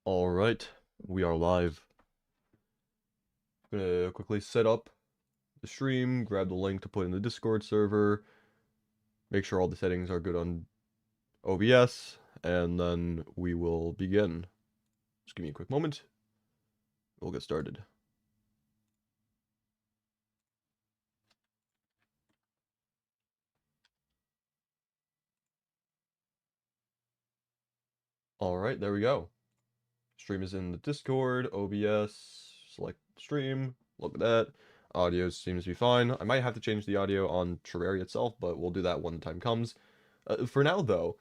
Alright, we are live. Gonna quickly set up the stream, grab the link to put in the Discord server, make sure all the settings are good on OBS, and then we will begin. Just give me a quick moment. We'll get started. Alright, there we go. Stream is in the Discord, OBS, select stream, look at that. Audio seems to be fine. I might have to change the audio on Terraria itself, but we'll do that when the time comes. For now, though,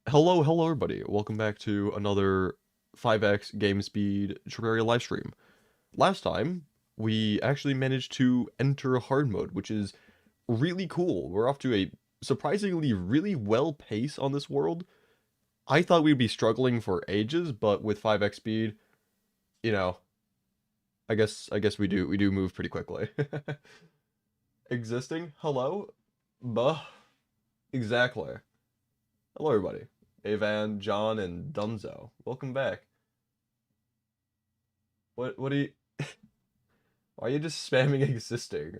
hello everybody. Welcome back to another 5x game speed Terraria livestream. Last time, we actually managed to enter hard mode, which is really cool. We're off to a surprisingly really well pace on this world. I thought we'd be struggling for ages, but with 5x speed, you know, I guess we do move pretty quickly. Existing? Hello? Buh. Exactly. Hello everybody. Avan, John, and Dunzo. Welcome back. What are you... Why are you just spamming existing?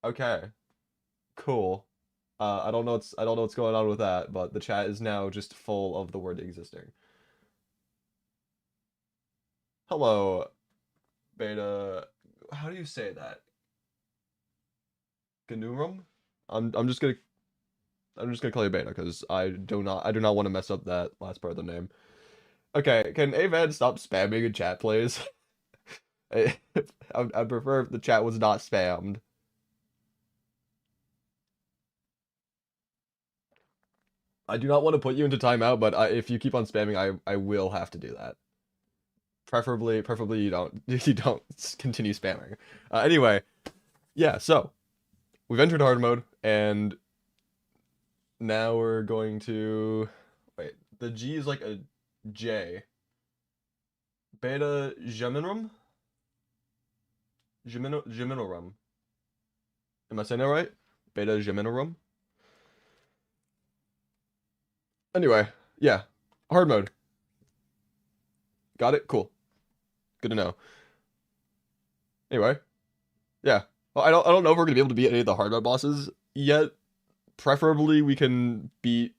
Okay. Cool. I don't know what's going on with that, but the chat is now just full of the word existing. Hello, Beta. How do you say that? Ganurum? I'm just gonna call you Beta because I do not want to mess up that last part of the name. Okay, can Avan stop spamming in chat, please? I'd prefer if the chat was not spammed. I do not want to put you into timeout, but if you keep on spamming, I will have to do that. Preferably you don't continue spamming. Anyway, yeah. So we've entered hard mode, and now we're going to wait. The G is like a J. Beta Geminorum? Geminorum. Am I saying that right? Beta Geminorum? Anyway, yeah. Hard mode. Got it? Cool. Good to know. Anyway, yeah. Well, I don't know if we're gonna be able to beat any of the hard mode bosses yet. Preferably we can beat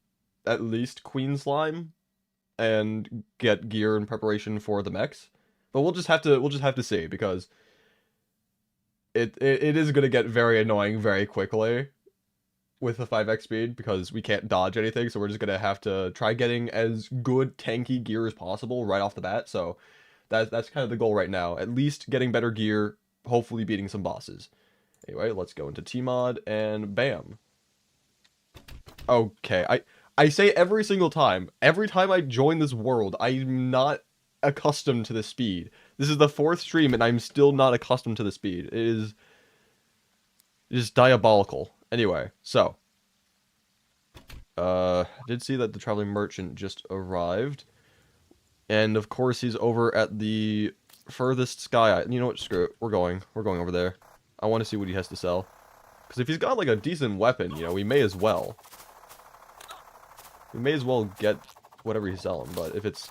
at least Queen Slime and get gear in preparation for the mechs. But we'll just have to see because it is gonna get very annoying very quickly with the 5x speed because we can't dodge anything, so we're just gonna have to try getting as good tanky gear as possible right off the bat. So that's kind of the goal right now. At least getting better gear, hopefully beating some bosses. Anyway, let's go into T-mod and bam. Okay, I say every single time I join this world, I'm not accustomed to the speed. This is the 4th stream and I'm still not accustomed to the speed. It is just diabolical. Anyway, so did see that the traveling merchant just arrived. And of course he's over at the furthest sky. You know what, screw it. We're going over there. I want to see what he has to sell. Because if he's got like a decent weapon, you know, we may as well. We may as well get whatever he's selling, but if it's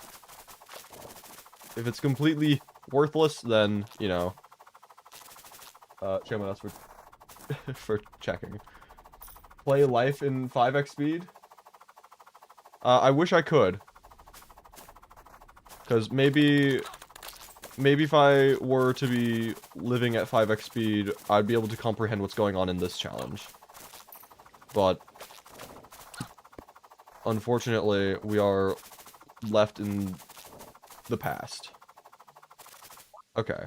completely worthless, then, you know, shame on us for for checking. Play life in 5x speed? I wish I could. Because maybe if I were to be living at 5x speed, I'd be able to comprehend what's going on in this challenge. But unfortunately, we are left in the past. Okay.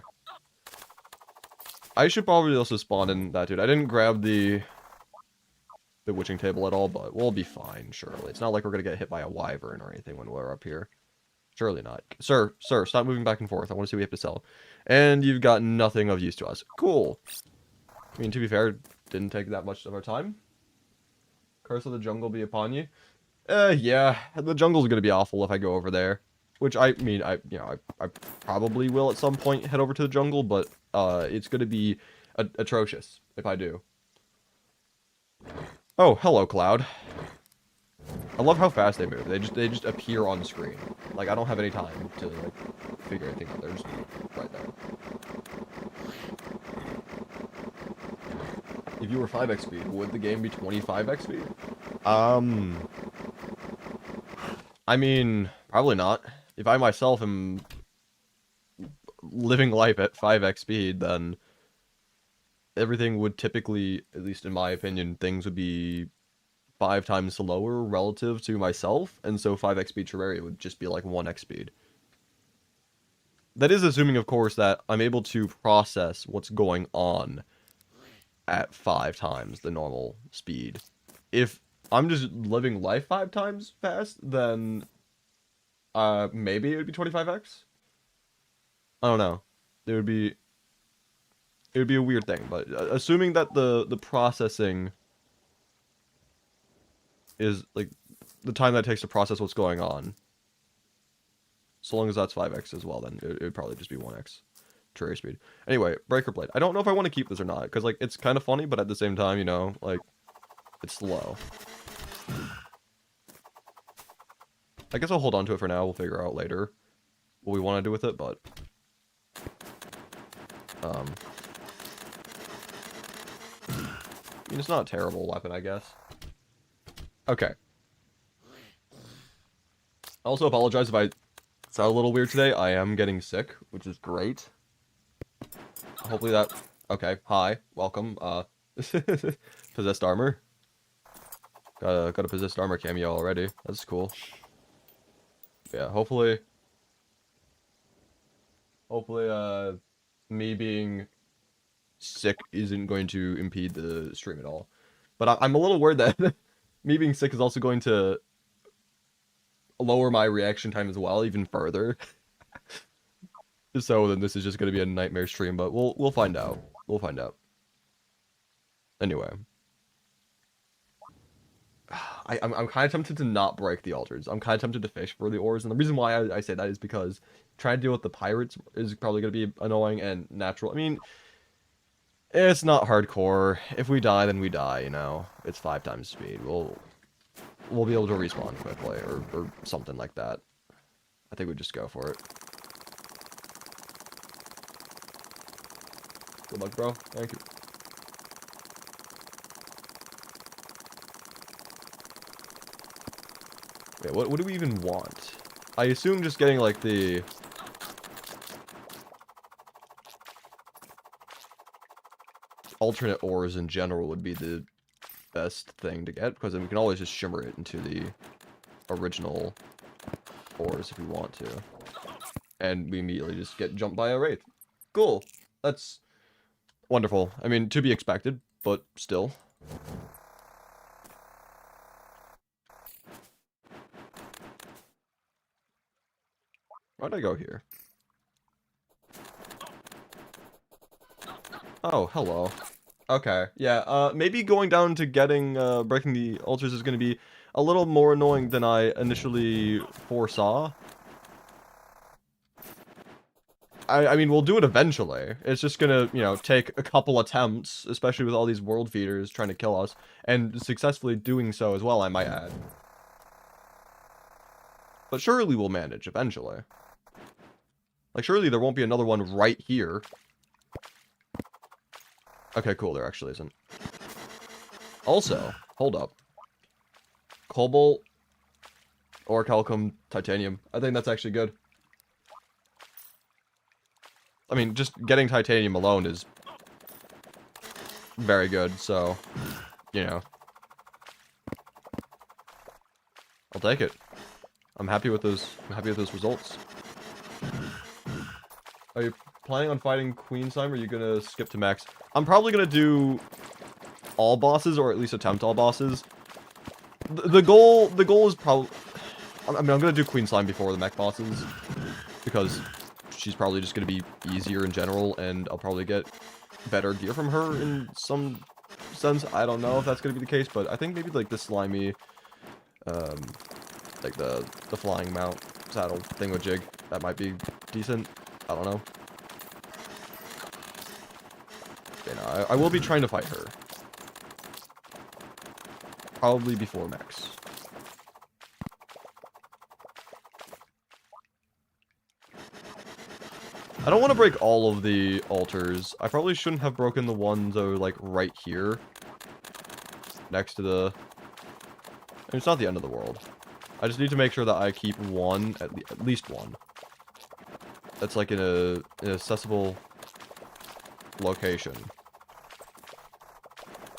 I should probably also spawn in that dude. I didn't grab the witching table at all, but we'll be fine, surely. It's not like we're gonna get hit by a wyvern or anything when we're up here. Surely not. Sir, stop moving back and forth. I want to see what we have to sell. And you've got nothing of use to us. Cool. I mean, to be fair, didn't take that much of our time. Curse of the jungle be upon you. Yeah, the jungle's gonna be awful if I go over there. Which, I mean, I probably will at some point head over to the jungle, but, it's gonna be atrocious if I do. Oh, hello, Cloud. I love how fast they move. They just appear on screen. Like, I don't have any time to, like, figure anything out. They're just right there. If you were 5x speed, would the game be 25x speed? I mean, probably not. If I myself am living life at 5x speed, then everything would typically, at least in my opinion, things would be 5 times slower relative to myself, and so 5x speed Terraria would just be like 1x speed. That is assuming, of course, that I'm able to process what's going on at 5 times the normal speed. If I'm just living life 5 times fast, then maybe it would be 25x? I don't know. It would be a weird thing, but assuming that the processing is like the time that it takes to process what's going on, so long as that's 5x as well, then it would probably just be 1x Terraria speed. Anyway, Breaker Blade. I don't know if I want to keep this or not, because like it's kind of funny, but at the same time, you know, like it's slow. I guess I'll hold on to it for now. We'll figure out later what we want to do with it, but I mean, it's not a terrible weapon, I guess. Okay. I also apologize if I sound a little weird today. I am getting sick, which is great. Hopefully that... Okay, hi. Welcome. Possessed Armor. Got a Possessed Armor cameo already. That's cool. Yeah, hopefully, me being sick isn't going to impede the stream at all. But I'm a little worried that me being sick is also going to lower my reaction time as well, even further. So then this is just going to be a nightmare stream, but we'll find out. We'll find out. Anyway. I'm kind of tempted to not break the altars. I'm kind of tempted to fish for the ores, and the reason why I say that is because trying to deal with the pirates is probably going to be annoying and natural. I mean, it's not hardcore. If we die, then we die, you know? It's 5 times speed. We'll be able to respawn quickly, or something like that. I think we just go for it. Good luck, bro. Thank you. Wait, what do we even want? I assume just getting, like, the... alternate ores in general would be the best thing to get, because then we can always just shimmer it into the original ores if we want to. And we immediately just get jumped by a wraith. Cool. That's wonderful. I mean, to be expected, but still. Why'd I go here? Oh, hello. Okay, yeah, maybe going down to getting, breaking the altars is going to be a little more annoying than I initially foresaw. I mean, we'll do it eventually. It's just gonna, you know, take a couple attempts, especially with all these world feeders trying to kill us, and successfully doing so as well, I might add. But surely we'll manage eventually. Like, surely there won't be another one right here. Okay, cool, there actually isn't. Also, hold up. Cobalt, Orichalcum, Titanium. I think that's actually good. I mean, just getting Titanium alone is very good, so, you know. I'll take it. I'm happy with those results. Are you planning on fighting Queen Slime, or are you gonna skip to max? I'm probably gonna do all bosses, or at least attempt all bosses. The goal is probably... I mean, I'm gonna do Queen Slime before the mech bosses, because she's probably just gonna be easier in general, and I'll probably get better gear from her in some sense. I don't know if that's gonna be the case, but I think maybe like the slimy, like the flying mount saddle thingamajig, that might be decent. I don't know. Okay, no, I will be trying to fight her. Probably before Max. I don't want to break all of the altars. I probably shouldn't have broken the ones that are, like, right here. Next to the... I mean, it's not the end of the world. I just need to make sure that I keep one, at least one. That's, like, in an accessible location.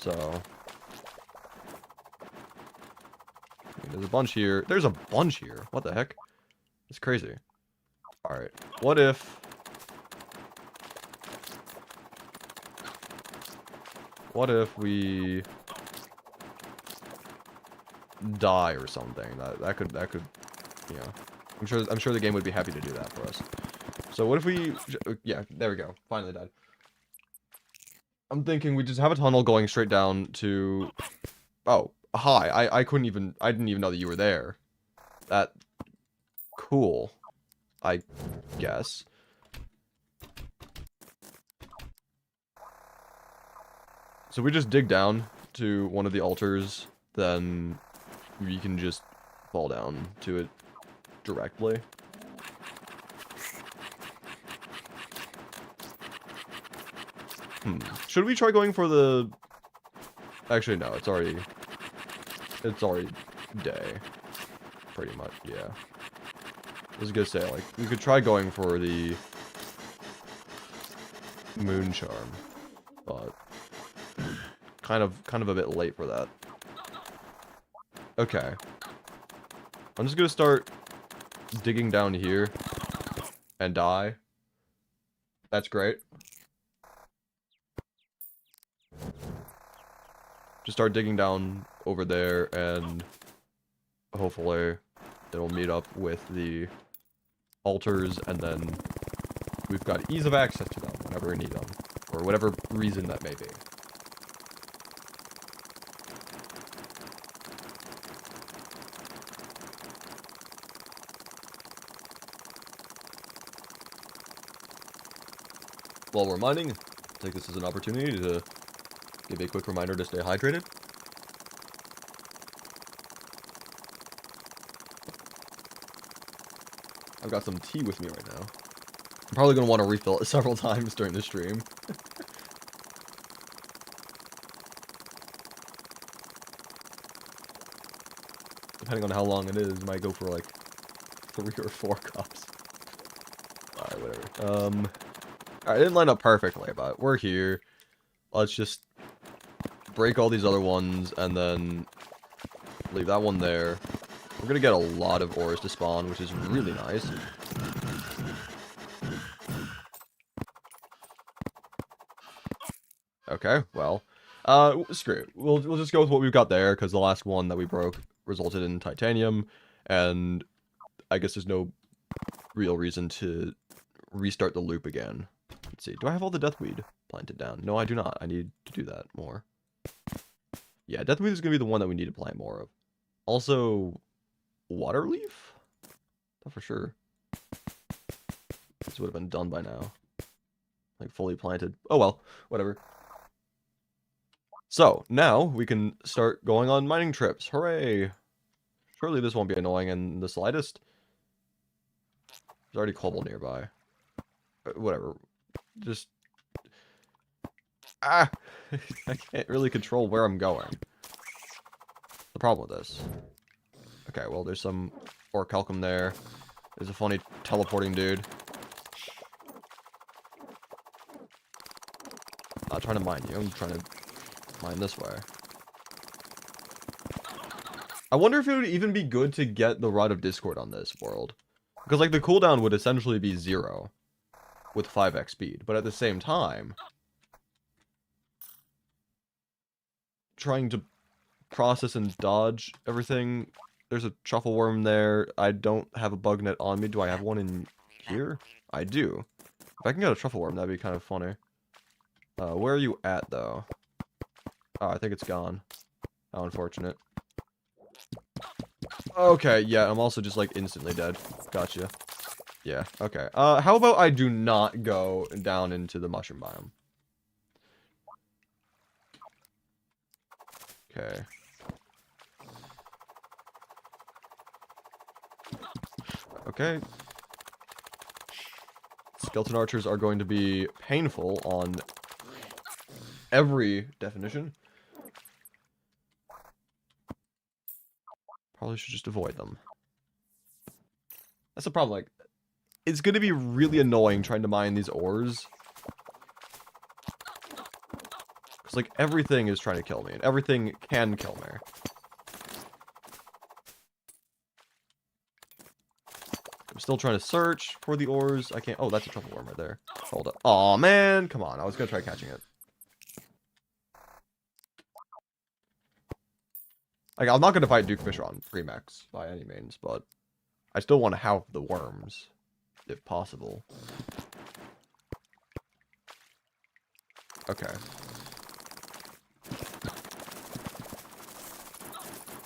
So... there's a bunch here. There's a bunch here. What the heck? It's crazy. Alright. What if... we... die or something? That could, you know... I'm sure the game would be happy to do that for us. So what if we... yeah, there we go. Finally died. I'm thinking we just have a tunnel going straight down to... oh, hi. I didn't even know that you were there. That... cool. I guess. So we just dig down to one of the altars, then we can just fall down to it directly. Should we try going for the... actually, no, it's already day. Pretty much, yeah. I was gonna say, like, we could try going for the moon charm, but kind of a bit late for that. Okay. I'm just gonna start digging down here and die. That's great. Just start digging down over there, and hopefully it'll meet up with the altars, and then we've got ease of access to them whenever we need them, for whatever reason that may be. While we're mining, take this as an opportunity to give a quick reminder to stay hydrated. I've got some tea with me right now. I'm probably going to want to refill it several times during the stream. Depending on how long it is, it might go for like 3 or 4 cups. Alright, whatever. Alright, it didn't line up perfectly, but we're here. Let's just break all these other ones, and then leave that one there. We're gonna get a lot of ores to spawn, which is really nice. Okay, well, screw it. We'll just go with what we've got there, because the last one that we broke resulted in titanium, and I guess there's no real reason to restart the loop again. Let's see, do I have all the deathweed planted down? No, I do not. I need to do that more. Yeah, deathweed is gonna be the one that we need to plant more of. Also, waterleaf? Not for sure. This would have been done by now. Like, fully planted. Oh well, whatever. So, now we can start going on mining trips. Hooray! Surely this won't be annoying in the slightest. There's already cobble nearby. Whatever. Just... ah! I can't really control where I'm going. The problem with this. Okay, well, there's some orichalcum there. There's a funny teleporting dude. I'm not trying to mine you, I'm trying to mine this way. I wonder if it would even be good to get the Rod of Discord on this world. Because, like, the cooldown would essentially be 0 with 5x speed. But at the same time, trying to process and dodge everything. There's a truffle worm there. I don't have a bug net on me. Do I have one in here? I do. If I can get a truffle worm, that'd be kind of funny. Where are you at, though? Oh, I think it's gone. How unfortunate. Okay, yeah, I'm also just, like, instantly dead. Gotcha. Yeah, okay. How about I do not go down into the mushroom biome? Okay. Okay. skeleton archers are going to be painful on every definition. Probably should just avoid them. That's the problem, like, it's going to be really annoying trying to mine these ores. Because, like, everything is trying to kill me, and everything can kill me. I'm still trying to search for the ores. I can't... Oh, that's a truffle worm right there. Hold up. Aw, man! Come on, I was going to try catching it. Like, I'm not going to fight Duke Fisher on Remax by any means, but I still want to have the worms, if possible. Okay.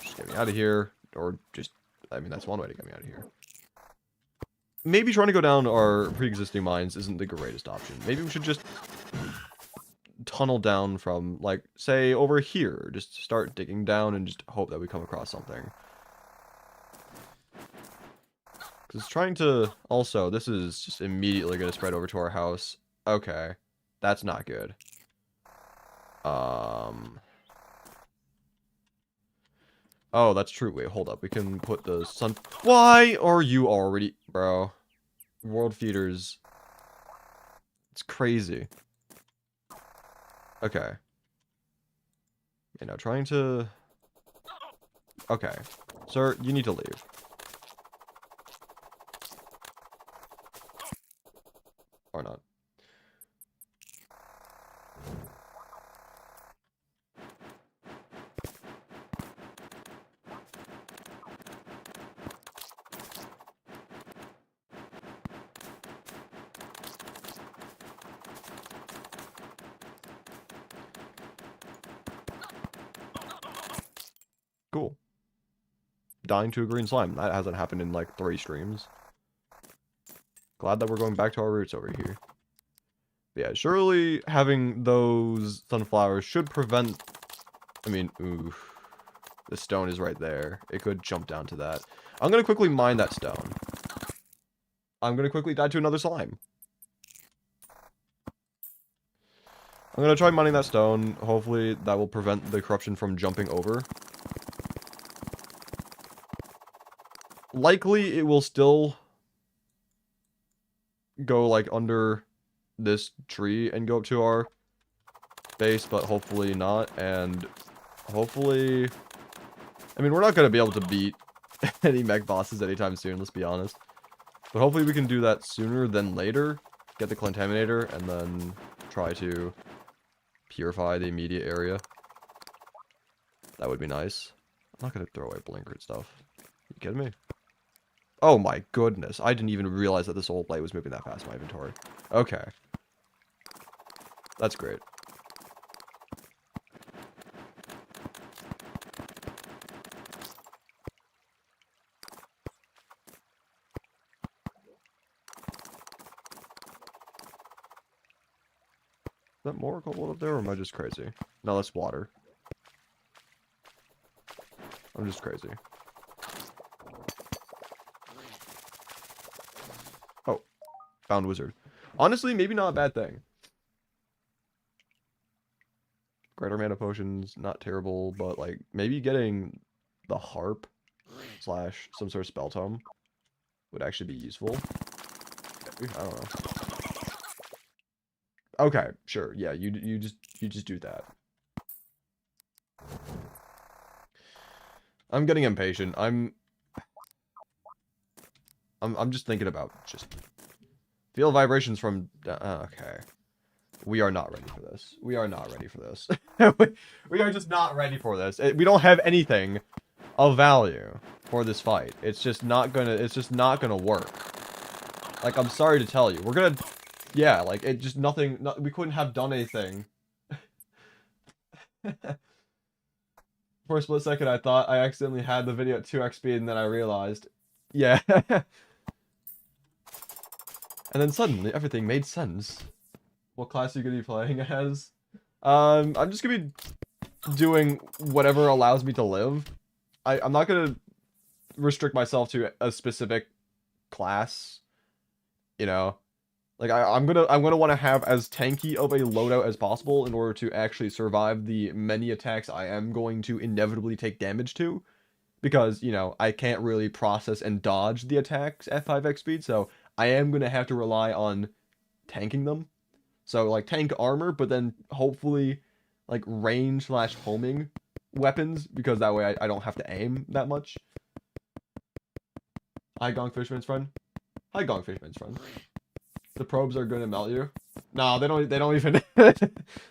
Just get me out of here, or just, I mean, that's one way to get me out of here. Maybe trying to go down our pre-existing mines isn't the greatest option. Maybe we should just tunnel down from, like, say, over here. Just start digging down and just hope that we come across something. Because trying to... Also, this is just immediately going to spread over to our house. Okay. That's not good. Oh, that's true. Wait, hold up. We can put the sun... Why are you already... Bro. World feeders. It's crazy. Okay. You know, trying to... Okay. Sir, you need to leave. Or not. Cool. Dying to a green slime. That hasn't happened in like 3 streams. Glad that we're going back to our roots over here. But yeah, surely having those sunflowers should prevent... I mean, ooh. The stone is right there. It could jump down to that. I'm going to quickly mine that stone. I'm going to quickly die to another slime. I'm going to try mining that stone. Hopefully that will prevent the corruption from jumping over. Likely it will still go like under this tree and go up to our base, but hopefully not. And hopefully, I mean, we're not going to be able to beat any mech bosses anytime soon, let's be honest. But hopefully we can do that sooner than later. Get the contaminator and then try to purify the immediate area. That would be nice. I'm not going to throw away blinkered stuff. You kidding me? Oh my goodness. I didn't even realize that this old light was moving that fast in my inventory. Okay. That's great. Is that more cobalt up there, or am I just crazy? No, that's water. I'm just crazy. Oh. Found wizard. Honestly, maybe not a bad thing. Greater mana potions, not terrible, but like, maybe getting the harp / some sort of spell tome would actually be useful. I don't know. Okay, sure. Yeah, you just do that. I'm getting impatient. I'm just thinking about just feel vibrations from okay. We are not ready for this. We are not ready for this. We are just not ready for this. We don't have anything of value for this fight. It's just not gonna work. Like, I'm sorry to tell you. We're gonna... Yeah, like, it just nothing... we couldn't have done anything. For a split second, I thought I accidentally had the video at 2x speed, and then I realized. Yeah. And then suddenly, everything made sense. What class are you gonna be playing as? I'm just gonna be doing whatever allows me to live. I'm not gonna restrict myself to a specific class. You know? Like I'm gonna want to have as tanky of a loadout as possible in order to actually survive the many attacks I am going to inevitably take damage to, because you know I can't really process and dodge the attacks at 5x speed, so I am gonna have to rely on tanking them. So like tank armor, but then hopefully like range slash homing weapons, because that way I don't have to aim that much. Hi Gong Fishman's friend. Hi Gong Fishman's friend. The probes are gonna melt you. No, they don't even there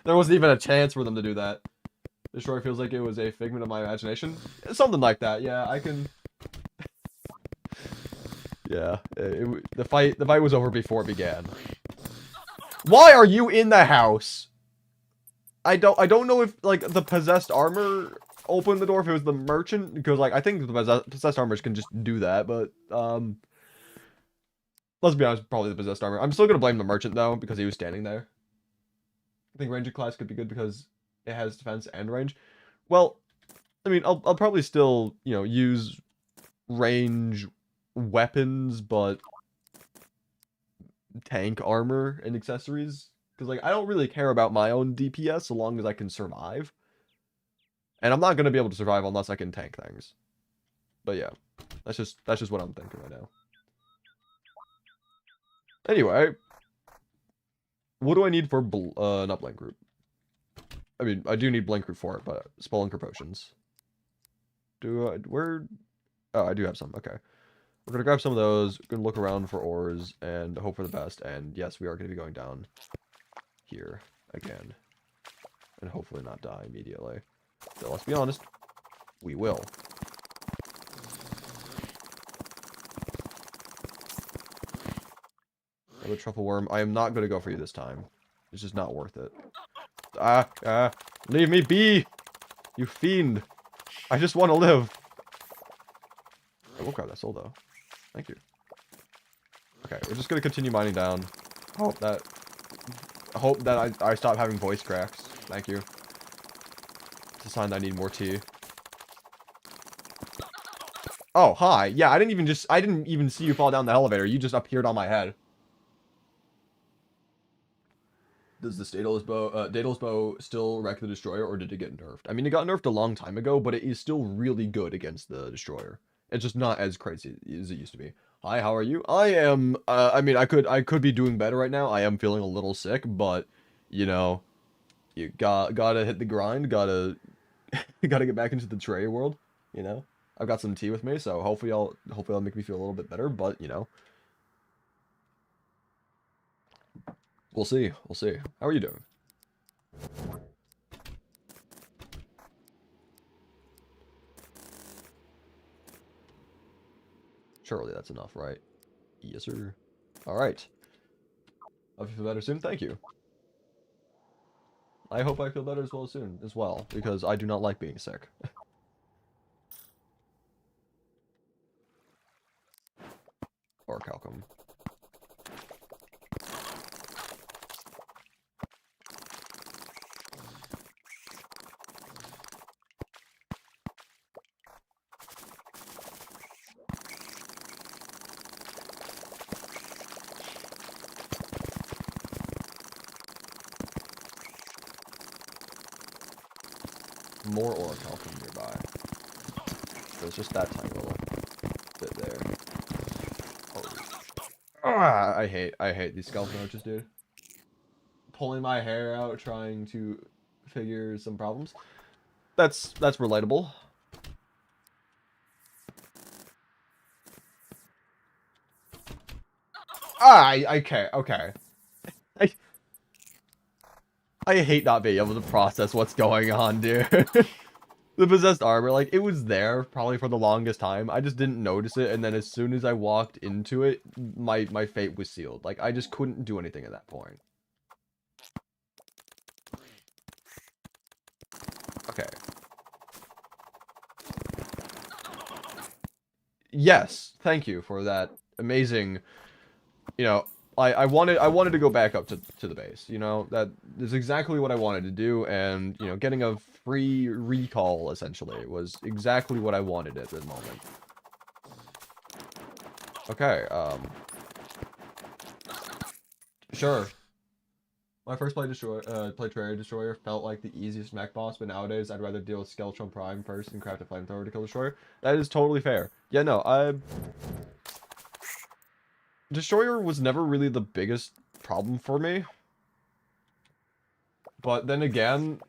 wasn't even a chance for them to do that. Destroyer feels like it was a figment of my imagination. Something like that, yeah, I can. Yeah, the fight was over before it began. Why are you in the house? I don't know if like the possessed armor opened the door, if it was the merchant, because like I think the possessed armors can just do that, but let's be honest, probably the possessed armor. I'm still gonna blame the merchant though, because he was standing there. I think ranger class could be good because it has defense and range. Well, I mean, I'll probably still, you know, use range weapons, but tank armor and accessories, because like I don't really care about my own DPS so long as I can survive. And I'm not gonna be able to survive unless I can tank things. But yeah, that's just what I'm thinking right now. Anyway, what do I need for not Blink Group? I mean, I do need Blink Group for it, but Spelunker Potions. Where? Oh, I do have some. Okay. We're gonna grab some of those, we're gonna look around for ores, and hope for the best, and yes, we are gonna be going down here again. And hopefully not die immediately. So let's be honest, we will. Another truffle worm. I am not gonna go for you this time. It's just not worth it. Leave me be! You fiend! I just want to live! I will grab that soul though. Thank you. Okay, we're just gonna continue mining down. Hope that I stop having voice cracks. Thank you. It's a sign that I need more tea. Oh, hi. Yeah, I didn't even see you fall down the elevator. You just appeared on my head. Does the Daedalus bow still wreck the destroyer, or did it get nerfed? I mean, it got nerfed a long time ago, but it is still really good against the destroyer. It's just not as crazy as it used to be. Hi, how are you? I am, I mean, I could be doing better right now. I am feeling a little sick, but, you know, you gotta hit the grind, gotta get back into the Terraria world, you know? I've got some tea with me, so hopefully I'll make me feel a little bit better, but, you know. We'll see. We'll see. How are you doing? Surely that's enough, right? Yes, sir. All right. Hope you feel better soon. Thank you. I hope I feel better soon as well, because I do not like being sick. Or Calcum. More orichalcum nearby. So it's just that tiny little bit there. Oh. I hate these skeleton arches, dude. Pulling my hair out, trying to figure some problems. That's relatable. Okay. I hate not being able to process what's going on, dude. The possessed armor, like, it was there probably for the longest time. I just didn't notice it, and then as soon as I walked into it, my fate was sealed. Like, I just couldn't do anything at that point. Okay. Yes, thank you for that amazing, you know, I wanted to go back up to the base, you know, that is exactly what I wanted to do, and, you know, getting a free recall, essentially, was exactly what I wanted at the moment. Okay, Sure. When I first played Terraria Destroyer, felt like the easiest mech boss, but nowadays I'd rather deal with Skeletron Prime first and craft a flamethrower to kill Destroyer. That is totally fair. Yeah, no, Destroyer was never really the biggest problem for me. But then again,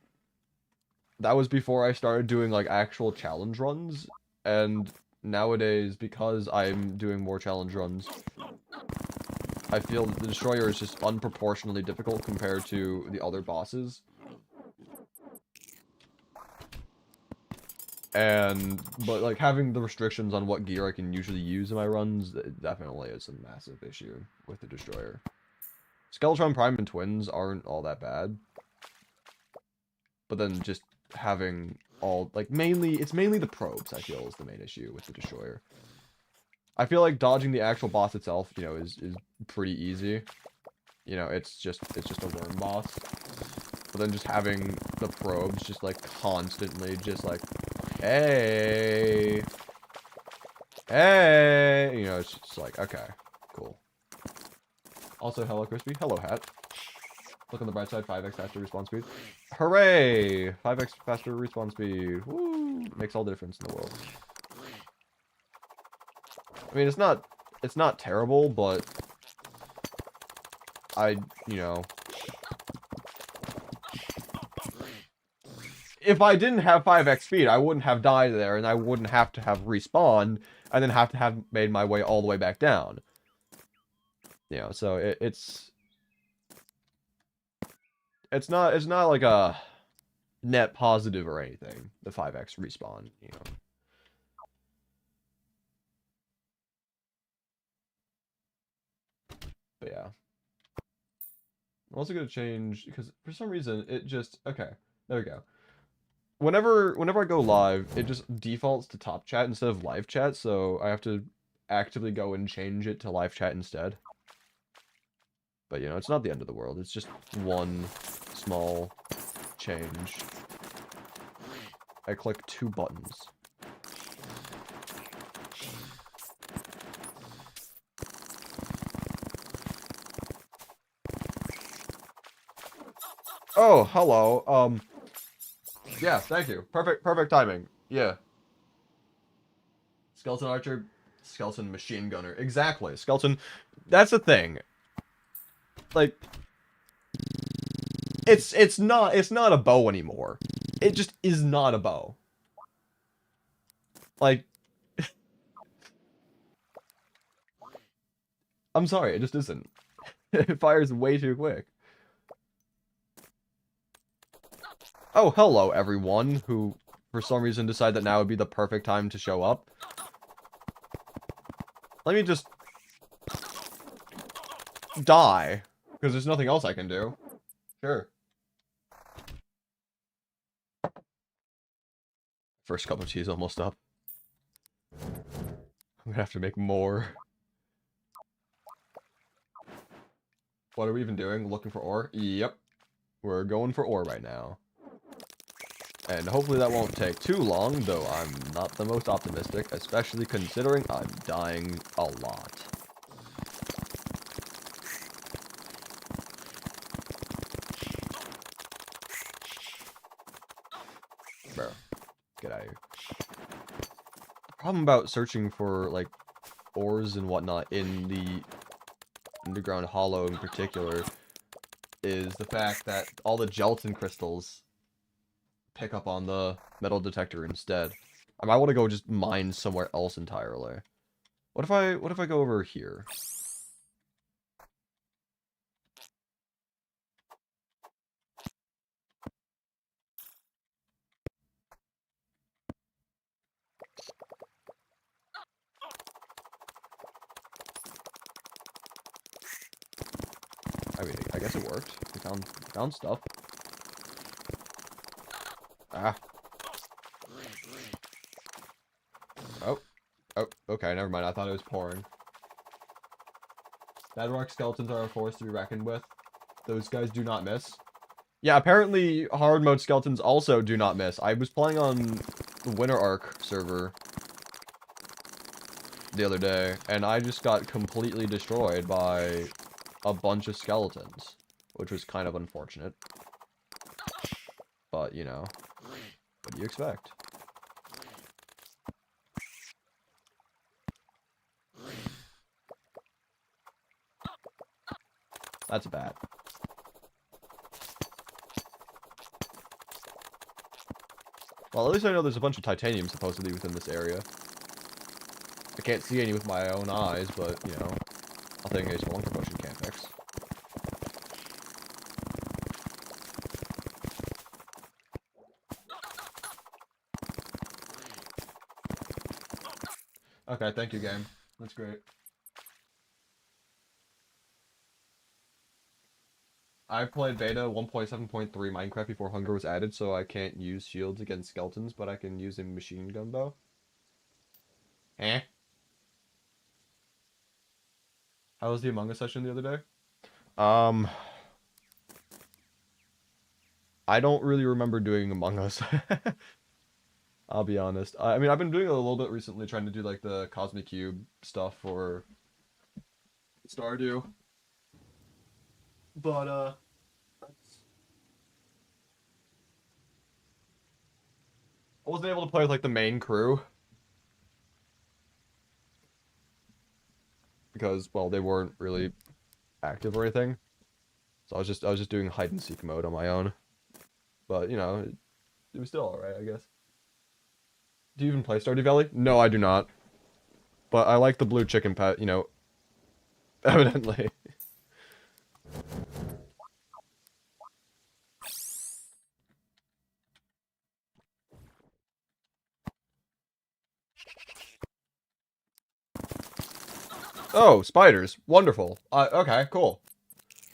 that was before I started doing, like, actual challenge runs. And nowadays, because I'm doing more challenge runs, I feel that the Destroyer is just unproportionately difficult compared to the other bosses. But like having the restrictions on what gear I can usually use in my runs, it definitely is a massive issue with the Destroyer. Skeletron Prime and Twins aren't all that bad. But then just having all, like, it's mainly the probes, I feel, is the main issue with the Destroyer. I feel like dodging the actual boss itself, you know, is pretty easy. You know, it's just a worm boss. But then just having the probes just, like, constantly just, like, hey, hey, you know, it's just like, okay, cool. Also, hello, Crispy. Hello, Hat. Look on the bright side, 5x faster respawn speed. Hooray! 5x faster respawn speed. Woo! Makes all the difference in the world. I mean, it's not terrible, but you know, if I didn't have 5x speed, I wouldn't have died there, and I wouldn't have to have respawned, and then have to have made my way all the way back down. You know, so it's not like a net positive or anything, the 5x respawn, you know. But yeah. I'm also gonna change, because for some reason, it just, okay, there we go. Whenever I go live, it just defaults to top chat instead of live chat, so I have to actively go and change it to live chat instead. But, you know, it's not the end of the world. It's just one small change. I click 2 buttons. Oh, hello. Yeah, thank you. Perfect timing. Yeah. Skeleton Archer, Skeleton Machine Gunner. Exactly. Skeleton, that's the thing. Like, it's not a bow anymore. It just is not a bow. Like, I'm sorry, it just isn't. It fires way too quick. Oh, hello everyone who for some reason decided that now would be the perfect time to show up. Let me just die, because there's nothing else I can do. Sure. First cup of tea is almost up. I'm gonna have to make more. What are we even doing? Looking for ore? Yep. We're going for ore right now. And hopefully that won't take too long, though I'm not the most optimistic, especially considering I'm dying a lot. Bro, get out of here. The problem about searching for, like, ores and whatnot in the underground hollow in particular is the fact that all the gelatin crystals pick up on the metal detector instead. I might want to go just mine somewhere else entirely. What if I go over here? I mean, I guess it worked. We found stuff. Ah. Oh, okay, never mind. I thought it was pouring. Bedrock skeletons are a force to be reckoned with. Those guys do not miss. Yeah, apparently hard mode skeletons also do not miss. I was playing on the Winter Arc server the other day, and I just got completely destroyed by a bunch of skeletons, which was kind of unfortunate. But, you know, what do you expect? That's bad. Well, at least I know there's a bunch of titanium supposedly within this area. I can't see any with my own eyes, but, you know, nothing a spelunker potion can't fix. Okay, thank you, game. That's great. I played beta 1.7.3 Minecraft before hunger was added, so I can't use shields against skeletons, but I can use a machine gun bow. Eh? How was the Among Us session the other day? I don't really remember doing Among Us. I'll be honest. I mean, I've been doing it a little bit recently, trying to do like the Cosmic Cube stuff for Stardew. But I wasn't able to play with like the main crew because, well, they weren't really active or anything. So I was just doing hide and seek mode on my own. But you know, it was still alright, I guess. Do you even play Stardew Valley? No, I do not. But I like the blue chicken pet, you know, evidently. Oh, spiders. Wonderful. Okay, cool.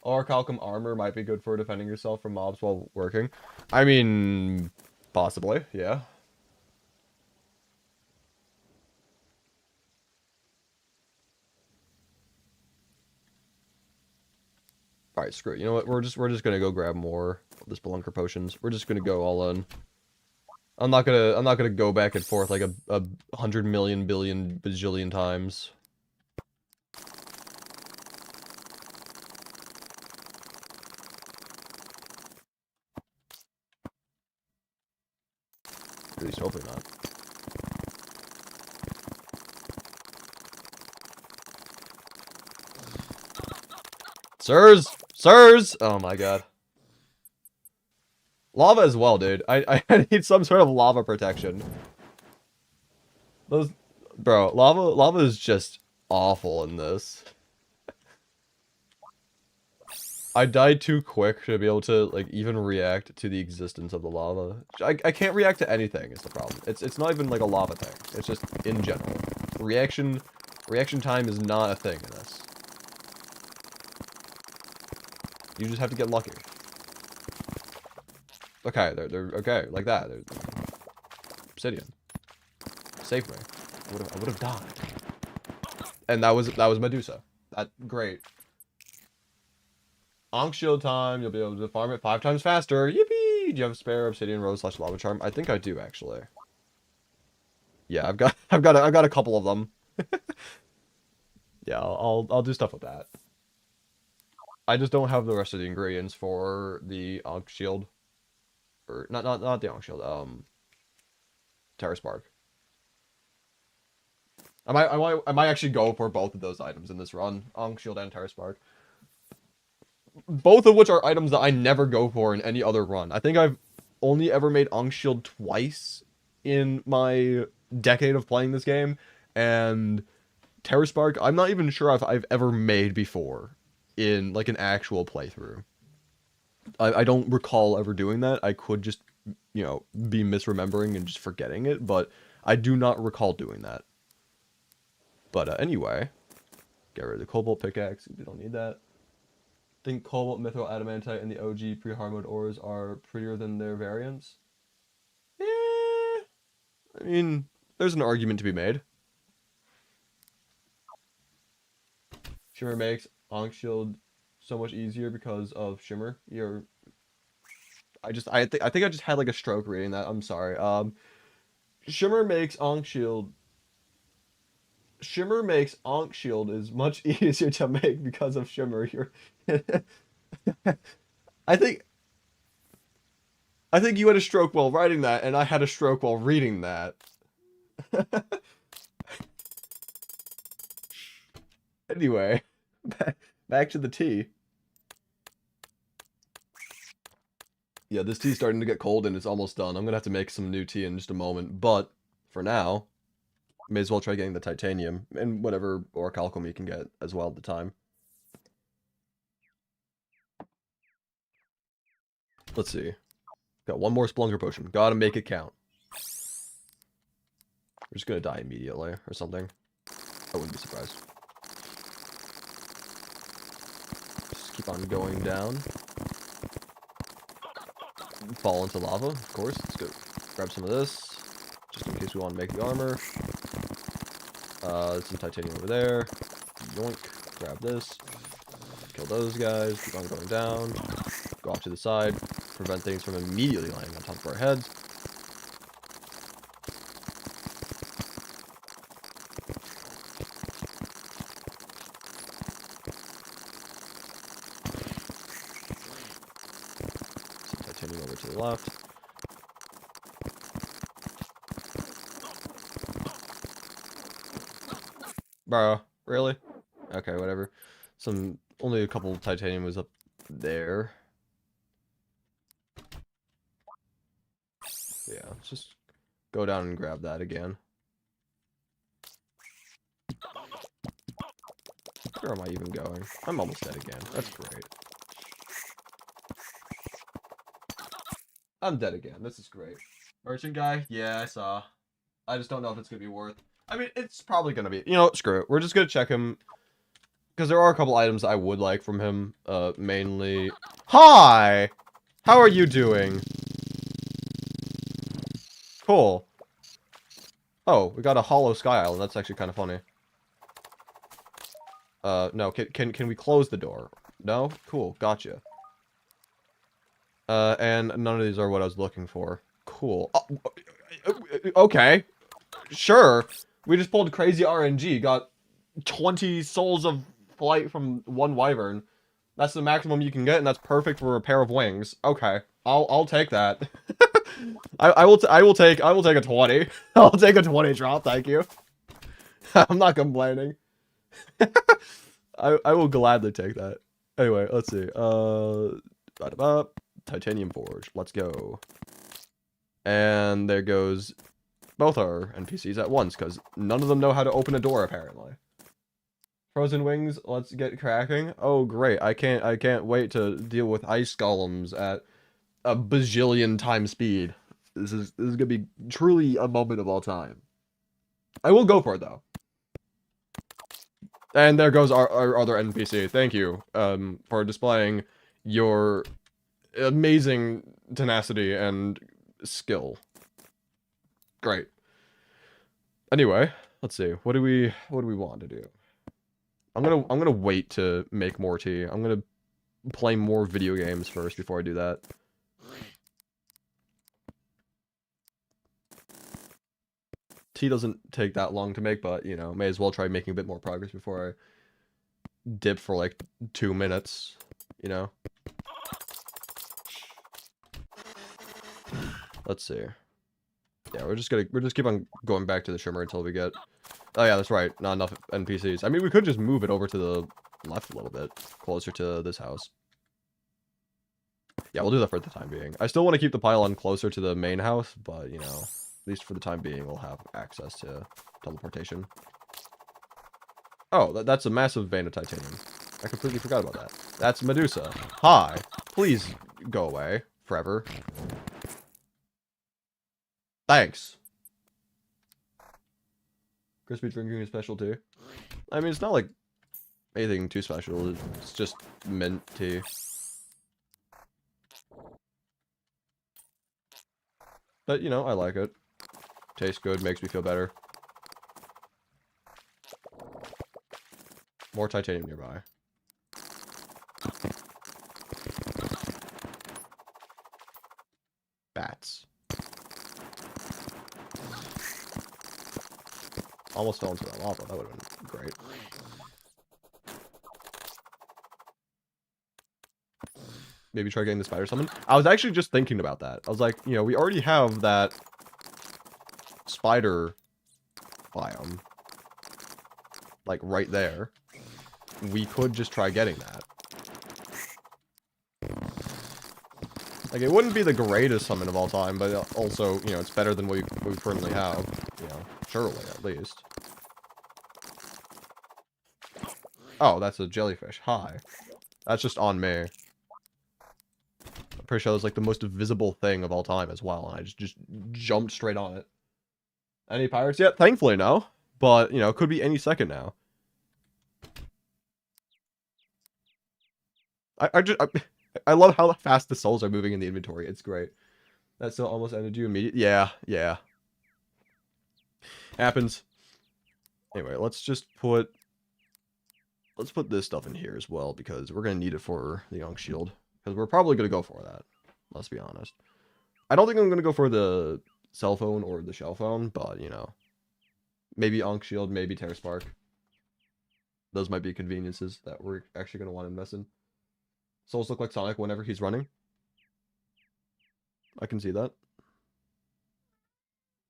Orichalcum armor might be good for defending yourself from mobs while working. I mean, possibly, yeah. Alright, screw it. You know what? We're just gonna go grab more of the spelunker potions. We're just gonna go all in. I'm not gonna go back and forth like a 100 million billion bajillion times. At least hopefully not. Sirs! Sirs! Oh my god. Lava as well, dude. I need some sort of lava protection. Those... Bro, lava is just awful in this. I died too quick to be able to, like, even react to the existence of the lava. I can't react to anything is the problem. It's not even, like, a lava thing. It's just, in general. Reaction time is not a thing in this. You just have to get lucky. Okay, they're okay, like that. They're obsidian. Save me. I would have died. And that was Medusa. Great. Ankh shield time, you'll be able to farm it 5 times faster. Yippee! Do you have a spare obsidian rose / lava charm? I think I do actually. Yeah, I've got a couple of them. Yeah, I'll do stuff with that. I just don't have the rest of the ingredients for the Ankh shield. Or not the Ankh shield, Terra Spark. I might actually go for both of those items in this run. Ankh shield and Terra Spark. Both of which are items that I never go for in any other run. I think I've only ever made Ankh Shield twice in my decade of playing this game, and Terra Spark, I'm not even sure if I've ever made before in, like, an actual playthrough. I don't recall ever doing that. I could just, you know, be misremembering and just forgetting it, but I do not recall doing that. But anyway, get rid of the cobalt pickaxe. We don't need that. Think cobalt, mithril, adamantite, and the OG pre-Hardmode ores are prettier than their variants? Eh, I mean, there's an argument to be made. Shimmer makes Ankh Shield so much easier because of Shimmer. I think I just had like a stroke reading that. I'm sorry. Shimmer makes Ankh Shield Shimmer makes Ankh Shield is much easier to make because of Shimmer. You're I think I think you had a stroke while writing that, and I had a stroke while reading that. Anyway, back to the tea. Yeah, this tea's starting to get cold and it's almost done. I'm gonna have to make some new tea in just a moment, but for now, may as well try getting the titanium and whatever orichalcum you can get as well at the time. Let's see. Got one more Splunker potion. Gotta make it count. We're just gonna die immediately or something. I wouldn't be surprised. Just keep on going down. Fall into lava, of course. Let's go grab some of this, just in case we want to make the armor. Some titanium over there. Yoink. Grab this. Kill those guys. Keep on going down. Go off to the side. Prevent things from immediately landing on top of our heads. Some titanium over to the left. Bro, really? Okay, whatever. Only a couple titanium was up there. Yeah, let's just go down and grab that again. Where am I even going? I'm almost dead again. That's great. I'm dead again. This is great. Merchant guy? Yeah, I saw. I just don't know if it's gonna be worth. I mean, it's probably gonna be. You know, screw it. We're just gonna check him. Because there are a couple items I would like from him. Mainly... Hi! How are you doing? Cool. Oh, we got a hollow sky island. That's actually kind of funny. No, can we close the door? No? Cool, gotcha. And none of these are what I was looking for. Cool. Oh, okay. Sure. We just pulled crazy RNG. Got 20 souls of flight from one wyvern. That's the maximum you can get, and that's perfect for a pair of wings. Okay. I'll take that. I will take a 20. I'll take a 20 drop, thank you. I'm not complaining. I will gladly take that. Anyway, let's see. Titanium forge. Let's go. And there goes both our NPCs at once, because none of them know how to open a door apparently. Frozen wings, let's get cracking. Oh great, I can't wait to deal with ice golems at a bajillion times speed. This is gonna be truly a moment of all time. I will go for it though. And there goes our other NPC. Thank you for displaying your amazing tenacity and skill. Great. Anyway, let's see. What do we want to do? I'm gonna wait to make more tea. I'm gonna play more video games first before I do that. Tea doesn't take that long to make, but you know, may as well try making a bit more progress before I dip for like 2 minutes, you know. Let's see. Yeah, we're just keep on going back to the shimmer until we get. Oh yeah, that's right. Not enough NPCs. I mean, we could just move it over to the left a little bit, closer to this house. Yeah, we'll do that for the time being. I still want to keep the pylon closer to the main house, but you know, at least for the time being, we'll have access to teleportation. Oh, that's a massive vein of titanium. I completely forgot about that. That's Medusa. Hi. Please go away forever. Thanks. Crispy drinking a special tea. I mean, it's not like anything too special. It's just mint tea. But, you know, I like it. Tastes good, makes me feel better. More titanium nearby. Bats. almost fell into that lava. That would have been great. Maybe try getting the spider summon. I was actually just thinking about that. I was like, you know, we already have that spider biome. Like, right there. We could just try getting that. Like, it wouldn't be the greatest summon of all time, but also, you know, it's better than what we currently have. You know, surely, at least. Oh, that's a jellyfish. Hi. That's just on me. I'm pretty sure it was like the most visible thing of all time as well, and I just jumped straight on it. Any pirates yet? Thankfully, no. But, you know, it could be any second now. I love how fast the souls are moving in the inventory. It's great. That still almost ended you immediately. Yeah. Happens. Anyway, let's put this stuff in here as well, because we're going to need it for the Yonk Shield. Because we're probably going to go for that. Let's be honest. I don't think I'm going to go for the cell phone or the shell phone, but, you know. Maybe Yonk Shield, maybe Terra Spark. Those might be conveniences that we're actually going to want to invest in. Souls look like Sonic whenever he's running. I can see that.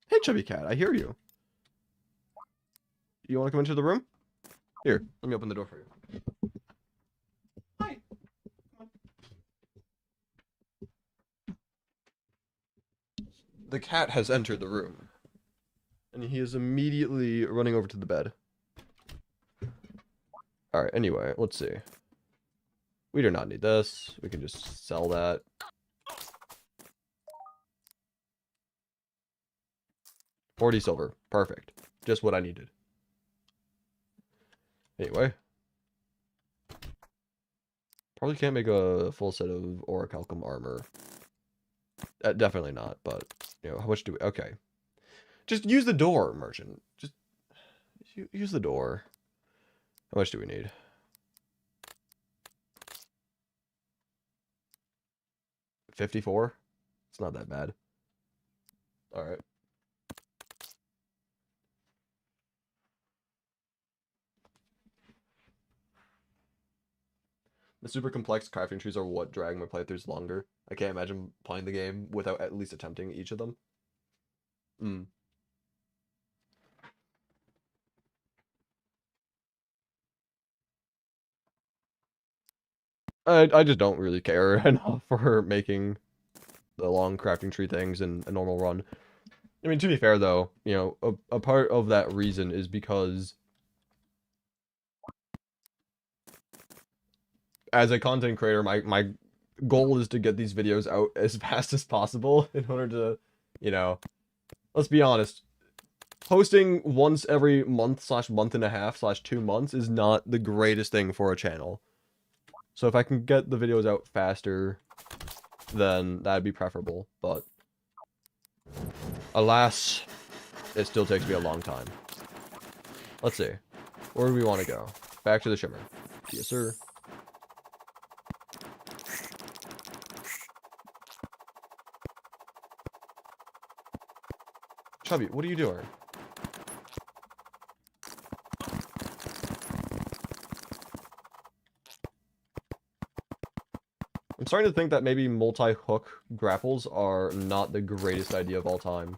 Hey, Chubby Cat, I hear you. You want to come into the room? Here, let me open the door for you. Hi. The cat has entered the room. And he is immediately running over to the bed. Alright, anyway, let's see. We do not need this. We can just sell that. $40 silver. Perfect. Just what I needed. Anyway. Probably can't make a full set of orichalcum armor. Definitely not, but, you know, how much do we... Okay. Just use the door, merchant. Just use the door. How much do we need? $54? It's not that bad. Alright. The super complex crafting trees are what drag my playthroughs longer. I can't imagine playing the game without at least attempting each of them. I just don't really care enough for making the long crafting tree things in a normal run. I mean, to be fair, though, you know, a part of that reason is because as a content creator, my goal is to get these videos out as fast as possible in order to, you know, let's be honest, posting once every month / month and a half / 2 months is not the greatest thing for a channel. So if I can get the videos out faster, then that'd be preferable, but alas, it still takes me a long time. Let's see. Where do we want to go? Back to the shimmer. Yes, sir. Chubby, what are you doing? I'm starting to think that maybe multi-hook grapples are not the greatest idea of all time.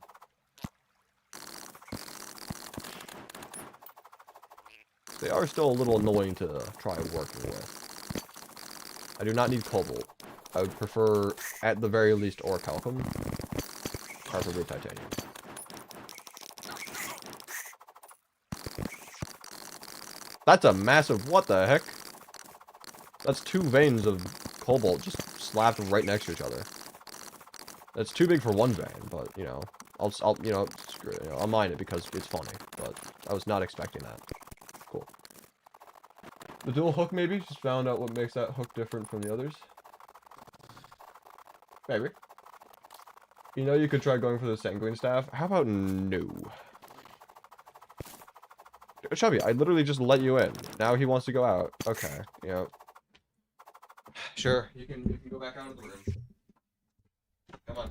They are still a little annoying to try working with. I do not need cobalt. I would prefer, at the very least, orichalcum. Preferably titanium. That's a massive... What the heck? That's 2 veins of cobalt just slapped right next to each other. That's too big for 1 vein, but, you know, I'll you know, screw it. You know, I'll mine it because it's funny, but I was not expecting that. Cool. The dual hook, maybe? Just found out what makes that hook different from the others. Maybe. You know, you could try going for the sanguine staff. How about no? Chubby, I literally just let you in. Now he wants to go out. Okay, you know. Sure, you can go back out of the room. Come on.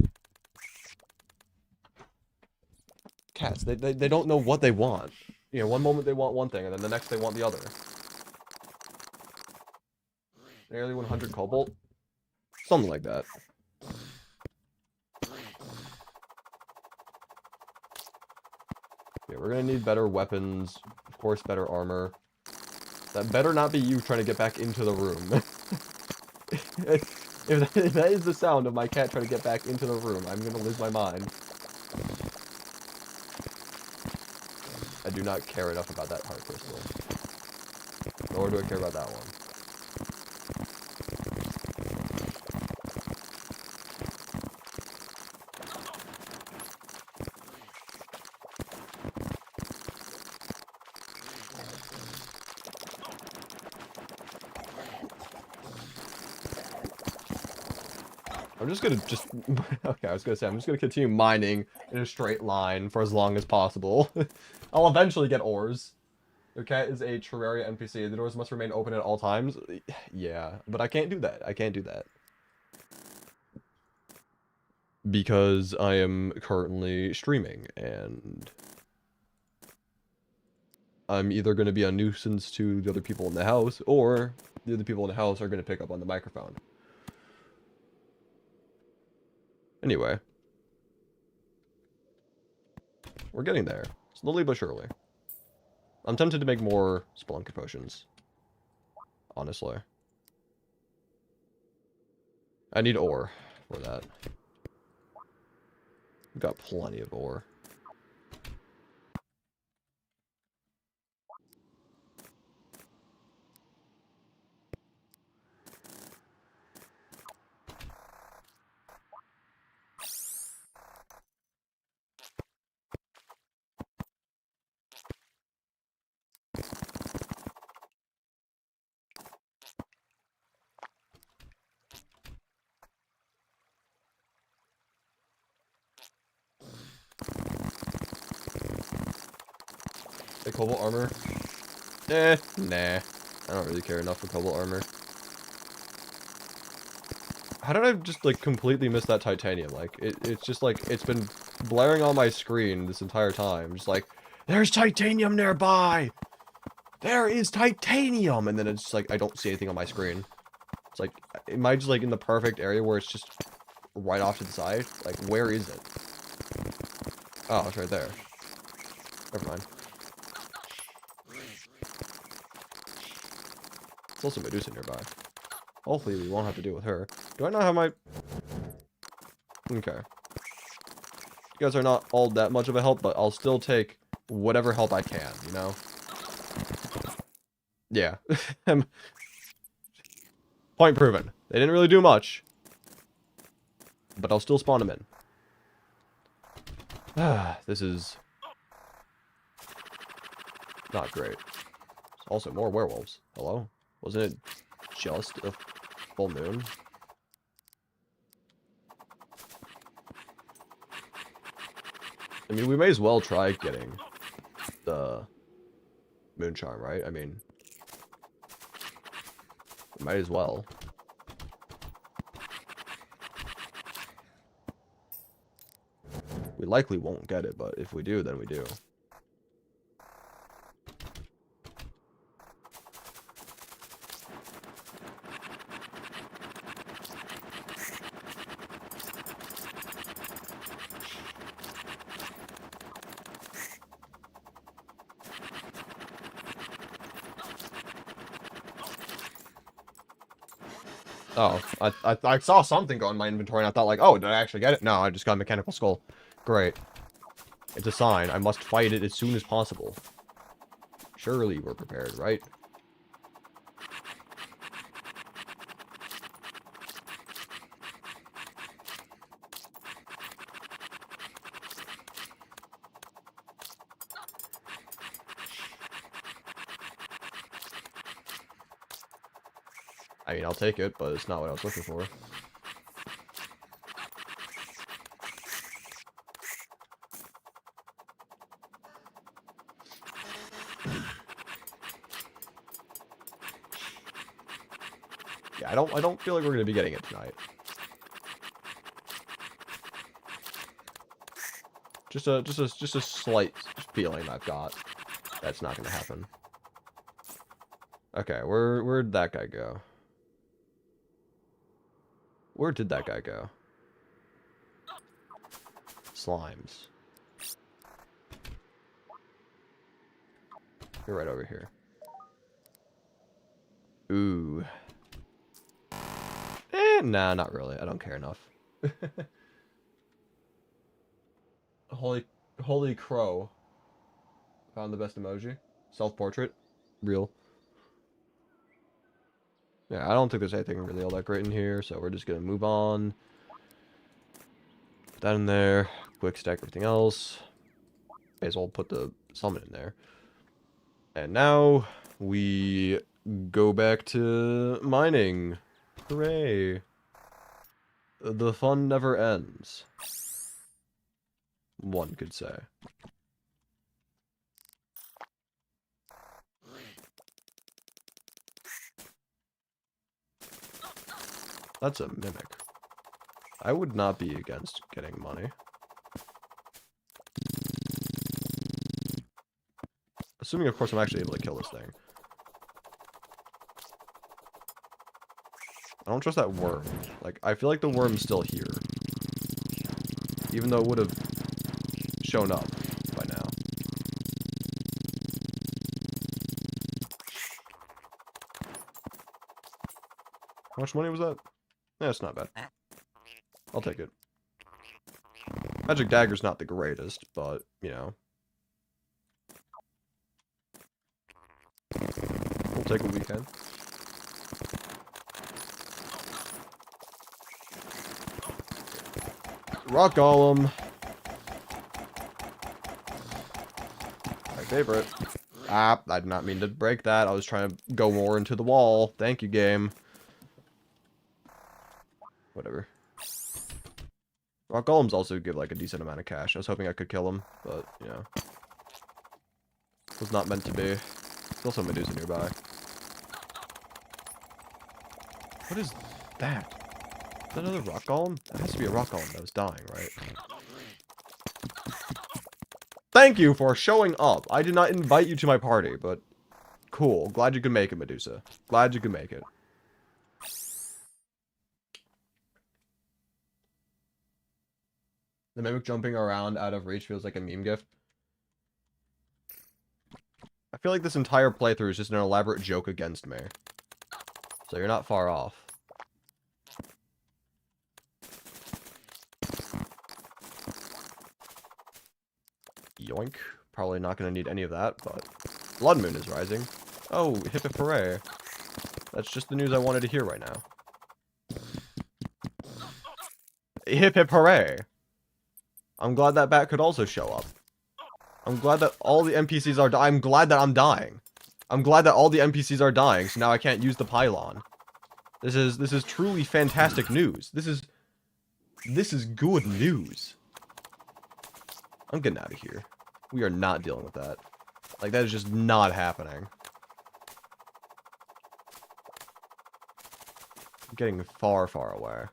Cats, they don't know what they want. you know, one moment they want one thing, and then the next they want the other. Nearly 100 cobalt? Something like that. Yeah, we're gonna need better weapons. Of course, better armor. That better not be you trying to get back into the room. If that is the sound of my cat trying to get back into the room, I'm gonna lose my mind. I do not care enough about that heart crystal. Nor do I care about that one. I'm just gonna okay, I was gonna say, I'm just gonna continue mining in a straight line for as long as possible. I'll eventually get ores. Your cat is a Terraria NPC. The doors must remain open at all times. Yeah, but I can't do that. I can't do that. Because I am currently streaming, and I'm either going to be a nuisance to the other people in the house, or the other people in the house are going to pick up on the microphone. Anyway. We're getting there. Slowly but surely. I'm tempted to make more Spelunker potions. Honestly. I need ore for that. We've got plenty of ore. The cobalt armor? Nah. I don't really care enough for cobalt armor. How did I just, like, completely miss that titanium? Like, it's just, like, it's been blaring on my screen this entire time. Just like, there's titanium nearby! There is titanium! And then it's just like, I don't see anything on my screen. It's like, am I just, like, in the perfect area where it's just right off to the side? Like, where is it? Oh, it's right there. Never mind. There's also Medusa nearby. Hopefully we won't have to deal with her. Do I not have my... Okay. You guys are not all that much of a help, but I'll still take whatever help I can, you know? Yeah. Point proven. They didn't really do much. But I'll still spawn them in. This is... not great. Also, more werewolves. Hello? Wasn't it just a full moon? I mean, we may as well try getting the moon charm, right? I mean, we might as well. We likely won't get it, but if we do, then we do. Oh, I saw something go in my inventory and I thought like, oh, did I actually get it? No, I just got a mechanical skull. Great. It's a sign. I must fight it as soon as possible. Surely we're prepared, right? I mean, I'll take it, but it's not what I was looking for. Yeah, I don't feel like we're gonna be getting it tonight. Just a slight feeling I've got. That's not gonna happen. Okay, where'd that guy go? Where did that guy go? Slimes. You're right over here. Ooh. Nah, not really. I don't care enough. Holy crow. Found the best emoji. Self-portrait. Real. Yeah, I don't think there's anything really all that great in here, so we're just gonna move on. Put that in there. Quick stack everything else. May as well put the summon in there. And now we go back to mining. Hooray. The fun never ends. One could say. That's a mimic. I would not be against getting money. Assuming, of course, I'm actually able to kill this thing. I don't trust that worm. Like, I feel like the worm's still here. Even though it would have shown up by now. How much money was that? Yeah, it's not bad. I'll take it. Magic Dagger's not the greatest, but, you know. We'll take what we can. Rock Golem. My favorite. Ah, I did not mean to break that. I was trying to go more into the wall. Thank you, game. Whatever. Rock Golems also give, like, a decent amount of cash. I was hoping I could kill him, but, you know. Was not meant to be. There's also Medusa nearby. What is that? Is that another Rock Golem? That has to be a Rock Golem that was dying, right? Thank you for showing up. I did not invite you to my party, but cool. Glad you could make it, Medusa. Glad you could make it. The mimic jumping around out of reach feels like a meme gif. I feel like this entire playthrough is just an elaborate joke against me. So you're not far off. Yoink. Probably not going to need any of that, but... Blood Moon is rising. Oh, hip hip hooray. That's just the news I wanted to hear right now. Hip hip hooray. I'm glad that bat could also show up. I'm glad that all the NPCs are I'm glad that I'm dying. I'm glad that all the NPCs are dying, so now I can't use the pylon. This is truly fantastic news. This is good news. I'm getting out of here. We are not dealing with that. Like, that is just not happening. I'm getting far, far away.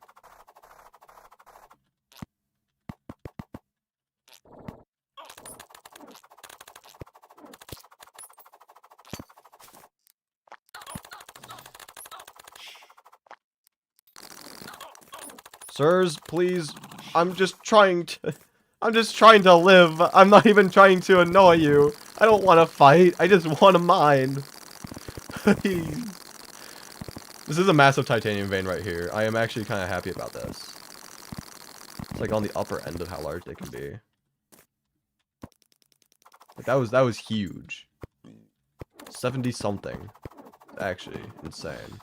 Sirs, please. I'm just trying to live. I'm not even trying to annoy you. I don't want to fight. I just want to mine. Please. This is a massive titanium vein right here. I am actually kind of happy about this. It's like on the upper end of how large they can be. Like that was huge. 70 something. Actually, insane.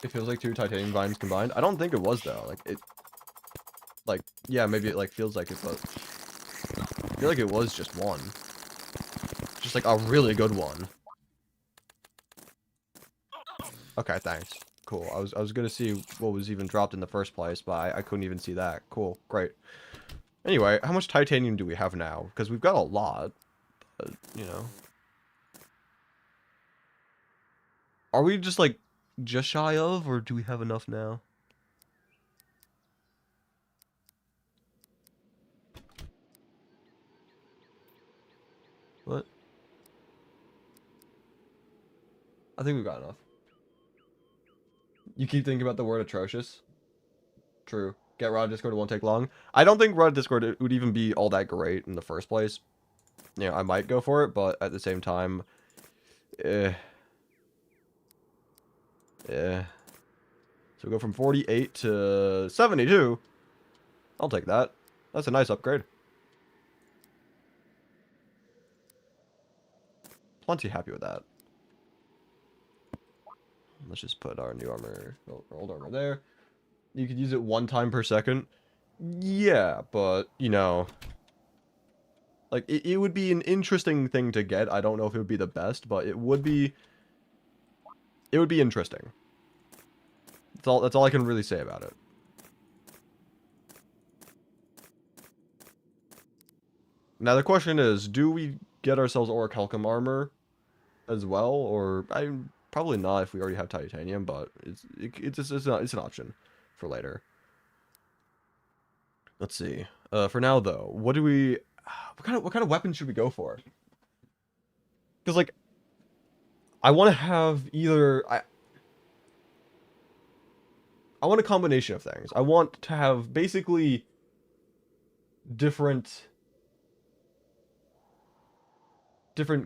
It feels like 2 titanium vines combined. I don't think it was though. Like yeah, maybe it like feels like it, but I feel like it was just one. Just like a really good one. Okay, thanks. Cool. I was gonna see what was even dropped in the first place, but I couldn't even see that. Cool. Great. Anyway, how much titanium do we have now? Because we've got a lot, but, you know. Are we just, like, just shy of, or do we have enough now? What? I think we've got enough. You keep thinking about the word atrocious? True. Get raw Discord, it won't take long. I don't think raw Discord would even be all that great in the first place. You know, I might go for it, but at the same time, eh. Yeah. So we go from 48 to 72. I'll take that. That's a nice upgrade. Plenty happy with that. Let's just put our new armor, old armor there. You could use it 1 time per second. Yeah, but, you know, like, it would be an interesting thing to get. I don't know if it would be the best, but it would be interesting. That's all I can really say about it. Now the question is, do we get ourselves orichalcum armor as well, or probably not if we already have titanium, but it's an option for later. Let's see. For now though, what kind of weapon should we go for? Because, like, I want to have either I want a combination of things. I want to have basically different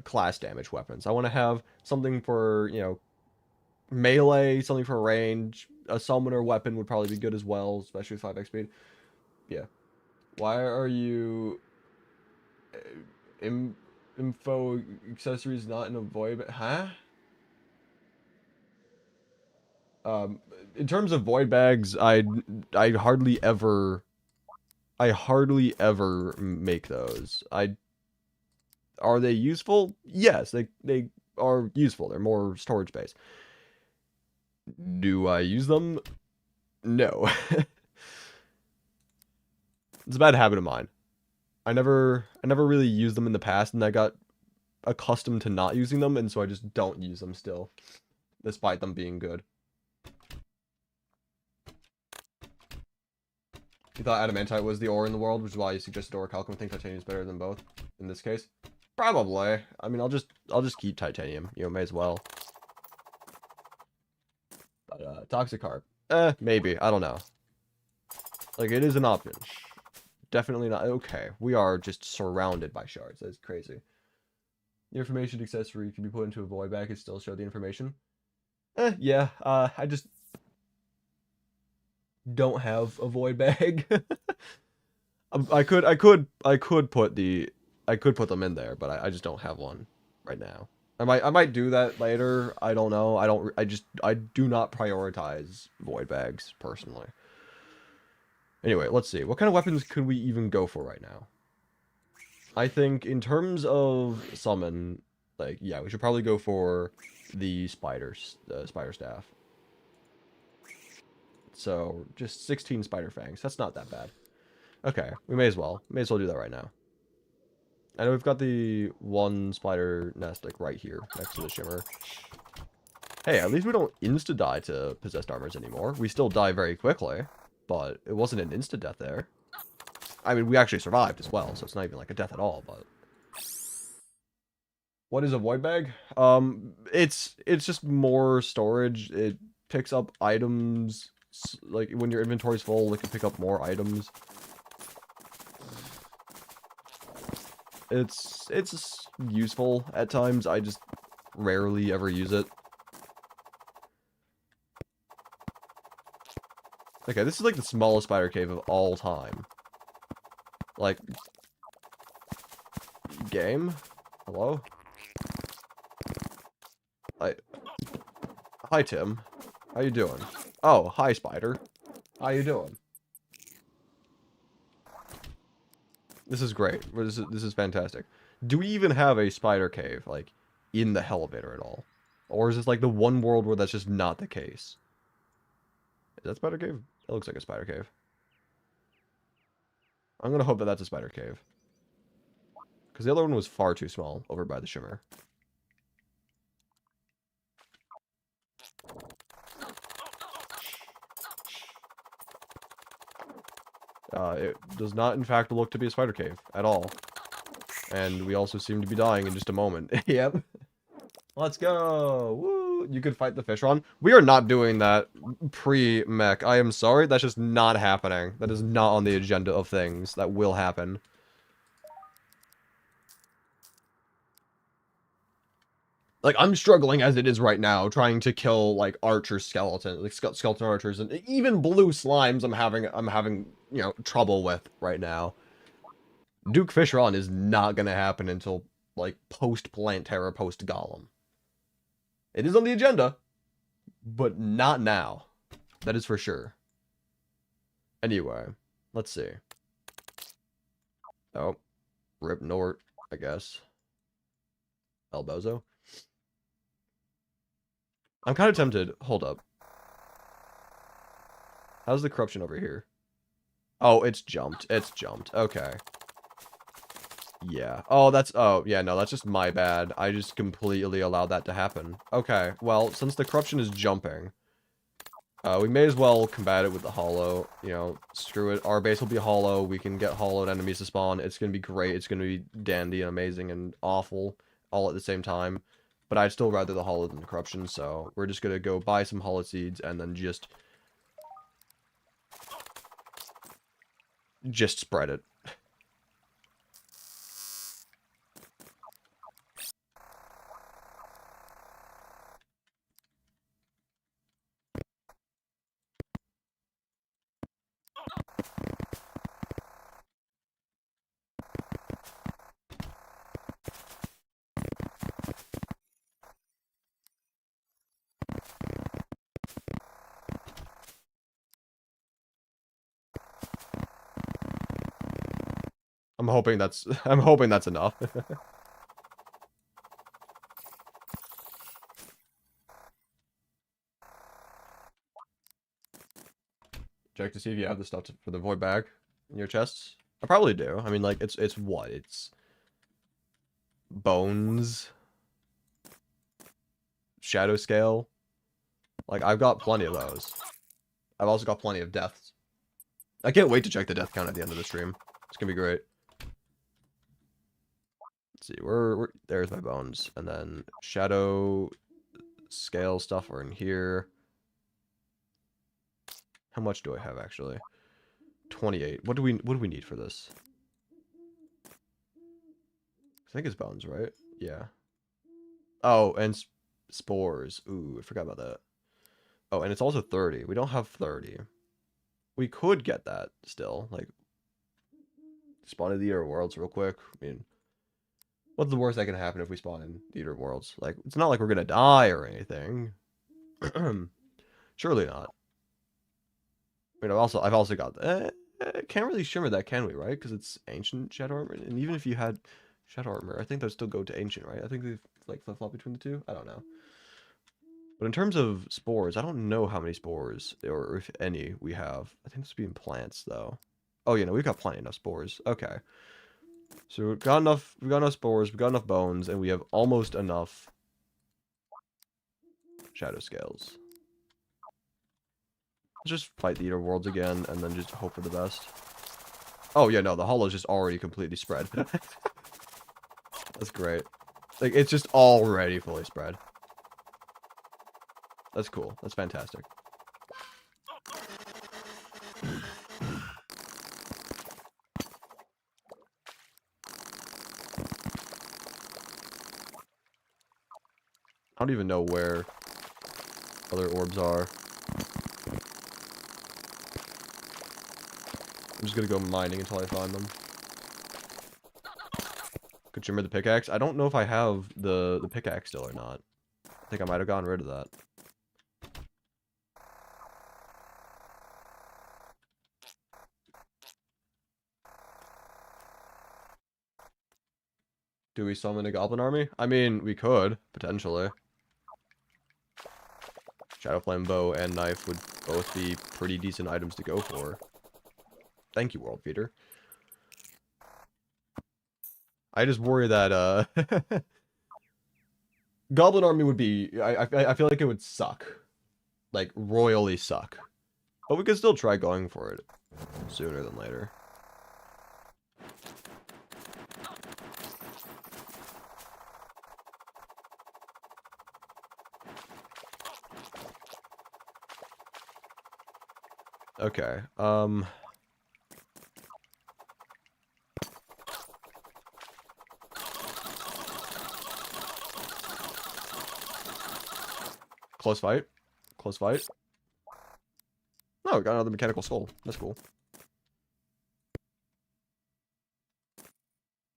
class damage weapons. I want to have something for, you know, melee, something for range. A summoner weapon would probably be good as well, especially with 5x speed. Yeah. Why are you info accessories not in a void? Huh? In terms of void bags, I hardly ever make those. Are they useful? Yes, they are useful. They're more storage space. Do I use them? No. It's a bad habit of mine. I never really used them in the past, and I got accustomed to not using them, and so I just don't use them still, despite them being good. You thought adamantite was the ore in the world, which is why you suggested orichalcum. Think titanium is better than both in this case? Probably. I mean, I'll just keep titanium. You know, may as well. But toxic harp. Maybe. I don't know. Like, it is an option. Definitely not. Okay, we are just surrounded by shards. That's crazy. The information accessory can be put into a void bag and still show the information. Yeah. I just don't have a void bag. I could put them in there, but I just don't have one right now. I might do that later. I don't know. I do not prioritize void bags personally. Anyway, let's see. What kind of weapons could we even go for right now? I think in terms of summon, like, yeah, we should probably go for the spider staff. So, just 16 spider fangs. That's not that bad. Okay, we may as well do that right now. I know we've got the one spider nest, like, right here, next to the shimmer. Hey, at least we don't insta-die to possessed armors anymore. We still die very quickly, but it wasn't an insta-death there. I mean, we actually survived as well, so it's not even like a death at all, but... What is a void bag? It's just more storage. It picks up items, like, when your inventory's full, it can pick up more items. It's useful at times. I just rarely ever use it. Okay, this is like the smallest spider cave of all time. Like, game? Hello? Hi, Tim. How you doing? Oh, hi, spider. How you doing? This is great. This is fantastic. Do we even have a spider cave, like, in the elevator at all? Or is this like the one world where that's just not the case? Is that spider cave? That looks like a spider cave. I'm gonna hope that that's a spider cave. Because the other one was far too small over by the shimmer. It does not, in fact, look to be a spider cave at all. And we also seem to be dying in just a moment. Yep. Let's go. Woo. You could fight the Fishron. We are not doing that pre-mech. I am sorry. That's just not happening. That is not on the agenda of things. That will happen. Like, I'm struggling as it is right now, trying to kill, like, archer skeleton, like, skeleton archers, and even blue slimes I'm having, you know, trouble with right now. Duke Fishron is not gonna happen until, like, post-Plant Terror, post-Golem. It is on the agenda, but not now. That is for sure. Anyway, let's see. Oh, Rip Nort, I guess. El Bozo. I'm kind of tempted. Hold up. How's the corruption over here? Oh, it's jumped. It's jumped. Okay. Yeah. Oh, that's... Oh, yeah, no, that's just my bad. I just completely allowed that to happen. Okay, well, since the corruption is jumping, we may as well combat it with the hollow. You know, screw it. Our base will be hollow. We can get hollowed enemies to spawn. It's going to be great. It's going to be dandy and amazing and awful all at the same time. But I'd still rather the hollow than the corruption, so we're just going to go buy some hollow seeds and then just spread it. I'm hoping that's enough. Check to see if you have the stuff for the void bag in your chests. I probably do. I mean, like, it's what? It's bones, shadow scale. Like, I've got plenty of those. I've also got plenty of deaths. I can't wait to check the death count at the end of the stream. It's gonna be great. Let's see, there's my bones, and then shadow scale stuff are in here. How much do I have actually? 28. What do we need for this? I think it's bones, right? Yeah. Oh, and spores. Ooh, I forgot about that. Oh, and it's also 30. We don't have 30. We could get that still. Like, spawn in the Eater Worlds real quick. I mean, what's the worst that can happen if we spawn in the Eater Worlds? Like, it's not like we're gonna die or anything. Surely not. I mean, I've also got... can't really shimmer that, can we, right? Because it's ancient shadow armor. And even if you had shadow armor, I think those still go to ancient, right? I think they like flip-flop between the two. I don't know. But in terms of spores, I don't know how many spores, or if any, we have. I think this would be in plants, though. Oh, yeah, no, we've got plenty enough spores. Okay. So we've got enough spores, we've got enough bones, and we have almost enough shadow scales. Let's just fight the Eater Worlds again, and then just hope for the best. Oh, yeah, no, the hollow's just already completely spread. That's great. Like, it's just already fully spread. That's cool. That's fantastic. I don't even know where other orbs are. I'm just gonna go mining until I find them. Could shimmer the pickaxe? I don't know if I have the pickaxe still or not. I think I might have gotten rid of that. Do we summon a goblin army? I mean, we could, potentially. Shadow Flame bow and knife would both be pretty decent items to go for. Thank you, World Feeder. I just worry that Goblin Army would be... I feel like it would suck. Like, royally suck. But we could still try going for it sooner than later. Okay, close fight. Close fight. Oh, got another mechanical skull. That's cool.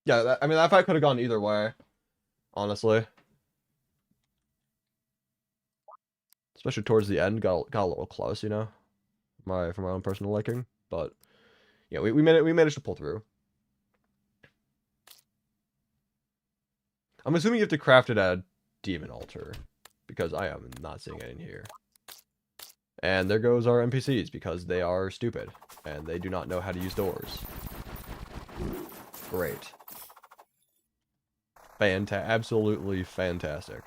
Yeah, I mean, that fight could have gone either way. Honestly. Especially towards the end, got a little close, you know? For my own personal liking. But, yeah, we managed to pull through. I'm assuming you have to craft it at a demon altar. Because I am not seeing it in here. And there goes our NPCs, because they are stupid. And they do not know how to use doors. Great. Absolutely fantastic.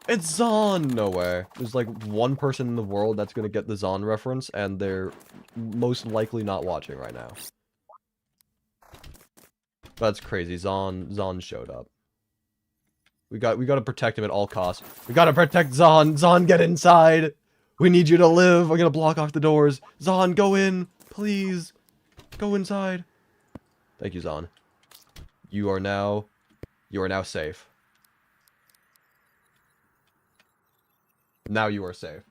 It's Zon! No way. There's like one person in the world that's gonna get the Zon reference, and they're most likely not watching right now. That's crazy. Zon showed up. We gotta protect him at all costs. We gotta protect Zon! Zon, get inside! We need you to live! We're gonna block off the doors! Zon, go in! Please! Go inside! Thank you, Zon. You are now safe. Now you are safe.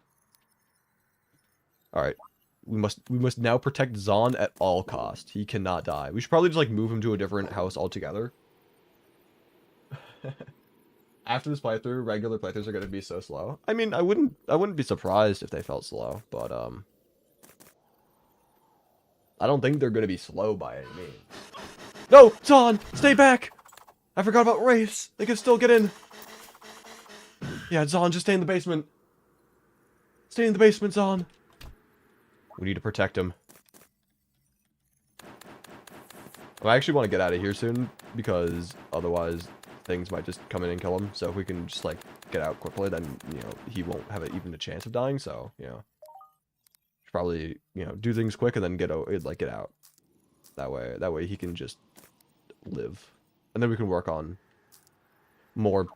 Alright. We must now protect Zon at all costs. He cannot die. We should probably just like move him to a different house altogether. After this playthrough, regular playthroughs are gonna be so slow. I mean, I wouldn't be surprised if they felt slow, but I don't think they're gonna be slow by any means. No! Zon! Stay back! I forgot about wraiths! They can still get in! Yeah, Zon, just stay in the basement. Stay in the basement, Zon. We need to protect him. I actually want to get out of here soon, because otherwise things might just come in and kill him. So if we can just, like, get out quickly, then, you know, he won't have even a chance of dying, so, you know. Should probably, you know, do things quick and then get out. That way he can just live. And then we can work on more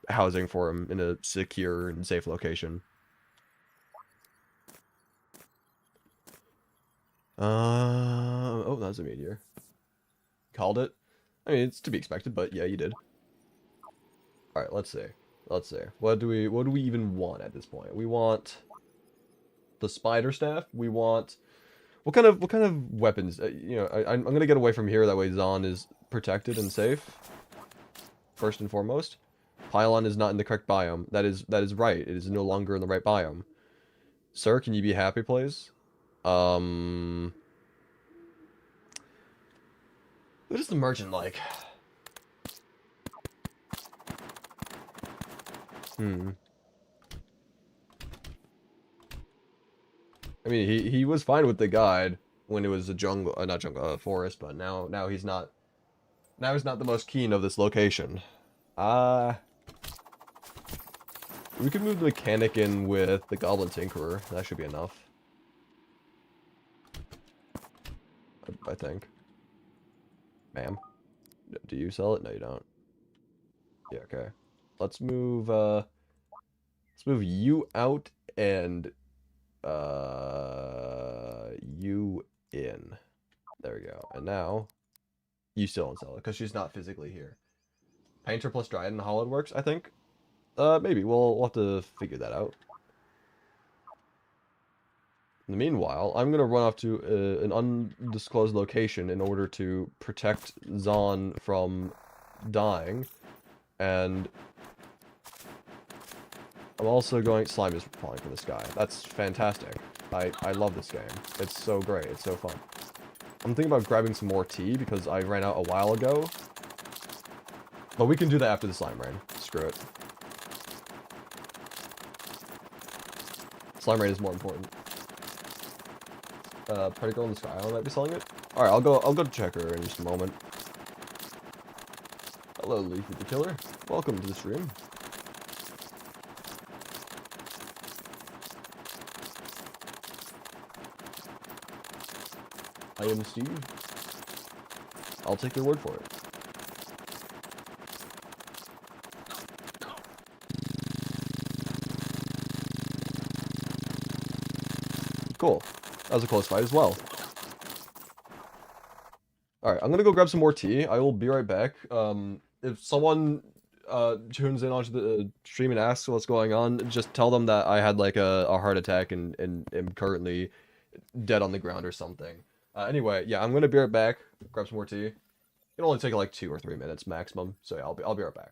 housing for him in a secure and safe location. Oh, that was a meteor. Called it. I mean, it's to be expected, but yeah, you did. All right, let's see. Let's see. What do we even want at this point? We want the spider staff. We want what kind of weapons? You know, I'm gonna get away from here. That way, Zon is protected and safe. First and foremost, Pylon is not in the correct biome. That is right. It is no longer in the right biome. Sir, can you be happy, please? What is the merchant like? I mean, he was fine with the guide when it was a jungle, not jungle, forest, but now he's not. Now he's not the most keen of this location. We could move the mechanic in with the Goblin Tinkerer. That should be enough. I think. Ma'am. Do you sell it? No, you don't. Yeah, okay. Let's move you out and you in. There we go. And now you still don't sell it because she's not physically here. Painter plus Dryden and Hollowed works, I think. Maybe we'll have to figure that out. In the meanwhile, I'm gonna run off to an undisclosed location in order to protect Zon from dying, and I'm also going. Slime is falling from the sky. That's fantastic. I love this game. It's so great. It's so fun. I'm thinking about grabbing some more tea because I ran out a while ago. But we can do that after the slime rain. Screw it. Slime rain is more important. Pretty girl in the Sky Island might be selling it. Alright, I'll go check her in just a moment. Hello, Leafy the Killer. Welcome to the stream. I am Steve. I'll take your word for it. Cool. That was a close fight as well. Alright, I'm gonna go grab some more tea. I will be right back. If someone tunes in onto the stream and asks what's going on, just tell them that I had like a heart attack and am currently dead on the ground or something. Anyway, yeah, I'm gonna be right back. Grab some more tea. It'll only take like 2 or 3 minutes maximum, so yeah, I'll be right back.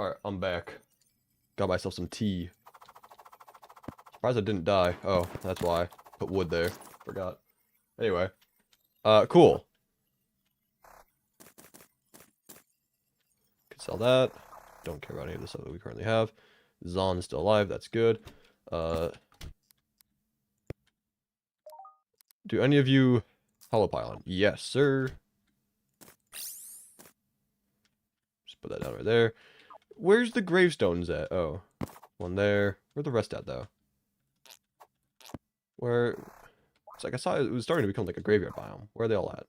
Alright, I'm back. Got myself some tea. Surprised I didn't die. Oh, that's why. Put wood there. Forgot. Anyway. Cool. Could sell that. Don't care about any of the stuff that we currently have. Zon is still alive. That's good. Do any of you hollow pylon? Yes, sir. Just put that down right there. Where's the gravestones at? Oh, one there. Where's the rest at, though? Where... It's like I saw it was starting to become like a graveyard biome. Where are they all at?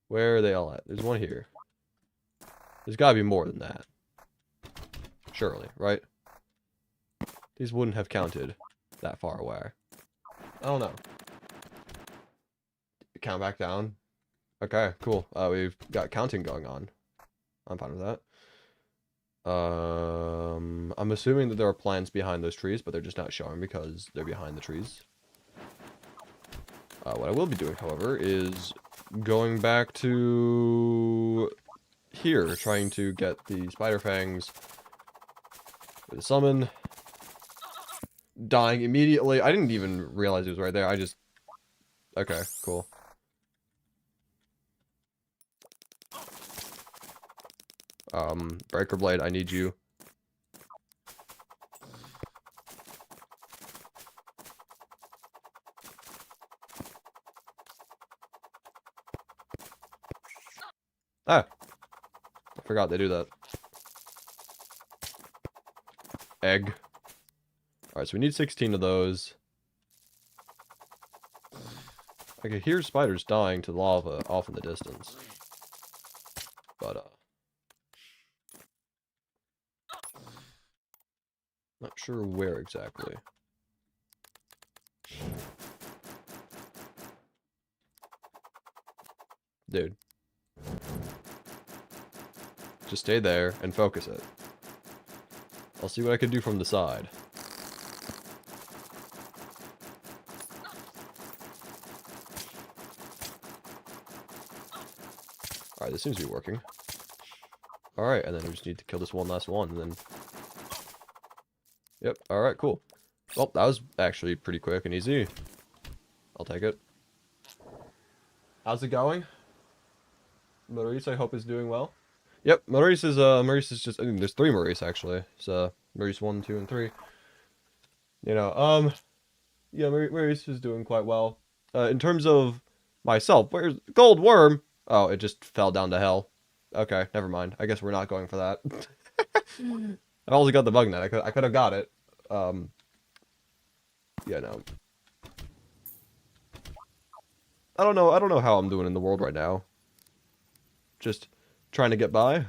Where are they all at? There's one here. There's gotta be more than that. Surely, right? These wouldn't have counted that far away. I don't know. Count back down. Okay, cool. We've got counting going on. I'm fine with that. I'm assuming that there are plants behind those trees, but they're just not showing because they're behind the trees. What I will be doing, however, is going back to here, trying to get the spider fangs for the summon. Dying immediately. I didn't even realize it was right there. I just... Okay, cool. Breaker Blade, I need you. Ah! I forgot they do that. Egg. Alright, so we need 16 of those. I can hear spiders dying to lava off in the distance. But, not sure where exactly. Dude. Just stay there and focus it. I'll see what I can do from the side. Alright, this seems to be working. Alright, and then we just need to kill this one last one, and then... Yep, alright, cool. Well, that was actually pretty quick and easy. I'll take it. How's it going? Maurice, I hope, is doing well. Yep, Maurice is just... I think there's 3 Maurice, actually. So, Maurice 1, 2, and 3. You know, yeah, Maurice is doing quite well. In terms of myself, where's Gold Worm? Oh, it just fell down to hell. Okay, never mind. I guess we're not going for that. I've also got the bug net. I could have got it. Yeah, no. I don't know how I'm doing in the world right now. Just trying to get by.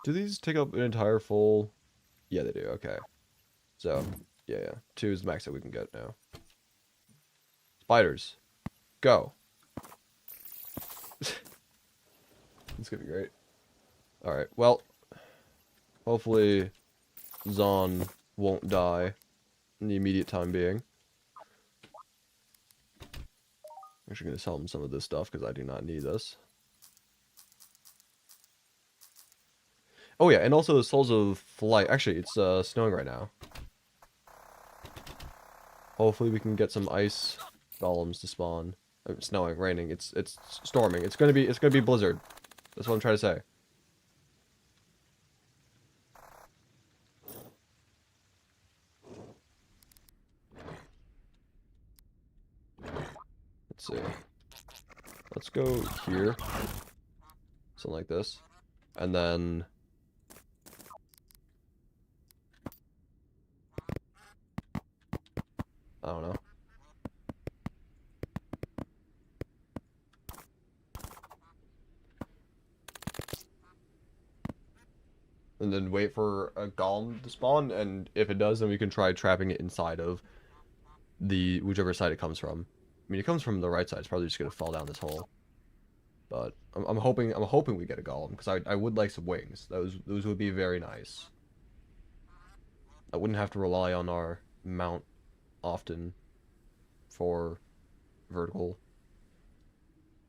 Do these take up an entire full? Yeah, they do. Okay. So, yeah. 2 is the max that we can get now. Spiders. Go. It's gonna be great. Alright, well. Hopefully, Zon won't die in the immediate time being. I'm actually gonna sell him some of this stuff because I do not need this. Oh yeah, and also the Souls of Flight. Actually, it's snowing right now. Hopefully we can get some ice golems to spawn. Snowing, raining. It's storming. It's gonna be blizzard. That's what I'm trying to say. Let's see. Let's go here. Something like this. And then... I don't know. And then wait for a golem to spawn, and if it does, then we can try trapping it inside of the whichever side it comes from. I mean, it comes from the right side. It's probably just gonna fall down this hole. But I'm hoping we get a golem because I would like some wings. Those would be very nice. I wouldn't have to rely on our mount often for vertical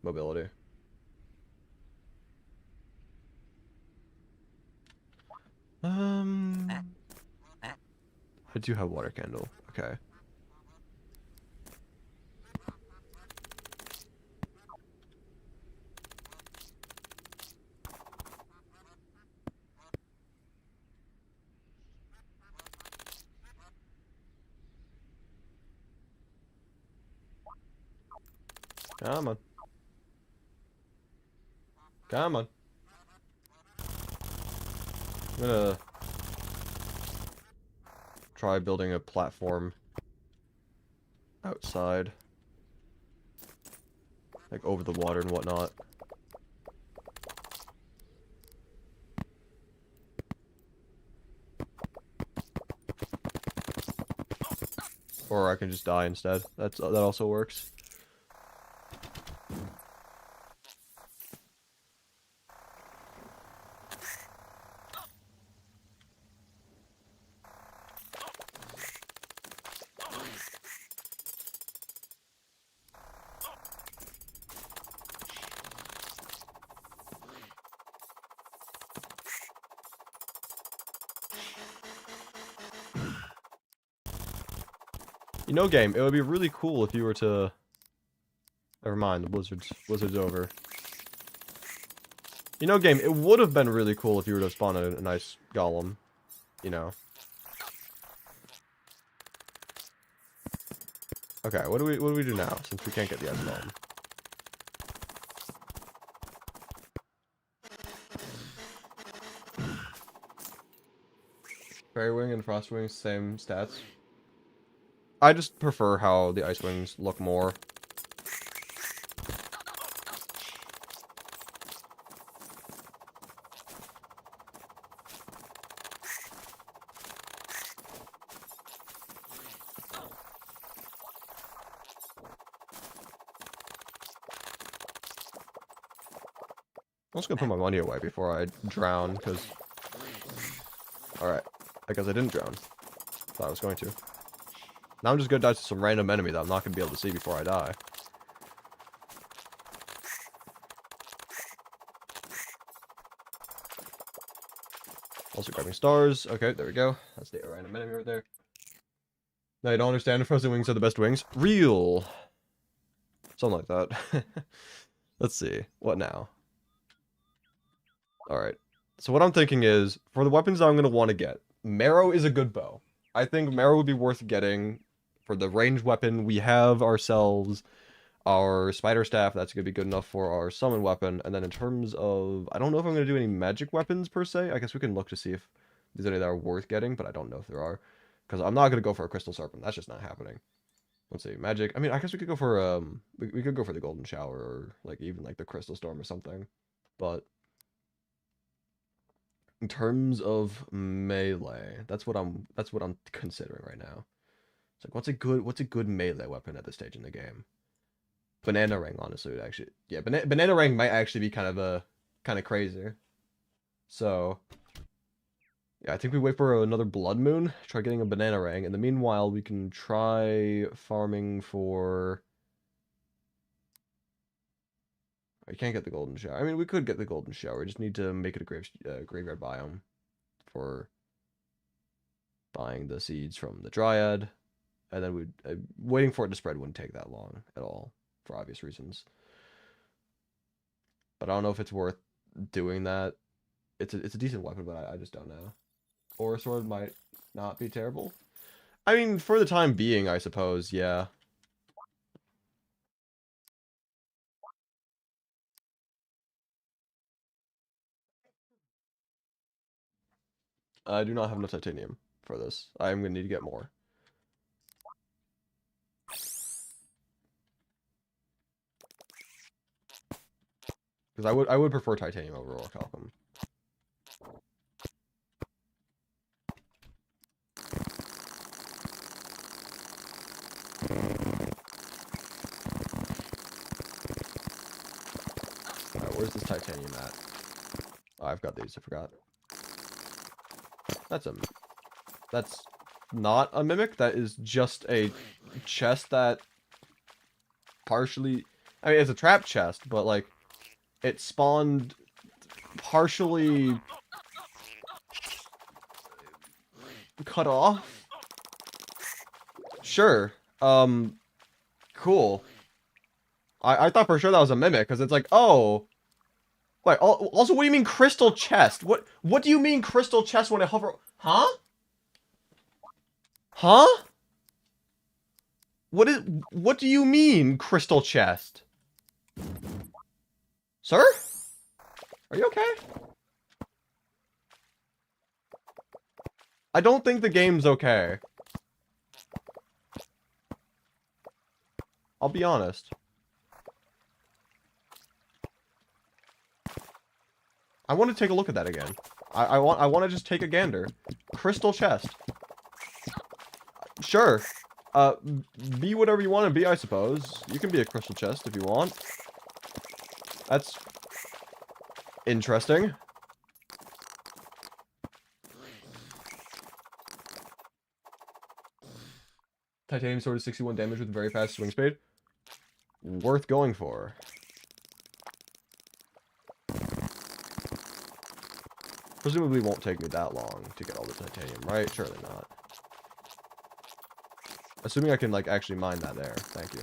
mobility. I do have water candle. Okay. Come on. Come on. I'm gonna try building a platform outside. Like over the water and whatnot. Or I can just die instead. That also works. You know, game, it would be really cool if you were to... Never mind, the blizzard's over. You know, game, it would have been really cool if you were to spawn a nice golem. You know. Okay, what do we do now, since we can't get the ice golem? Fairy Wing and Frost Wing, same stats. I just prefer how the Ice Wings look more. I'm just gonna put my money away before I drown, because... Alright, I guess I didn't drown. Thought I was going to. Now I'm just gonna die to some random enemy that I'm not gonna be able to see before I die. Also grabbing stars. Okay, there we go. That's the random enemy right there. Now you don't understand if frozen wings are the best wings? Real! Something like that. Let's see. What now? Alright. So what I'm thinking is, for the weapons I'm gonna want to get, Marrow is a good bow. I think Marrow would be worth getting. For the ranged weapon, we have ourselves our Spider Staff. That's going to be good enough for our summon weapon. And then in terms of... I don't know if I'm going to do any magic weapons, per se. I guess we can look to see if there's any that are worth getting, but I don't know if there are. Because I'm not going to go for a Crystal Serpent. That's just not happening. Let's see. Magic. I mean, I guess we could go for... we could go for the Golden Shower, or like even like the Crystal Storm or something. But... in terms of melee, that's what I'm considering right now. It's like, what's a good melee weapon at this stage in the game? Banana Ring, honestly, would actually... Yeah, Banana Ring might actually be kind of crazy. So... yeah, I think we wait for another Blood Moon, try getting a Banana Ring. In the meanwhile, we can try farming for... I can't get the Golden Shower. I mean, we could get the Golden Shower. We just need to make it a graveyard biome for buying the seeds from the Dryad. And then waiting for it to spread wouldn't take that long at all, for obvious reasons. But I don't know if it's worth doing that. It's a decent weapon, but I just don't know. Aura Sword might not be terrible. I mean, for the time being, I suppose, yeah. I do not have enough titanium for this. I am going to need to get more. Because I would prefer titanium over orichalcum. Alright, where's this titanium at? Oh, I've got these, I forgot. That's not a mimic, that is just a chest that partially... I mean, it's a trap chest, but like, it spawned partially cut off? Sure. Cool. I thought for sure that was a mimic, because it's like, oh. Wait, also, what do you mean crystal chest? What do you mean crystal chest when it hover? Huh? Huh? What do you mean crystal chest? Sir? Are you okay? I don't think the game's okay. I'll be honest. I want to take a look at that again. I want to just take a gander. Crystal chest. Sure. Be whatever you want to be, I suppose. You can be a crystal chest if you want. That's interesting. Titanium sword is 61 damage with very fast swing speed. Worth going for. Presumably won't take me that long to get all the titanium, right? Surely not. Assuming I can, like, actually mine that there. Thank you.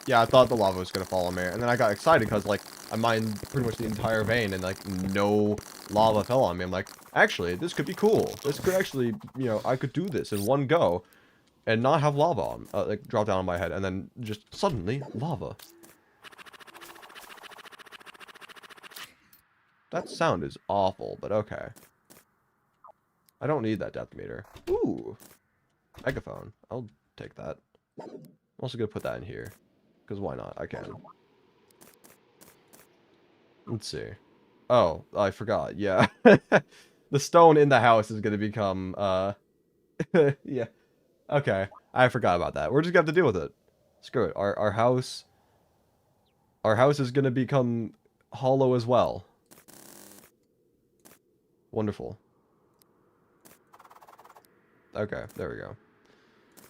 Yeah, I thought the lava was gonna fall on me, and then I got excited because, like, I mined pretty much the entire vein, and, like, no lava fell on me. I'm like, actually, this could be cool. This could actually, you know, I could do this in one go, and not have lava on, like, drop down on my head, and then just suddenly, lava. That sound is awful, but okay. I don't need that depth meter. Ooh. Megaphone. I'll take that. I'm also gonna put that in here. Because why not? I can. Let's see. Oh, I forgot. Yeah. The stone in the house is going to become, yeah. Okay. I forgot about that. We're just going to have to deal with it. Screw it. Our house is going to become hollow as well. Wonderful. Okay, there we go.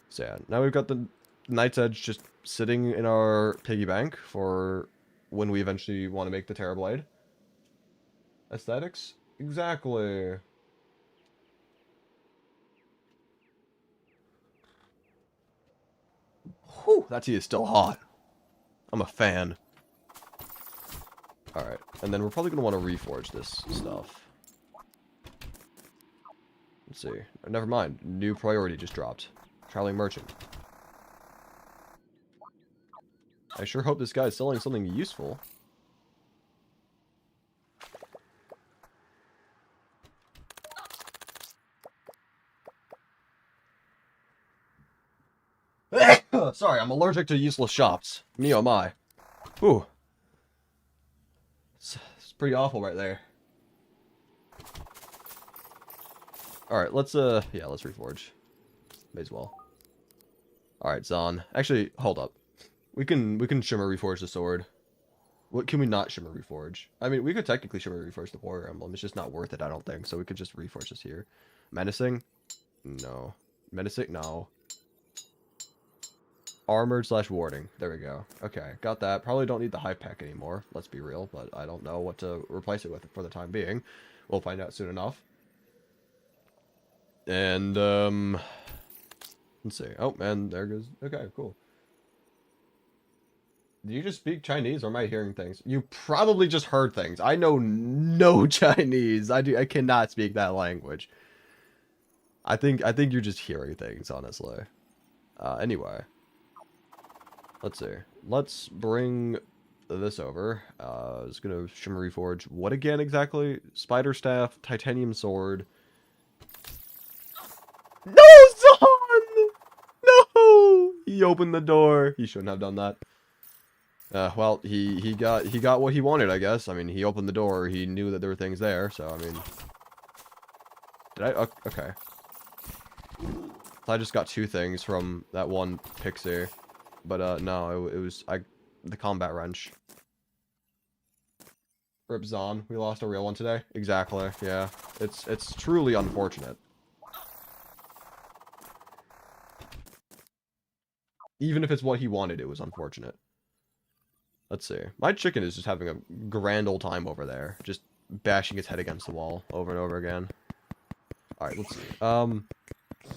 So yeah, now we've got the Night's Edge just sitting in our piggy bank for when we eventually want to make the Terra Blade. Aesthetics? Exactly. Whew, that tea is still hot. I'm a fan. Alright, and then we're probably going to want to reforge this stuff. Let's see. Never mind. New priority just dropped. Traveling merchant. I sure hope this guy is selling something useful. Sorry, I'm allergic to useless shops. Me oh my. Ooh. It's pretty awful right there. Alright, let's yeah, let's reforge. May as well. Alright, Zon. Actually, hold up. We can shimmer reforge the sword. What can we not shimmer reforge? I mean, we could technically shimmer reforge the warrior emblem. It's just not worth it, I don't think. So we could just reforge this here. Menacing? No. Menacing? No. Armored / warding. There we go. Okay, got that. Probably don't need the high pack anymore. Let's be real, but I don't know what to replace it with for the time being. We'll find out soon enough. And, let's see. Oh, man, there goes. Okay, cool. Do you just speak Chinese, or am I hearing things? You probably just heard things. I know no Chinese. I cannot speak that language. I think you're just hearing things, honestly. Anyway. Let's see. Let's bring this over. It's gonna shimmer reforge. What again exactly? Spider staff, titanium sword. No, son! No! He opened the door. He shouldn't have done that. Well, he got what he wanted, I guess. I mean, he opened the door. He knew that there were things there, so I mean, did I? Okay. I just got 2 things from that one pixie. But, no, it was the combat wrench. Rip Zon. We lost a real one today. Exactly, yeah. It's truly unfortunate. Even if it's what he wanted, it was unfortunate. Let's see. My chicken is just having a grand old time over there. Just bashing its head against the wall over and over again. Alright, let's see.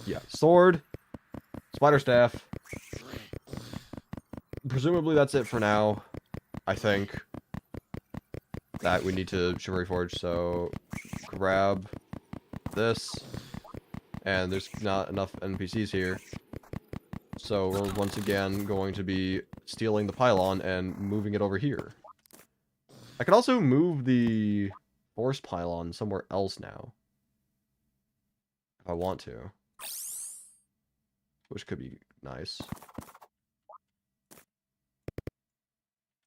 Yeah. Sword. Spider staff. Presumably that's it for now. I think. That we need to Shimmery Forge, so grab this. And there's not enough NPCs here. So we're once again going to be stealing the pylon and moving it over here. I could also move the force pylon somewhere else now. If I want to. Which could be nice.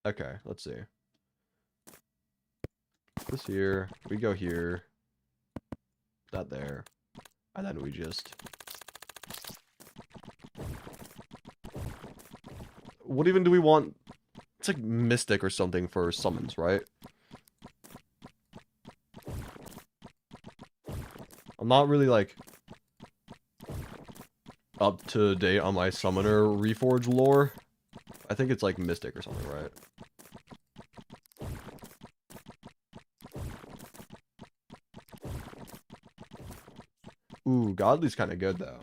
Okay, let's see. This here, we go here. That there. And then we just... What even do we want? It's like Mystic or something for summons, right? I'm not really, like, up to date on my Summoner Reforge lore. I think it's like Mystic or something, right? Ooh, Godly's kind of good, though.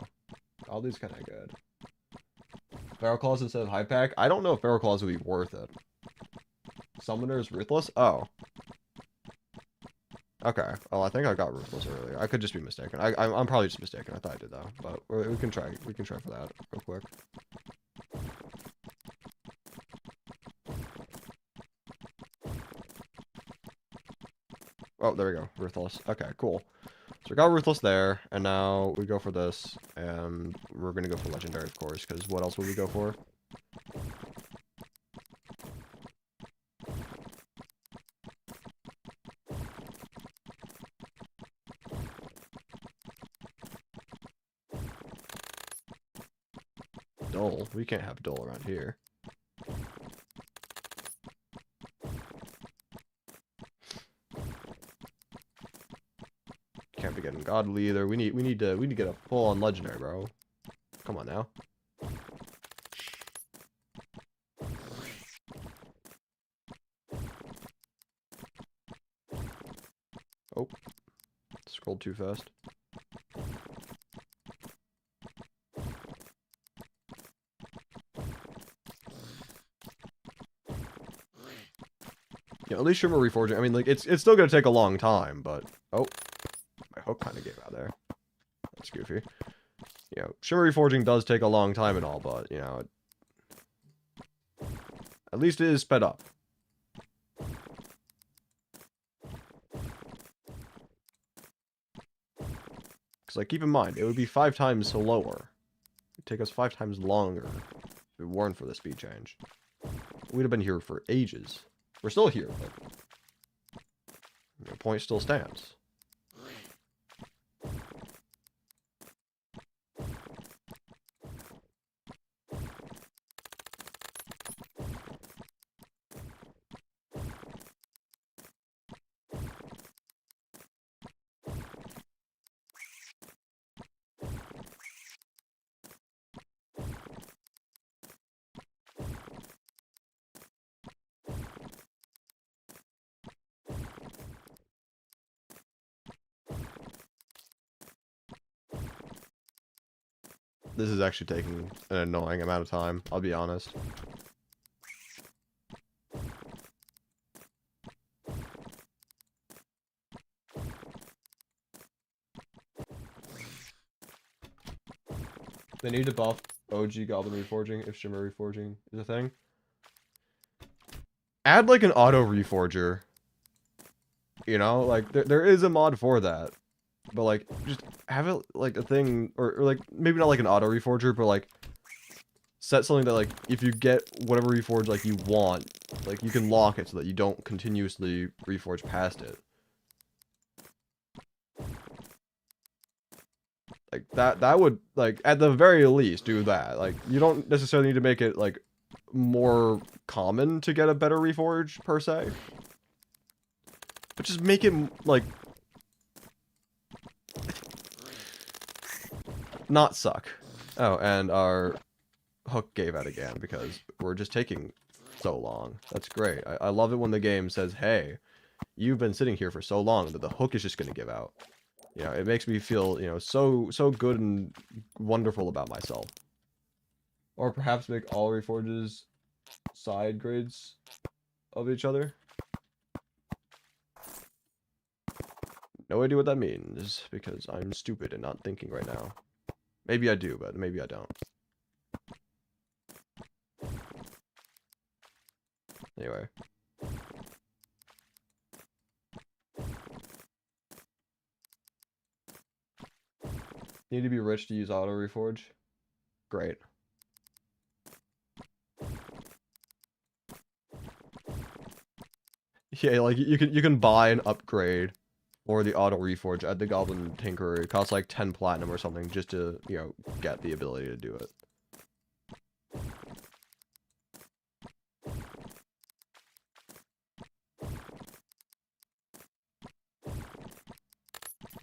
Godly's kind of good. Feral Claws instead of High Pack? I don't know if Feral Claws would be worth it. Summoner's Ruthless? Oh. Okay. Oh, I think I got Ruthless earlier. I could just be mistaken. I'm probably just mistaken. I thought I did, though. But we can try. We can try for that real quick. Oh, there we go. Ruthless. Okay, cool. So we got Ruthless there, and now we go for this, and we're gonna go for Legendary, of course, because what else would we go for? Dull? We can't have Dull around here. Can't be getting Godly either. We need to get a full-on Legendary, bro. Come on now. Oh. Scrolled too fast. Yeah, at least Shimmer Reforging. I mean, like, it's still gonna take a long time, but... Oh. My hook kind of gave out there. That's goofy. You know, Shimmer Reforging does take a long time and all, but, you know... At least it is sped up. Because, like, keep in mind, it would be 5 times slower. It'd take us 5 times longer if it weren't for the speed change. We'd have been here for ages. We're still here, but... The point still stands. This is actually taking an annoying amount of time, I'll be honest. They need to buff OG Goblin Reforging if Shimmer Reforging is a thing. Add like an auto Reforger. You know, like there is a mod for that. But like just have it like a thing or like maybe not like an auto Reforger, but like set something that like if you get whatever Reforge like you want, like you can lock it so that you don't continuously Reforge past it. Like, that would, like, at the very least, do that. Like, you don't necessarily need to make it, like, more common to get a better reforge, per se. But just make it, like, not suck. Oh, and our hook gave out again because we're just taking so long. That's great. I love it when the game says, hey, you've been sitting here for so long that the hook is just going to give out. You know, it makes me feel, you know, so good and wonderful about myself. Or perhaps make all reforges side grades of each other. No idea what that means, because I'm stupid and not thinking right now. Maybe I do, but maybe I don't. Anyway. Need to be rich to use auto reforge? Great. Yeah, like you can buy an upgrade or the auto reforge at the Goblin Tinkerer. It costs like 10 platinum or something just to, you know, get the ability to do it.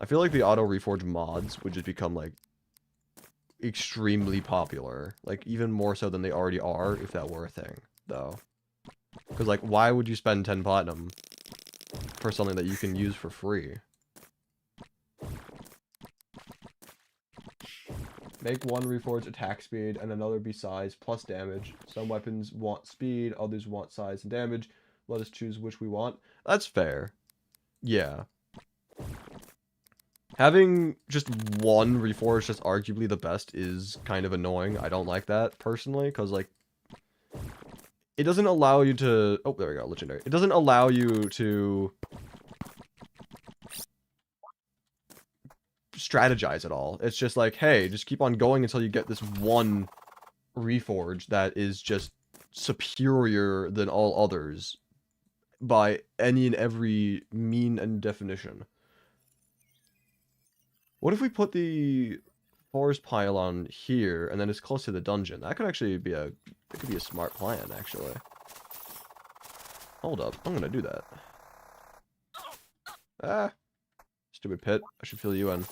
I feel like the auto reforge mods would just become like extremely popular, like even more so than they already are if that were a thing, though. Because like, why would you spend 10 platinum for something that you can use for free? Make one reforge attack speed and another be size plus damage. Some weapons want speed, others want size and damage. Let us choose which we want. That's fair. Yeah. Having just one reforge that's arguably the best is kind of annoying. I don't like that, personally, because, like, it doesn't allow you to... Oh, there we go, legendary. It doesn't allow you to strategize at all. It's just like, hey, just keep on going until you get this one reforge that is just superior than all others by any and every mean and definition. What if we put the forest pylon here and then it's close to the dungeon? That could actually be a smart plan, actually. Hold up, I'm gonna do that. Ah, stupid pit. I should fill you in.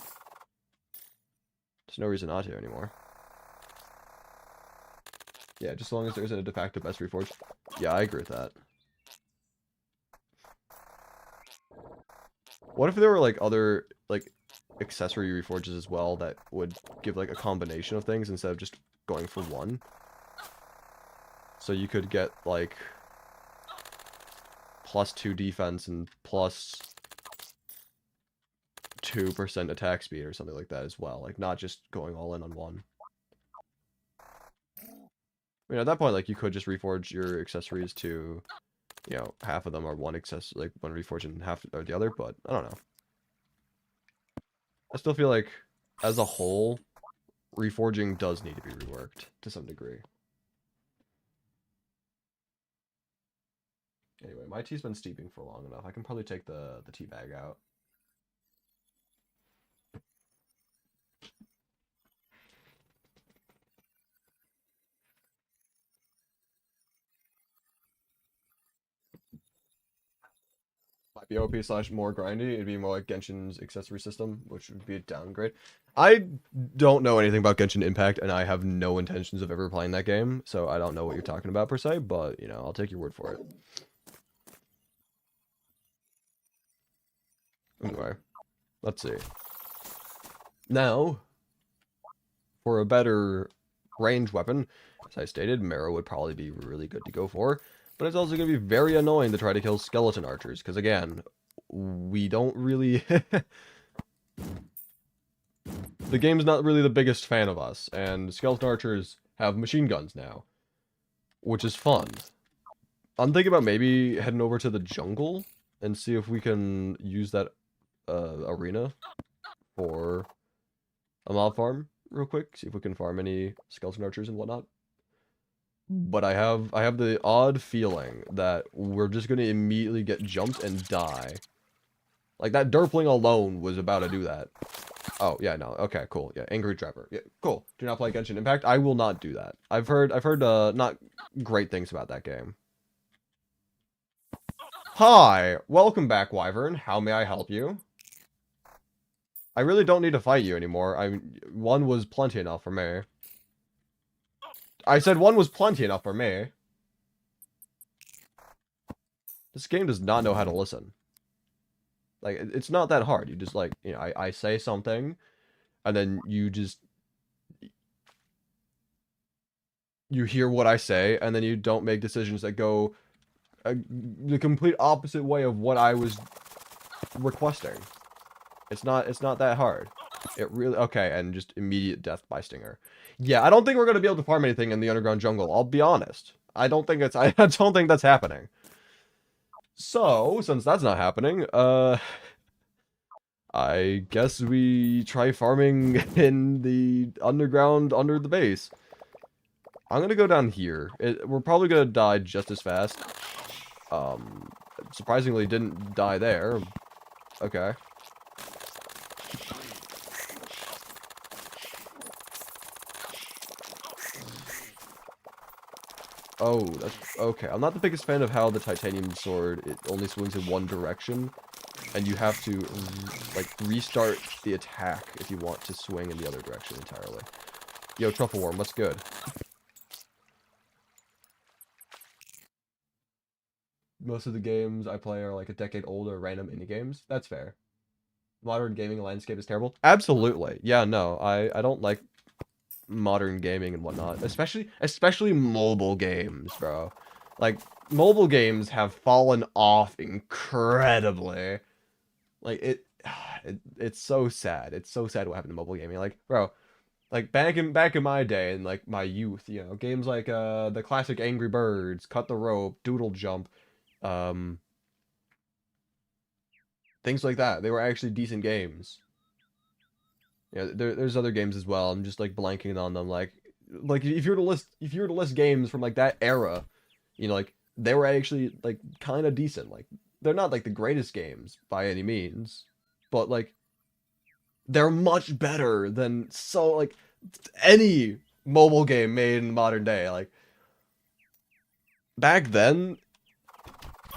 There's no reason not to anymore. Yeah, just as long as there isn't a de facto best reforge. Yeah, I agree with that. What if there were like other like accessory reforges as well that would give like a combination of things instead of just going for one? So you could get like +2 defense and +2% attack speed or something like that as well. Like not just going all in on one. I mean, at that point, like you could just reforge your accessories to, you know, half of them are one reforge and half are the other, but I don't know. I still feel like, as a whole, reforging does need to be reworked to some degree. Anyway, my tea's been steeping for long enough. I can probably take the tea bag out. Might be OP / more grindy. It'd be more like Genshin's accessory system, which would be a downgrade. I don't know anything about Genshin Impact, and I have no intentions of ever playing that game, so I don't know what you're talking about per se, but, you know, I'll take your word for it. Anyway, let's see. Now, for a better range weapon, as I stated, Marrow would probably be really good to go for. But it's also going to be very annoying to try to kill skeleton archers, because again, we don't really... The game's not really the biggest fan of us, and skeleton archers have machine guns now, which is fun. I'm thinking about maybe heading over to the jungle and see if we can use that arena for a mob farm real quick, see if we can farm any skeleton archers and whatnot. But I have the odd feeling that we're just going to immediately get jumped and die. Like, that derpling alone was about to do that. Oh, yeah, no. Okay, cool. Yeah, Angry Trevor. Yeah, cool. Do not play Genshin Impact. I will not do that. I've heard not great things about that game. Hi, welcome back, Wyvern. How may I help you? I really don't need to fight you anymore. One was plenty enough for me. I said one was plenty enough for me. This game does not know how to listen. Like, it's not that hard. You just, like, you know, I say something, and then you just... You hear what I say, and then you don't make decisions that go the complete opposite way of what I was requesting. It's not that hard. It really... Okay, and just immediate death by Stinger. Yeah, I don't think we're going to be able to farm anything in the underground jungle. I'll be honest. I don't think that's happening. So, since that's not happening, I guess we try farming in the underground under the base. I'm gonna go down here. We're probably gonna die just as fast. Surprisingly didn't die there. Okay. Oh, that's okay. I'm not the biggest fan of how the titanium sword, it only swings in one direction, and you have to like restart the attack if you want to swing in the other direction entirely. Yo, Truffle Worm, what's good? Most of the games I play are like a decade old or random indie games. That's fair. Modern gaming landscape is terrible. Absolutely. Yeah, no, I don't like modern gaming and whatnot, especially mobile games, bro. Like, mobile games have fallen off incredibly. Like, it's so sad. It's so sad what happened to mobile gaming. Like, bro, like back in my day and like my youth, you know, games like the classic Angry Birds, Cut the Rope, Doodle Jump, things like that. They were actually decent games. Yeah, there's other games as well. I'm just like blanking on them. Like if you were to list games from like that era, you know, like they were actually like kind of decent. Like they're not like the greatest games by any means, but like they're much better than like any mobile game made in the modern day. Like back then,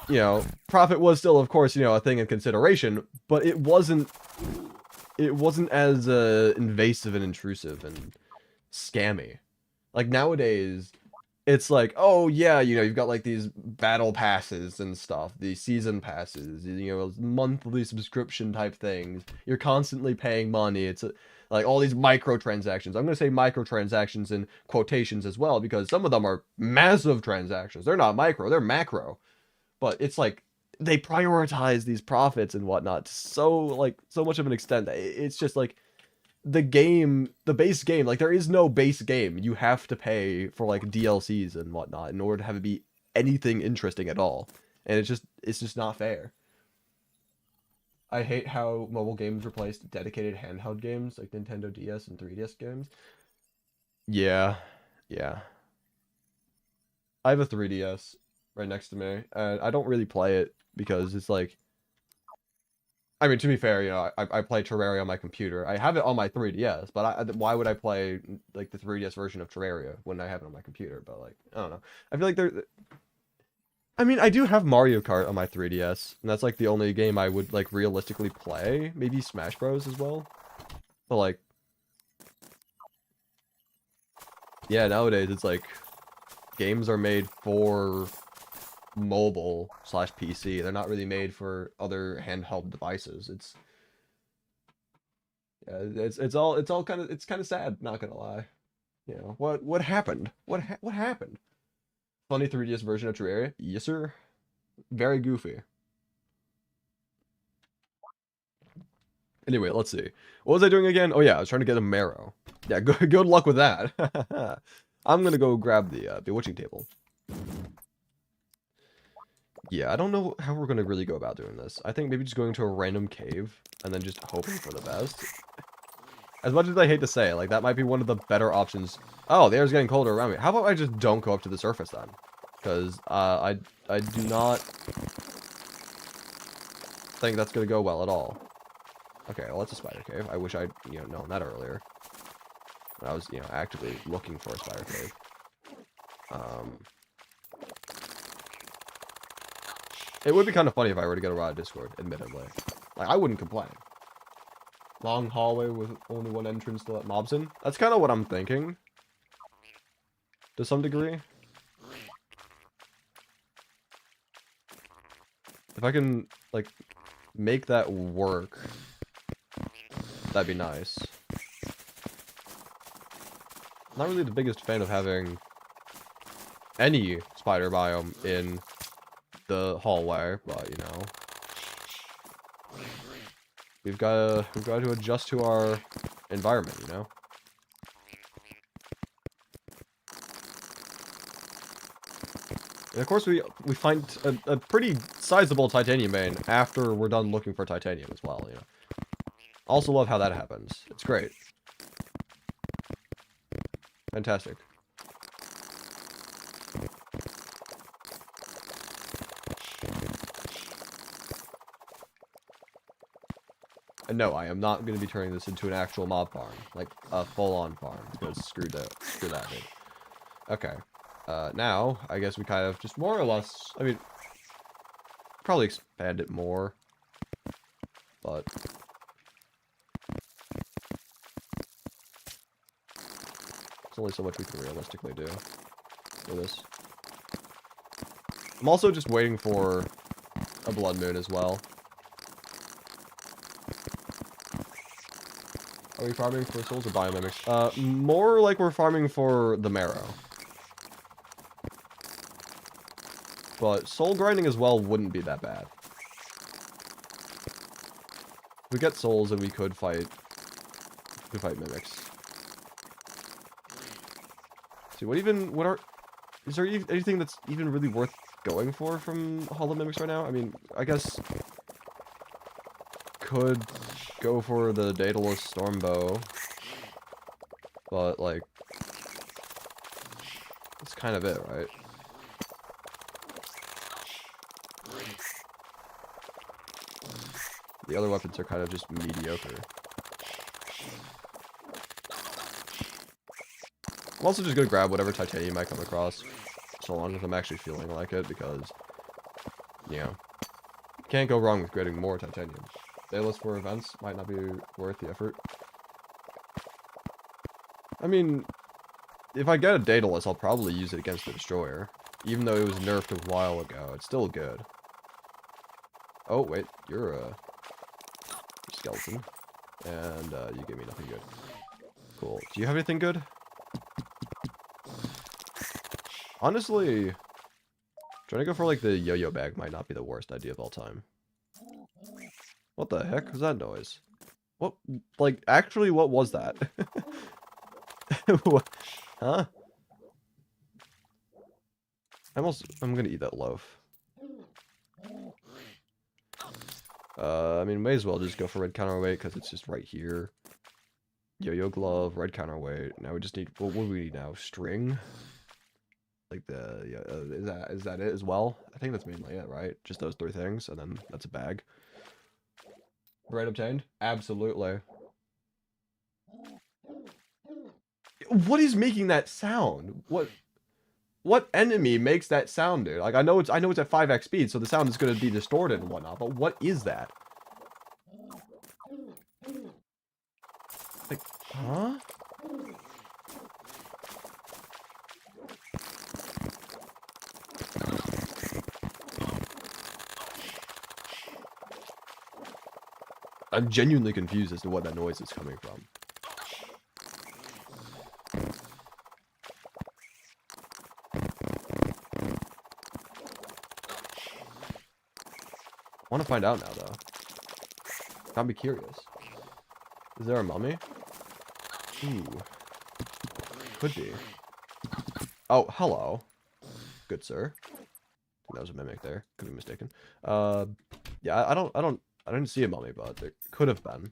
you know, profit was still, of course, you know, a thing in consideration, but it wasn't as invasive and intrusive and scammy. Like nowadays, it's like, oh yeah, you know, you've got like these battle passes and stuff, these season passes, you know, monthly subscription type things. You're constantly paying money. It's like all these microtransactions. I'm gonna say microtransactions in quotations as well because some of them are massive transactions. They're not micro, they're macro. But it's like they prioritize these profits and whatnot to so much of an extent. It's just like the base game, like there is no base game. You have to pay for like DLCs and whatnot in order to have it be anything interesting at all. And it's just not fair. I hate how mobile games replaced dedicated handheld games like Nintendo DS and 3DS games. Yeah, yeah. I have a 3DS right next to me, and I don't really play it because it's like, I mean, to be fair, you know, I play Terraria on my computer. I have it on my 3DS, but why would I play like the 3DS version of Terraria when I have it on my computer? But like, I don't know. I feel like I mean, I do have Mario Kart on my 3DS, and that's like the only game I would like realistically play. Maybe Smash Bros as well. But like, yeah, nowadays it's like games are made for mobile / PC. They're not really made for other handheld devices. It's all kind of sad, not gonna lie. You know, what happened? What happened? Funny 3DS version of Terraria? Yes, sir. Very goofy. Anyway, let's see. What was I doing again? Oh yeah, I was trying to get a marrow. Yeah, good luck with that. I'm gonna go grab the bewitching table. Yeah, I don't know how we're gonna really go about doing this. I think maybe just going to a random cave and then just hoping for the best. As much as I hate to say, like, that might be one of the better options. Oh, the air's getting colder around me. How about I just don't go up to the surface then? Because I do not think that's gonna go well at all. Okay, well, that's a spider cave. I wish I'd, known that earlier. When I was, actively looking for a spider cave. It would be kind of funny if I were to get a rod Discord, admittedly. Like, I wouldn't complain. Long hallway with only one entrance to let mobs in. That's kind of what I'm thinking. To some degree. If I can, like, make that work, that'd be nice. Not really the biggest fan of having any spider biome in the hallway, but, we've got to adjust to our environment, And of course, we find a pretty sizable titanium vein after we're done looking for titanium as well, Also love how that happens. It's great. Fantastic. And no, I am not going to be turning this into an actual mob farm. Like, a full-on farm. Because screw that, dude. Okay. Now, I guess we kind of just more or less... I mean, probably expand it more. But... there's only so much we can realistically do for this. I'm also just waiting for a blood moon as well. Are we farming for souls or biomimics? More like we're farming for the marrow. But soul grinding as well wouldn't be that bad. If we get souls, then we could fight mimics. See, is there anything that's even really worth going for from Hollow Mimics right now? I mean, I guess could go for the Daedalus Stormbow, but like that's kind of it, right? The other weapons are kind of just mediocre. I'm also just gonna grab whatever titanium I come across, so long as I'm actually feeling like it, because, can't go wrong with getting more titanium. Daedalus for events might not be worth the effort. I mean, if I get a Daedalus, I'll probably use it against the Destroyer. Even though it was nerfed a while ago, it's still good. Oh, wait, you're a skeleton. And, you give me nothing good. Cool. Do you have anything good? Honestly, trying to go for, like, the yo-yo bag might not be the worst idea of all time. What the heck was that noise? What, like, actually, what was that? What? Huh? I'm gonna eat that loaf. I mean, may as well just go for red counterweight, because it's just right here. Yo-yo glove, red counterweight. Now we just need, what do we need now? String? Like is that it as well? I think that's mainly it, right? Just those three things, and then that's a bag. Right obtained? Absolutely. What is making that sound? What enemy makes that sound, dude? Like, I know it's at 5x speed, so the sound is gonna be distorted and whatnot, but what is that? Like, huh? I'm genuinely confused as to what that noise is coming from. I want to find out now, though. I'd be curious. Is there a mummy? Ooh. Could be. Oh, hello. Good sir. That was a mimic there. Could be mistaken. Yeah, I didn't see a mummy, but there could have been.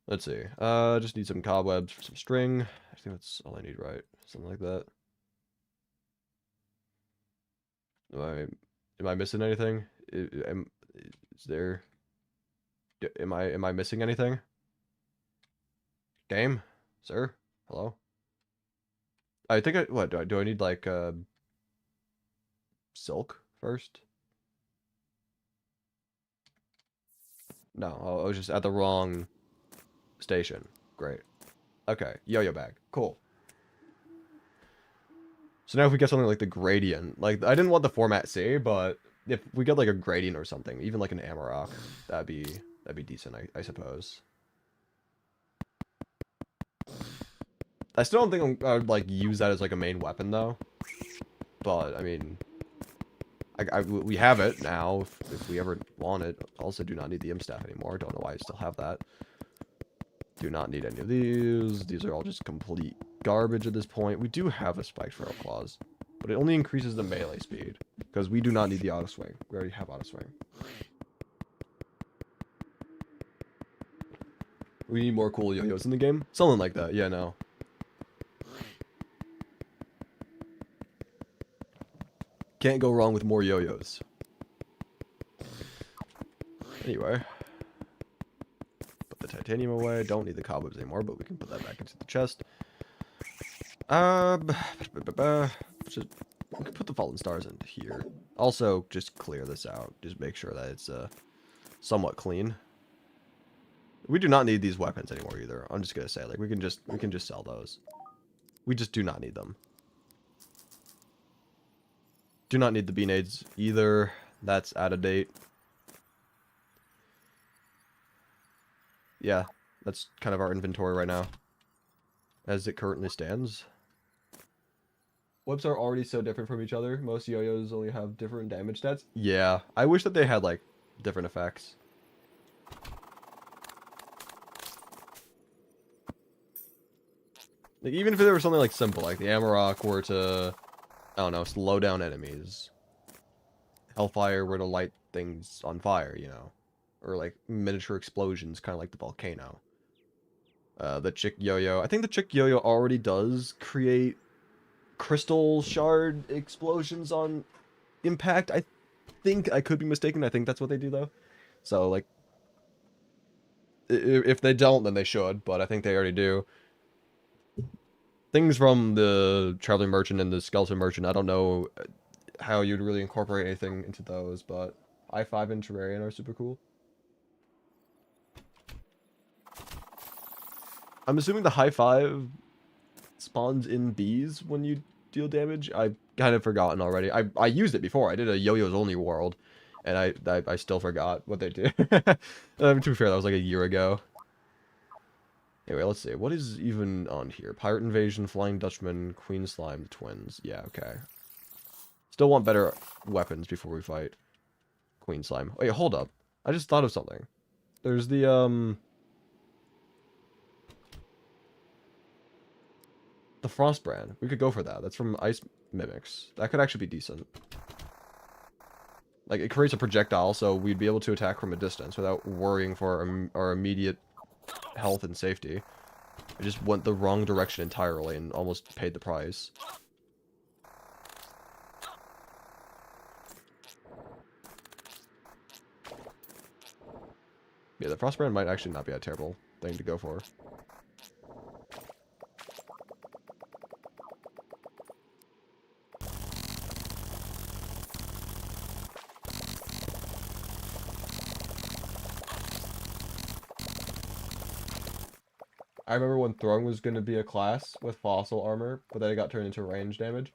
Let's see. Just need some cobwebs for some string. I think that's all I need, right? Something like that. Am I missing anything? Is there... Am I missing anything? Game, sir. Hello. I think what do I need like silk first? No, I was just at the wrong station. Great. Okay, yo-yo bag. Cool. So now if we get something like the gradient, like I didn't want the format C, but if we get like a gradient or something, even like an Amarok, that'd be decent, I suppose. I still don't think I would like use that as like a main weapon though. But I mean, we have it now if we ever want it. Also, do not need the imp staff anymore. Don't know why I still have that. Do not need any of these. These are all just complete garbage at this point. We do have a spiked feral claws, but it only increases the melee speed because we do not need the auto swing. We already have auto swing. We need more cool yo-yos in the game. Something like that. Yeah, no. Can't go wrong with more yo-yos. Anyway. Put the titanium away. Don't need the cobwebs anymore, but we can put that back into the chest. Just, we can put the fallen stars into here. Also, just clear this out. Just make sure that it's somewhat clean. We do not need these weapons anymore either. I'm just gonna say, like, we can just sell those. We just do not need them. Do not need the beanades either. That's out of date. Yeah, that's kind of our inventory right now, as it currently stands. Whips are already so different from each other. Most yo-yos only have different damage stats. Yeah, I wish that they had, like, different effects. Like, even if there was something, like, simple, like the Amarok were to, I don't know, slow down enemies. Hellfire were to light things on fire, you know. Or, like, miniature explosions, kind of like the volcano. The chick yo-yo. I think the chick yo-yo already does create crystal shard explosions on impact. I think I could be mistaken. I think that's what they do, though. So, like, if they don't, then they should, but I think they already do. Things from the Traveling Merchant and the Skeleton Merchant, I don't know how you'd really incorporate anything into those, but I5 and Terraria are super cool. I'm assuming the high five spawns in bees when you deal damage. I've kind of forgotten already. I used it before. I did a yo-yos only world, and I still forgot what they do. To be fair, that was like a year ago. Anyway, let's see. What is even on here? Pirate Invasion, Flying Dutchman, Queen Slime, Twins. Yeah, okay. Still want better weapons before we fight Queen Slime. Wait, hold up. I just thought of something. There's the Frost brand. We could go for that. That's from Ice Mimics. That could actually be decent. Like, it creates a projectile, so we'd be able to attack from a distance without worrying for our immediate health and safety. I just went the wrong direction entirely and almost paid the price. Yeah, the Frostbrand might actually not be a terrible thing to go for. I remember when throwing was going to be a class with fossil armor, but then it got turned into range damage.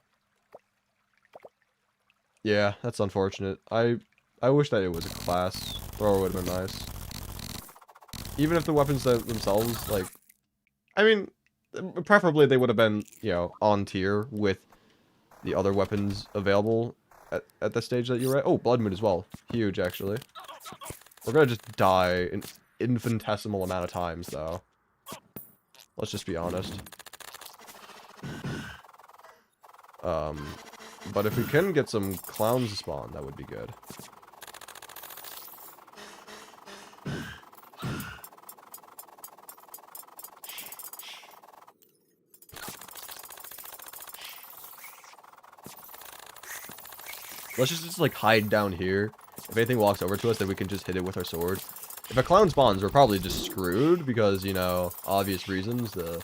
Yeah, that's unfortunate. I wish that it was a class. Thrower would have been nice. Even if the weapons themselves, like, I mean, preferably they would have been, you know, on tier with the other weapons available at the stage that you're at. Oh, Blood Moon as well. Huge, actually. We're gonna just die an infinitesimal amount of times, though. Let's just be honest. But if we can get some clowns to spawn, that would be good. Let's just like hide down here. If anything walks over to us, then we can just hit it with our sword. If a clown spawns, we're probably just screwed because, you know, obvious reasons, the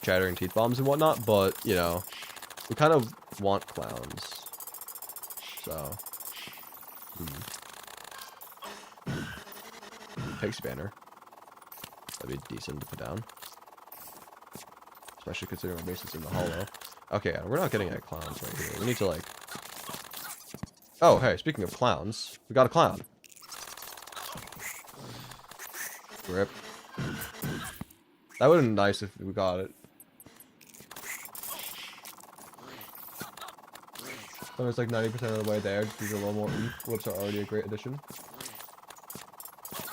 chattering teeth bombs and whatnot, but, you know, we kind of want clowns. So. Pig spanner. That'd be decent to put down. Especially considering our base is in the hollow. Okay, we're not getting any clowns right here. We need to, like... Oh, hey, speaking of clowns, we got a clown. Rip. That would have been nice if we got it. So it's like 90% of the way there. Just use a little more oomph. Whoops are already a great addition.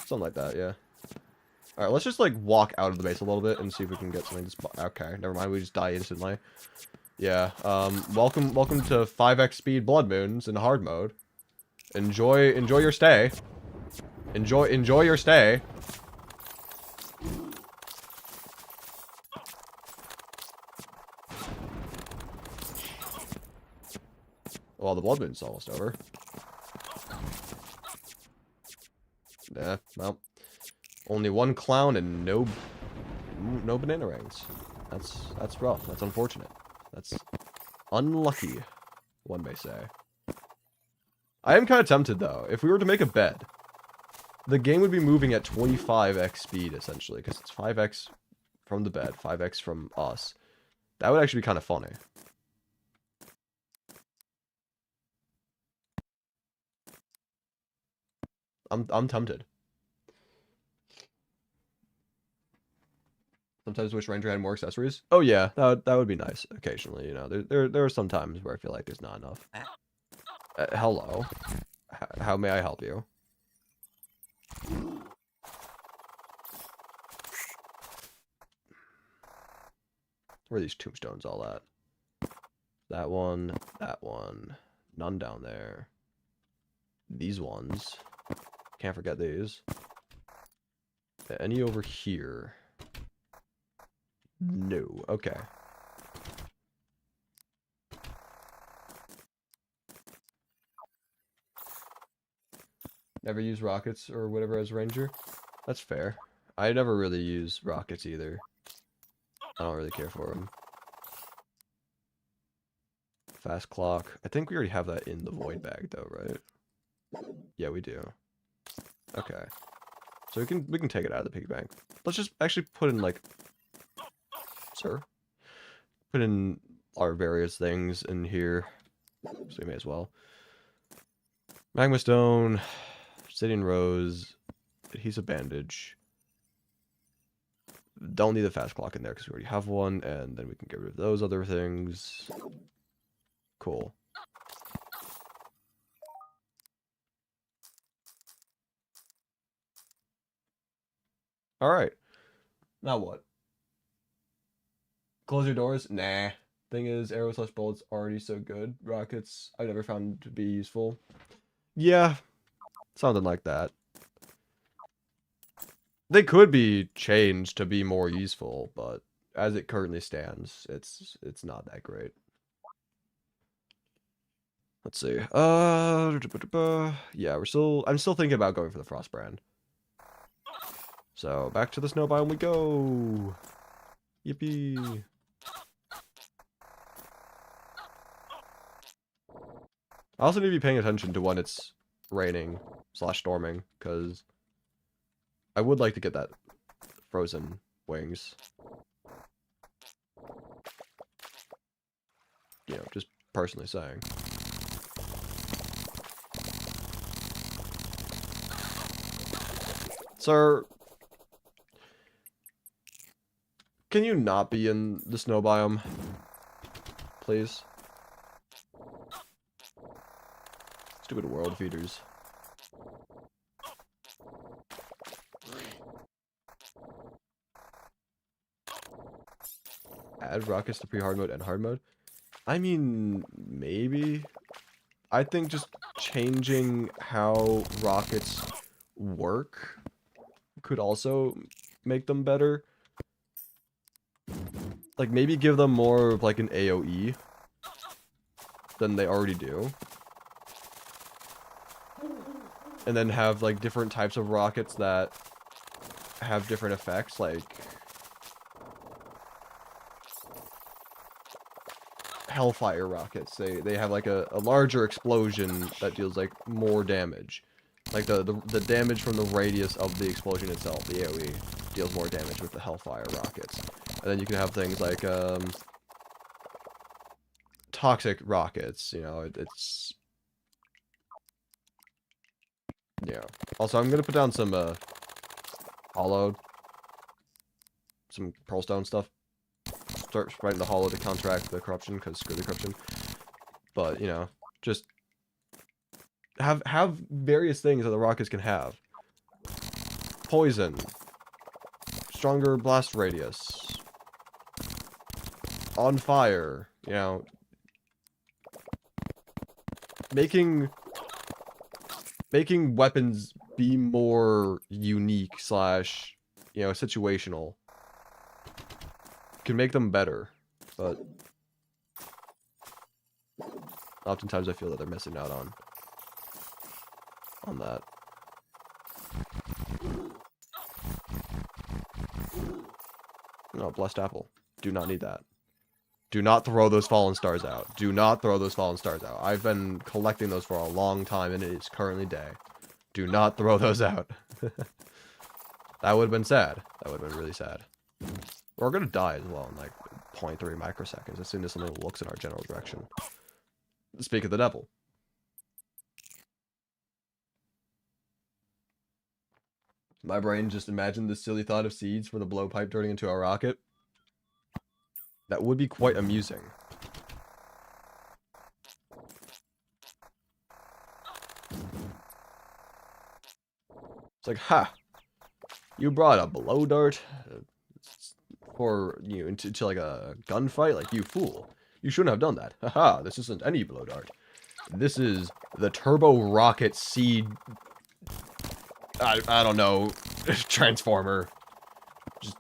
Something like that, yeah. Alright, let's just like walk out of the base a little bit and see if we can get something to spot. Okay, never mind, we just die instantly. Yeah, welcome to 5x speed blood moons in hard mode. Enjoy your stay. Enjoy your stay. Well, the blood moon's almost over. Yeah, well. Only one clown and no banana rings. That's rough. That's unfortunate. That's unlucky, one may say. I am kind of tempted, though. If we were to make a bed, the game would be moving at 25x speed, essentially, because it's 5x from the bed, 5x from us. That would actually be kind of funny. I'm tempted. Sometimes wish Ranger had more accessories. Oh yeah, that would be nice. Occasionally, you know, there are some times where I feel like there's not enough. Hello, how may I help you? Where are these tombstones all at? That one, none down there. These ones, can't forget these. Any over here? No. Okay. Never use rockets or whatever as ranger. That's fair. I never really use rockets either. I don't really care for them. Fast clock. I think we already have that in the void bag though, right? Yeah, we do. Okay. So we can take it out of the piggy bank. Let's just actually put in like... Sir. Put in our various things in here. So we may as well. Magma stone. Obsidian rose. Adhesive bandage. Don't need the fast clock in there because we already have one. And then we can get rid of those other things. Cool. Alright. Now what? Close your doors? Nah. Thing is, arrow slash bullets already so good. Rockets, I've never found to be useful. Yeah. Something like that. They could be changed to be more useful, but as it currently stands, it's not that great. Let's see. Yeah, I'm still thinking about going for the frost brand. So, back to the snow biome we go. Yippee. I also need to be paying attention to when it's raining / storming, because I would like to get that frozen wings. You know, just personally saying. Sir, can you not be in the snow biome, please? Stupid world feeders. Add rockets to pre-hard mode and hard mode? I mean, maybe. I think just changing how rockets work could also make them better. Like, maybe give them more of, like, an AoE than they already do. and then have like different types of rockets that have different effects, like Hellfire rockets. They have like a larger explosion that deals like more damage. Like the damage from the radius of the explosion itself, the AoE, deals more damage with the Hellfire rockets. And then you can have things like toxic rockets, you know, it's yeah. Also, I'm gonna put down some hollow, some pearlstone stuff. Start spreading the hollow to counteract the corruption, because screw the corruption. But, you know, just have various things that the rockets can have. Poison. Stronger blast radius. On fire. You know. Making weapons be more unique / you know, situational can make them better, but oftentimes I feel that they're missing out on that. No, blessed apple. Do not need that. Do not throw those fallen stars out. Do not throw those fallen stars out. I've been collecting those for a long time, and it is currently day. Do not throw those out. That would have been sad. That would have been really sad. We're gonna die as well in like 0.3 microseconds as soon as something looks in our general direction. Speak of the devil. My brain just imagined the silly thought of seeds from the blowpipe turning into a rocket. That would be quite amusing. It's like, ha! You brought a blow dart for, you know, into like a gunfight? Like, you fool. You shouldn't have done that. Haha, this isn't any blow dart. This is the turbo rocket seed... I don't know. Transformer. Just...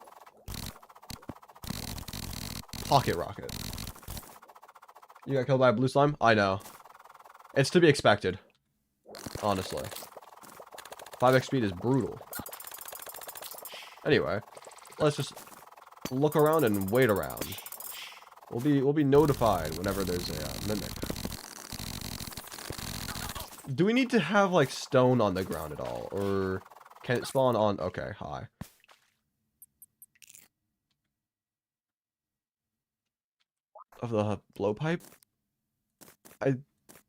pocket rocket. You got killed by a blue slime? I know. It's to be expected. Honestly. 5x speed is brutal. Anyway, let's just look around and wait around. We'll be notified whenever there's a mimic. Do we need to have like stone on the ground at all, or can it spawn on? Okay, hi. Of the blowpipe? I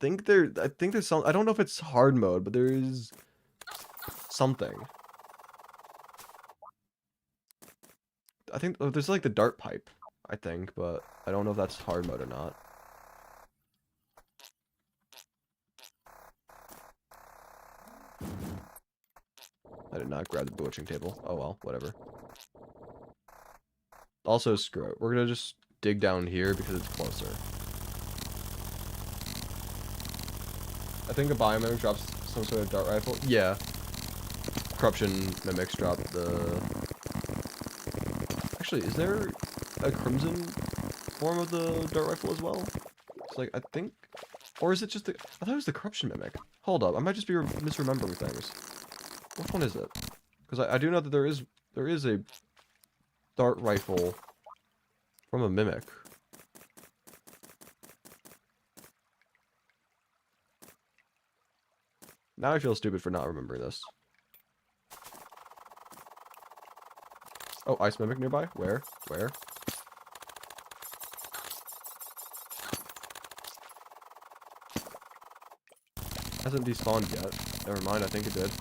think there's some. I don't know if it's hard mode, but there is something. I think there's like the dart pipe, I think, but I don't know if that's hard mode or not. I did not grab the bewitching table. Oh well, whatever. Also, screw it. We're gonna just dig down here because it's closer. I think a biomimic drops some sort of dart rifle. Yeah. Corruption mimics drop the... Actually, is there a crimson form of the dart rifle as well? It's like, I think... Or is it just the... I thought it was the corruption mimic. Hold up, I might just be misremembering things. Which one is it? Because I do know that there is a dart rifle from a mimic. Now I feel stupid for not remembering this. Oh, ice mimic nearby? Where? Where? Hasn't despawned yet. Never mind, I think it did.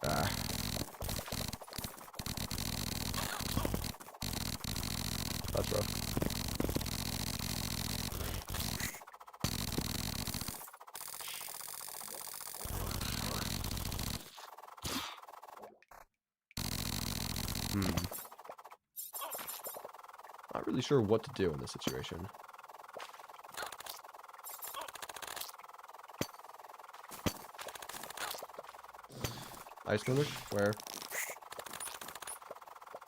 Ah. That's rough. Not really sure what to do in this situation. Ice mimic? Where?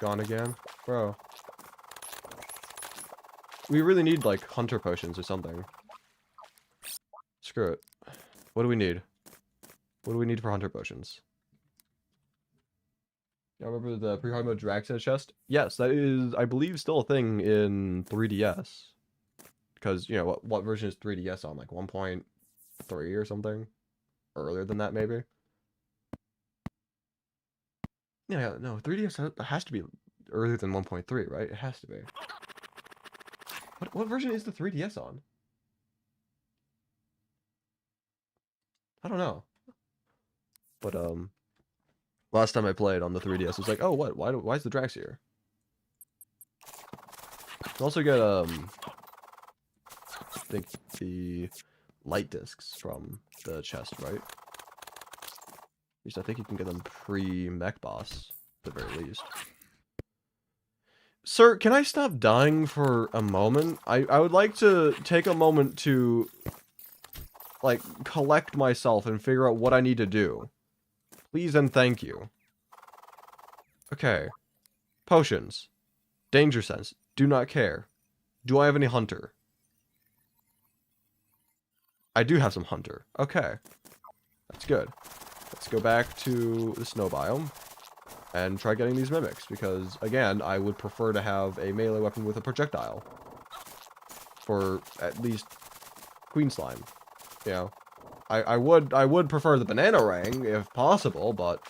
Gone again? Bro. We really need, like, hunter potions or something. Screw it. What do we need? What do we need for hunter potions? Yeah, remember the pre-hard mode drag set chest? Yes, that is, I believe, still a thing in 3DS. Because, you know, what version is 3DS on? Like 1.3 or something? Earlier than that, maybe? Yeah, no, 3DS has to be earlier than 1.3, right? It has to be. What version is the 3DS on? I don't know. But, last time I played on the 3DS, it was like, oh, what? Why is the Drax here? You also get, I think the light discs from the chest, right? At least I think you can get them pre-mech boss, at the very least. Sir, can I stop dying for a moment? I would like to take a moment to, like, collect myself and figure out what I need to do. Please and thank you. Okay. Potions. Danger sense. Do not care. Do I have any hunter? I do have some hunter. Okay. That's good. Let's go back to the snow biome and try getting these mimics, because, again, I would prefer to have a melee weapon with a projectile. For at least Queen Slime. You know, I would prefer the banana ring if possible, but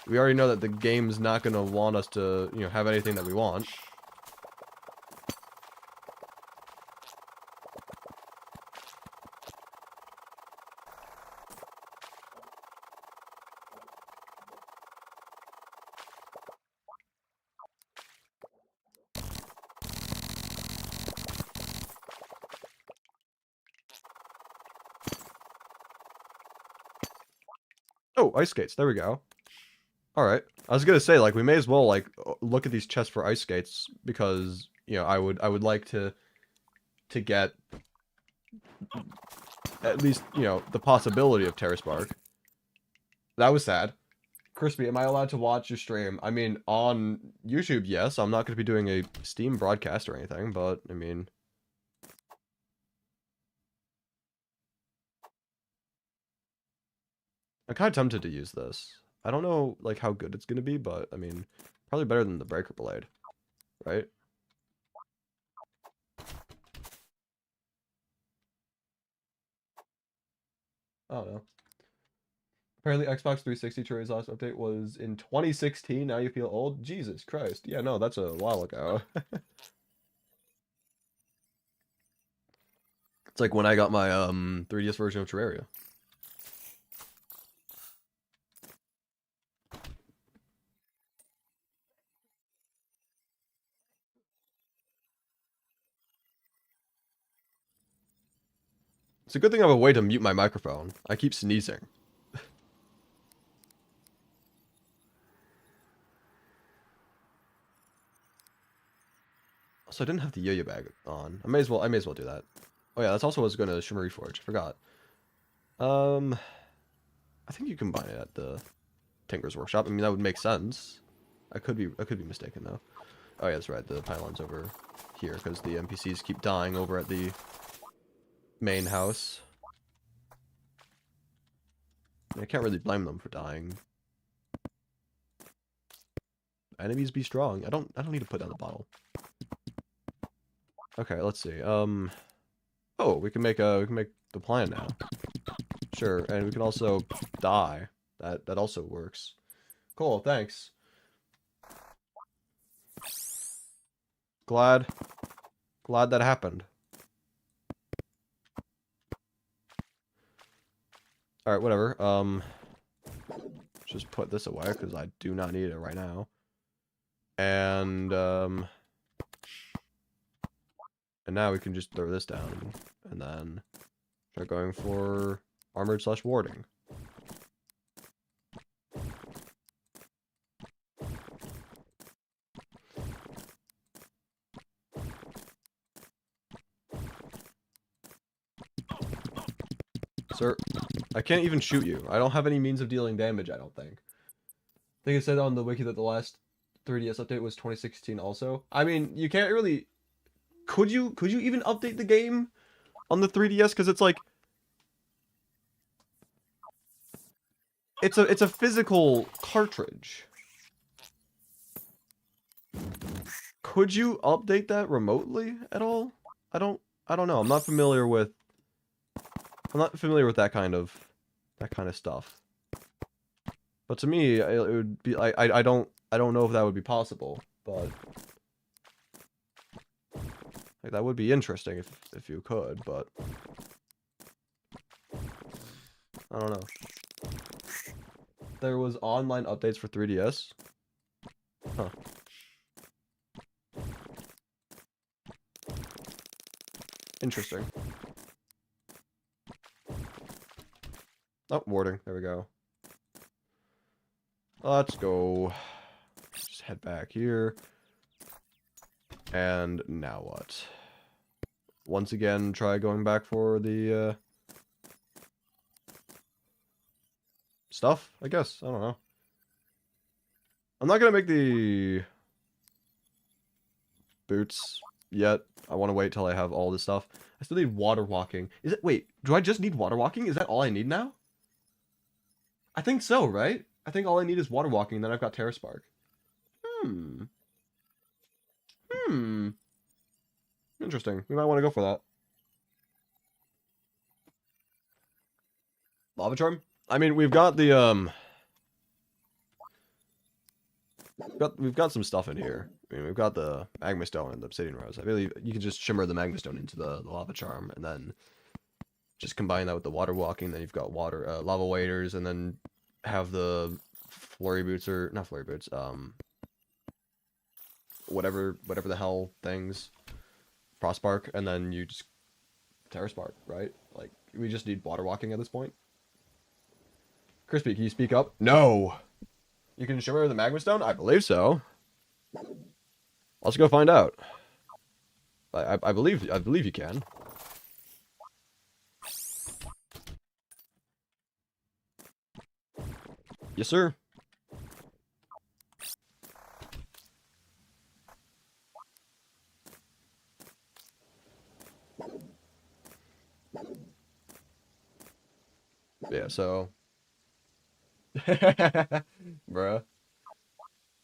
we already know that the game's not gonna want us to, you know, have anything that we want. Oh, ice skates. There we go. Alright. I was gonna say, like, we may as well, like, look at these chests for ice skates, because, you know, I would like to get at least, you know, the possibility of Terrace Bark. That was sad. Crispy, am I allowed to watch your stream? I mean, on YouTube, yes. I'm not gonna be doing a Steam broadcast or anything, but, I mean... I'm kind of tempted to use this. I don't know, like, how good it's gonna be, but, I mean, probably better than the Breaker Blade, right? I don't know. Apparently, Xbox 360 Terraria's last update was in 2016. Now you feel old? Jesus Christ. Yeah, no, that's a while ago. It's like when I got my 3DS version of Terraria. It's a good thing I have a way to mute my microphone. I keep sneezing. So I didn't have the yo-yo bag on. I may as well do that. Oh yeah, that's also what's going to Shimmery Forge. I forgot. I think you can buy it at the Tinker's Workshop. I mean, that would make sense. I could be mistaken though. Oh yeah, that's right. The pylon's over here because the NPCs keep dying over at the main house. I can't really blame them for dying. Enemies be strong. I don't need to put down the bottle. Okay, let's see. Oh, we can make the plan now. Sure, and we can also die. That also works. Cool, thanks. Glad that happened. Alright, whatever. Just put this away, because I do not need it right now. And now we can just throw this down, and then start going for armored/warding. Sir, I can't even shoot you. I don't have any means of dealing damage, I don't think. I think it said on the wiki that the last 3DS update was 2016 also. I mean, you can't really... Could you even update the game on the 3DS? Because it's like... It's a physical cartridge. Could you update that remotely at all? I don't know. I'm not familiar with that kind of stuff. But to me, it would be I don't know if that would be possible, but like that would be interesting if you could, but I don't know. There was online updates for 3DS. Huh. Interesting. Oh, warding. There we go. Let's go. Just head back here. And now what? Once again, try going back for the stuff, I guess. I don't know. I'm not gonna make the boots yet. I want to wait till I have all this stuff. I still need water walking. Is it? Wait, do I just need water walking? Is that all I need now? I think so, right? I think all I need is water walking, and then I've got Terra Spark. Interesting. We might want to go for that. Lava Charm? I mean, we've got the, we've got some stuff in here. I mean, we've got the Magma Stone and the Obsidian Rose. I believe you can just shimmer the Magma Stone into the Lava Charm, and then just combine that with the water walking. Then you've got water, lava waders, and then have the flurry boots, or not flurry boots, whatever the hell things, frost spark, and then you just Terra Spark, right? Like, we just need water walking at this point. Crispy, can you speak up? No. You can shimmer the Magma Stone? I believe so. Let's go find out. I believe you can. Yes, sir. Yeah, so bruh.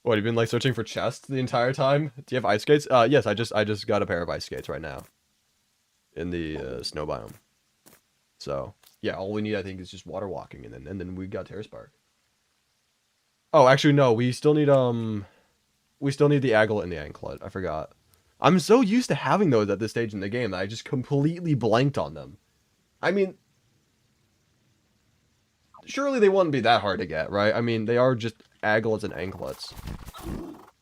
What, you've been like searching for chests the entire time? Do you have ice skates? Yes, I just got a pair of ice skates right now. In the snow biome. So, yeah, all we need I think is just water walking, and then we got Terra Spark. Oh, actually no, we still need the aglet and the anklet. I forgot. I'm so used to having those at this stage in the game that I just completely blanked on them. I mean, surely they wouldn't be that hard to get, right? I mean, they are just aglets and anklets.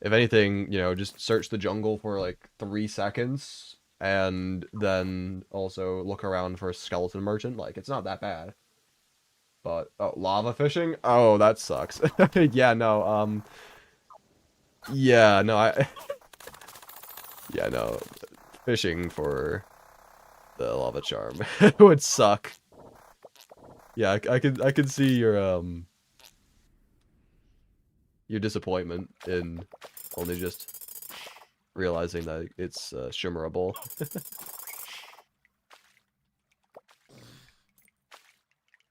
If anything, you know, just search the jungle for like 3 seconds, and then also look around for a skeleton merchant. Like, it's not that bad. But, oh, lava fishing? Oh, that sucks. Yeah, no, yeah, no, yeah, no, fishing for the lava charm would suck. Yeah, I could see your disappointment in only just realizing that it's shimmerable.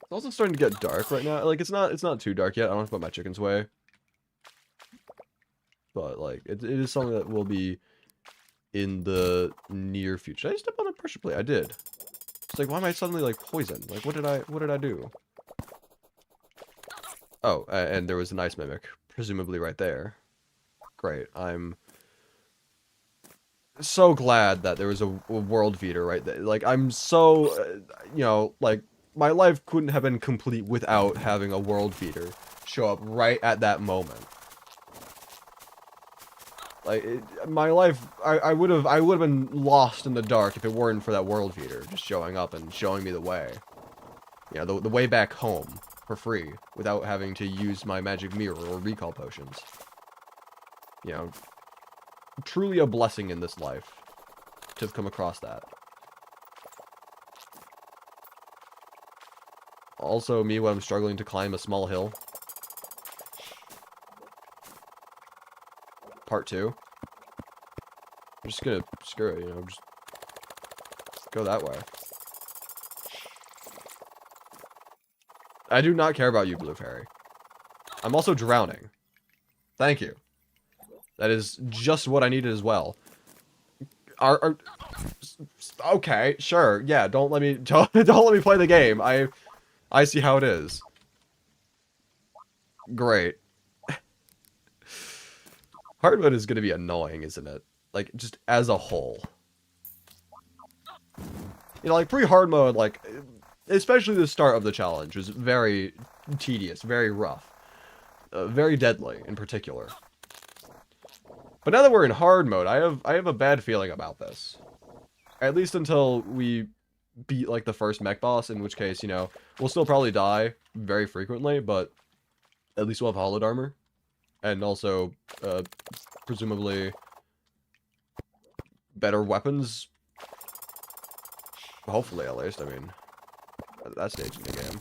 It's also starting to get dark right now. Like, it's not too dark yet. I don't have to put my chickens away. But like it is something that will be in the near future. Did I step on a pressure plate? I did. It's like, why am I suddenly like poisoned? Like, what did I do? Oh, and there was an ice mimic, presumably right there. Great. I'm so glad that there was a world feeder right there. Like, I'm so, you know, like, my life couldn't have been complete without having a world feeder show up right at that moment. Like, my life, I would have been lost in the dark if it weren't for that world feeder just showing up and showing me the way. You know, the way back home for free without having to use my magic mirror or recall potions. You know, truly a blessing in this life to have come across that. Also, me when I'm struggling to climb a small hill. Part 2. I'm just gonna screw it, you know, just go that way. I do not care about you, Blue Fairy. I'm also drowning. Thank you. That is just what I needed as well. Okay, sure. Yeah, don't let me don't let me play the game. I see how it is. Great. Hardmode is going to be annoying, isn't it? Like, just as a whole. You know, like, pre-hard mode, like, especially the start of the challenge was very tedious, very rough. Very deadly, in particular. But now that we're in hard mode, I have a bad feeling about this. At least until we beat, like, the first mech boss, in which case, you know, we'll still probably die very frequently, but at least we'll have hollowed armor. And also, presumably, better weapons. Hopefully, at least. I mean, at that stage in the game.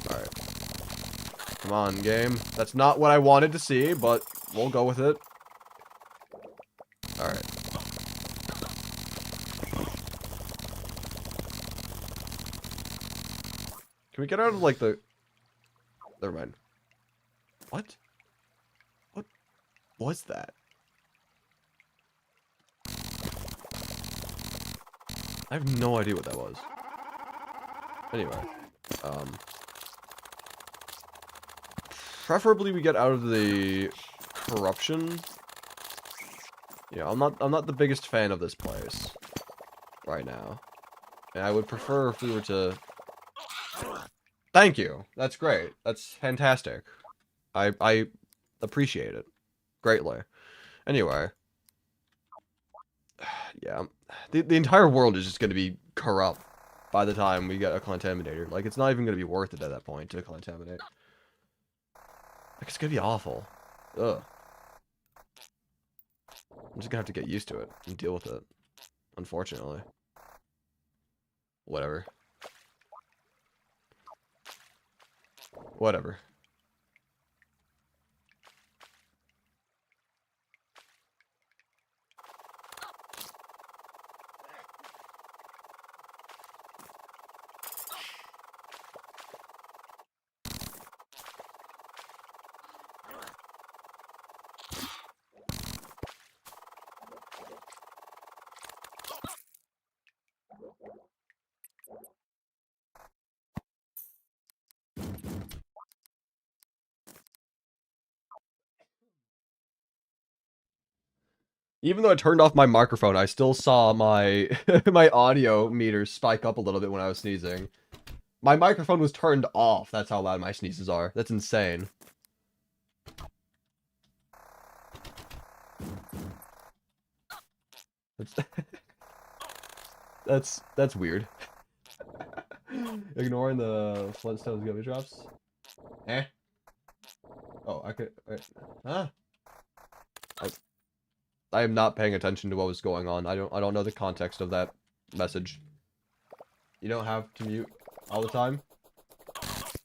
Alright. Come on, game. That's not what I wanted to see, but we'll go with it. Alright. Can we get out of, like, the... Never mind. What? What was that? I have no idea what that was. Anyway. Preferably we get out of the corruption. Yeah, I'm not the biggest fan of this place right now. And I would prefer if we were to... Thank you. That's great. That's fantastic. I appreciate it greatly. Anyway. Yeah. The entire world is just going to be corrupt by the time we get a contaminator. Like, it's not even going to be worth it at that point to contaminate. Like, it's going to be awful. Ugh. I'm just going to have to get used to it and deal with it. Unfortunately. Whatever. Whatever. Even though I turned off my microphone, I still saw my my audio meter spike up a little bit when I was sneezing. My microphone was turned off. That's how loud my sneezes are. That's insane. That's weird. Ignoring the Flintstones gummy drops. Eh? Oh, I could. Wait. Huh? I am not paying attention to what was going on. I don't know the context of that message. You don't have to mute all the time?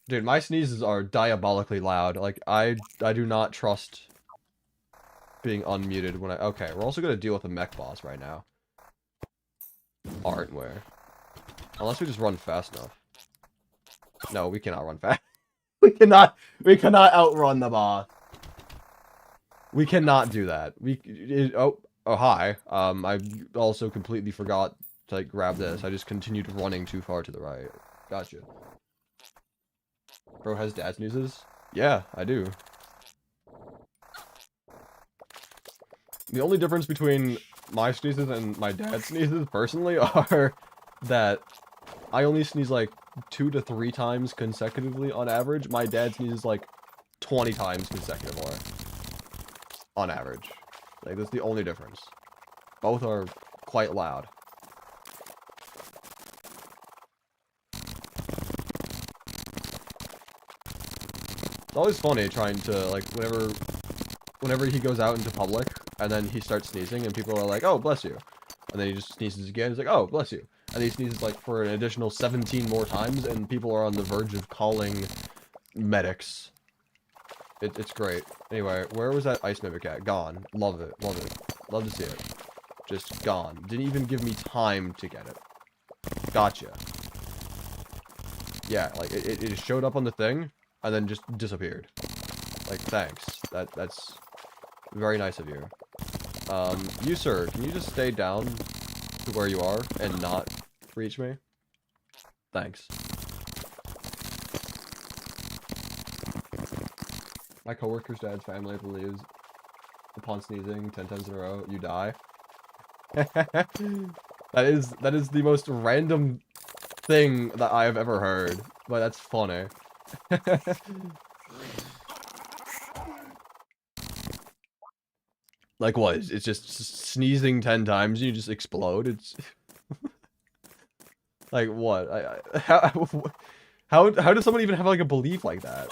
Dude, my sneezes are diabolically loud. Like, I do not trust being unmuted when I... Okay, we're also gonna deal with a mech boss right now. Aren't we? Unless we just run fast enough. No, we cannot run fast. we cannot outrun the boss. We cannot do that. Oh, hi. I also completely forgot to, like, grab this. I just continued running too far to the right. Gotcha. Bro has dad sneezes? Yeah, I do. The only difference between my sneezes and my dad's sneezes, personally, are that I only sneeze, like, 2 to 3 times consecutively on average. My dad sneezes, like, 20 times consecutively. On average. Like, that's the only difference. Both are quite loud. It's always funny trying to, like, whenever he goes out into public, and then he starts sneezing, and people are like, oh, bless you. And then he just sneezes again, he's like, oh, bless you. And he sneezes, like, for an additional 17 more times, and people are on the verge of calling medics. It's great. Anyway, where was that ice mimic at? Gone. Love it. Love it. Love to see it. Just gone. Didn't even give me time to get it. Gotcha. Yeah, like, it just showed up on the thing, and then just disappeared. Like, thanks. That's very nice of you. You, sir, can you just stay down to where you are and not reach me? Thanks. My coworker's dad's family believes upon sneezing 10 times in a row, you die. That is the most random thing that I have ever heard, but that's funny. Like what? It's just sneezing 10 times and you just explode? It's like what? How does someone even have like a belief like that?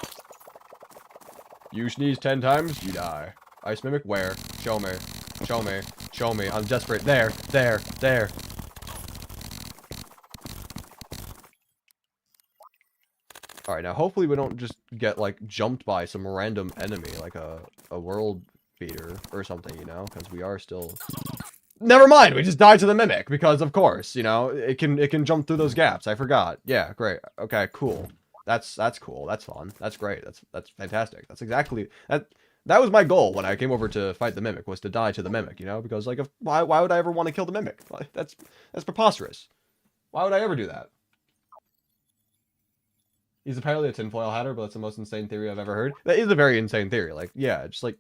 You sneeze 10 times, you die. Ice mimic, where? Show me. Show me. Show me. I'm desperate. There. There. There. Alright, now hopefully we don't just get, like, jumped by some random enemy, like a world beater or something, you know? Because we are still... Never mind! We just died to the mimic, because of course, you know? It can jump through those gaps. I forgot. Yeah, great. Okay, cool. That's cool. That's fun. That's great. That's fantastic. That's exactly... That was my goal when I came over to fight the mimic, was to die to the mimic, you know? Because, like, why would I ever want to kill the mimic? Like, that's preposterous. Why would I ever do that? He's apparently a tinfoil hatter, but that's the most insane theory I've ever heard. That is a very insane theory. Like, yeah, just like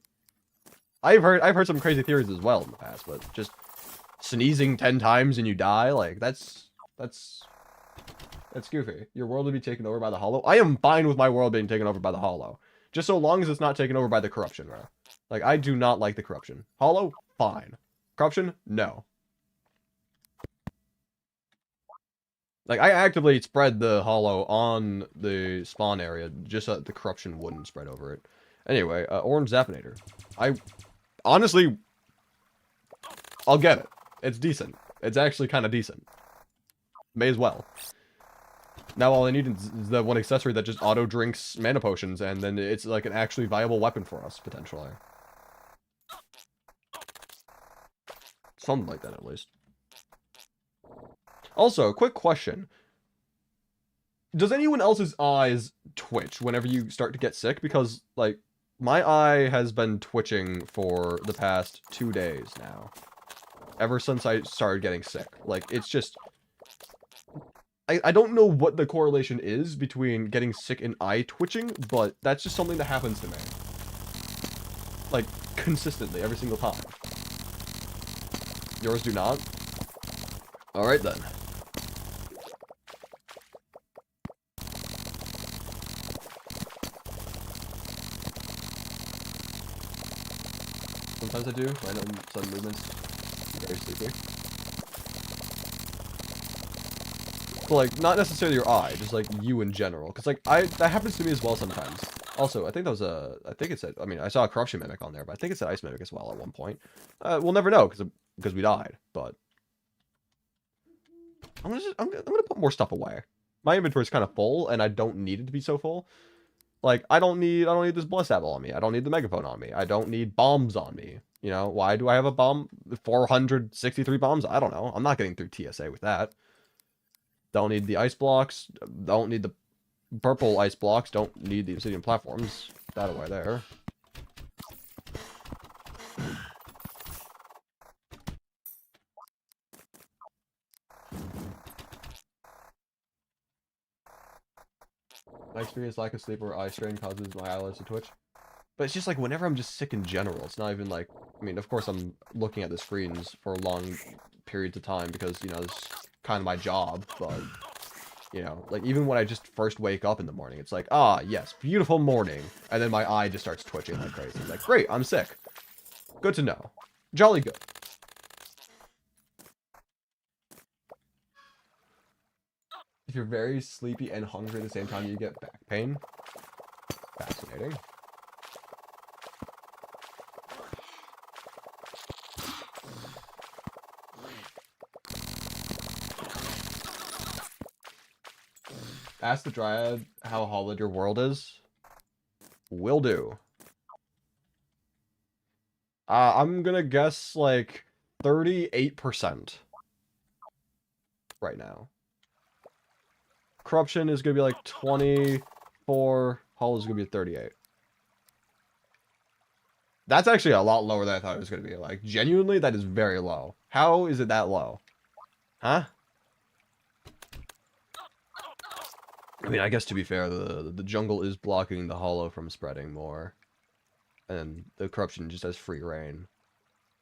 I've heard some crazy theories as well in the past, but just sneezing 10 times and you die, like that's goofy. Your world will be taken over by the Hollow. I am fine with my world being taken over by the Hollow, just so long as it's not taken over by the corruption, bro. Like, I do not like the corruption. Hollow, fine. Corruption, no. Like, I actively spread the hollow on the spawn area just so that the corruption wouldn't spread over it. Anyway, orange Zappinator. Honestly, I'll get it. It's decent. It's actually kind of decent. May as well. Now all I need is the one accessory that just auto-drinks mana potions, and then it's like an actually viable weapon for us, potentially. Something like that, at least. Also, quick question. Does anyone else's eyes twitch whenever you start to get sick? Because, like, my eye has been twitching for the past 2 days now. Ever since I started getting sick. Like, it's just... I don't know what the correlation is between getting sick and eye twitching, but that's just something that happens to me. Like, consistently, every single time. Yours do not? Alright then. Sometimes I do, random sudden movements. Very sleepy. But, like, not necessarily your eye, just, like, you in general. Because, like, that happens to me as well sometimes. Also, I think that was I think it said, I mean, I saw a corruption mimic on there, but I think it said ice mimic as well at one point. We'll never know, because we died, but... I'm gonna put more stuff away. My inventory is kind of full, and I don't need it to be so full. Like, I don't need this blessed apple on me. I don't need the megaphone on me. I don't need bombs on me. You know, why do I have a bomb? 463 bombs? I don't know. I'm not getting through TSA with that. Don't need the ice blocks. Don't need the purple ice blocks. Don't need the obsidian platforms. That away there. I experience lack of sleep or eye strain causes my eyelids to twitch. But it's just like whenever I'm just sick in general, it's not even like, I mean, of course I'm looking at the screens for long periods of time because, you know, it's kind of my job, but, you know, like even when I just first wake up in the morning, it's like, ah, yes, beautiful morning. And then my eye just starts twitching like crazy. Like, great, I'm sick. Good to know. Jolly good. If you're very sleepy and hungry at the same time, you get back pain. Fascinating. Ask the Dryad how hollowed your world is. Will do. I'm gonna guess like 38% right now. corruption is gonna be like 24. Hull is gonna be 38. That's actually a lot lower than I thought it was gonna be. Like, genuinely, that is very low. How is it that low? Huh? I mean, I guess to be fair, the jungle is blocking the hollow from spreading more. And the corruption just has free reign.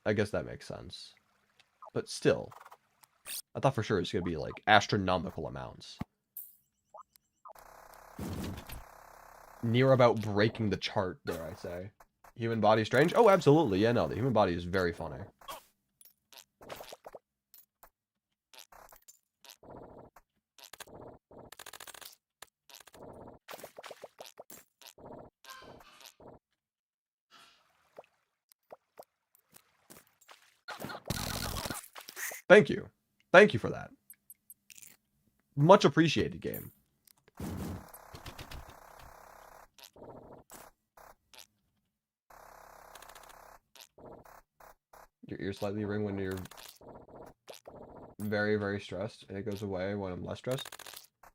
I guess that makes sense. But still, I thought for sure it's going to be like astronomical amounts. Near about breaking the chart, dare I say. Human body strange? Oh, absolutely. Yeah, no, the human body is very funny. Thank you. Thank you for that. Much appreciated, game. Your ears slightly ring when you're very, very stressed, and it goes away when I'm less stressed.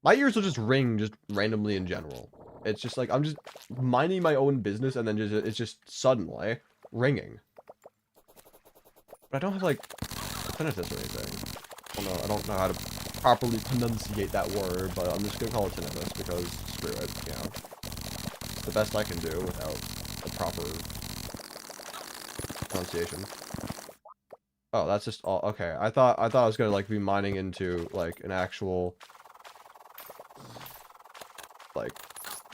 My ears will just ring just randomly in general. It's just like I'm just minding my own business, and then it's just suddenly ringing. But I don't have like tinnitus or anything. I don't know how to properly pronunciate that word, but I'm just gonna call it tinnitus because screw it, you know. The best I can do without a proper pronunciation. Oh, that's just all. Okay, I thought I was gonna like be mining into like an actual like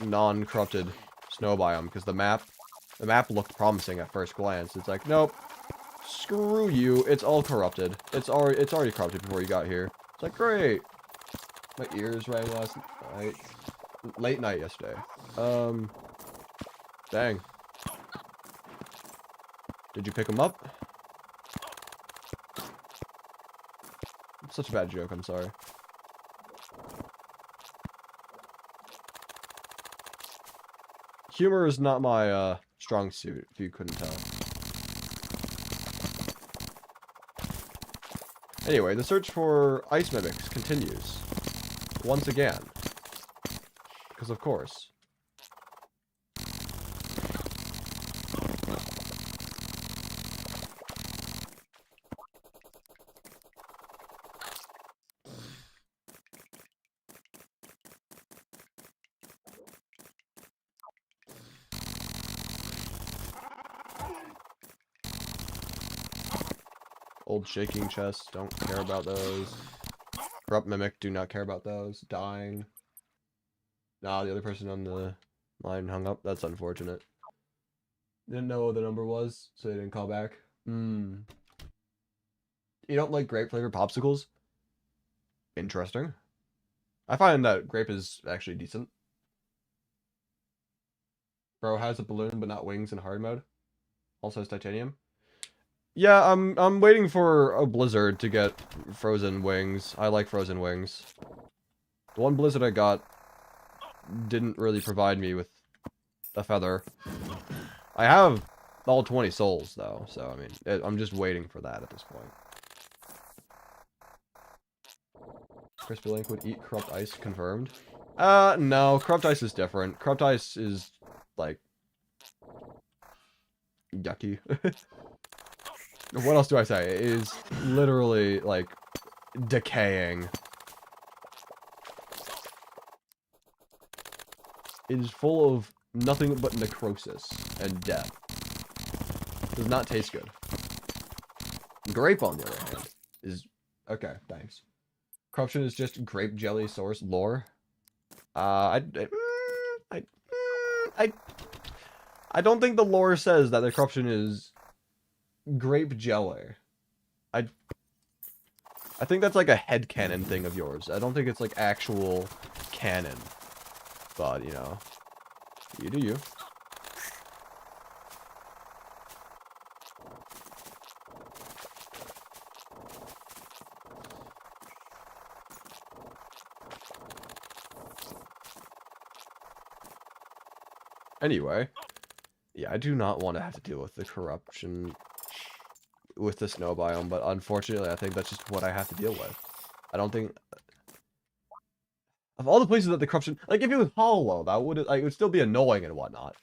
non-corrupted snow biome because the map looked promising at first glance. It's like, nope, screw you. It's all corrupted. It's already corrupted before you got here. It's like, great. My ears rang last night. Late night yesterday. Dang. Did you pick them up? It's such a bad joke, I'm sorry. Humor is not my, strong suit, if you couldn't tell. Anyway, the search for ice mimics continues. Once again. Because of course. Old shaking chests, don't care about those. Corrupt mimic, do not care about those. Dying. Nah, the other person on the line hung up. That's unfortunate. Didn't know what the number was, so they didn't call back. You don't like grape flavored popsicles? Interesting. I find that grape is actually decent. Bro has a balloon but not wings in hard mode. Also has titanium. Yeah, I'm waiting for a blizzard to get frozen wings. I like frozen wings. The one blizzard I got didn't really provide me with a feather. I have all 20 souls though, so I mean, I'm just waiting for that at this point. Crispylink would eat corrupt ice, confirmed. No, corrupt ice is different. Corrupt ice is like yucky. What else do I say? It is literally, like, decaying. It is full of nothing but necrosis and death. Does not taste good. Grape, on the other hand, is... Okay, thanks. Corruption is just grape jelly source lore. I don't think the lore says that the corruption is... grape jelly. I think that's like a headcanon thing of yours. I don't think it's like actual canon. But, you know, you do you. Anyway, yeah, I do not want to have to deal with the corruption with the snow biome, but unfortunately, I think that's just what I have to deal with. I don't think... Of all the places that the corruption, like if it was hollow, that would like it would still be annoying and whatnot.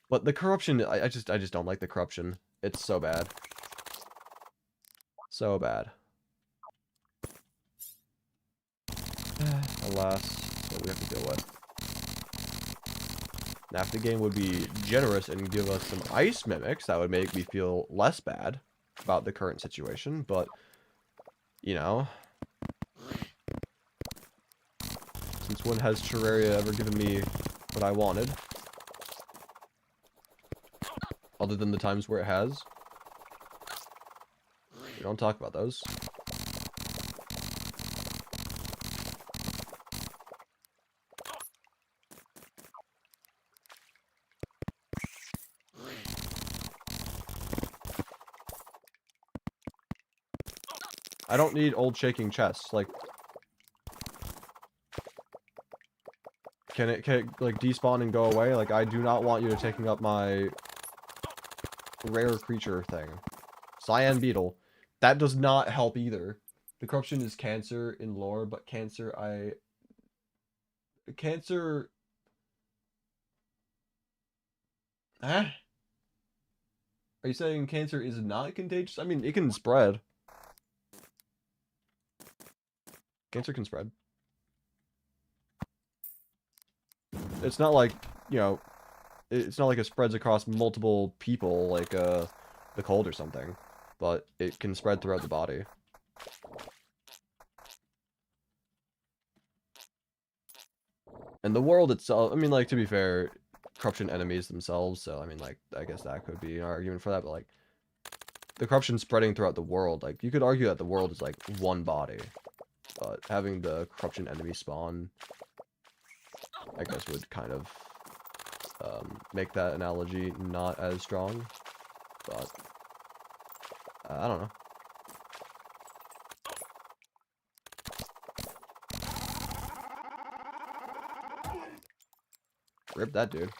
But the corruption, I just don't like the corruption. It's so bad. So bad. Alas, that's what we have to deal with. Now, if the game would be generous and give us some ice mimics, that would make me feel less bad about the current situation, but, you know, since when has Terraria ever given me what I wanted? Other than the times where it has. We don't talk about those. I don't need old shaking chests. Like, can it like despawn and go away? Like, I do not want you to taking up my rare creature thing. Cyan beetle. That does not help either. The corruption is cancer in lore, but cancer Huh? Are you saying cancer is not contagious? I mean, it can spread. Cancer can spread. It's not like, you know, it's not like it spreads across multiple people like the cold or something, but it can spread throughout the body. And the world itself, I mean, like, to be fair, corruption enemies themselves, so, I mean, like, I guess that could be an argument for that, but, like, the corruption spreading throughout the world, like, you could argue that the world is, like, one body, but having the corruption enemy spawn, I guess, would kind of make that analogy not as strong, but I don't know. Rip that dude.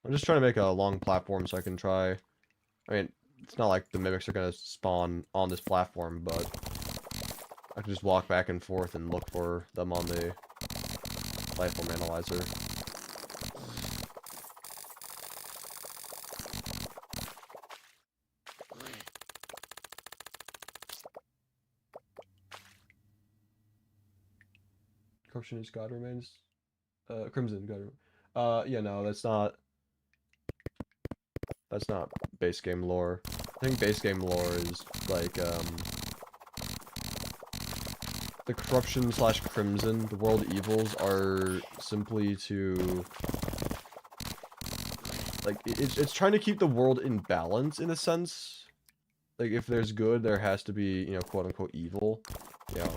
I'm just trying to make a long platform so I can try. I mean, it's not like the mimics are going to spawn on this platform, but I can just walk back and forth and look for them on the platform analyzer. Corruption is God remains. Crimson God remains. Yeah, no, that's not base game lore. I think base game lore is like the corruption / crimson, the world evils are simply to like it's trying to keep the world in balance in a sense. Like if there's good, there has to be, you know, quote unquote evil. You know,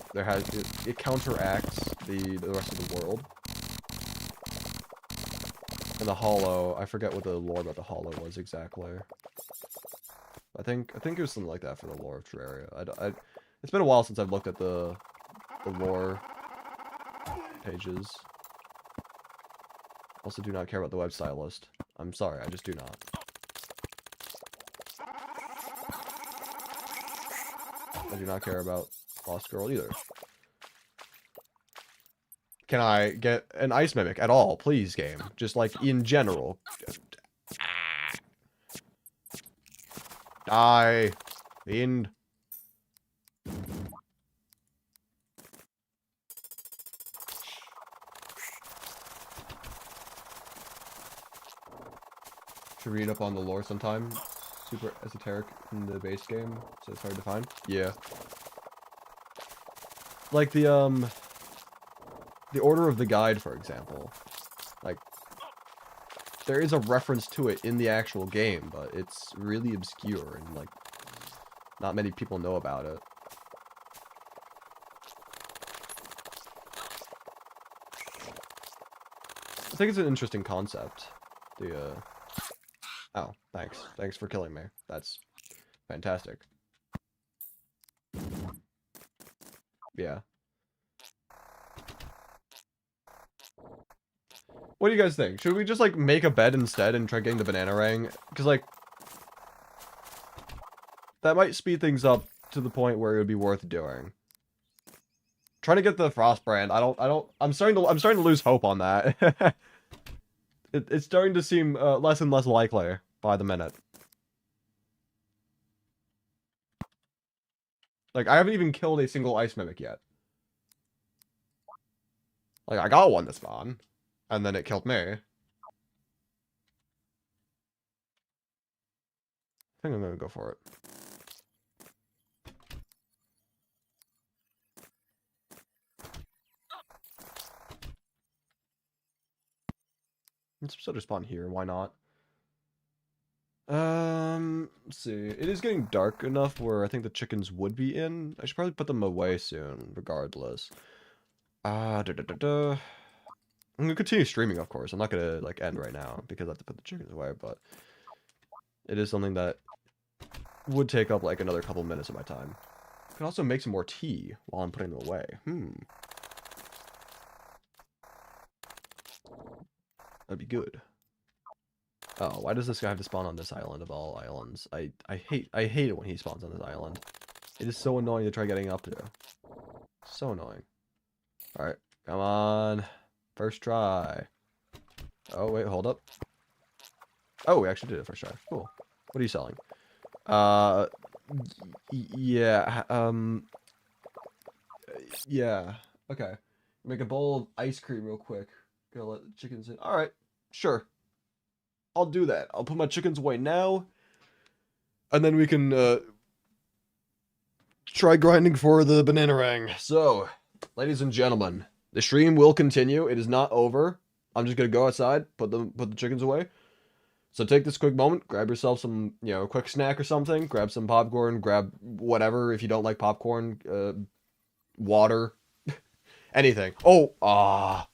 it counteracts the rest of the world. And the hollow, I forget what the lore about the hollow was exactly. I think it was something like that for the lore of Terraria. It's been a while since I've looked at the lore pages. Also do not care about the web stylist. I'm sorry, I just do not. I do not care about Lost Girl either. Can I get an ice mimic at all, please, game? Just like in general. Die. End. To read up on the lore sometime. Super esoteric in the base game, so it's hard to find. Yeah. Like the order of the guide, for example. Like, there is a reference to it in the actual game, but it's really obscure and, like, not many people know about it. I think it's an interesting concept. Oh, thanks. Thanks for killing me. That's fantastic. Yeah. What do you guys think? Should we just, like, make a bed instead and try getting the banana ring? Because, like, that might speed things up to the point where it would be worth doing. Trying to get the frost brand. I'm starting to lose hope on that. It's starting to seem less and less likely by the minute. Like, I haven't even killed a single ice mimic yet. Like, I got one to spawn, and then it killed me. I think I'm gonna go for it. Let's sort of spawn here, why not? Let's see. It is getting dark enough where I think the chickens would be in. I should probably put them away soon, regardless. I'm gonna continue streaming, of course. I'm not gonna, like, end right now because I have to put the chickens away, but it is something that would take up, like, another couple minutes of my time. I can also make some more tea while I'm putting them away. That'd be good. Oh, why does this guy have to spawn on this island of all islands? I hate it when he spawns on this island. It is so annoying to try getting up to. So annoying. Alright, come on. First try. Oh, wait, hold up. Oh, we actually did it first try. Cool. What are you selling? Yeah, yeah. Okay. Make a bowl of ice cream real quick. Gonna let the chickens in. Alright, sure. I'll do that. I'll put my chickens away now. And then we can, try grinding for the banana ring. So, ladies and gentlemen, the stream will continue. It is not over. I'm just gonna go outside, put the chickens away. So take this quick moment, grab yourself some, you know, a quick snack or something, grab some popcorn, grab whatever if you don't like popcorn, water, anything. Oh,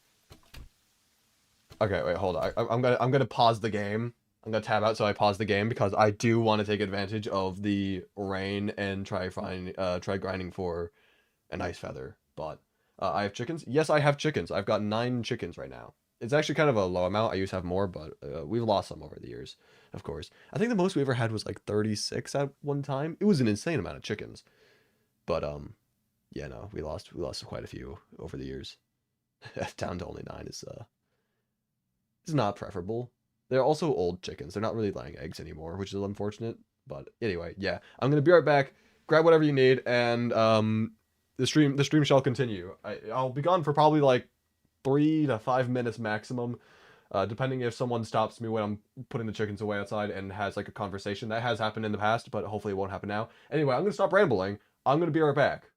okay, wait, hold on. I'm gonna pause the game. I'm gonna tab out so I pause the game because I do want to take advantage of the rain and try grinding for an ice feather. But I have chickens. Yes, I have chickens. I've got 9 chickens right now. It's actually kind of a low amount. I used to have more, but we've lost some over the years, of course. I think the most we ever had was like 36 at one time. It was an insane amount of chickens. But yeah, no, we lost quite a few over the years. Down to only 9 is not preferable. They're also old chickens. They're not really laying eggs anymore, which is unfortunate. But anyway, yeah, I'm gonna be right back. Grab whatever you need, and the stream shall continue. I'll be gone for probably like 3 to 5 minutes maximum, depending if someone stops me when I'm putting the chickens away outside and has like a conversation. That has happened in the past, but hopefully it won't happen now. Anyway, I'm gonna stop rambling. I'm gonna be right back.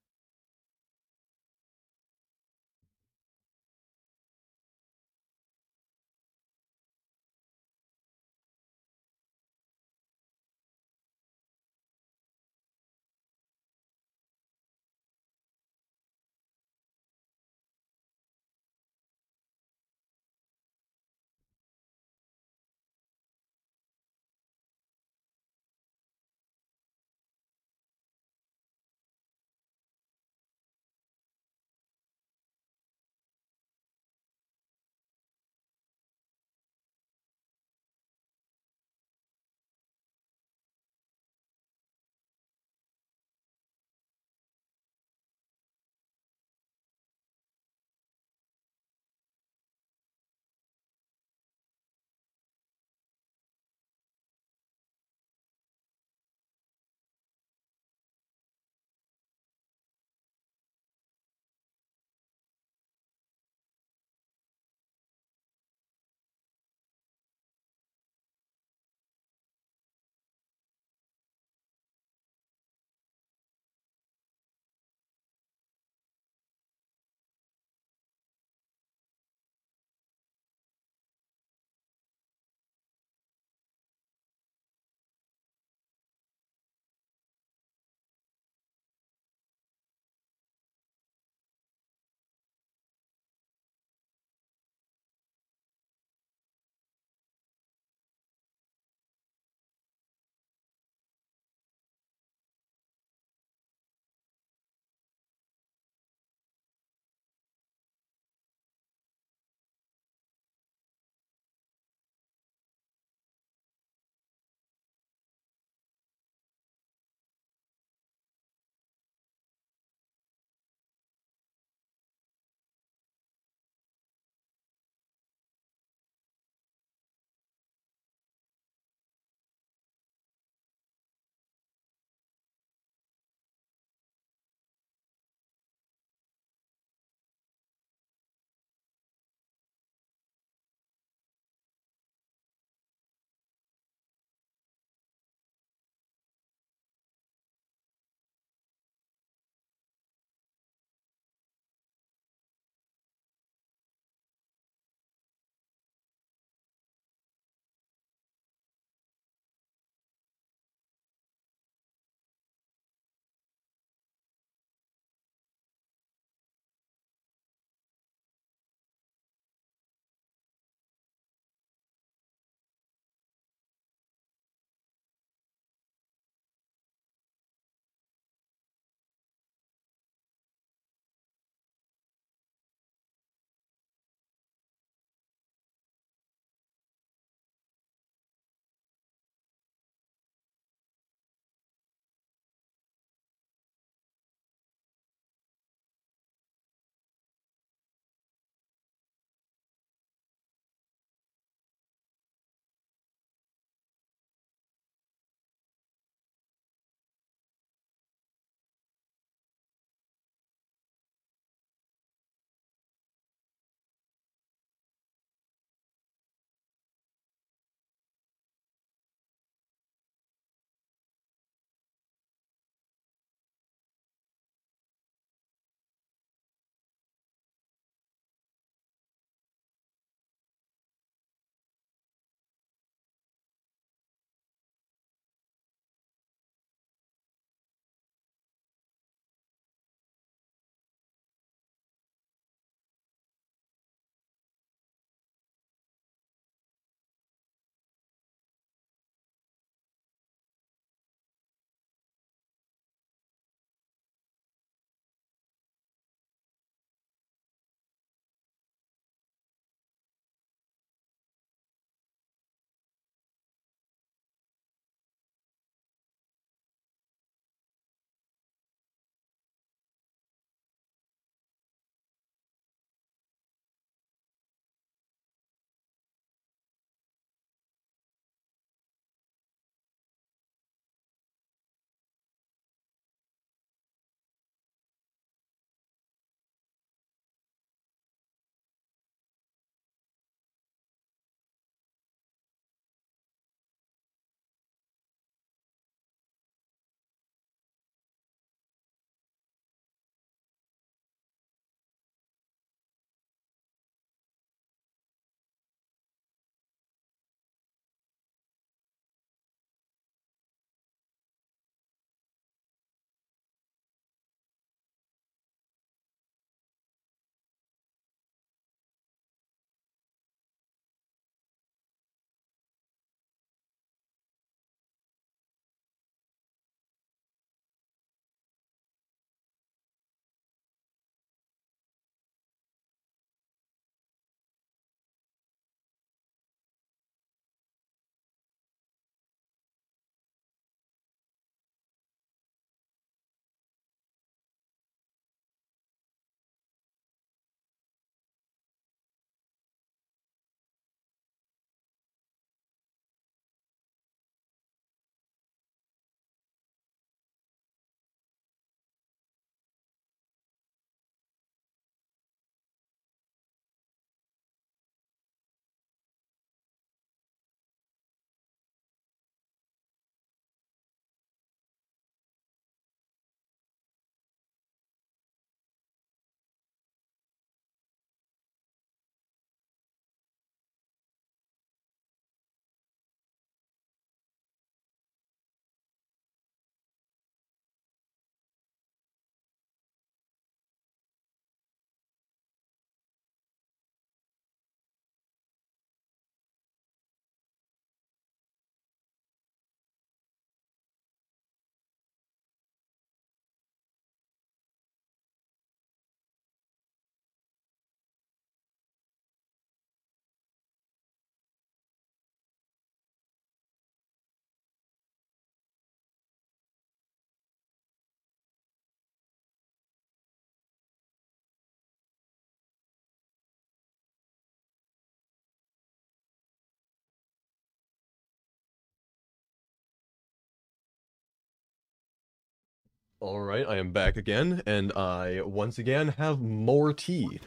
Alright, I am back again, and I once again have more tea.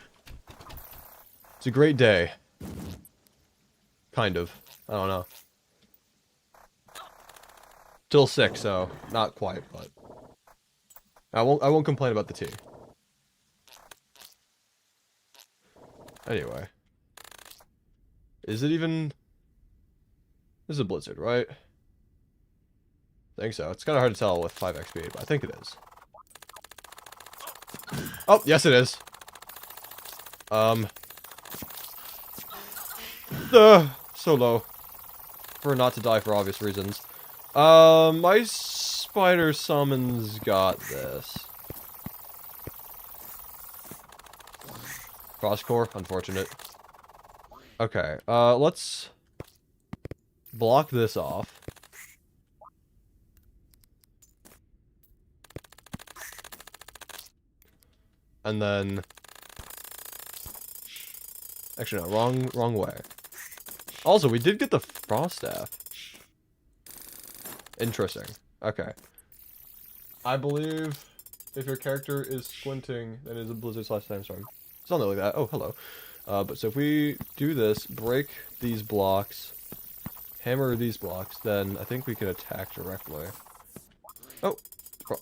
It's a great day. Kind of. I don't know. Still sick, so not quite, but I won't complain about the tea. Anyway. Is it even... This is a blizzard, right? I think so. It's kind of hard to tell with 5x speed, but I think it is. Oh, yes it is. So low. For not to die for obvious reasons. My spider summons got this. Crosscore, unfortunate. Okay, let's block this off. And then... Actually, no, wrong way. Also, we did get the frost staff. Interesting. Okay. I believe if your character is squinting, then it is a blizzard / sandstorm. Something like that. Oh, hello. But so if we do this, break these blocks, hammer these blocks, then I think we can attack directly. Oh,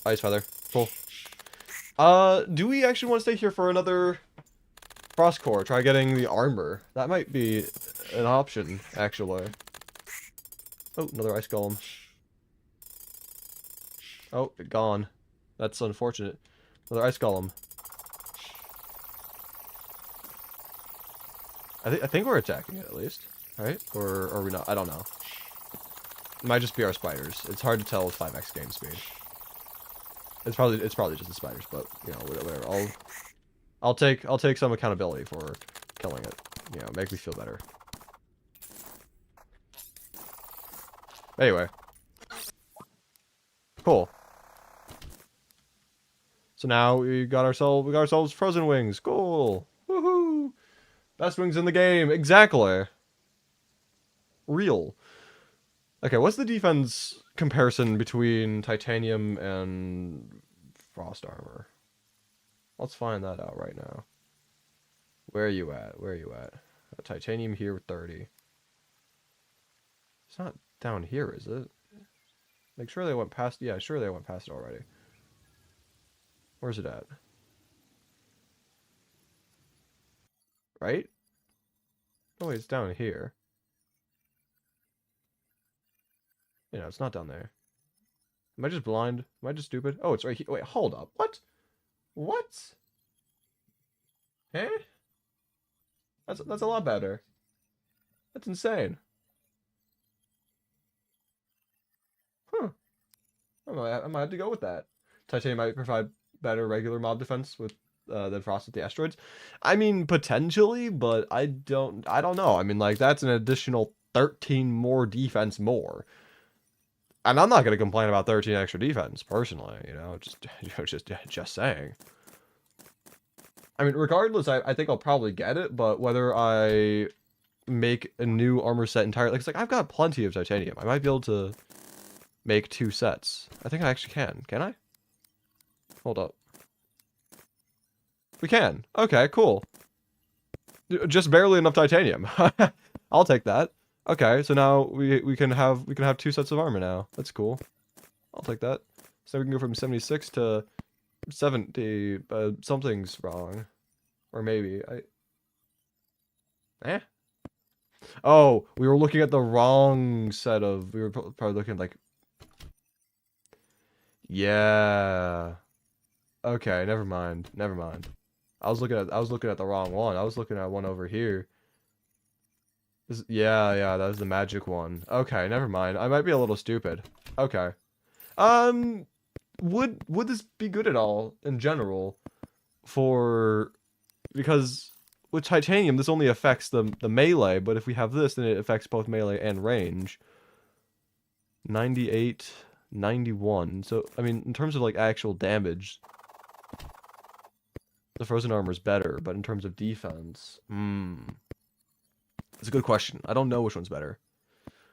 ice feather. Cool. Do we actually want to stay here for another frost core? Try getting the armor. That might be an option, actually. Oh, another ice golem. Oh, gone. That's unfortunate. Another ice golem. I think we're attacking it at least, right? Or are we not? I don't know. It might just be our spiders. It's hard to tell with 5x game speed. It's probably just the spiders, but you know, whatever. I'll take some accountability for killing it. You know, make me feel better. Anyway. Cool. So now we got ourselves frozen wings. Cool. Woohoo! Best wings in the game. Exactly. Real. Okay, what's the defense comparison between titanium and frost armor? Let's find that out right now. Where are you at? Where are you at? Titanium here with 30. It's not down here, is it? Make sure they went past... Yeah, sure they went past it already. Where's it at? Right? Oh, wait, it's down here. You know, it's not down there. Am I just blind? Am I just stupid? Oh, it's right here. Wait, hold up. What? What? Eh? That's a lot better. That's insane. Huh. I might have to go with that. Titanium might provide better regular mob defense with than Frost with the asteroids. I mean, potentially, but I don't know. I mean, like, that's an additional 13 more defense more. And I'm not going to complain about 13 extra defense, personally, you know, just saying. I mean, regardless, I think I'll probably get it, but whether I make a new armor set entirely, like, it's like, I've got plenty of titanium. I might be able to make 2 sets. I think I actually can I? Hold up. We can. Okay, cool. Just barely enough titanium. I'll take that. Okay, so now we can have 2 sets of armor now. That's cool. I'll take that. So we can go from 76 to 70. Something's wrong, or maybe Oh, we were looking at the wrong set of. We were probably looking at, like. Yeah. Okay, never mind. Never mind. I was looking at the wrong one. I was looking at one over here. Yeah, that was the magic one. Okay, never mind. I might be a little stupid. Okay. Would this be good at all in general because with titanium this only affects the melee, but if we have this then it affects both melee and range. 98, 91. So I mean, in terms of like actual damage, the frozen armor is better, but in terms of defense, it's a good question. I don't know which one's better.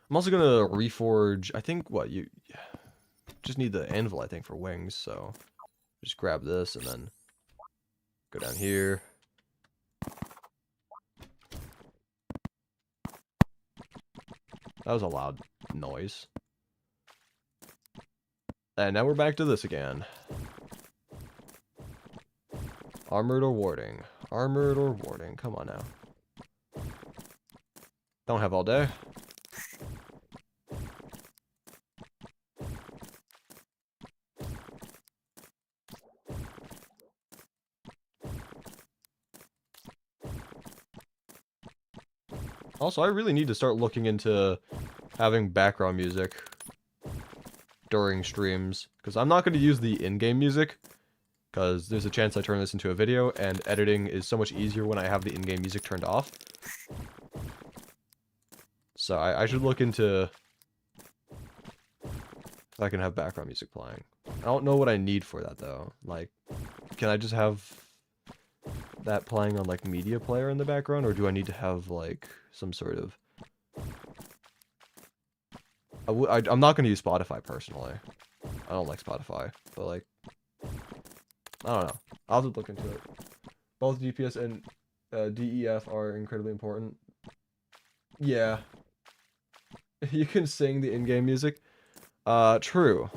I'm also gonna reforge. I think you just need the anvil, I think, for wings. So Just grab this and then go down here. That was a loud noise. And now we're back to this again. Armored or warding? Armored or warding? Come on now. Don't have all day. Also, I really need to start looking into having background music during streams, because I'm not going to use the in-game music, because there's a chance I turn this into a video, and editing is so much easier when I have the in-game music turned off. So I should look into if I can have background music playing. I don't know what I need for that, though. Like, can I just have that playing on, like, media player in the background, or do I need to have, like, some sort of... I'm not going to use Spotify, personally. I don't like Spotify, but, like, I don't know. I'll have to look into it. Both GPS and DEF are incredibly important. Yeah. You can sing the in-game music. True.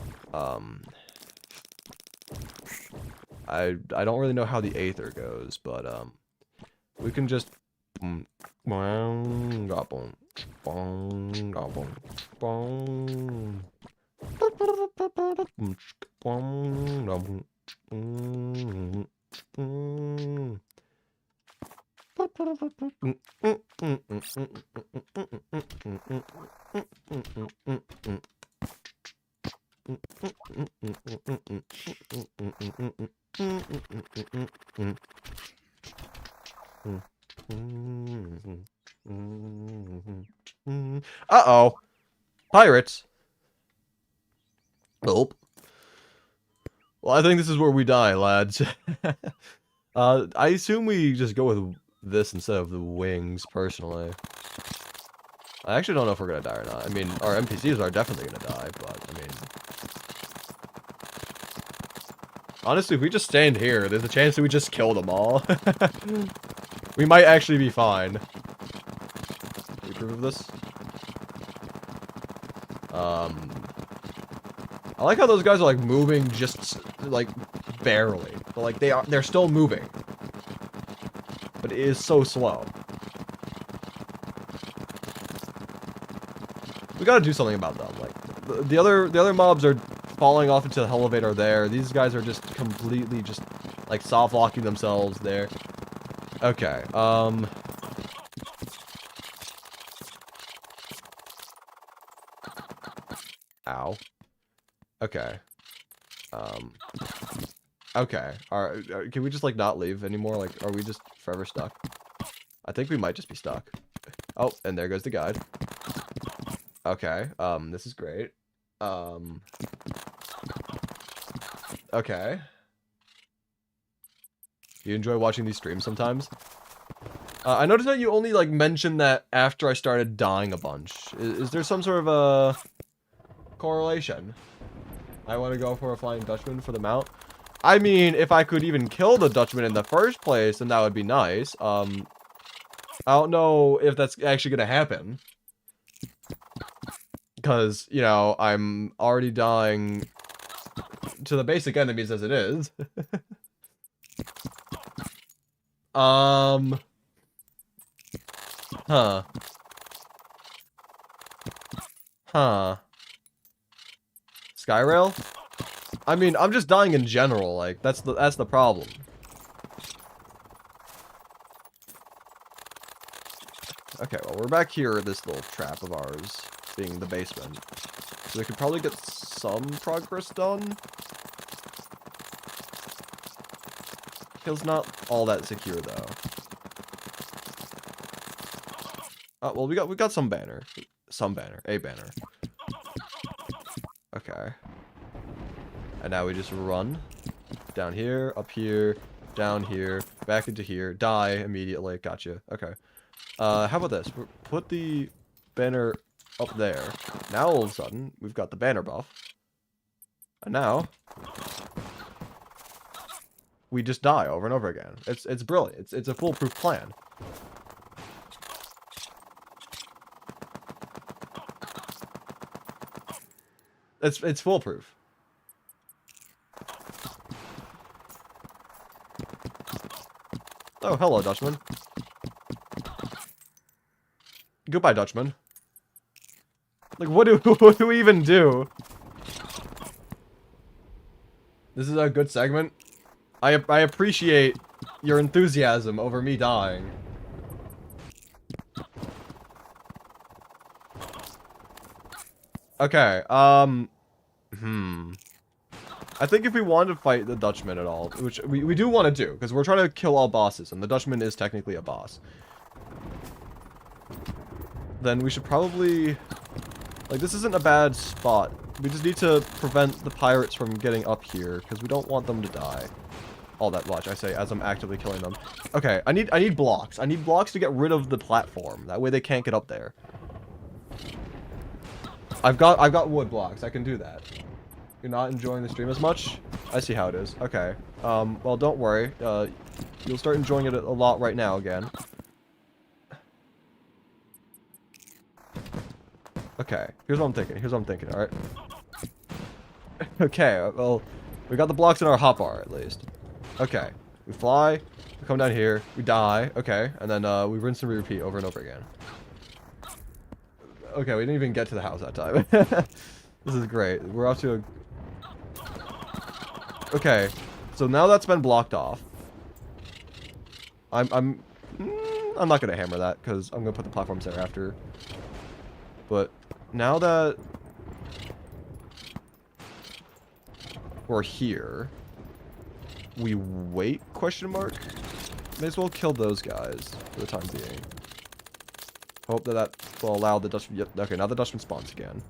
I don't really know how the Aether goes, but, we can just... Uh-oh. Pirates. Nope. Well, I think this is where we die, lads. I assume we just go with this instead of the wings, personally. I actually don't know if we're gonna die or not. I mean, our NPCs are definitely gonna die, but, I mean... honestly, if we just stand here, there's a chance that we just kill them all. We might actually be fine. Can we prove this? I like how those guys are, like, moving just, like, barely. But, like, they're still moving. But it is so slow. We gotta do something about them. Like, the other mobs are falling off into the elevator there. These guys are just completely just, like, soft-locking themselves there. Okay, ow. Okay. Okay. Alright, can we just, like, not leave anymore? Like, are we just forever stuck? I think we might just be stuck. Oh, and there goes the guide. Okay, this is great. Okay. You enjoy watching these streams sometimes? I noticed that you only, like, mentioned that after I started dying a bunch. Is there some sort of a correlation? I want to go for a Flying Dutchman for the mount. I mean, if I could even kill the Dutchman in the first place, then that would be nice. I don't know if that's actually gonna happen. Because, you know, I'm already dying to the basic enemies as it is. Huh. Huh. Skyrail? I mean, I'm just dying in general, like, that's the problem. Okay, well, we're back here at this little trap of ours, being the basement. So we could probably get some progress done. Feels not all that secure, though. Oh, well, we got some banner. A banner. Okay. And now we just run down here, up here, down here, back into here, die immediately. Gotcha. Okay. How about this? Put the banner up there. Now all of a sudden, we've got the banner buff. And now we just die over and over again. It's brilliant. It's a foolproof plan. It's foolproof. Oh, hello, Dutchman. Goodbye, Dutchman. Like, what do we even do? This is a good segment. I appreciate your enthusiasm over me dying. Okay, I think if we wanted to fight the Dutchman at all, which we do want to do, because we're trying to kill all bosses, and the Dutchman is technically a boss, then we should probably... Like, this isn't a bad spot. We just need to prevent the pirates from getting up here, because we don't want them to die all that much, I say, as I'm actively killing them. Okay, I need blocks. I need blocks to get rid of the platform. That way they can't get up there. I've got wood blocks. I can do that. You're not enjoying the stream as much? I see how it is. Okay. Well, don't worry. You'll start enjoying it a lot right now again. Okay. Here's what I'm thinking. Alright. Okay. Well, we got the blocks in our hotbar, at least. Okay. We fly. We come down here. We die. Okay. And then, we rinse and repeat over and over again. Okay, we didn't even get to the house that time. This is great. We're off to a... Okay, so now that's been blocked off. I'm not gonna hammer that because I'm gonna put the platforms there after. But now that we're here, we wait? Question mark. May as well kill those guys for the time being. Hope that will allow the Dutchman. Yep, okay, now the Dutchman spawns again.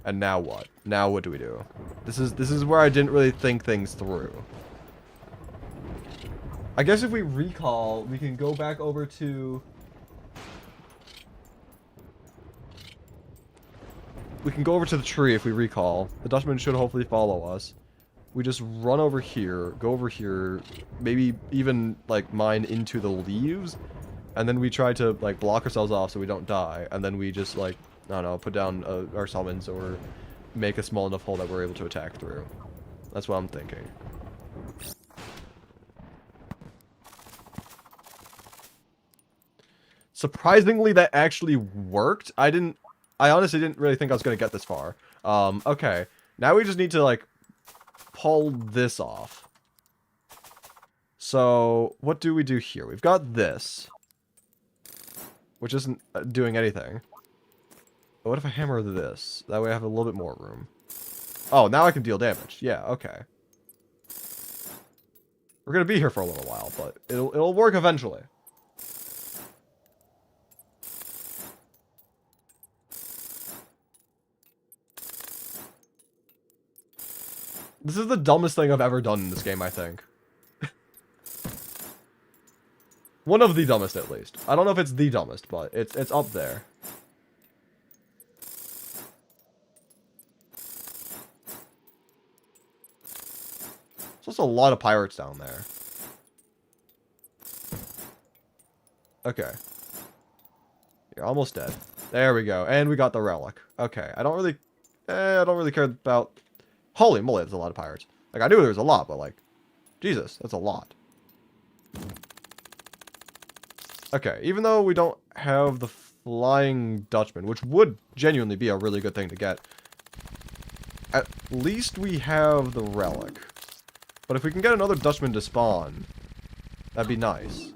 And now what? Now what do we do? This is where I didn't really think things through. I guess if we recall, we can go back over to... We can go over to the tree if we recall. The Dutchman should hopefully follow us. We just run over here, go over here, maybe even, like, mine into the leaves. And then we try to, like, block ourselves off so we don't die. And then we just, like, I don't know, put down our summons or make a small enough hole that we're able to attack through. That's what I'm thinking. Surprisingly, that actually worked. I honestly didn't really think I was going to get this far. Okay. Now we just need to, like, pull this off. So, what do we do here? We've got this, which isn't doing anything. But what if I hammer this? That way I have a little bit more room. Oh, now I can deal damage. Yeah, okay. We're gonna be here for a little while, but it'll work eventually. This is the dumbest thing I've ever done in this game, I think. One of the dumbest, at least. I don't know if it's the dumbest, but it's up there. There's also a lot of pirates down there. Okay. You're almost dead. There we go. And we got the relic. Okay. I don't really care about... Holy moly, there's a lot of pirates. Like, I knew there was a lot, but, like... Jesus, that's a lot. Okay, even though we don't have the Flying Dutchman, which would genuinely be a really good thing to get, at least we have the relic. But if we can get another Dutchman to spawn, that'd be nice.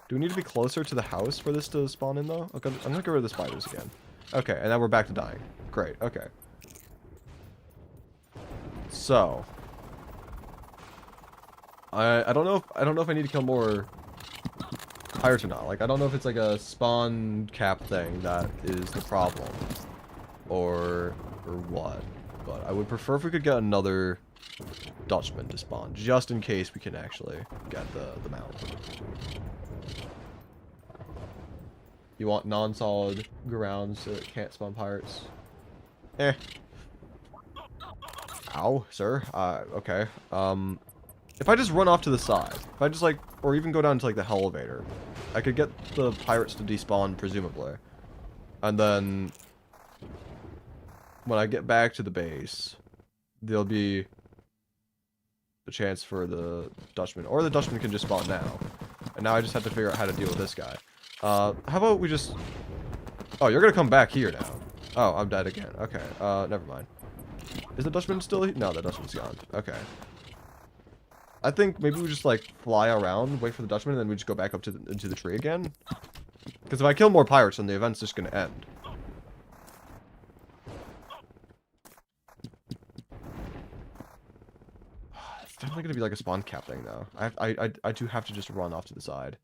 Do we need to be closer to the house for this to spawn in, though? Okay, I'm gonna get rid of the spiders again. Okay, and now we're back to dying. Great, okay. So... I don't know if I need to kill more pirates or not. Like, I don't know if it's like a spawn cap thing that is the problem. Or what. But I would prefer if we could get another Dutchman to spawn, just in case we can actually get the mount. You want non-solid ground so it can't spawn pirates? Eh. Ow, sir. Okay. If I just run off to the side, if I just like, or even go down to like the elevator, I could get the pirates to despawn, presumably. And then, when I get back to the base, there'll be a chance for the Dutchman, or the Dutchman can just spawn now. And now I just have to figure out how to deal with this guy. How about we just... Oh, you're gonna come back here now. Oh, I'm dead again. Okay, never mind. Is the Dutchman still here? No, the Dutchman's gone. Okay. I think maybe we just, like, fly around, wait for the Dutchman, and then we just go back up to into the tree again. Because if I kill more pirates, then the event's just gonna end. It's definitely gonna be like a spawn cap thing, though. I do have to just run off to the side.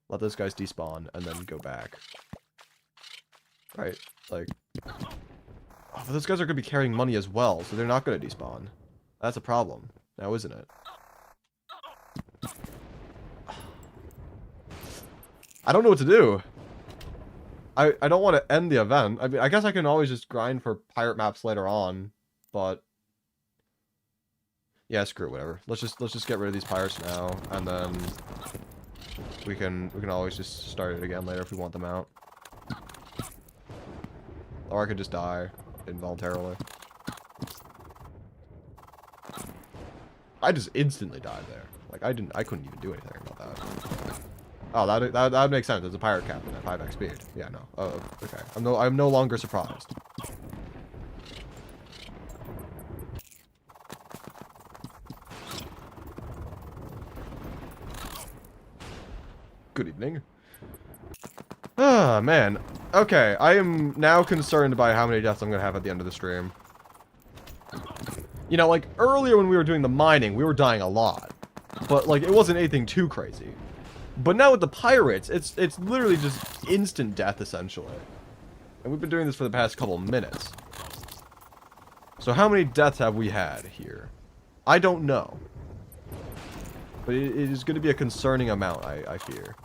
Let those guys despawn, and then go back. Right? Like... Oh, but those guys are gonna be carrying money as well, so they're not gonna despawn. That's a problem. Now, isn't it? I don't know what to do. I don't want to end the event. I mean, I guess I can always just grind for pirate maps later on, but... Yeah, screw it, whatever. Let's just get rid of these pirates now, and then we can always just start it again later if we want them out. Or I could just die involuntarily. I just instantly died there. Like I couldn't even do anything about that. Oh, that makes sense. It's a pirate captain at 5x speed. Yeah, no. Oh, okay. I'm no longer surprised. Good evening. Ah, man. Okay, I am now concerned by how many deaths I'm gonna have at the end of the stream. You know, like, earlier when we were doing the mining, we were dying a lot. But, like, it wasn't anything too crazy. But now with the pirates, it's literally just instant death, essentially. And we've been doing this for the past couple minutes. So how many deaths have we had here? I don't know. But it is going to be a concerning amount, I fear.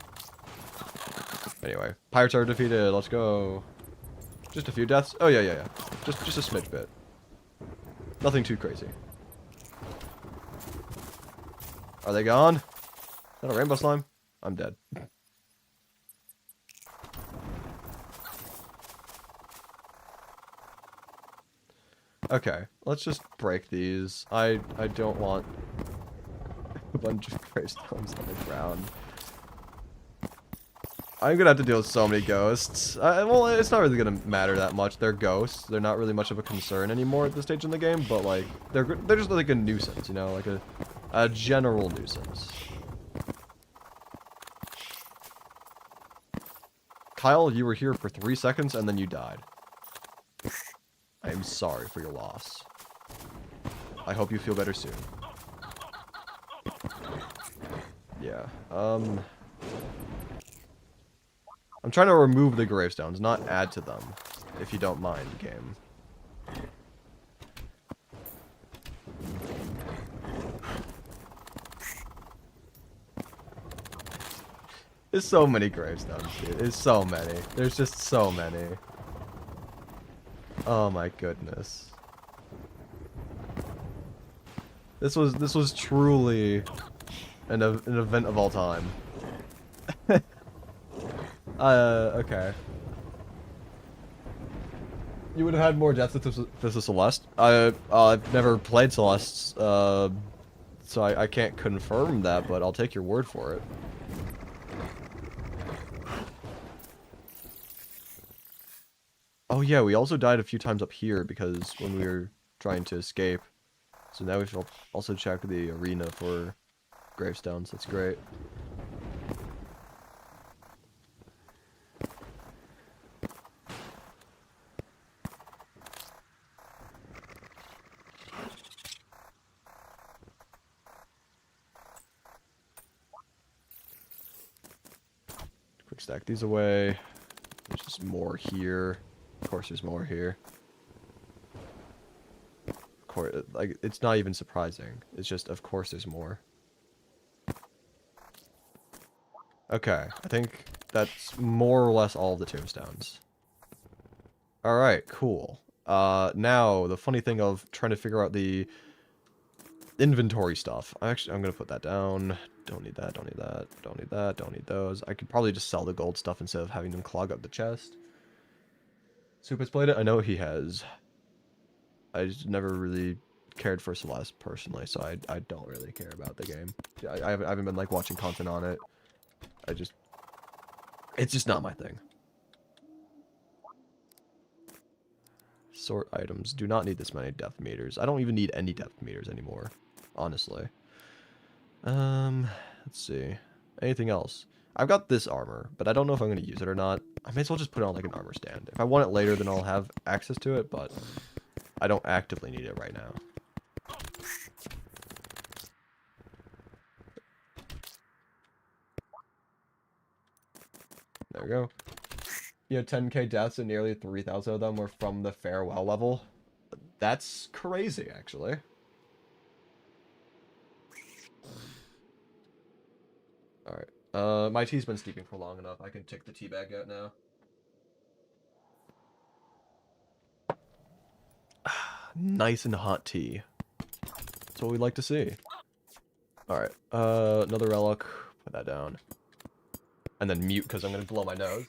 Anyway, pirates are defeated. Let's go. Just a few deaths? Oh, yeah. Just a smidge bit. Nothing too crazy. Are they gone? Is that a rainbow slime? I'm dead. Okay, let's just break these. I don't want a bunch of gravestones on the ground. I'm gonna have to deal with so many ghosts. Well, it's not really gonna matter that much. They're ghosts. They're not really much of a concern anymore at this stage in the game, but like they're just like a nuisance, you know, like a general nuisance. Kyle, you were here for 3 seconds and then you died. I am sorry for your loss. I hope you feel better soon. Yeah, I'm trying to remove the gravestones, not add to them, if you don't mind, game. There's so many gravestones, dude. There's so many. There's just so many. Oh my goodness. This was truly an event of all time. Okay. You would have had more deaths if this was Celeste. I've never played Celeste, so I can't confirm that, but I'll take your word for it. Oh yeah, we also died a few times up here because when we were trying to escape. So now we should also check the arena for gravestones. That's great. Quick stack these away. There's just more here. Of course there's more here. Of course, like, it's not even surprising. It's just, of course there's more. Okay, I think that's more or less all of the tombstones. Alright, cool. Now, the funny thing of trying to figure out the Inventory stuff. I'm gonna put that down. Don't need that, don't need that, don't need that, don't need those. I could probably just sell the gold stuff instead of having them clog up the chest. Soup has played it? I know he has. I just never really cared for Celeste personally, so I don't really care about the game. I haven't been like watching content on it. It's just not my thing. Sort items. Do not need this many depth meters. I don't even need any depth meters anymore, honestly. Let's see. Anything else? I've got this armor, but I don't know if I'm going to use it or not. I may as well just put it on like an armor stand. If I want it later, then I'll have access to it, but I don't actively need it right now. There we go. You know, 10k deaths and nearly 3,000 of them were from the farewell level. That's crazy, actually. Alright. My tea's been steeping for long enough. I can take the tea bag out now. Nice and hot tea. That's what we'd like to see. Alright. Another relic. Put that down. And then mute because I'm going to blow my nose.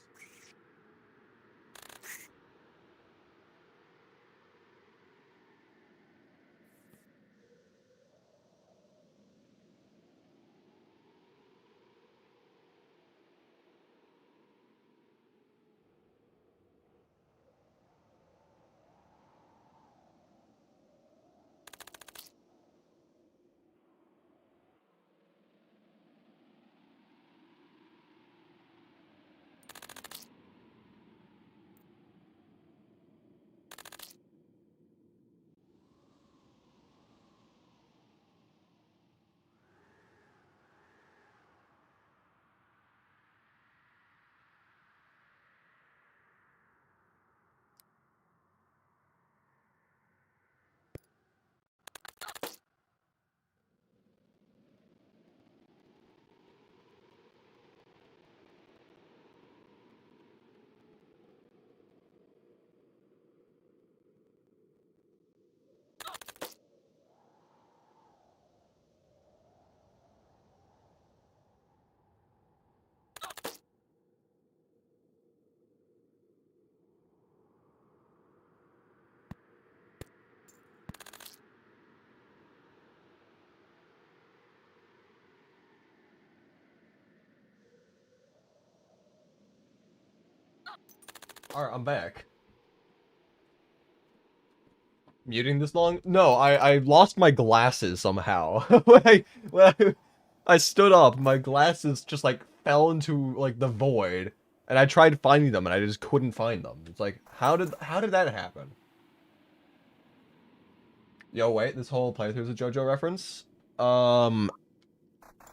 Alright, I'm back. Muting this long? No, I lost my glasses somehow. when I stood up, my glasses just like fell into like the void, and I tried finding them and I just couldn't find them. It's like, how did that happen? Yo, wait, this whole playthrough's a JoJo reference?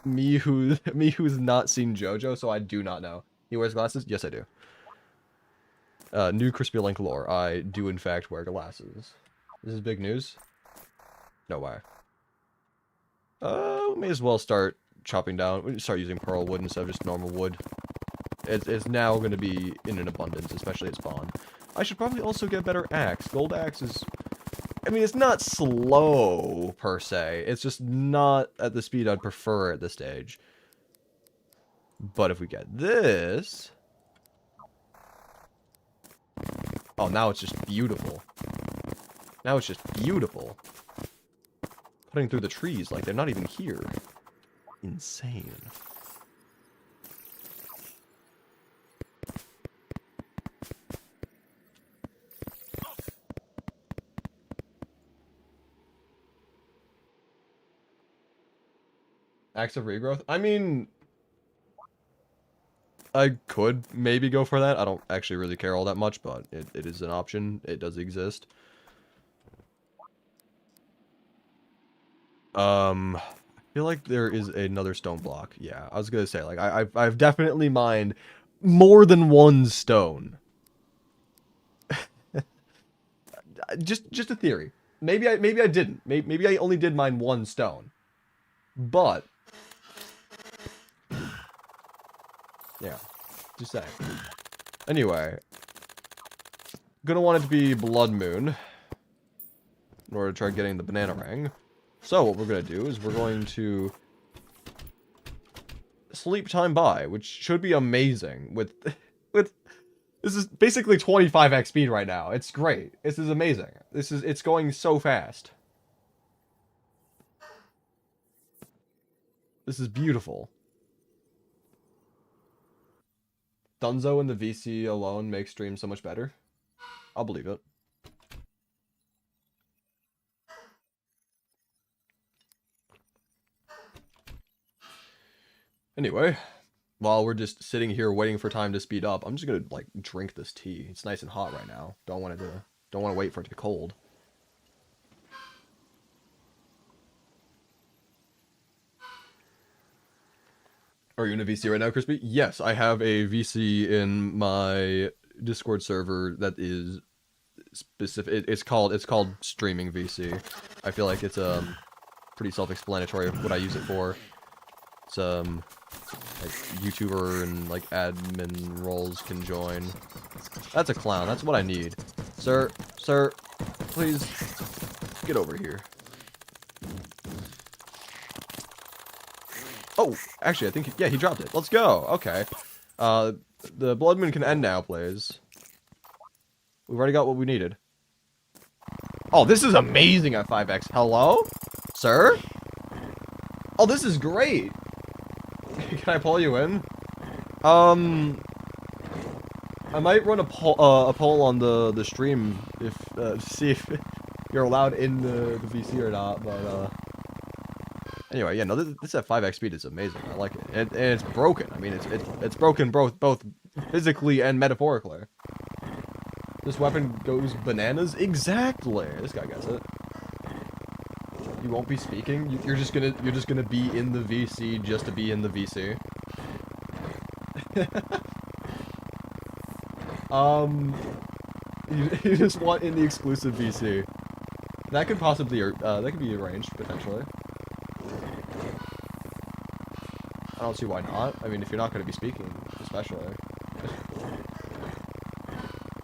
Me who's not seen JoJo, so I do not know. He wears glasses? Yes, I do. New Crispylink lore. I do in fact wear glasses. This is big news? No way. We may as well start chopping down. We start using pearl wood instead of just normal wood. It's now going to be in an abundance, especially at spawn. I should probably also get a better axe. Gold axe is... I mean, it's not slow, per se. It's just not at the speed I'd prefer at this stage. But if we get this... Oh, now it's just beautiful. Now it's just beautiful. Cutting through the trees like they're not even here. Insane. Acts of regrowth? I mean... I could maybe go for that. I don't actually really care all that much, but it is an option. It does exist. I feel like there is another stone block. Yeah, I was gonna say, like, I've definitely mined more than one stone. just a theory. Maybe I didn't. Maybe I only did mine one stone. But yeah, just saying. Anyway, gonna want it to be Blood Moon in order to try getting the banana ring. So what we're gonna do is we're going to sleep time by, which should be amazing with this is basically 25x speed right now. It's great. This is amazing. It's going so fast. This is beautiful. Dunzo and the VC alone makes streams so much better. I'll believe it. Anyway, while we're just sitting here waiting for time to speed up, I'm just gonna like drink this tea. It's nice and hot right now. Don't want to wait for it to be cold. Are you in a VC right now, Crispy? Yes, I have a VC in my Discord server that is specific. It's called streaming VC. I feel like it's pretty self-explanatory of what I use it for. It's like YouTuber and like admin roles can join. That's a clown. That's what I need. Sir, please get over here. Oh, actually, I think yeah, he dropped it. Let's go. Okay. The blood moon can end now, please. We've already got what we needed. Oh, this is amazing at 5x. Hello? Sir? Oh, this is great. Can I pull you in? I might run a poll on the stream if to see if you're allowed in the VC or not, but anyway, yeah, no, this at 5x speed is amazing. I like it. And it's broken. I mean, it's broken both physically and metaphorically. This weapon goes bananas. Exactly. This guy gets it. You won't be speaking. You're just gonna be in the VC just to be in the VC. You just want in the exclusive VC. That could possibly that could be arranged potentially. I don't see why not. I mean, if you're not going to be speaking, especially.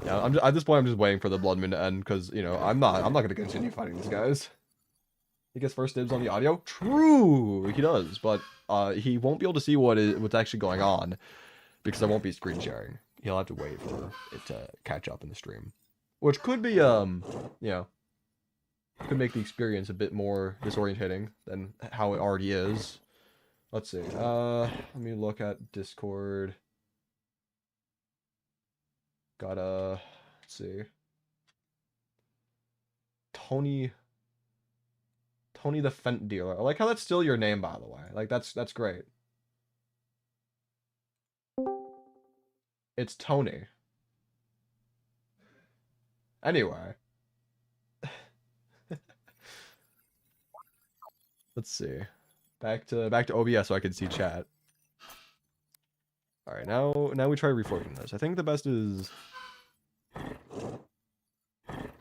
Yeah, at this point I'm just waiting for the blood moon to end because you know I'm not going to continue fighting these guys. He gets first dibs on the audio. True, he does, but he won't be able to see what's actually going on because I won't be screen sharing. He'll have to wait for it to catch up in the stream, which could be you know, could make the experience a bit more disorientating than how it already is. Let's see. Let me look at Discord. Let's see. Tony the Fent Dealer. I like how that's still your name, by the way. Like that's great. It's Tony. Anyway. Let's see. Back to OBS so I can see chat. All right, now we try reforging this. I think the best is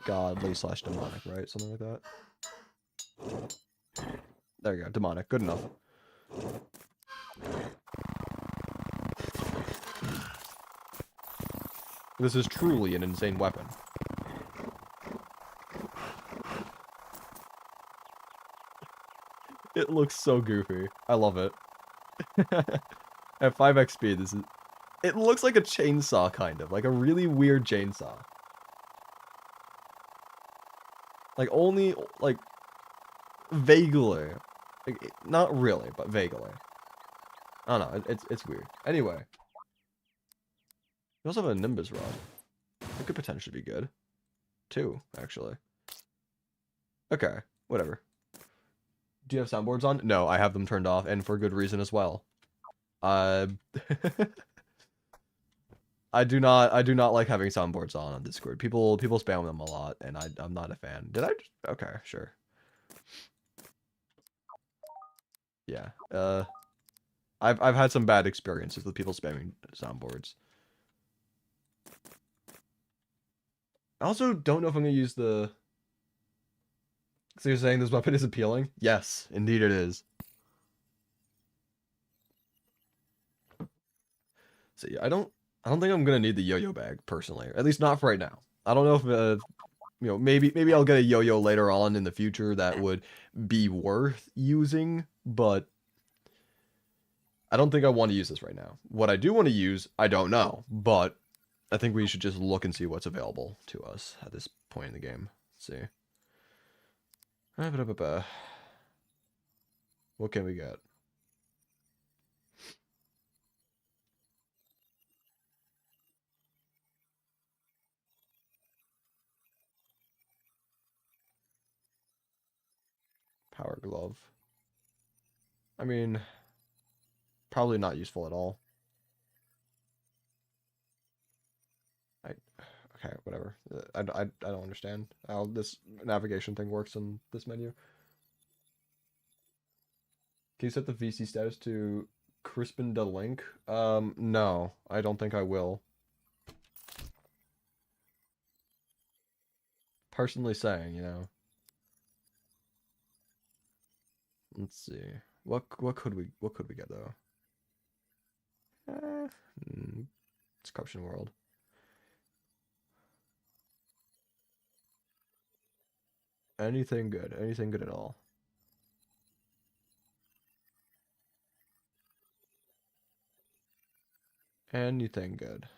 godly / demonic, right? Something like that. There you go, demonic. Good enough. This is truly an insane weapon. It looks so goofy. I love it. At 5x speed, it looks like a chainsaw, kind of. Like a really weird chainsaw. Like, only, like, vaguely. Like, not really, but vaguely. I don't know, it's weird. Anyway. We also have a Nimbus Rod. It could potentially be good. 2, actually. Okay, whatever. Do you have soundboards on? No, I have them turned off, and for good reason as well. I do not like having soundboards on Discord. People spam them a lot, and I'm not a fan. Did I? Okay, sure. Yeah. I've had some bad experiences with people spamming soundboards. I also don't know if I'm gonna use the. So you're saying this weapon is appealing? Yes, indeed it is. See, I don't think I'm gonna need the yo-yo bag personally, at least not for right now. I don't know if maybe I'll get a yo-yo later on in the future that would be worth using, but I don't think I want to use this right now. What I do want to use, I don't know, but I think we should just look and see what's available to us at this point in the game. Let's see. What can we get? Power glove. I mean, probably not useful at all. Okay, whatever. I don't understand how this navigation thing works in this menu. Can you set the VC status to Crispylink? No, I don't think I will. Personally saying, Let's see. What could we get though? It's Corruption World. Anything good? Anything good at all? Anything good?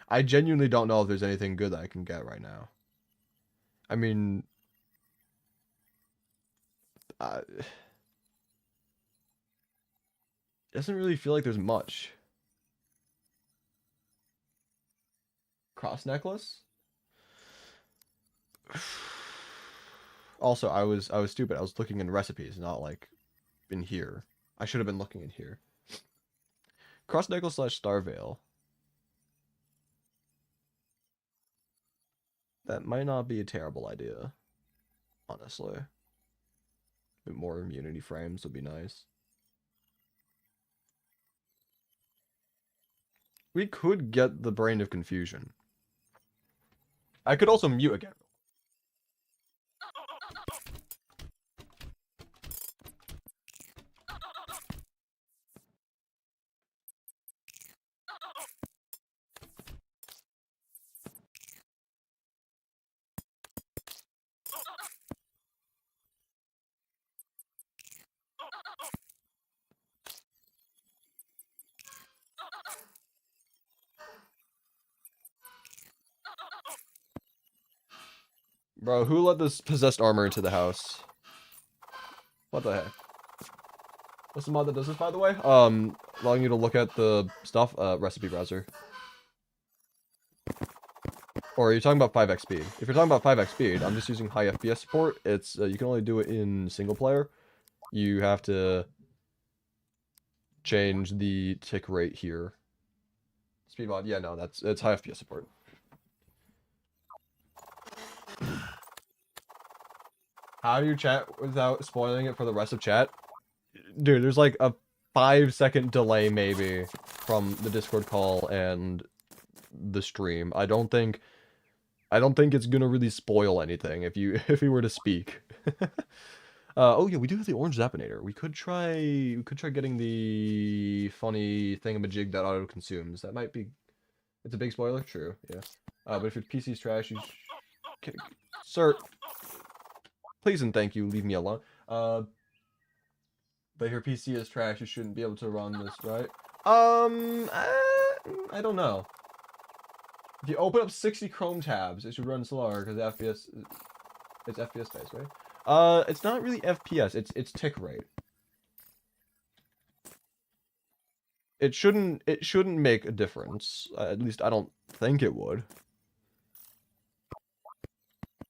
I genuinely don't know if there's anything good that I can get right now. I mean, it doesn't really feel like there's much. Cross necklace? Also, I was stupid. I was looking in recipes, not like in here. I should have been looking in here. Cross necklace / star veil. That might not be a terrible idea, honestly. A bit more immunity frames would be nice. We could get the Brain of Confusion. I could also mute again. Bro, who let this possessed armor into the house? What the heck? What's the mod that does this, by the way? Allowing you to look at the stuff, recipe browser. Or are you talking about 5x speed? If you're talking about 5x speed, I'm just using high FPS support. It's, you can only do it in single player. You have to change the tick rate here. Speed mod, yeah, no, it's high FPS support. How do you chat without spoiling it for the rest of chat? Dude, there's like a 5-second delay maybe from the Discord call and the stream. I don't think it's gonna really spoil anything if you were to speak. Oh yeah, we do have the orange Zappinator. We could try getting the funny thingamajig that auto consumes. That might be. It's a big spoiler, true. Yeah. But if your PC's trash, you sir, please and thank you, leave me alone. But if your PC is trash, you shouldn't be able to run this, right? I don't know. If you open up 60 Chrome tabs, it should run slower because FPS. It's FPS based, right? It's not really FPS. It's tick rate. It shouldn't make a difference. At least I don't think it would.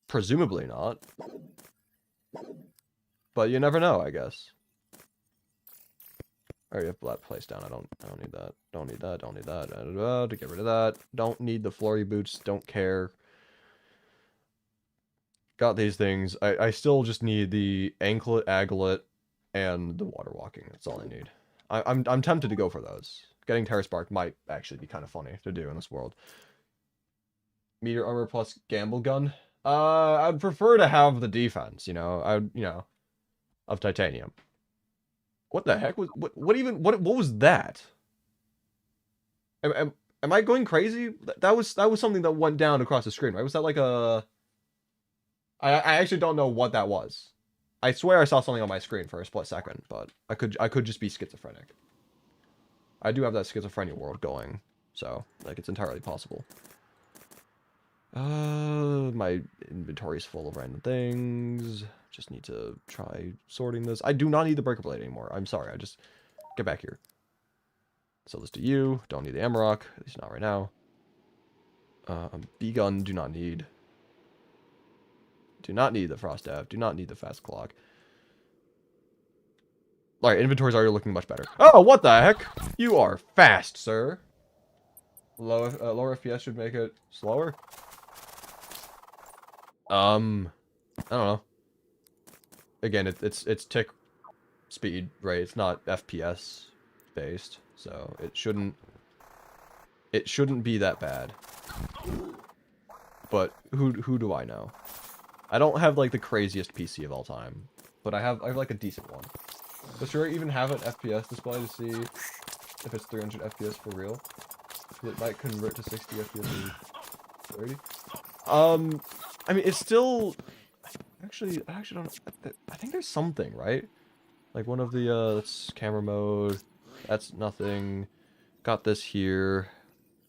Presumably not. But you never know, I guess. I already have that placed down. I don't need that. Don't need that. Don't need that. To get rid of that. Don't need the flory boots. Don't care. Got these things. I still just need the anklet, aglet, and the water walking. That's all I need. I'm tempted to go for those. Getting Terra Spark might actually be kind of funny to do in this world. Meteor armor plus gamble gun. I'd prefer to have the defense, of titanium. What the heck was what was that? Am I going crazy? That was something that went down across the screen, right? Was that like a... I actually don't know what that was. I swear I saw something on my screen for a split second, but I could just be schizophrenic. I do have that schizophrenia world going, so like it's entirely possible. My inventory's full of random things. Just need to try sorting this. I do not need the breaker blade anymore. I'm sorry. I just get back here. Sell this to you. Don't need the Amarok, at least not right now. B-gun, do not need. Do not need the frost dab. Do not need the fast clock. Alright, inventory's already looking much better. Oh, what the heck? You are fast, sir. Lower FPS should make it slower. I don't know. Again, it's tick speed, right? It's not FPS based, so it shouldn't be that bad. But who do I know? I don't have like the craziest PC of all time, but I have like a decent one. But should I even have an FPS display to see if it's 300 FPS for real? It might convert to 60 FPS or 30. I mean, it's still... Actually, I actually don't... I think there's something, right? Like one of the, that's camera mode. That's nothing. Got this here.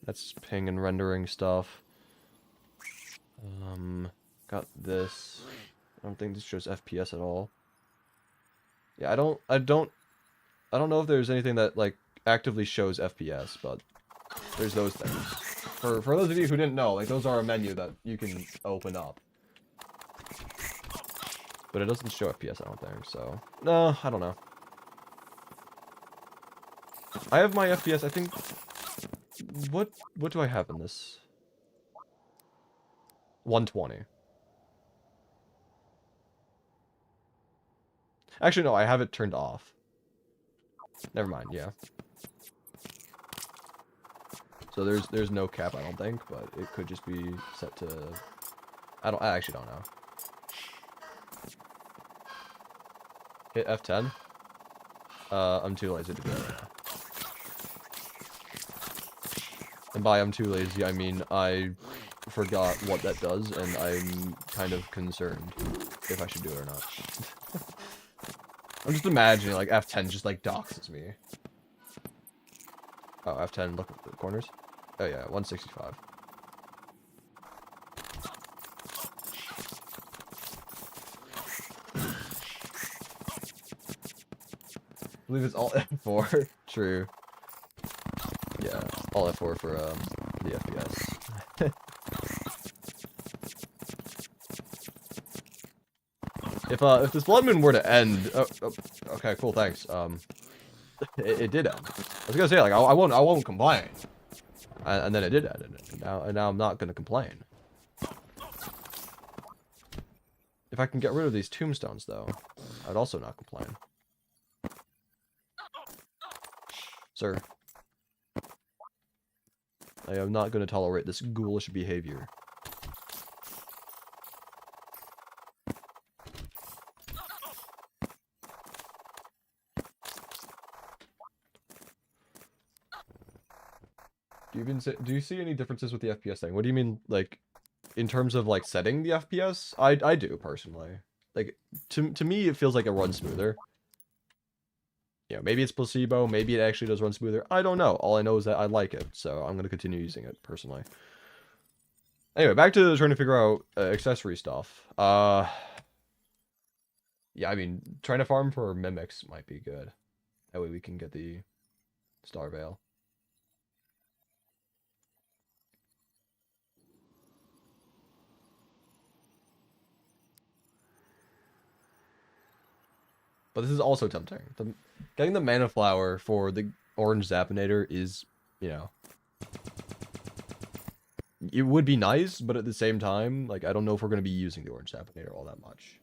That's ping and rendering stuff. Got this. I don't think this shows FPS at all. Yeah, I don't know if there's anything that, like, actively shows FPS, but there's those things. For those of you who didn't know, like, those are a menu that you can open up. But it doesn't show FPS, I don't think, so... No, I don't know. I have my FPS, I think... What do I have in this? 120. Actually, no, I have it turned off. Never mind, yeah. So there's no cap, I don't think, but it could just be set to... I actually don't know. Hit F10? I'm too lazy to do it right now. And by I'm too lazy, I mean I forgot what that does, and I'm kind of concerned if I should do it or not. I'm just imagining, like, F10 just, like, doxes me. Oh, F10, look at the corners. Oh, yeah, 165. I believe it's all F4. True. Yeah, all F4 for, the FPS. If this Blood Moon were to end... Oh, okay, cool, thanks. It did end. I was gonna say, like, I won't complain. And then it did end, and now I'm not gonna complain. If I can get rid of these tombstones, though, I'd also not complain. Sir. I am not gonna tolerate this ghoulish behavior. Do you see any differences with the FPS thing? What do you mean, like, in terms of, like, setting the FPS? I do, personally. Like, to me, it feels like it runs smoother. Yeah, maybe it's placebo, maybe it actually does run smoother. I don't know. All I know is that I like it, so I'm going to continue using it, personally. Anyway, back to trying to figure out accessory stuff. Yeah, I mean, trying to farm for mimics might be good. That way we can get the Star Veil. But this is also tempting. Getting the mana flower for the orange Zapinator is, you know... It would be nice, but at the same time, like, I don't know if we're going to be using the orange Zapinator all that much.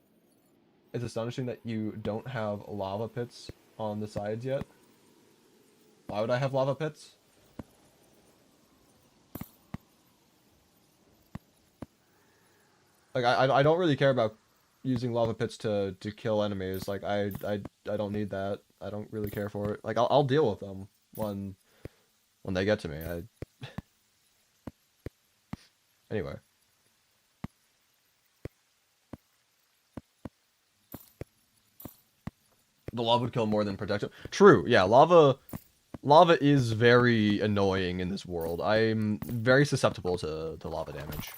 It's astonishing that you don't have lava pits on the sides yet. Why would I have lava pits? Like, I don't really care about using lava pits to kill enemies. Like, I don't need that. I don't really care for it. Like, I'll deal with them when when they get to me. Anyway. The lava would kill more than protection. True, yeah, lava is very annoying in this world. I'm very susceptible to lava damage,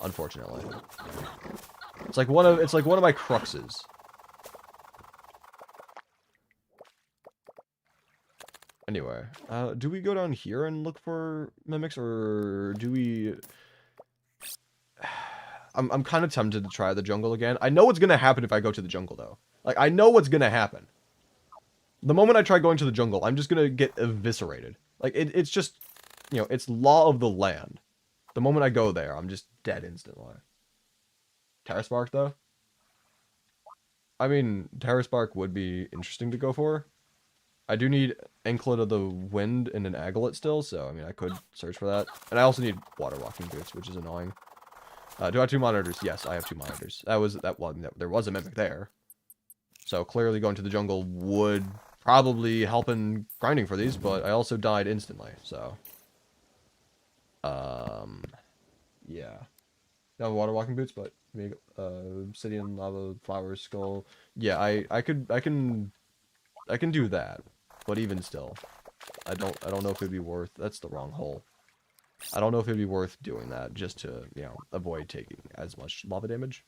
unfortunately. It's like one of my cruxes. Anyway, do we go down here and look for mimics, or do we... I'm kind of tempted to try the jungle again. I know what's gonna happen if I go to the jungle, though. Like, I know what's gonna happen. The moment I try going to the jungle, I'm just gonna get eviscerated. Like, it's just, you know, it's law of the land. The moment I go there, I'm just dead instantly. Terraspark, though? I mean, Terraspark would be interesting to go for. I do need Anklet of the Wind and an Aglet still, so, I mean, I could search for that. And I also need Water Walking Boots, which is annoying. Do I have 2 monitors? Yes, I have 2 monitors. There was a Mimic there. So, clearly going to the jungle would probably help in grinding for these, but I also died instantly, so... yeah. No Water Walking Boots, but... Obsidian, Lava, Flower, Skull... Yeah, I can do that. But even still, I don't know if it'd be worth... That's the wrong hole. I don't know if it'd be worth doing that just to, you know, avoid taking as much lava damage.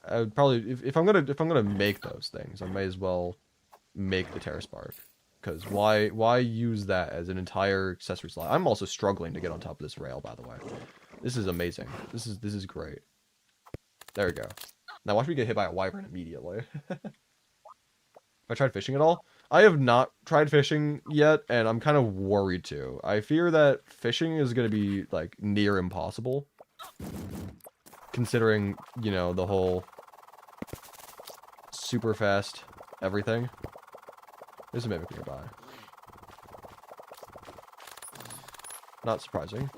I would probably, if I'm gonna make those things, I may as well make the Terraspark. Because why use that as an entire accessory slot? I'm also struggling to get on top of this rail, by the way. This is amazing. This is great. There we go. Now watch me get hit by a wyvern immediately. I tried fishing at all? I have not tried fishing yet, and I'm kind of worried too. I fear that fishing is going to be, like, near impossible. Considering, you know, the whole super fast everything. There's a Mimic nearby. Not surprising.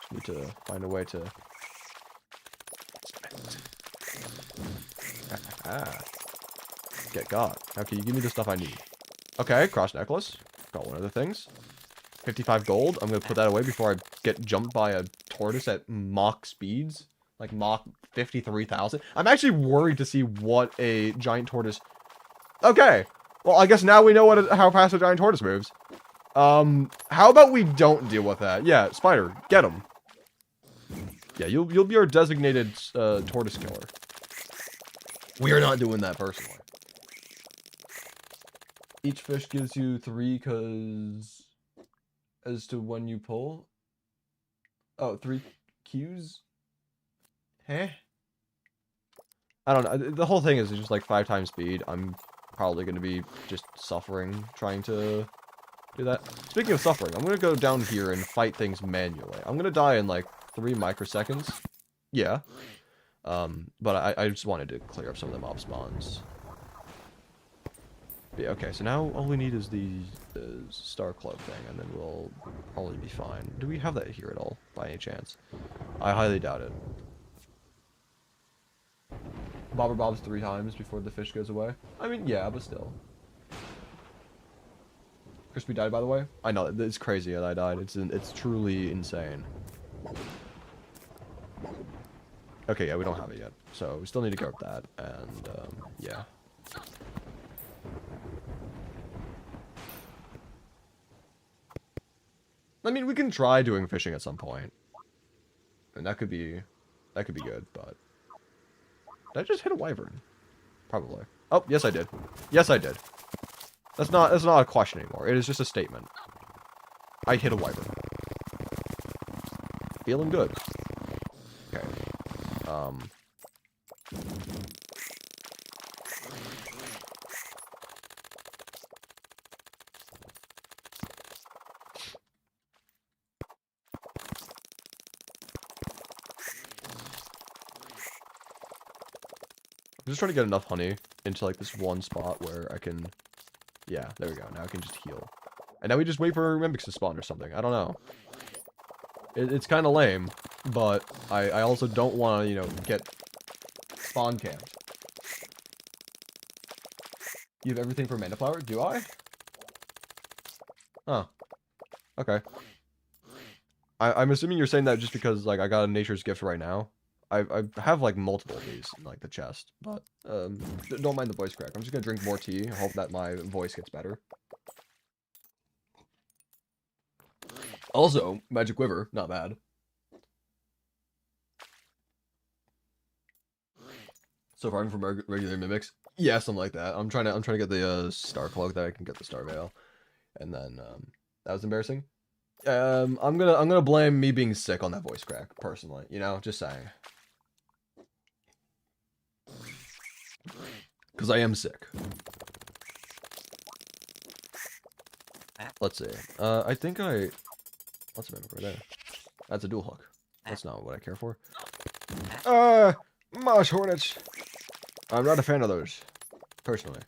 Just need to find a way to... Get got. How can you give me the stuff I need? Okay, cross necklace. Got one of the things. 55 gold. I'm gonna put that away before I get jumped by a tortoise at Mach speeds. Like Mach 53,000. I'm actually worried to see what a giant tortoise... Okay. Well, I guess now we know how fast a giant tortoise moves. How about we don't deal with that? Yeah, spider. Get him. Yeah, you'll be our designated tortoise killer. We are not doing that personally. Each fish gives you 3 as to when you pull. Oh, 3 cues? Huh? I don't know. The whole thing is just like 5 times speed. I'm probably going to be just suffering trying to do that. Speaking of suffering, I'm going to go down here and fight things manually. I'm going to die in like 3 microseconds. Yeah. But I just wanted to clear up some of the mob spawns. Yeah, okay, so now all we need is the Star Club thing, and then we'll probably be fine. Do we have that here at all, by any chance? I highly doubt it. Bobber bobs 3 times before the fish goes away. I mean, yeah, but still. Crispy died, by the way. I know, it's crazy that I died. It's truly insane. Okay, yeah, we don't have it yet. So, we still need to go with that, and, yeah. I mean, we can try doing fishing at some point. And that could be good, but... Did I just hit a wyvern? Probably. Oh, yes I did. Yes I did. That's not a question anymore. It is just a statement. I hit a wyvern. Feeling good. Okay. I'm just trying to get enough honey into like this one spot where I can... Yeah, there we go. Now I can just heal. And now we just wait for mimics to spawn or something. I don't know. It's kind of lame, but I also don't want to, you know, get spawn camped. You have everything for mana flower? Do I? Oh, okay. I'm assuming you're saying that just because, like, I got a nature's gift right now. I have, like, multiple of these in, like, the chest. But, don't mind the voice crack. I'm just gonna drink more tea. Hope that my voice gets better. Also, Magic Quiver, not bad. So farming from regular mimics. Yeah, something like that. I'm trying to get the star cloak that I can get the star veil. And then, that was embarrassing. I'm gonna blame me being sick on that voice crack, personally. You know, just saying. Because I am sick. Let's see. I think I... What's a mimic right there? That's a dual hook. That's not what I care for. Mosh hornets! I'm not a fan of those, personally.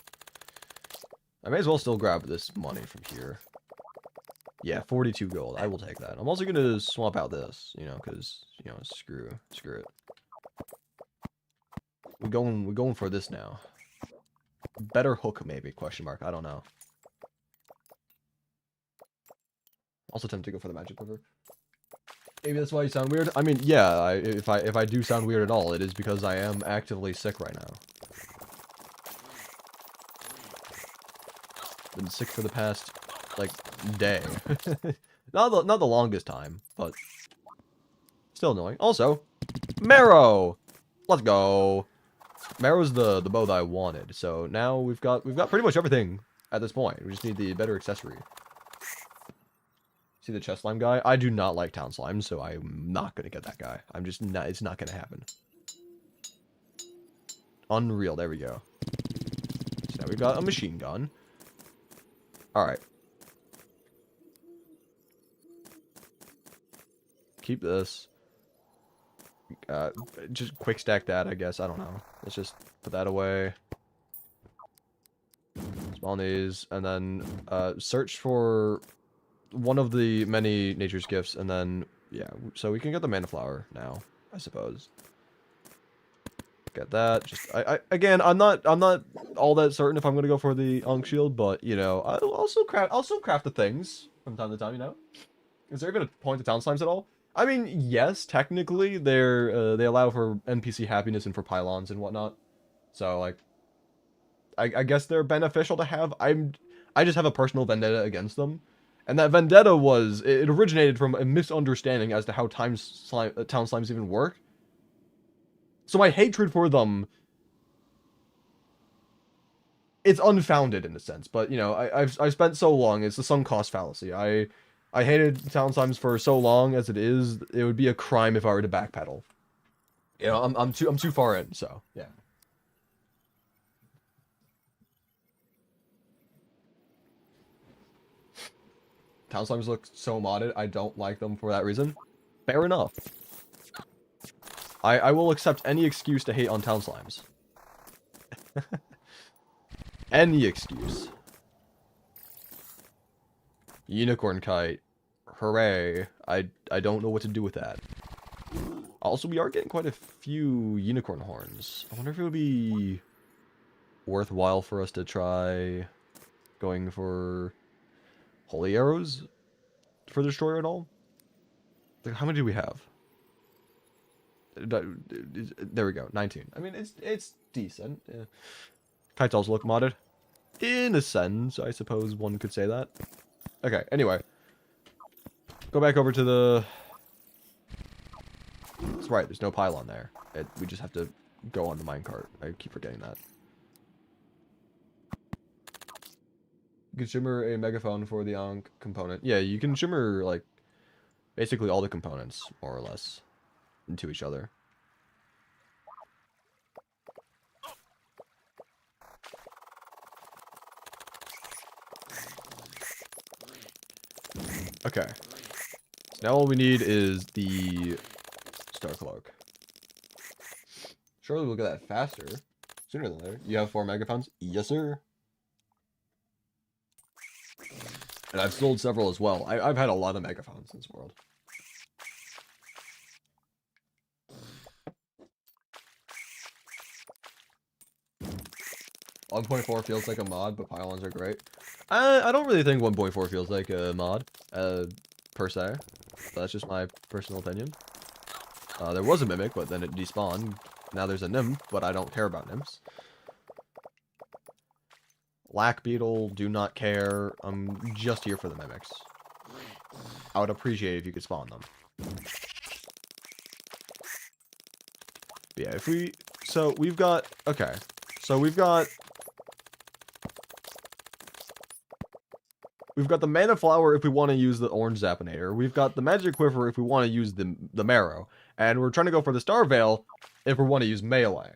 I may as well still grab this money from here. Yeah, 42 gold. I will take that. I'm also gonna swap out this, you know, because, you know, screw it. We're going for this now. Better hook, maybe, question mark. I don't know. Also tempted to go for the magic quiver. Maybe that's why you sound weird. I mean, yeah, if I do sound weird at all, it is because I am actively sick right now. Been sick for the past, like, day. not the longest time, but still annoying. Also, marrow. Let's go. Marrow's the bow that I wanted. So now we've got pretty much everything at this point. We just need the better accessory. See the chest slime guy? I do not like town slime, so I'm not gonna get that guy. I'm just not. It's not gonna happen. Unreal. There we go. So now we've got a machine gun. All right. Keep this. Just quick stack that, I guess. I don't know. Let's just put that away. Spawn these, and then search for one of the many nature's gifts, and then yeah, so we can get the mana flower now, I suppose. Get that. Just again, I'm not all that certain if I'm gonna go for the Ankh shield, but you know, I'll also craft the things from time to time. You know, is there even a point to town slimes at all? I mean, yes, technically they allow for NPC happiness and for pylons and whatnot. So like, I guess they're beneficial to have. I just have a personal vendetta against them, and that vendetta was it originated from a misunderstanding as to how town slimes even work. So my hatred for them, it's unfounded in a sense, but you know, I've spent so long. It's the sunk cost fallacy. I hated town slimes for so long as it is. It would be a crime if I were to backpedal. You know, I'm too far in. So yeah. Town slimes look so modded. I don't like them for that reason. Fair enough. I will accept any excuse to hate on town slimes. Any excuse. Unicorn kite. Hooray. I don't know what to do with that. Also, we are getting quite a few unicorn horns. I wonder if it would be worthwhile for us to try going for holy arrows for the destroyer at all. Like, how many do we have? There we go, 19. I mean, it's decent. Yeah. Kites also look modded. In a sense, I suppose one could say that. Okay, anyway. Go back over to the... That's right, there's no pylon there. We just have to go on the minecart. I keep forgetting that. You can shimmer a megaphone for the Ankh component. Yeah, you can shimmer, like, basically all the components, more or less, into each other. Okay. So now all we need is the Star Cloak. Surely we'll get that faster. Sooner than later. You have 4 megaphones? Yes, sir. And I've sold several as well. I've had a lot of megaphones in this world. .4 feels like a mod, but pylons are great. I don't really think 1.4 feels like a mod, per se. That's just my personal opinion. There was a mimic, but then it despawned. Now there's a nymph, but I don't care about nymphs. Lack beetle, do not care. I'm just here for the mimics. I would appreciate if you could spawn them. But yeah, if we... So, we've got... Okay. So, we've got the mana flower if we want to use the orange Zapinator. We've got the magic quiver if we want to use the marrow. And we're trying to go for the star veil if we want to use melee.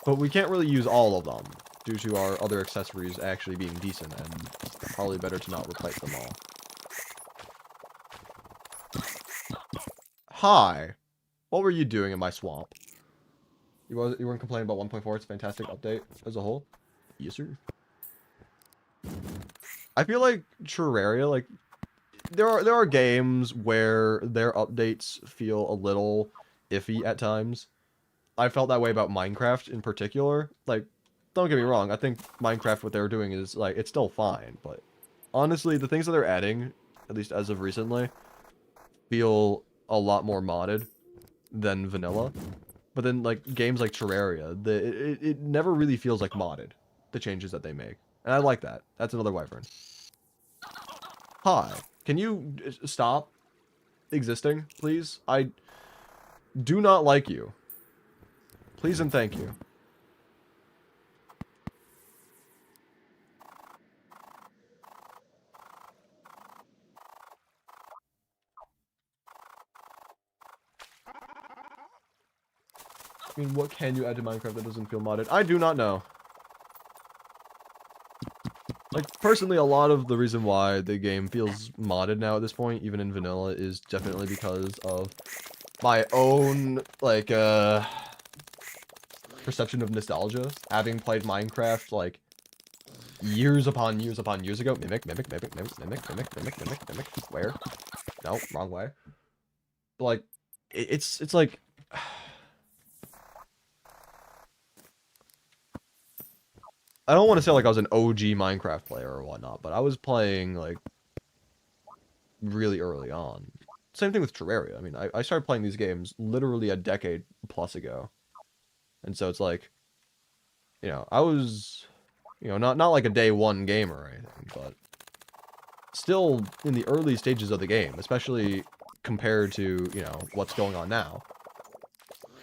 But we can't really use all of them due to our other accessories actually being decent, and probably better to not replace them all. Hi. What were you doing in my swamp? You weren't complaining about 1.4. It's a fantastic update as a whole. Yes, sir. I feel like Terraria, like there are games where their updates feel a little iffy at times. I felt that way about Minecraft in particular. Like, don't get me wrong, I think Minecraft, what they're doing is, like, it's still fine, but honestly, the things that they're adding, at least as of recently, feel a lot more modded than vanilla. But then, like, games like Terraria, it never really feels like modded, the changes that they make. And I like that. That's another wyvern. Hi. Can you stop existing, please? I do not like you. Please and thank you. I mean, what can you add to Minecraft that doesn't feel modded? I do not know. Like, personally, a lot of the reason why the game feels modded now at this point, even in vanilla, is definitely because of my own, like, perception of nostalgia. Having played Minecraft, like, years upon years upon years ago. Mimic. Where? No, wrong way. But, like, it's like... I don't want to say like I was an OG Minecraft player or whatnot, but I was playing like really early on. Same thing with Terraria. I mean, I started playing these games literally a decade plus ago. And so it's like, you know, I was, you know, not like a day one gamer or anything, but still in the early stages of the game, especially compared to, you know, what's going on now.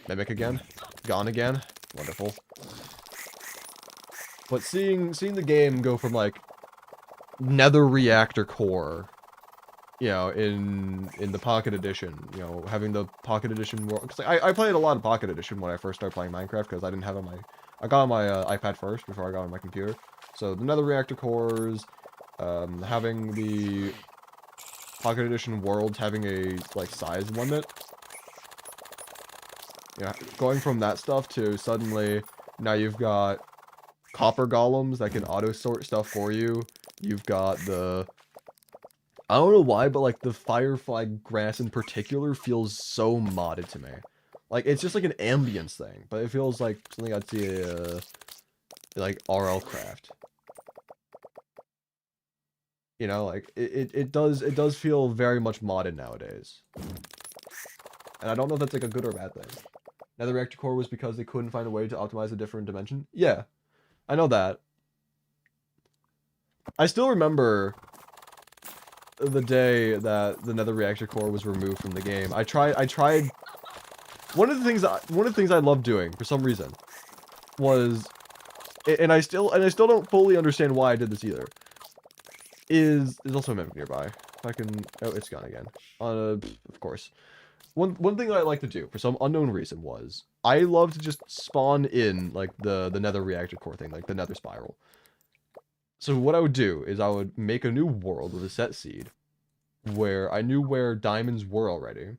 Mimic again? Gone again? Wonderful. But seeing the game go from like Nether Reactor Core, you know, in the Pocket Edition, you know, having the Pocket Edition world, because like, I played a lot of Pocket Edition when I first started playing Minecraft because I didn't have it on my, I got on my iPad first before I got on my computer. So the Nether Reactor Cores, having the Pocket Edition worlds having a like size limit, yeah, going from that stuff to suddenly now you've got copper golems that can auto sort stuff for you. You've got the, I don't know why, but like the firefly grass in particular feels so modded to me. Like it's just like an ambience thing, but it feels like something I'd see like RL craft. You know, like it does feel very much modded nowadays. And I don't know if that's like a good or bad thing. Nether Reactor Core was because they couldn't find a way to optimize a different dimension. Yeah. I know that. I still remember the day that the Nether Reactor Core was removed from the game. I tried one of the things I loved doing for some reason was, and I still don't fully understand why I did this either. There's also a mimic nearby. If I can, oh, it's gone again. Of course. One thing I like to do, for some unknown reason, was I love to just spawn in, like, the Nether Reactor Core thing, like the Nether Spiral. So what I would do is I would make a new world with a set seed, where I knew where diamonds were already,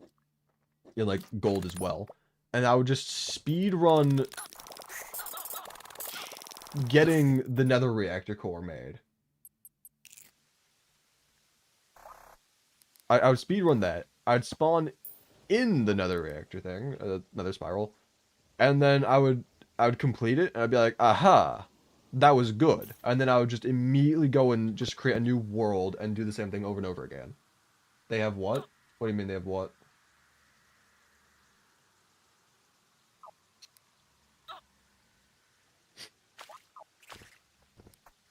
and, like, gold as well, and I would just speed run getting the Nether Reactor Core made. I would speed run that. I'd spawn in the nether reactor thing, nether spiral, and then I would complete it, and I'd be like, aha, that was good. And then I would just immediately go and just create a new world and do the same thing over and over again. They have what? What do you mean they have what?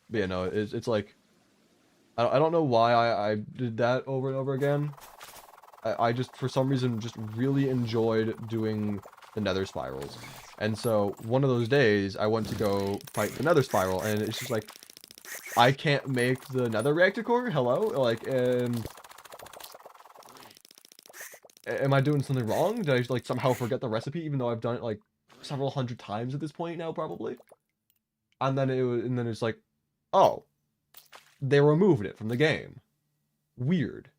But yeah, no, it's like, I don't know why I did that over and over again. I just, for some reason, just really enjoyed doing the nether spirals. And so, one of those days, I went to go fight the nether spiral, and it's just like, I can't make the nether reactor core? Hello? Like, am I doing something wrong? Did I, like, somehow forget the recipe, even though I've done it, like, several hundred times at this point now, probably? And then it's like, oh, they removed it from the game. Weird.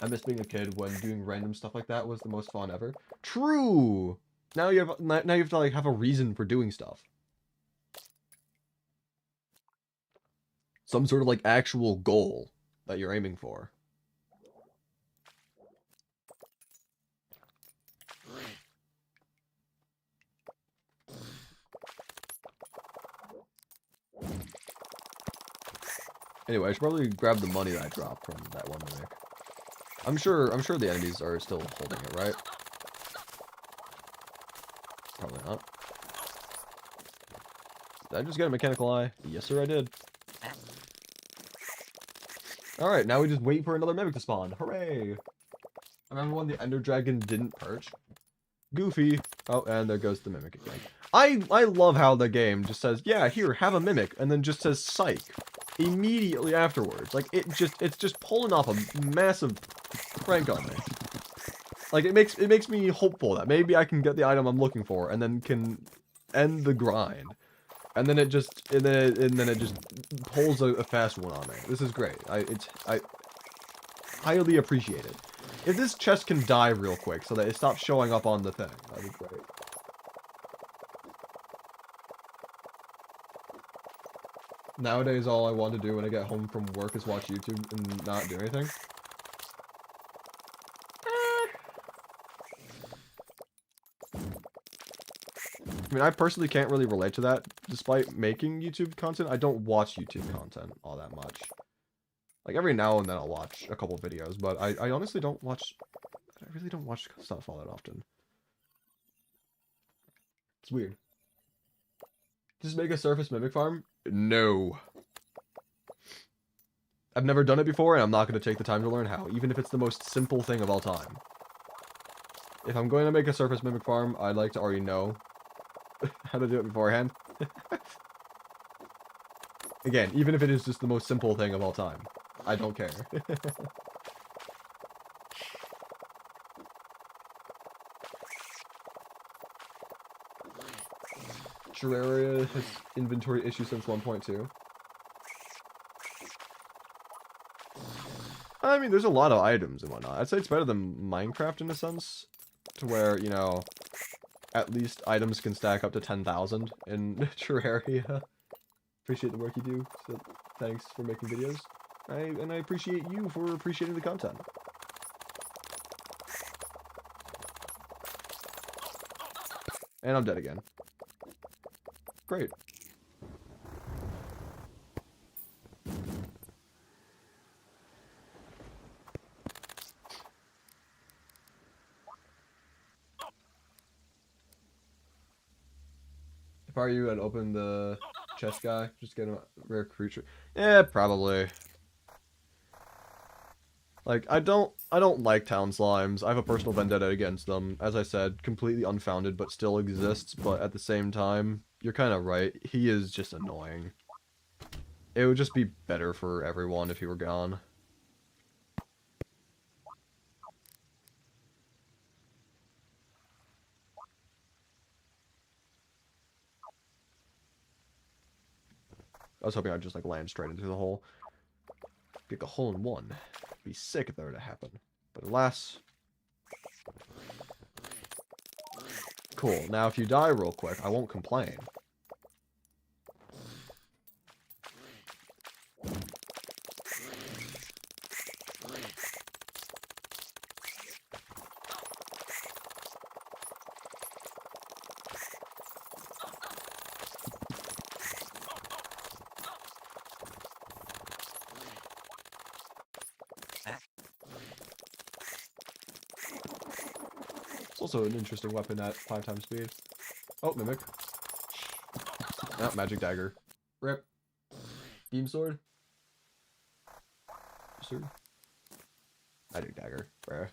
I miss being a kid when doing random stuff like that was the most fun ever. True! Now you have to, like, have a reason for doing stuff. Some sort of, like, actual goal that you're aiming for. Anyway, I should probably grab the money that I dropped from that one mimic. I'm sure the enemies are still holding it, right? Probably not. Did I just get a mechanical eye? Yes, sir, I did. Alright, now we just wait for another mimic to spawn. Hooray! I remember when the Ender Dragon didn't perch. Goofy. Oh, and there goes the mimic again. I love how the game just says, yeah, here, have a mimic, and then just says psych immediately afterwards. Like, it's just pulling off a massive prank on me. Like, it makes me hopeful that maybe I can get the item I'm looking for, and then can end the grind. And then it just pulls a fast one on me. This is great. I highly appreciate it. If this chest can die real quick so that it stops showing up on the thing, that'd be great. Nowadays, all I want to do when I get home from work is watch YouTube and not do anything. I mean, I personally can't really relate to that. Despite making YouTube content, I don't watch YouTube content all that much. Like, every now and then I'll watch a couple videos, but I honestly don't watch... I really don't watch stuff all that often. It's weird. Just make a surface mimic farm? No. I've never done it before, and I'm not going to take the time to learn how, even if it's the most simple thing of all time. If I'm going to make a surface mimic farm, I'd like to already know how to do it beforehand. Again, even if it is just the most simple thing of all time. I don't care. Terraria has inventory issues since 1.2. I mean, there's a lot of items and whatnot. I'd say it's better than Minecraft in a sense. To where, you know, at least items can stack up to 10,000 in Terraria. Appreciate the work you do, so thanks for making videos. And I appreciate you for appreciating the content. And I'm dead again. Great. If I were you, I'd open the chest guy, just get a rare creature. Yeah, probably. Like, I don't like town slimes. I have a personal vendetta against them. As I said, completely unfounded, but still exists. But at the same time, you're kind of right. He is just annoying. It would just be better for everyone if he were gone. I was hoping I'd just, like, land straight into the hole. Get a hole in one. Be sick if that were to happen. But alas. Cool. Now, if you die real quick, I won't complain. also an interesting weapon at 5 times speed. Oh, Mimic. Oh, Magic Dagger. Rip. Beam Sword. Sword. Magic Dagger. Bruh.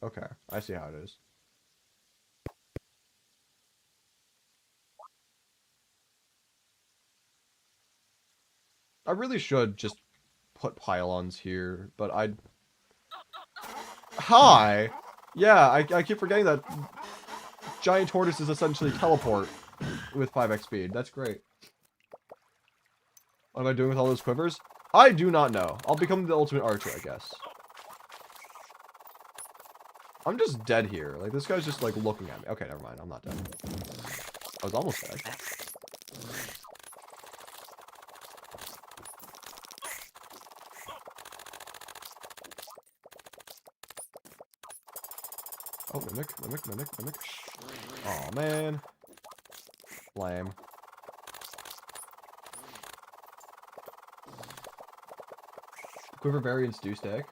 Okay, I see how it is. I really should just put pylons here, but I... Hi! Yeah, I keep forgetting that giant tortoises essentially teleport with 5x speed. That's great. What am I doing with all those quivers? I do not know. I'll become the ultimate archer, I guess. I'm just dead here. Like, this guy's just, like, looking at me. Okay, never mind. I'm not dead. I was almost dead. Oh, Mimic. Aw, man. Lame. Quiver variants do stack.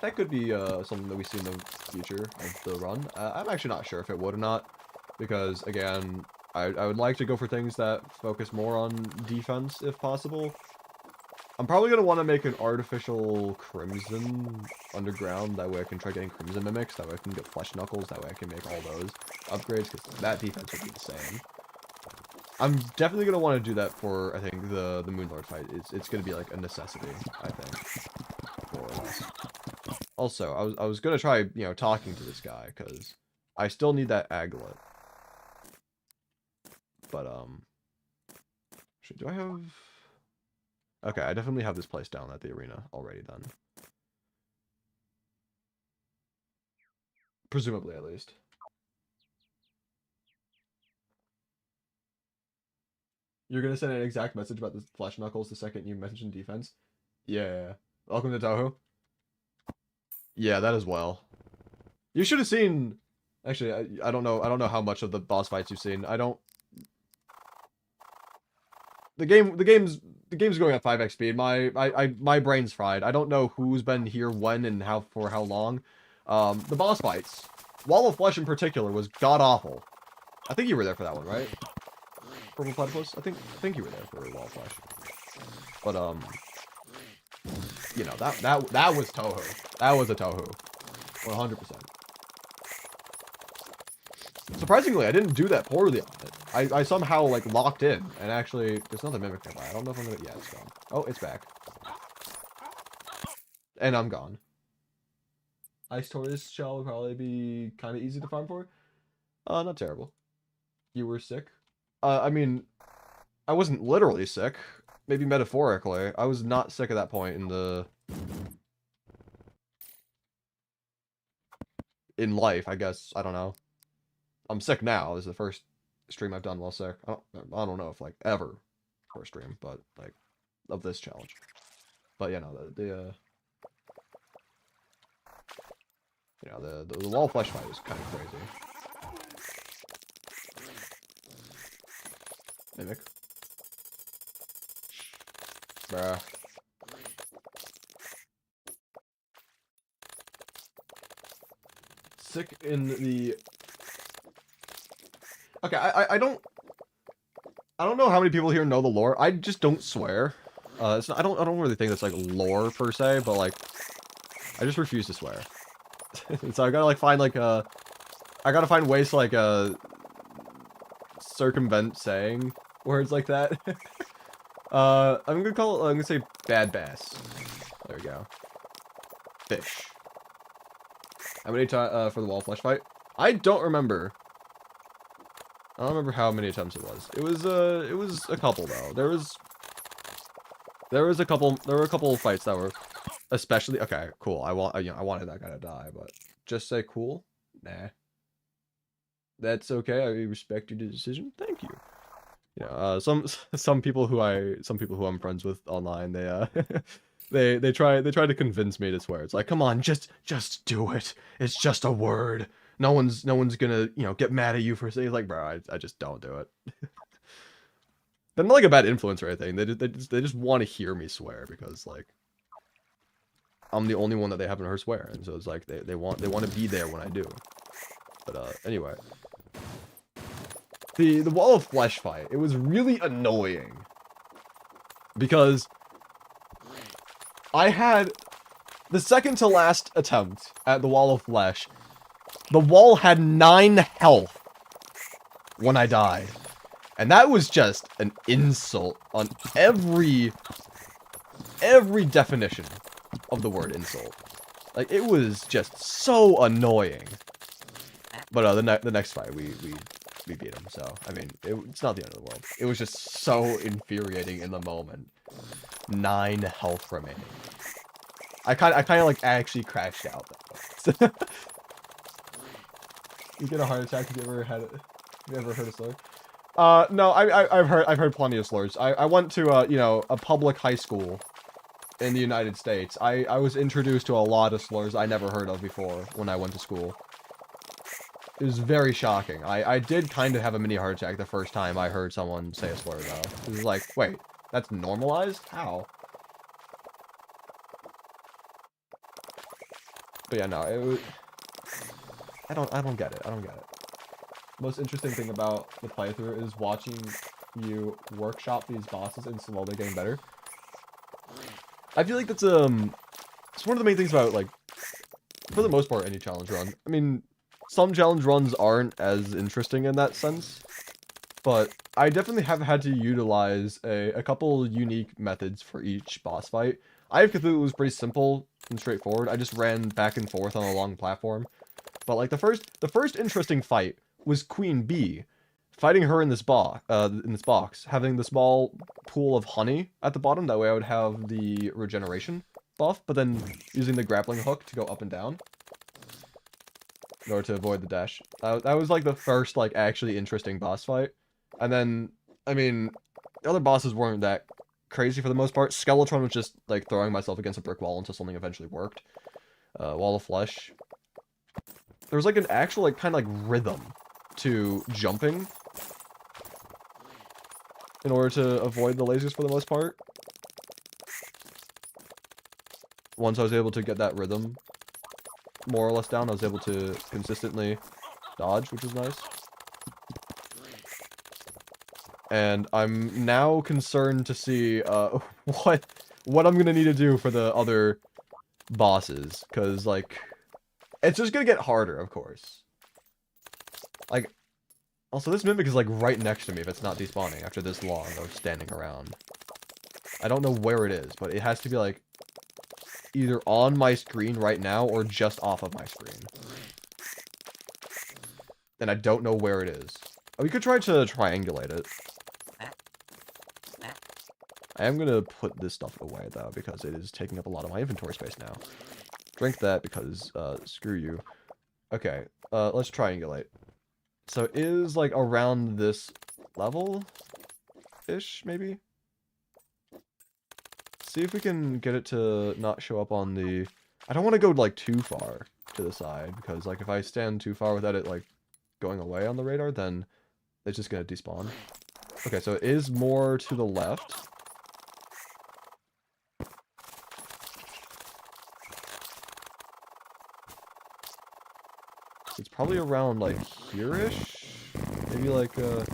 That could be something that we see in the future of the run. I'm actually not sure if it would or not, because again, I would like to go for things that focus more on defense if possible. I'm probably going to want to make an artificial Crimson underground, that way I can try getting Crimson Mimics, that way I can get Flesh Knuckles, that way I can make all those upgrades, because that defense would be insane. I'm definitely going to want to do that for, I think, the Moonlord fight. It's going to be like a necessity, I think, more or less. Also, I was gonna try, you know, talking to this guy, because I still need that aglet. But, do I have... Okay, I definitely have this place down at the arena already, then. Presumably, at least. You're gonna send an exact message about the Flesh Knuckles the second you mention defense? Yeah. Welcome to Toho. Yeah, that as well. You should have seen... Actually, I don't know how much of the boss fights you've seen. I don't... The game's going at 5x speed. My brain's fried. I don't know who's been here when and for how long. The boss fights, Wall of Flesh in particular, was god-awful. I think you were there for that one, right? Purple Platypus? I think you were there for Wall of Flesh. But, you know, that was Toho. That was a Toho. 100%. Surprisingly, I didn't do that poorly on it. I somehow, like, locked in. And actually, there's another Mimic nearby. I don't know if I'm gonna... Yeah, it's gone. Oh, it's back. And I'm gone. Ice Tortoise shell would probably be kind of easy to farm for. Not terrible. You were sick? I mean, I wasn't literally sick. Maybe metaphorically. I was not sick at that point in life, I guess. I don't know. I'm sick now. This is the first stream I've done while sick. I don't know if, like, ever for a stream, but, like, of this challenge. But, you know, you know, the wall flesh fight is kind of crazy. Mimic. Bruh. Sick in the... Okay, I don't know how many people here know the lore. I just don't swear. It's not, I don't really think that's like lore per se, but like I just refuse to swear. So I gotta like find like I gotta find ways to like circumvent saying words like that. I'm gonna say bad bass. There we go. Fish. How many times for the wall flesh fight? I don't remember. I don't remember how many attempts it was. It was a couple though. There were a couple of fights that were especially okay, cool. I wanted that guy to die, but just say cool? Nah. That's okay. I respect your decision. Thank you. Yeah, some people who I'm friends with online, they try to convince me to swear. It's like, come on, just do it. It's just a word. No one's gonna, you know, get mad at you for saying, like, bro, I just don't do it. they're not like a bad influence or anything. They just want to hear me swear because like I'm the only one that they haven't heard swear, and so it's like they want to be there when I do. But anyway, the wall of flesh fight, it was really annoying because I had the second to last attempt at the wall of flesh. The wall had 9 health when I died. And that was just an insult on every definition of the word insult. Like, it was just so annoying. But the next fight, we beat him, so, I mean, it's not the end of the world. It was just so infuriating in the moment. 9 health remaining. I kind of like actually crashed out. You get a heart attack if you ever had it. Have you ever heard a slur? No, I've heard plenty of slurs. I went to you know, a public high school in the United States. I was introduced to a lot of slurs I never heard of before when I went to school. It was very shocking. I did kind of have a mini heart attack the first time I heard someone say a slur though. It was like, wait, that's normalized? How? But yeah, no, it was... I don't get it. I don't get it. Most interesting thing about the playthrough is watching you workshop these bosses and slowly getting better. I feel like that's it's one of the main things about, like, for the most part, any challenge run. I mean, some challenge runs aren't as interesting in that sense, but I definitely have had to utilize a couple unique methods for each boss fight. I have Cthulhu was pretty simple and straightforward. I just ran back and forth on a long platform. But like the first interesting fight was Queen Bee, fighting her in this box, having the small pool of honey at the bottom. That way I would have the regeneration buff, but then using the grappling hook to go up and down in order to avoid the dash. That was like the first like actually interesting boss fight. And then, I mean, the other bosses weren't that crazy for the most part. Skeletron was just like throwing myself against a brick wall until something eventually worked. Wall of Flesh. There was like an actual like kind of like rhythm to jumping in order to avoid the lasers for the most part. Once I was able to get that rhythm more or less down, I was able to consistently dodge, which was nice. And I'm now concerned to see what I'm gonna need to do for the other bosses, because like it's just gonna get harder, of course. Like, also this Mimic is like right next to me if it's not despawning after this long of standing around. I don't know where it is, but it has to be like either on my screen right now or just off of my screen. And I don't know where it is. We could try to triangulate it. I am gonna put this stuff away though, because it is taking up a lot of my inventory space now. Drink that because, screw you. Okay, let's triangulate. So it is like around this level-ish, maybe? See if we can get it to not show up on the... I don't want to go like too far to the side, because like if I stand too far without it like going away on the radar, then it's just gonna despawn. Okay, so it is more to the left. It's probably around like here-ish? Maybe like down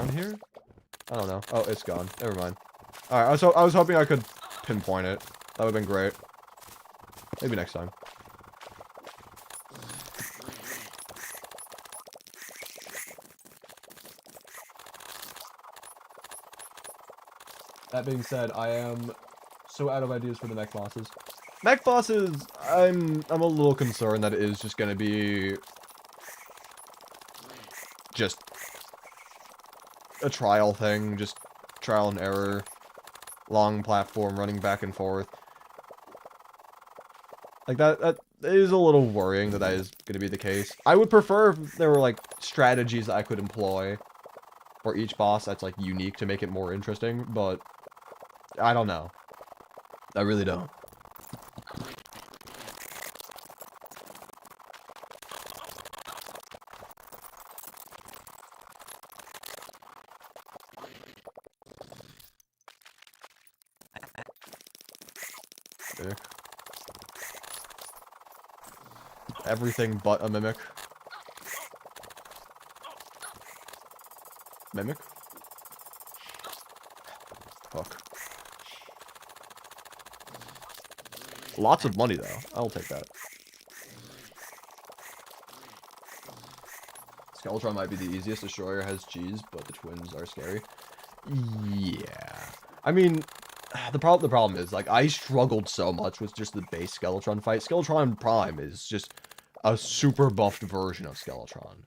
here? I don't know. Oh, it's gone. Never mind. Alright, I was hoping I could pinpoint it. That would have been great. Maybe next time. That being said, I am so out of ideas for the mech bosses. Mech bosses, I'm a little concerned that it is just gonna be just a trial thing, just trial and error, long platform running back and forth. Like that is a little worrying that is gonna be the case. I would prefer if there were like strategies that I could employ for each boss that's like unique to make it more interesting, but I don't know. I really don't. Mimic. Everything but a mimic. Mimic? Fuck. Lots of money, though. I'll take that. Skeletron might be the easiest. Destroyer has cheese, but the twins are scary. Yeah. I mean, the problem is, like, I struggled so much with just the base Skeletron fight. Skeletron Prime is just a super buffed version of Skeletron.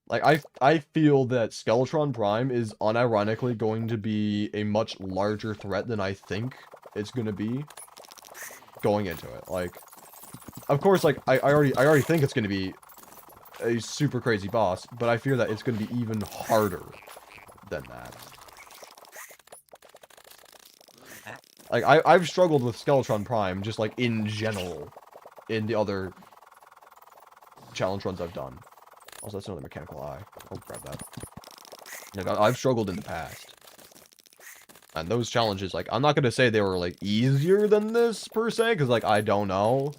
Like, I feel that Skeletron Prime is unironically going to be a much larger threat than I think it's going to be going into it. Like, of course, like, I already think it's going to be a super crazy boss, but I fear that it's going to be even harder than that. Like, I've struggled with Skeletron Prime, just, like, in general, in the other challenge runs I've done. Also, that's another mechanical eye. I'll grab that. Like, I've struggled in the past. And those challenges, like, I'm not going to say they were, like, easier than this, per se, because, like, I don't know.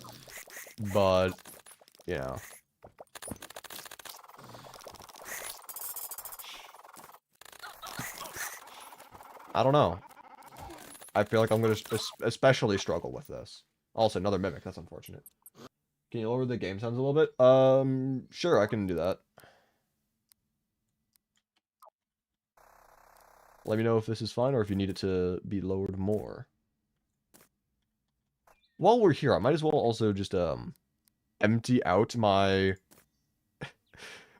But, you know. I don't know. I feel like I'm going to especially struggle with this. Also, another mimic. That's unfortunate. Can you lower the game sounds a little bit? Sure, I can do that. Let me know if this is fine or if you need it to be lowered more. While we're here, I might as well also just, empty out my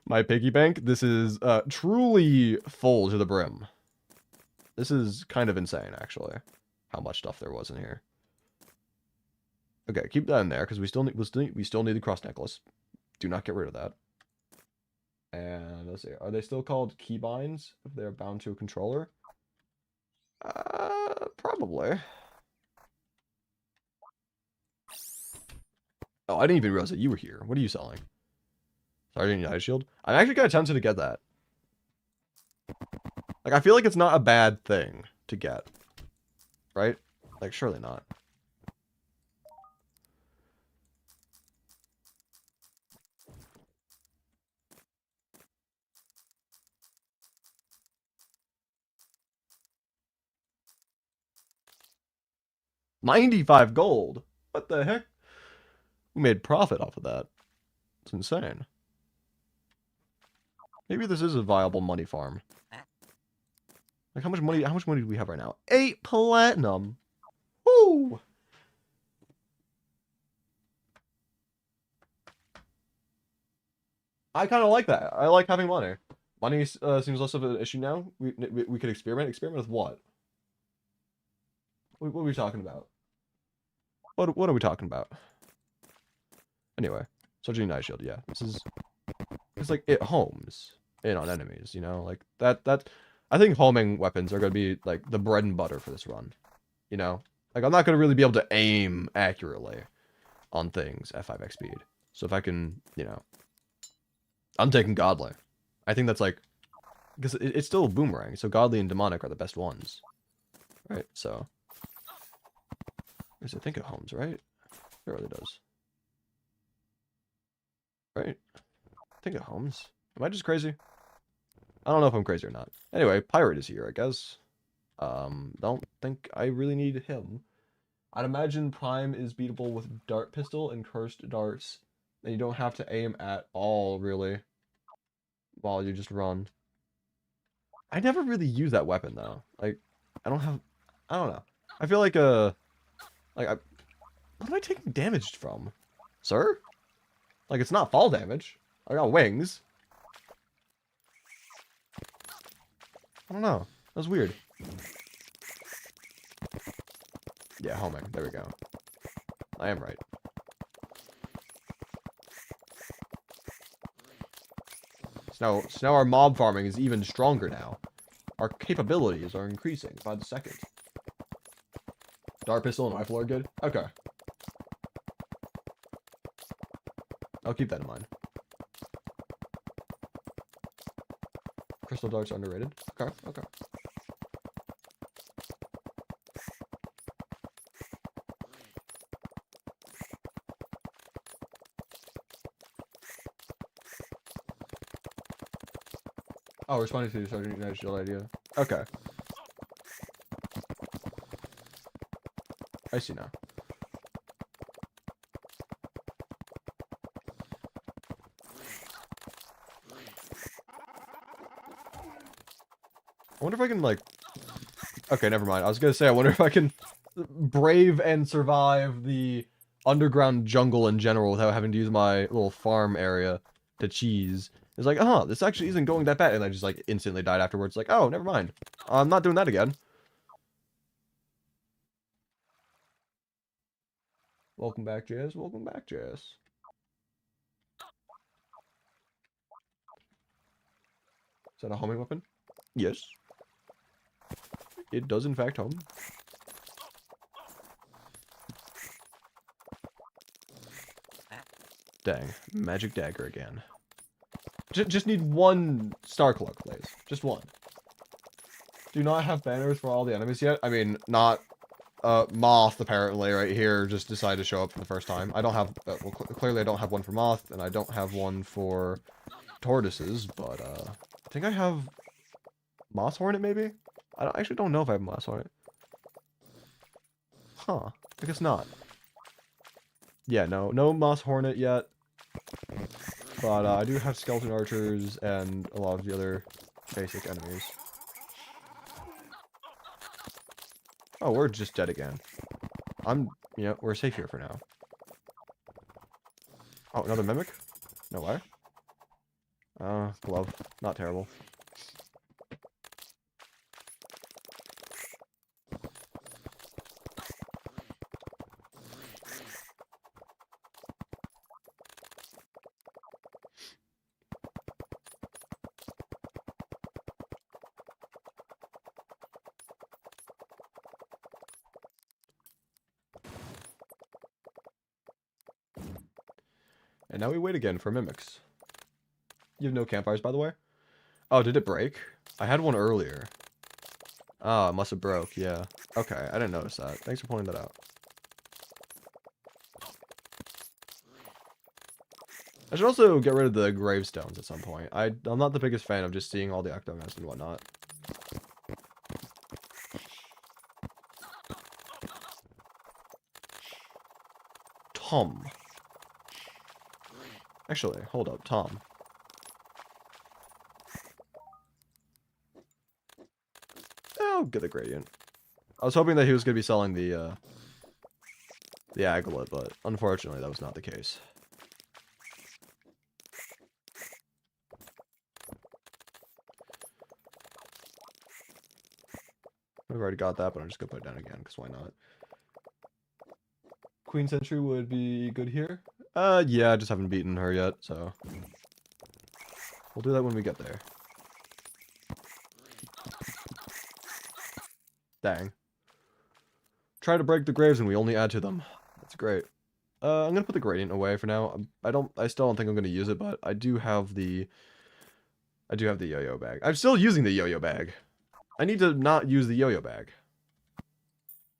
my piggy bank. This is, truly full to the brim. This is kind of insane, actually, how much stuff there was in here. Okay, keep that in there, because we still need the cross necklace. Do not get rid of that. And let's see, are they still called keybinds if they're bound to a controller? Probably. Oh, I didn't even realize that you were here. What are you selling? Sergeant United Shield? I'm actually kind of tempted to get that. Like, I feel like it's not a bad thing to get. Right? Like, surely not. $95 gold? What the heck? We made profit off of that. It's insane. Maybe this is a viable money farm. Like, how much money do we have right now? 8 platinum. Woo! I kind of like that. I like having money. Money seems less of an issue now. We could experiment. Experiment with what? What are we talking about? What are we talking about? Anyway, Sergeant Night Shield. Yeah, it's like it homes in on enemies. You know, like that. I think homing weapons are gonna be like the bread and butter for this run. You know, like I'm not gonna really be able to aim accurately on things at 5x speed. So if I can, you know, I'm taking Godly. I think that's like, because it's still a boomerang, so Godly and Demonic are the best ones. Right, so. I think it homes, right? It really does. Right? I think it homes. Am I just crazy? I don't know if I'm crazy or not. Anyway, Pirate is here, I guess. Don't think I really need him. I'd imagine Prime is beatable with Dart Pistol and Cursed Darts. And you don't have to aim at all, really. While you just run. I never really use that weapon, though. Like, I don't know. I feel like, what am I taking damage from? Sir? Like, it's not fall damage. I got wings. I don't know. That was weird. Yeah, homing. There we go. I am right. So now our mob farming is even stronger now. Our capabilities are increasing by the second. Dart pistol and rifle are good? Okay. I'll keep that in mind. Crystal darts are underrated. Okay, okay. Oh, responding to the Sergeant United Shield idea. Okay. I see now. I wonder if I can, like... Okay, never mind. I was gonna say, I wonder if I can brave and survive the underground jungle in general without having to use my little farm area to cheese. It's like, this actually isn't going that bad. And I just, like, instantly died afterwards. Like, oh, never mind. I'm not doing that again. Welcome back, Jazz. Welcome back, Jazz. Is that a homing weapon? Yes. It does, in fact, home. Dang. Magic dagger again. Just need one star cloak, please. Just one. Do not have banners for all the enemies yet. I mean, not... Moth, apparently, right here, just decided to show up for the first time. I don't have... well, clearly I don't have one for Moth, and I don't have one for tortoises, but, I think I have... Moss Hornet, maybe? I actually don't know if I have Moss Hornet. Huh. I guess not. Yeah, no Moss Hornet yet. But, I do have Skeleton Archers and a lot of the other basic enemies. Oh, we're just dead again. We're safe here for now. Oh, another Mimic? No way. Glove. Not terrible. And now we wait again for mimics. You have no campfires, by the way? Oh, did it break? I had one earlier. Oh, it must have broke, yeah. Okay, I didn't notice that. Thanks for pointing that out. I should also get rid of the gravestones at some point. I'm not the biggest fan of just seeing all the octogons and whatnot. Tom. Actually, hold up, Tom. I'll get the gradient. I was hoping that he was going to be selling the aglet, but unfortunately that was not the case. I've already got that, but I'm just going to put it down again, because why not? Queen Sentry would be good here. Yeah, I just haven't beaten her yet, so... We'll do that when we get there. Dang. Try to break the graves and we only add to them. That's great. I'm gonna put the gradient away for now. I still don't think I'm gonna use it, but I do have the yo-yo bag. I'm still using the yo-yo bag. I need to not use the yo-yo bag.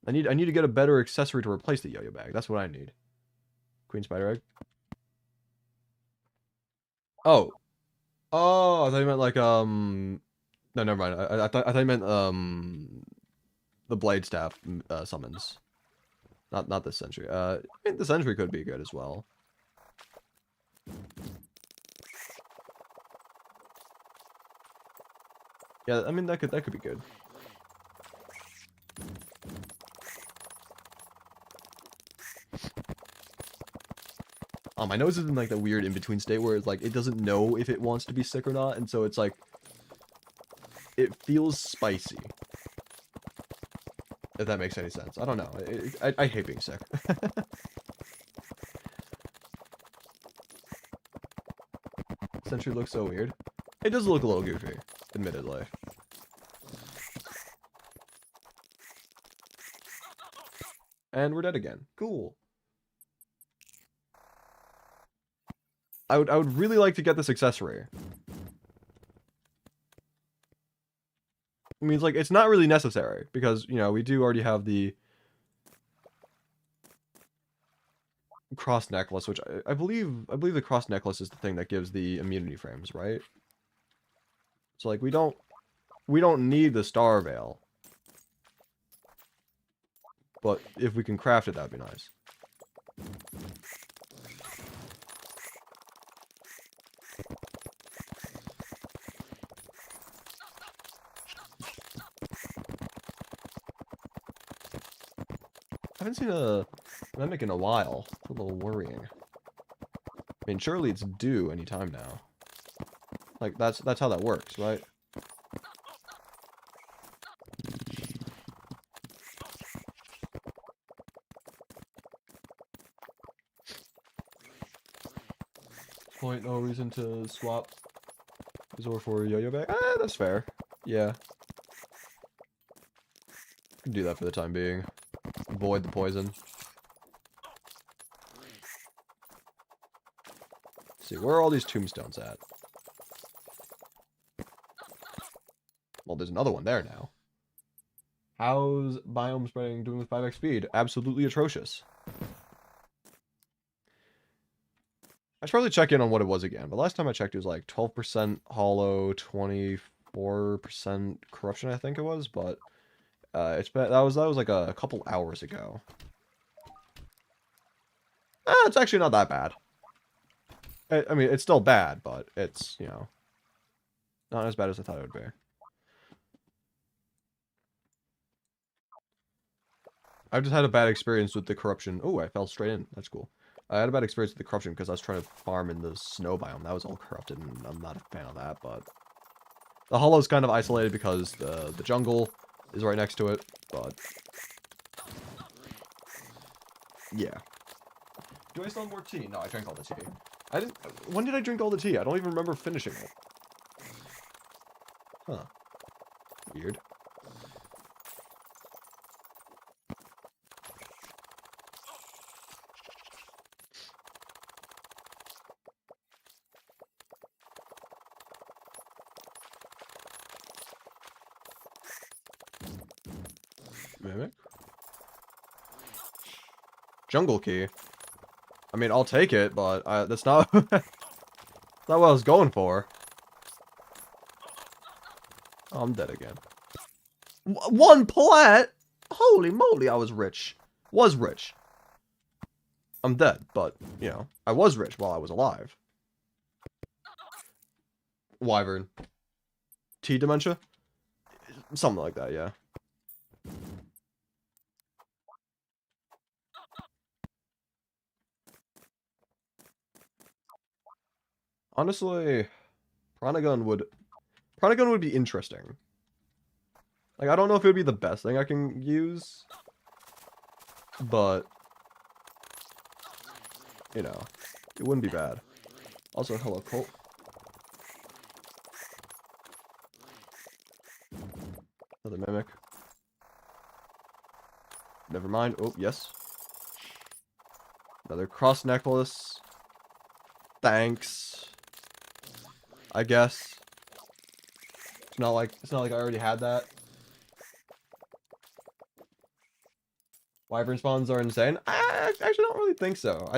I need to get a better accessory to replace the yo-yo bag. That's what I need. Queen Spider Egg. Oh. Oh, I thought you meant like, No, never mind. I thought you meant, the Blade Staff, summons. Not the Sentry. I mean, the Sentry could be good as well. Yeah, I mean, that could be good. My nose is in like the weird in-between state where it's like it doesn't know if it wants to be sick or not, and so it's like it feels spicy. If that makes any sense. I don't know. I hate being sick. Sentry looks so weird. It does look a little goofy, admittedly. And we're dead again. Cool. I would really like to get this accessory. I mean, it's like, it's not really necessary, because, you know, we do already have the cross necklace, which I believe the cross necklace is the thing that gives the immunity frames, right? So, like, we don't need the star veil. But if we can craft it, that'd be nice. I haven't seen a mimic in a while. It's a little worrying. I mean, surely it's due any time now. Like, that's how that works, right? Point, no reason to swap Zor for a yo-yo bag. Ah, that's fair. Yeah. Can do that for the time being. Avoid the poison. Let's see, where are all these tombstones at? Well, there's another one there now. How's biome spreading doing with 5x speed? Absolutely atrocious. I should probably check in on what it was again, but last time I checked it was like 12% hollow, 24% corruption, I think it was, but it's been, that was like a couple hours ago. It's actually not that bad. I mean, it's still bad, but it's, you know, not as bad as I thought it would be. I've just had a bad experience with the corruption. Oh, I fell straight in. That's cool. I had a bad experience with the corruption because I was trying to farm in the snow biome. That was all corrupted, and I'm not a fan of that, but... The hollow's kind of isolated because the jungle is right next to it, but... Yeah. Do I still have more tea? No, I drank all the tea. I didn't... When did I drink all the tea? I don't even remember finishing it. Huh. Weird. Mimic? Jungle key. I mean, I'll take it, but that's not not what I was going for. Oh, I'm dead again. One plat? Holy moly, I was rich. Was rich. I'm dead, but, you know, I was rich while I was alive. Wyvern. T dementia? Something like that, yeah. Honestly, Pranagun would be interesting. Like, I don't know if it would be the best thing I can use, but, you know, it wouldn't be bad. Also, hello, Colt. Another mimic. Never mind. Oh, yes. Another cross necklace. Thanks. I guess. It's not like I already had that. Wyvern spawns are insane. I actually don't really think so.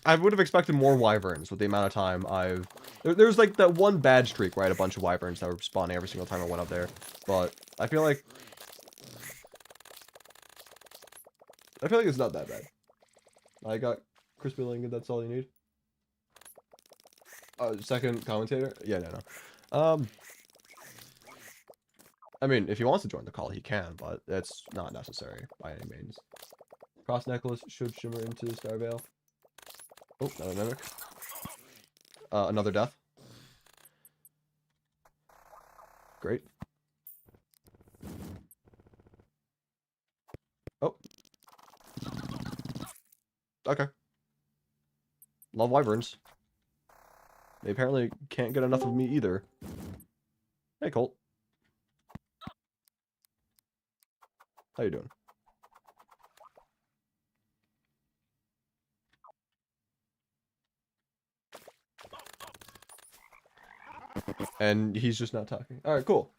I would have expected more wyverns with the amount of time I've... There's like that one bad streak, right? A bunch of wyverns that were spawning every single time I went up there. But I feel like it's not that bad. I got Crispylink, and that's all you need. Second commentator? Yeah, no. I mean, if he wants to join the call, he can, but it's not necessary by any means. Cross necklace should shimmer into the star veil. Oh, another mimic. Another death. Great. Oh. Okay. Love wyverns. They apparently can't get enough of me either. Hey, Colt. How you doing? And he's just not talking. All right, cool.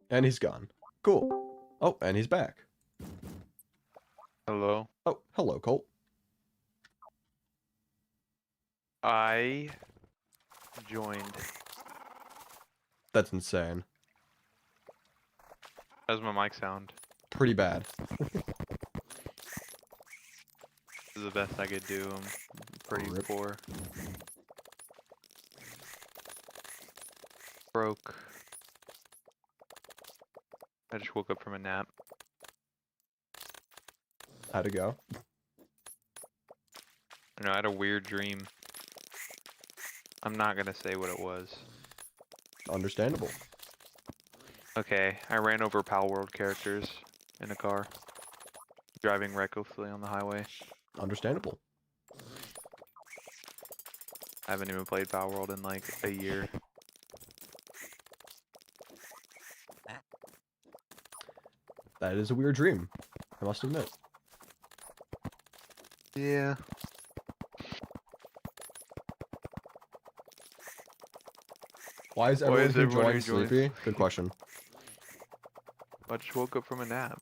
And he's gone. Cool. Oh, and he's back. Hello. Oh, hello, Colt. I joined. That's insane. How's my mic sound? Pretty bad. This is the best I could do. I'm pretty Rip. poor. Broke. I just woke up from a nap. How'd it go? I had a weird dream. I'm not gonna say what it was. Understandable. Okay, I ran over Pal World characters in a car, driving recklessly on the highway. Understandable. I haven't even played Pal World in like a year. That is a weird dream, I must admit. Yeah. Why is everyone who everyone joined who joins sleepy? Good question. I just woke up from a nap.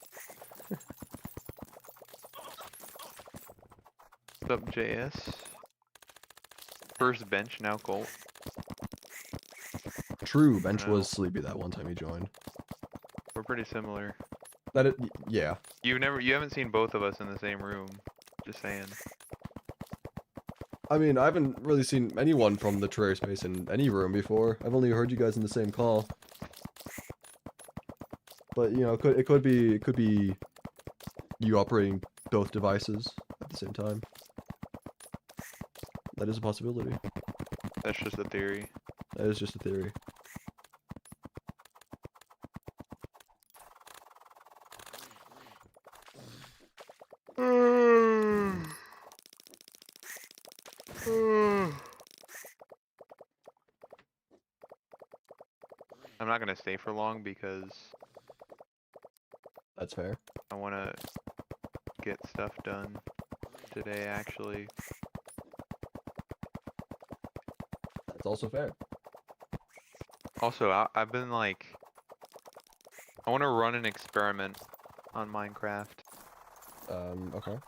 What's up, JS? First bench, now Colt. True, Bench No. was sleepy that one time he joined. We're pretty similar. Yeah. You haven't seen both of us in the same room. Just saying. I mean, I haven't really seen anyone from the Terraria space in any room before. I've only heard you guys in the same call. But you know, it could be you operating both devices at the same time. That is a possibility. That's just a theory. That is just a theory. I'm not gonna stay for long because That's fair. I wanna get stuff done today, actually. That's also fair. Also, I've been like, I wanna run an experiment on Minecraft. Okay.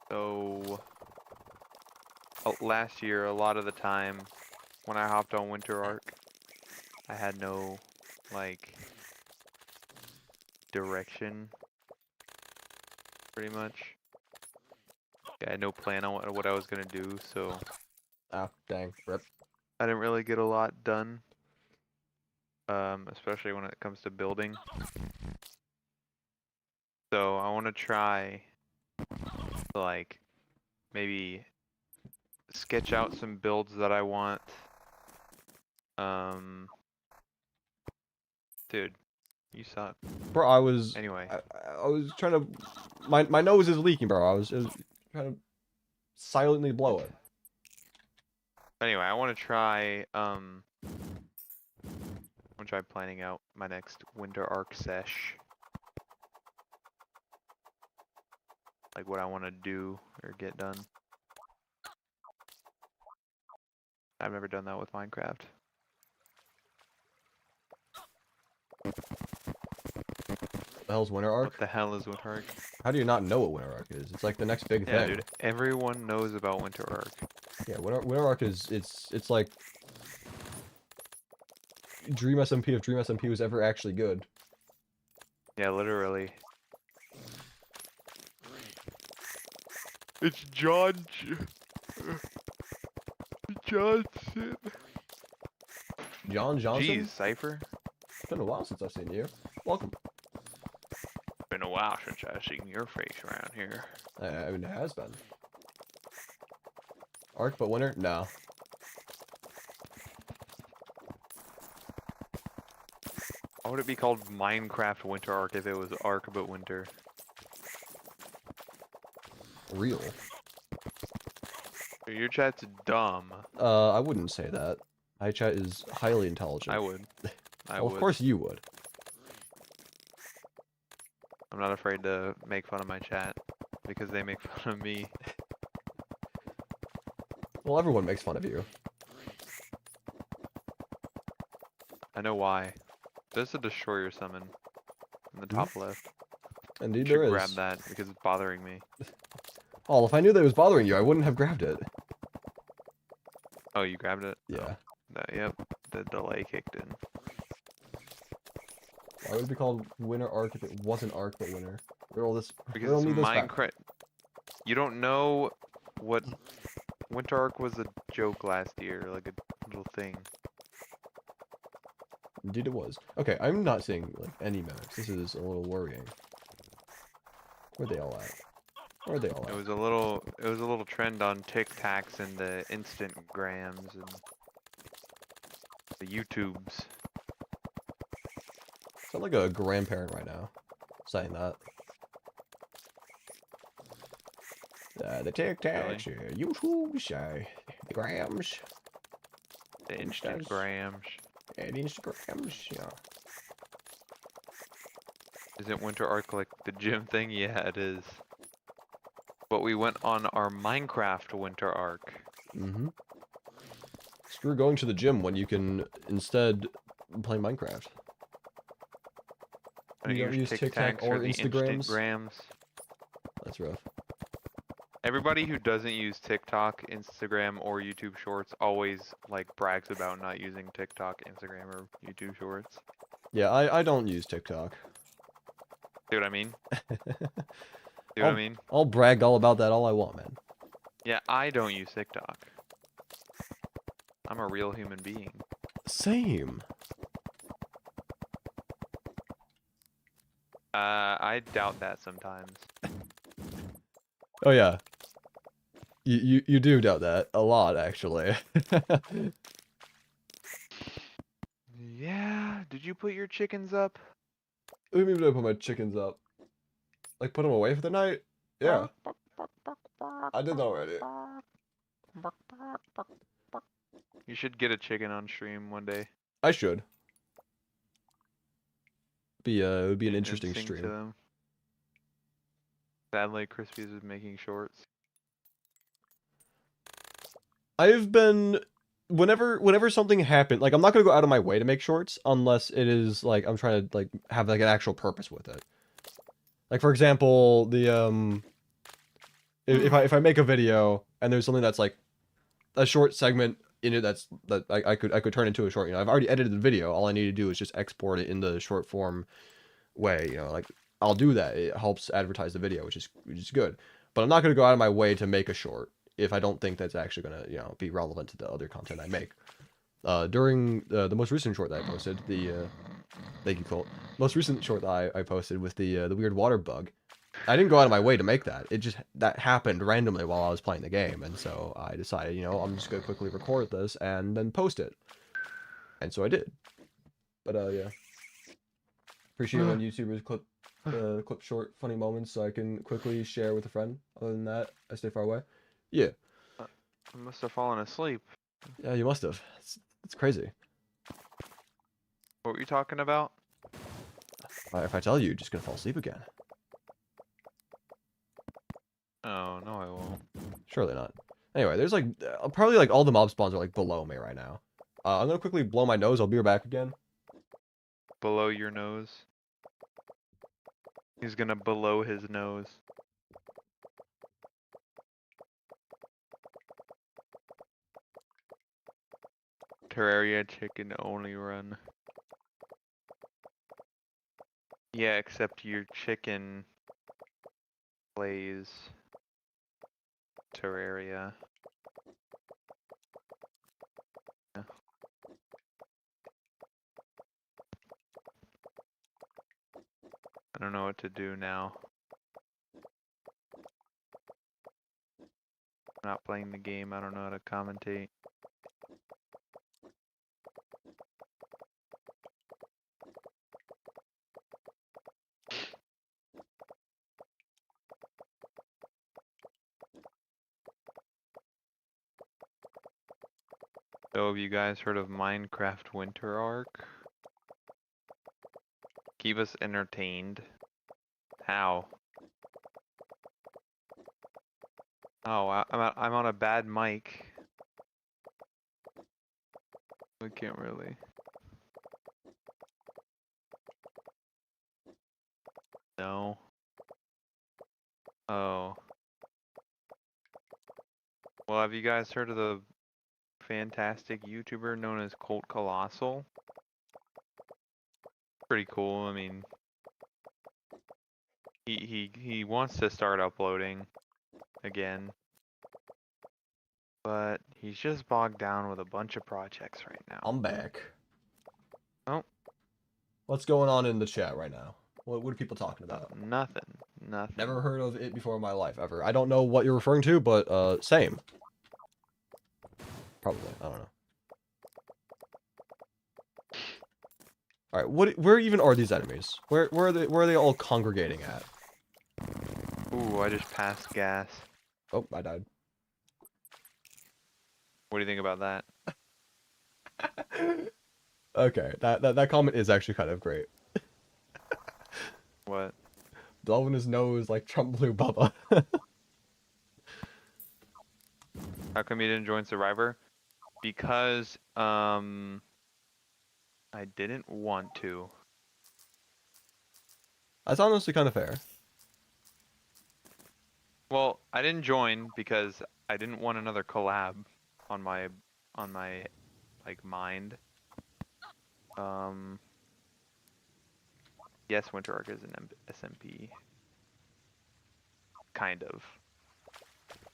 So, last year, a lot of the time, when I hopped on Winter Arc, I had no, like, direction, pretty much. I had no plan on what I was gonna do, so Ah, dang. Rip. I didn't really get a lot done. Especially when it comes to building. So I want to try, like, maybe sketch out some builds that I want. Dude, you suck. Bro, I was Anyway, I was trying to my nose is leaking, bro. I was trying to silently blow it. anyway, I want to try, I'm gonna try planning out my next Winter Arc sesh. Like what I want to do or get done. I've never done that with Minecraft. The hell's Winter Arc? What the hell is Winter Arc? How do you not know what Winter Arc is? It's like the next big Yeah, thing. dude, everyone knows about Winter Arc. Yeah, Winter Arc is it's like Dream SMP if Dream SMP was ever actually good. Yeah, literally. It's John Johnson. John Johnson? Jeez, Cypher. It's been a while since I've seen you. Welcome. Been a while since I've seen your face around here. I mean, it has been. Arc but Winter? No. Why would it be called Minecraft Winter Arc if it was Arc but Winter? Real. Your chat's dumb. I wouldn't say that. My chat is highly intelligent. I would. Well, of course you would. I'm not afraid to make fun of my chat because they make fun of me. Well, everyone makes fun of you. I know why. There's a destroyer summon in the top left. You Indeed, should there grab is. that because it's bothering me. Oh, if I knew that it was bothering you, I wouldn't have grabbed it. Oh, you grabbed it? Yeah. Oh, yep. The delay kicked in. Why would it be called Winter Arc if it wasn't Arc but Winter? Riddle this. Because Riddle it's me this fact. Minecraft. You don't know what Winter Arc was a joke last year, like a little thing. Indeed, it was. Okay, I'm not seeing like any maps. This is a little worrying. Where they all at? Where are they all It at? was a little trend on TikToks and the Instagrams and the YouTubes. Sound like a grandparent right now, saying that. The TikToks, YouTubes, the grams, The Instas. Instagrams. and Instagrams, yeah. Isn't Winter Arc like the gym thing? Yeah, it is. But we went on our Minecraft Winter Arc. Mm-hmm. Screw going to the gym when you can instead play Minecraft. I You don't use TikTok or the Instagrams? Instagrams. That's rough. Everybody who doesn't use TikTok, Instagram, or YouTube Shorts always like brags about not using TikTok, Instagram, or YouTube Shorts. Yeah, I don't use TikTok. See what I mean? See what I mean? I'll brag all about that all I want, man. Yeah, I don't use TikTok. I'm a real human being. Same. I doubt that sometimes. Oh yeah. You do doubt that a lot, actually. Yeah, did you put your chickens up? What do you mean did I put my chickens up? Like put them away for the night? Yeah, I did that already. You should get a chicken on stream one day. I should. It would be an and interesting sing to stream. them. Sadly, Crispy's is making shorts. I've been whenever something happened, like I'm not gonna go out of my way to make shorts unless it is like I'm trying to like have like an actual purpose with it. Like for example, the if I make a video and there's something that's like a short segment in it that I could turn into a short. You know, I've already edited the video. All I need to do is just export it in the short form way. You know, like I'll do that. It helps advertise the video, which is good. But I'm not gonna go out of my way to make a short if I don't think that's actually gonna be relevant to the other content I make. During the most recent short that I posted, thank you, Colt. Most recent short that I posted with the weird water bug. I didn't go out of my way to make that. That happened randomly while I was playing the game, and so I decided, I'm just gonna quickly record this and then post it. And so I did. But yeah. Appreciate when YouTubers clip short funny moments so I can quickly share with a friend. Other than that, I stay far away. Yeah. I must have fallen asleep. Yeah, you must have. It's crazy. What were you talking about? If I tell you, you're just gonna fall asleep again. Oh, no I won't. Surely not. Anyway, there's like probably like all the mob spawns are like below me right now. I'm gonna quickly blow my nose. I'll be right back again. Below your nose? He's gonna below his nose. Terraria chicken only run. Yeah, except your chicken plays Terraria. Yeah. I don't know what to do now. I'm not playing the game, I don't know how to commentate. So have you guys heard of Minecraft Winter Arc? Keep us entertained. How? Oh, I'm on a bad mic. We can't really. No. Oh. Well, have you guys heard of the fantastic YouTuber known as Colt Colossal? Pretty cool. I mean, he wants to start uploading again, but he's just bogged down with a bunch of projects right now. I'm back. Oh. What's going on in the chat right now? What are people talking about? Nothing. Never heard of it before in my life, ever. I don't know what you're referring to, but, same. Probably. I don't know. Alright, where even are these enemies? Where are they all congregating at? Ooh, I just passed gas. Oh, I died. What do you think about that? Okay, that comment is actually kind of great. What? Blowing his nose like Trump blew Bubba. How come you didn't join Survivor? Because, I didn't want to. That's honestly kind of fair. Well, I didn't join because I didn't want another collab on my like mind. Yes, Winter Arc is an SMP. Kind of.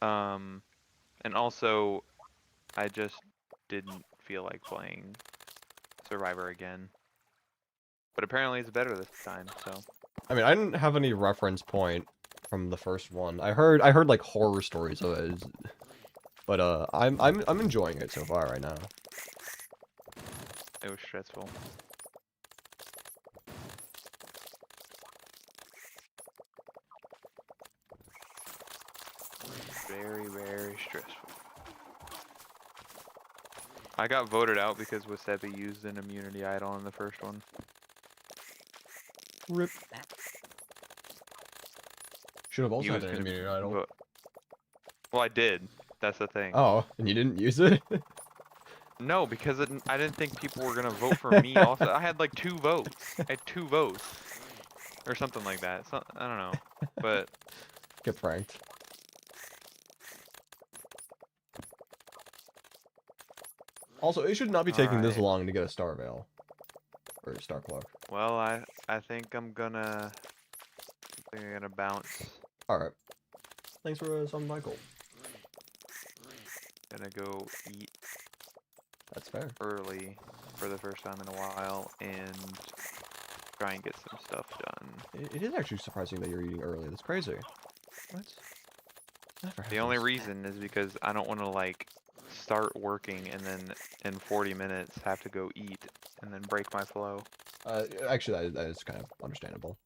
And also I just didn't feel like playing Survivor again. But apparently it's better this time, so. I mean, I didn't have any reference point from the first one. I heard like horror stories of it, but I'm enjoying it so far right now. It was stressful. Very, very stressful. I got voted out because Wasabi used an immunity idol in the first one. Rip. Should have also He had was an immunity idol. Well, I did. That's the thing. Oh, and you didn't use it? No, because I didn't think people were gonna vote for me. Also, I had like 2 votes. I had 2 votes, or something like that. So, I don't know, but Get pranked. Also, it should not be taking this long to get a Star Veil. Or a Star Cloak. Well, I think I'm gonna bounce. Alright. Thanks for some Michael. Gonna go eat That's fair. early for the first time in a while and try and get some stuff done. It is actually surprising that you're eating early. That's crazy. What? Never The only happens. reason is because I don't want to like start working and then in 40 minutes have to go eat and then break my flow. Actually, that is kind of understandable.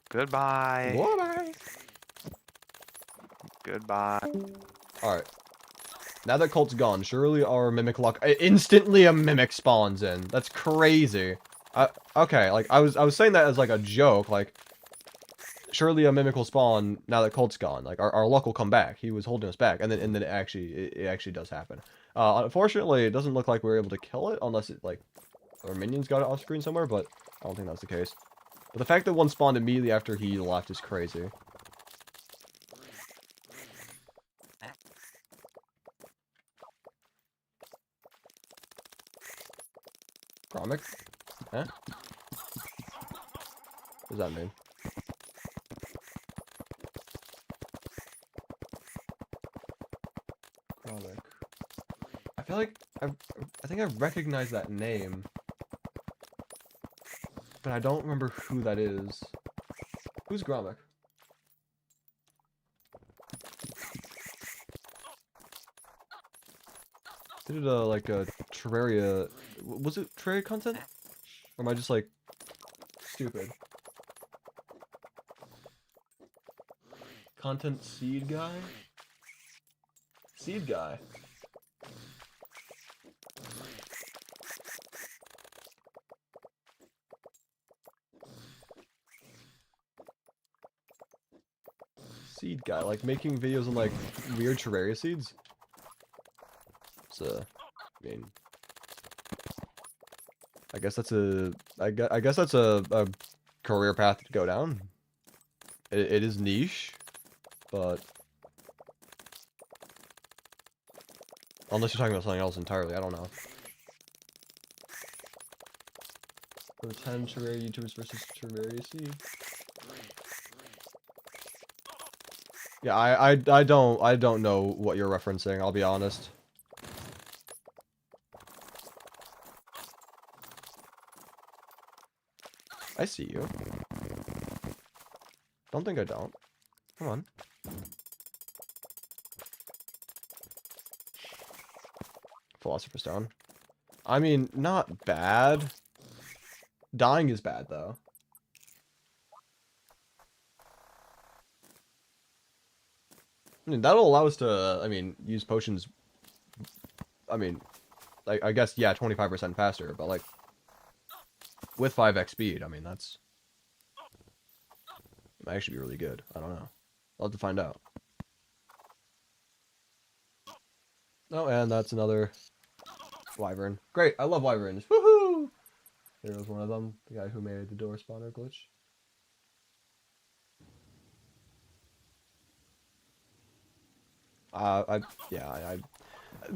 Goodbye. Goodbye. Goodbye. Alright. Now that Colt's gone, surely our Mimic luck... Instantly a Mimic spawns in. That's crazy. Okay, like, I was saying that as, like, a joke, like... Surely a Mimic will spawn now that Colt's gone. Like, our luck will come back. He was holding us back. And then it actually does happen. Unfortunately, it doesn't look like we were able to kill it, unless it, like... Our minions got it off screen somewhere, but I don't think that's the case. But the fact that one spawned immediately after he left is crazy. Gromic? Huh? What does that mean? Gromic. I feel like I think I recognize that name. But I don't remember who that is. Who's Gromic? Did like a Terraria... Was it Terraria content? Or am I just like... stupid? Content seed guy? Seed guy. seed guy, like making videos on like weird Terraria seeds. So, I mean, I guess that's I guess that's a career path to go down. It is niche, but unless you're talking about something else entirely, I don't know. So 10 Terraria YouTubers versus Terraria seed. Yeah, I don't know what you're referencing, I'll be honest. I see you. Don't think I don't. Come on. Philosopher's Stone. I mean, not bad. Dying is bad, though. I mean, that'll allow us to, I mean, use potions. I mean, I guess, yeah, 25% faster, but, like, with 5x speed, I mean, that's... It might actually be really good. I don't know. I'll have to find out. Oh, and that's another wyvern. Great, I love wyverns. Woohoo! There was one of them, the guy who made the door spawner glitch. The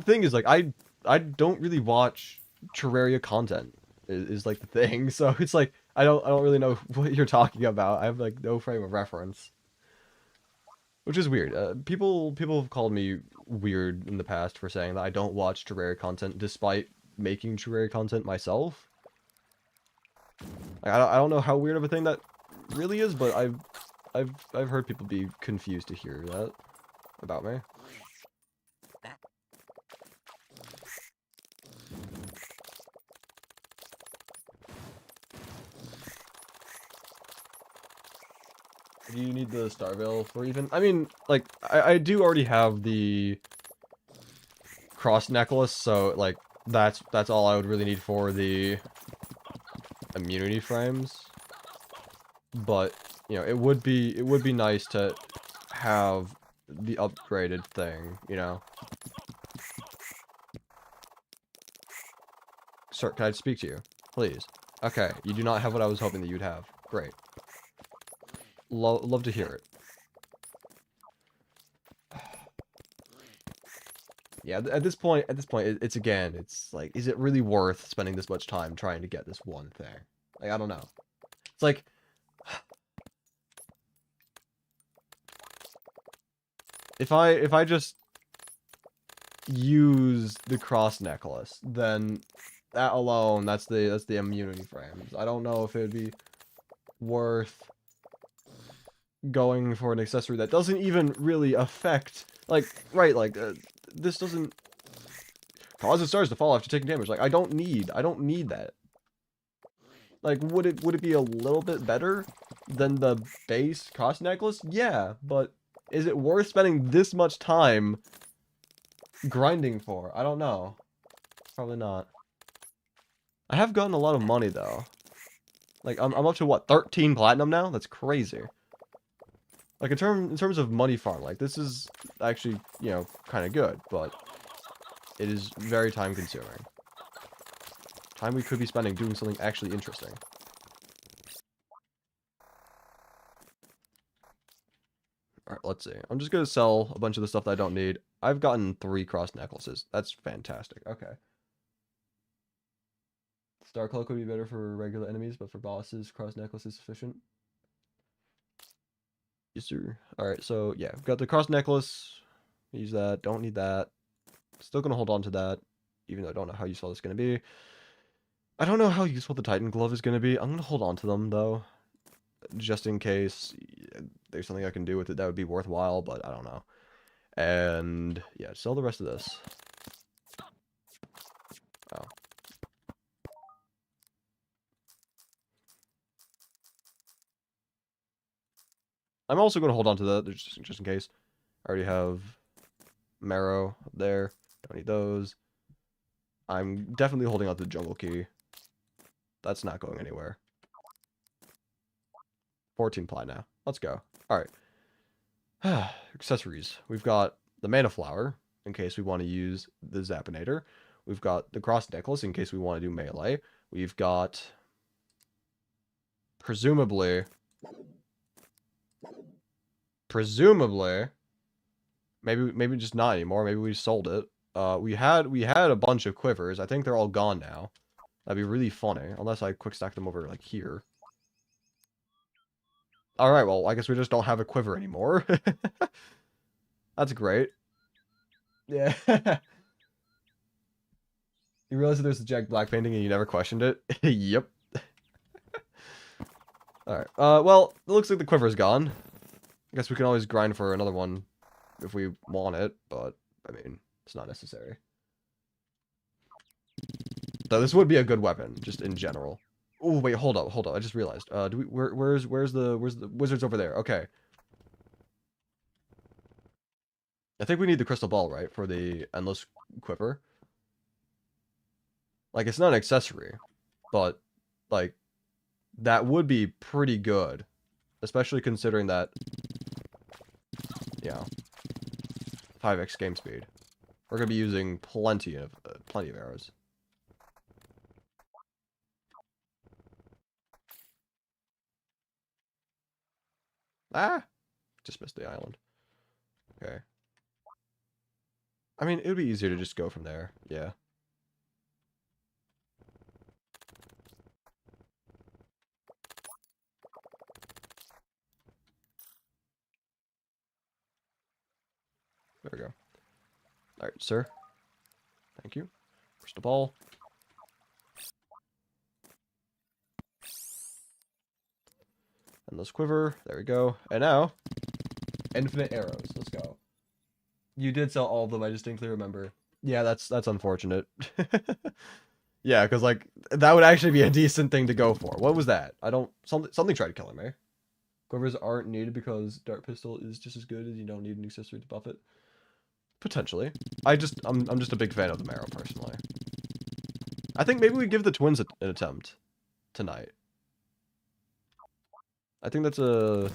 thing is, like, I don't really watch Terraria content, is like the thing. So it's like, I don't really know what you're talking about. I have, like, no frame of reference. Which is weird. People have called me weird in the past for saying that I don't watch Terraria content despite making Terraria content myself. Like, I don't know how weird of a thing that really is, but I've heard people be confused to hear that about me. Do you need the Starveil for even? I mean, like, I do already have the cross necklace, so like that's all I would really need for the immunity frames. But you know, it would be nice to have the upgraded thing, you know. Sir, can I speak to you, please? Okay, you do not have what I was hoping that you'd have. Great. Love to hear it. Yeah, at this point, it's again, it's like, is it really worth spending this much time trying to get this one thing? Like, I don't know. It's like, if I just use the cross necklace, then that alone, that's the immunity frames. I don't know if it would be worth going for an accessory that doesn't even really affect, like, right, like, this doesn't cause the stars to fall after taking damage. Like, I don't need that. Like, would it be a little bit better than the base cross necklace? Yeah, but is it worth spending this much time grinding for? I don't know. Probably not. I have gotten a lot of money, though. Like, I'm up to, what, 13 platinum now? That's crazy. Like, in terms of money farm, like, this is actually, you know, kind of good, but it is very time-consuming. Time we could be spending doing something actually interesting. Alright, let's see. I'm just gonna sell a bunch of the stuff that I don't need. I've gotten 3 cross necklaces. That's fantastic. Okay. Star Cloak would be better for regular enemies, but for bosses, cross necklace is sufficient. Yes, sir. Alright, so yeah, I've got the cross necklace. Use that. Don't need that. Still gonna hold on to that, even though I don't know how useful it's gonna be. I don't know how useful the Titan Glove is gonna be. I'm gonna hold on to them, though. Just in case there's something I can do with it that would be worthwhile, but I don't know. And yeah, sell the rest of this. Oh. I'm also going to hold on to that, just in case. I already have marrow there. Don't need those. I'm definitely holding on to the jungle key. That's not going anywhere. 14 ply now. Let's go. Alright. Accessories. We've got the mana flower in case we want to use the Zapinator. We've got the cross necklace in case we want to do melee. We've got presumably maybe just not anymore. Maybe we sold it. We had a bunch of quivers. I think they're all gone now. That'd be really funny unless I quick stack them over like here. All right, well, I guess we just don't have a quiver anymore. That's great. Yeah. You realize that there's the Jack Black painting and you never questioned it? Yep. Alright. Well, it looks like the quiver's gone. I guess we can always grind for another one if we want it, but, I mean, it's not necessary. Though this would be a good weapon, just in general. Oh, wait, hold up. I just realized. Where's the wizards over there? Okay. I think we need the crystal ball, right, for the endless quiver. Like, it's not an accessory, but, like, that would be pretty good. Especially considering that, yeah, 5x game speed. We're going to be using plenty of arrows. Ah! Just missed the island. Okay. I mean, it would be easier to just go from there. Yeah. There we go. Alright, sir. Thank you. First of all. Endless quiver. There we go. And now, infinite arrows. Let's go. You did sell all of them, I distinctly remember. Yeah, that's unfortunate. Yeah, because, like, that would actually be a decent thing to go for. What was that? I don't... Something tried to kill him, eh? Quivers aren't needed because Dart Pistol is just as good as you don't need an accessory to buff it. Potentially. I'm just a big fan of the Marrow, personally. I think maybe we give the twins an attempt tonight. I think that's a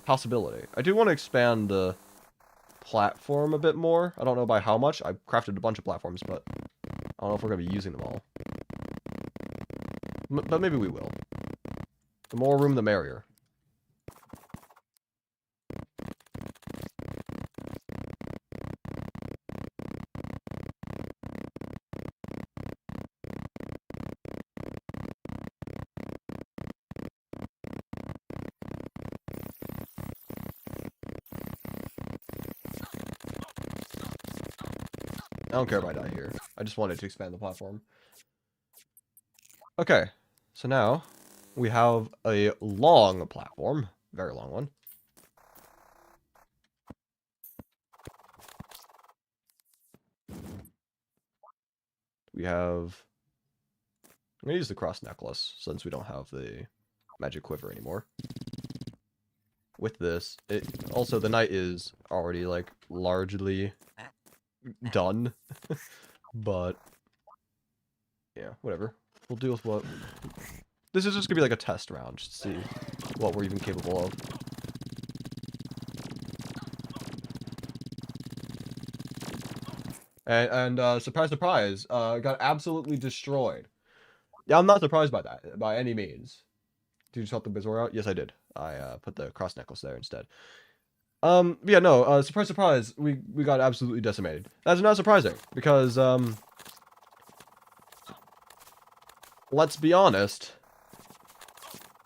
possibility. I do want to expand the platform a bit more. I don't know by how much. I crafted a bunch of platforms, but I don't know if we're going to be using them all. But maybe we will. The more room, the merrier. I don't care if I die here. I just wanted to expand the platform. Okay, so now we have a long platform. Very long one. We have... I'm going to use the cross necklace since we don't have the magic quiver anymore. With this, also the night is already, like, largely done. But, yeah, whatever. We'll deal with what... This is just gonna be like a test round, just to see what we're even capable of. And surprise, surprise, got absolutely destroyed. Yeah, I'm not surprised by that, by any means. Did you just help the Bizor out? Yes, I did. I put the cross necklace there instead. Yeah, no, surprise, surprise, we got absolutely decimated. That's not surprising, because, let's be honest,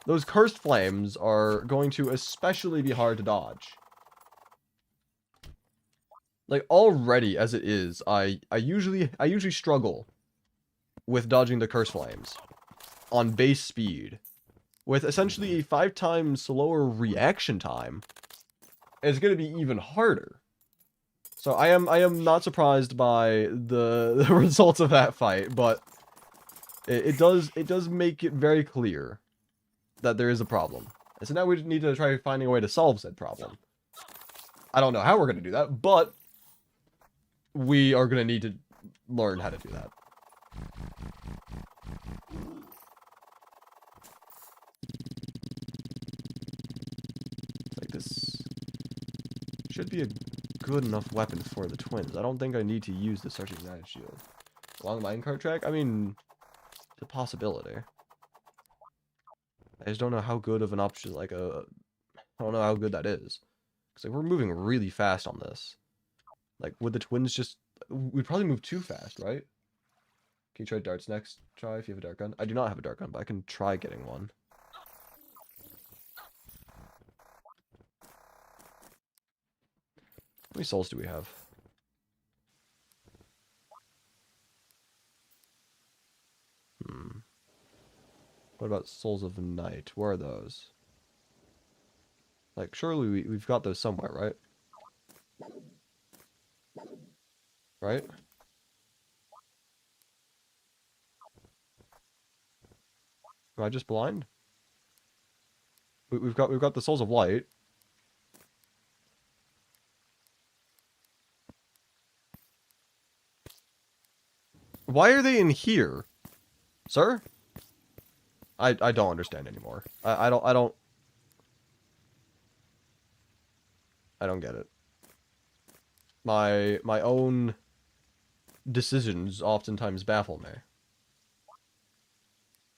those cursed flames are going to especially be hard to dodge. Like, already as it is, I usually struggle with dodging the cursed flames on base speed. With essentially a 5 times slower reaction time, it's going to be even harder. So I am not surprised by the results of that fight, but it does make it very clear that there is a problem. And so now we need to try finding a way to solve said problem. I don't know how we're going to do that, but we are going to need to learn how to do that. Like this. should be a good enough weapon for the twins. I don't think I need to use the searching granite shield. Long minecart track? I mean, it's a possibility. I just don't know how good of an option, like I don't know how good that is. Because like, we're moving really fast on this. Like, would the twins just... We'd probably move too fast, right? Can you try darts next? Try if you have a dart gun. I do not have a dart gun, but I can try getting one. How many souls do we have? What about Souls of the Night? Where are those? Like, surely we've got those somewhere, right? Right? Am I just blind? We've got the Souls of Light. Why are they in here? Sir? I don't understand anymore. I don't get it. My own decisions oftentimes baffle me.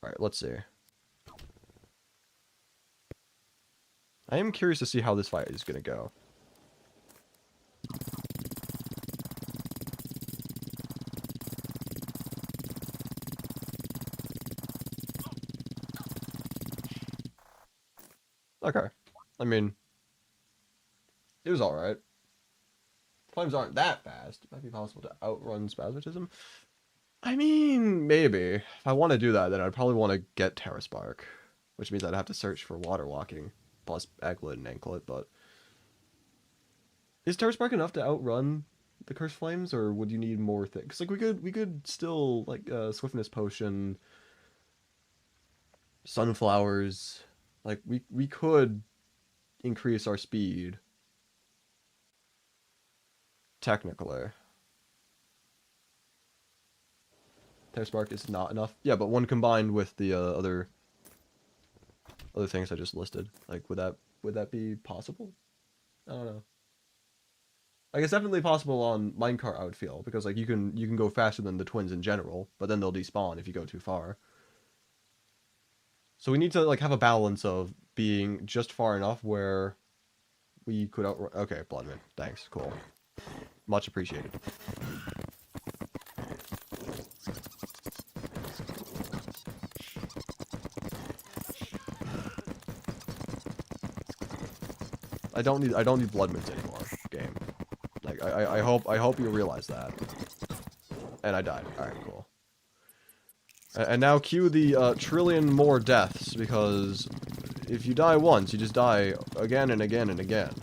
Alright, let's see. I am curious to see how this fight is gonna go. Okay. I mean, it was alright. Flames aren't that fast. It might be possible to outrun Spasmatism. I mean, maybe. If I want to do that, then I'd probably want to get Terra Spark. Which means I'd have to search for Water Walking. Plus Anklet and Anklet, but... Is Terra Spark enough to outrun the Cursed Flames? Or would you need more things? Like, we could still, like, Swiftness Potion... Sunflowers... Like, we could increase our speed. Technically. Terra Spark is not enough. Yeah, but one combined with the other things I just listed. Like, would that be possible? I don't know. Like, it's definitely possible on minecart, I would feel, because like you can go faster than the twins in general, but then they'll despawn if you go too far. So we need to like have a balance of being just far enough where we could outrun. Okay, Bloodman. Thanks. Cool. Much appreciated. I don't need blood mints anymore, game. Like I hope you realize that. And I died. Alright, cool. And now cue the trillion more deaths, because if you die once, you just die again and again and again.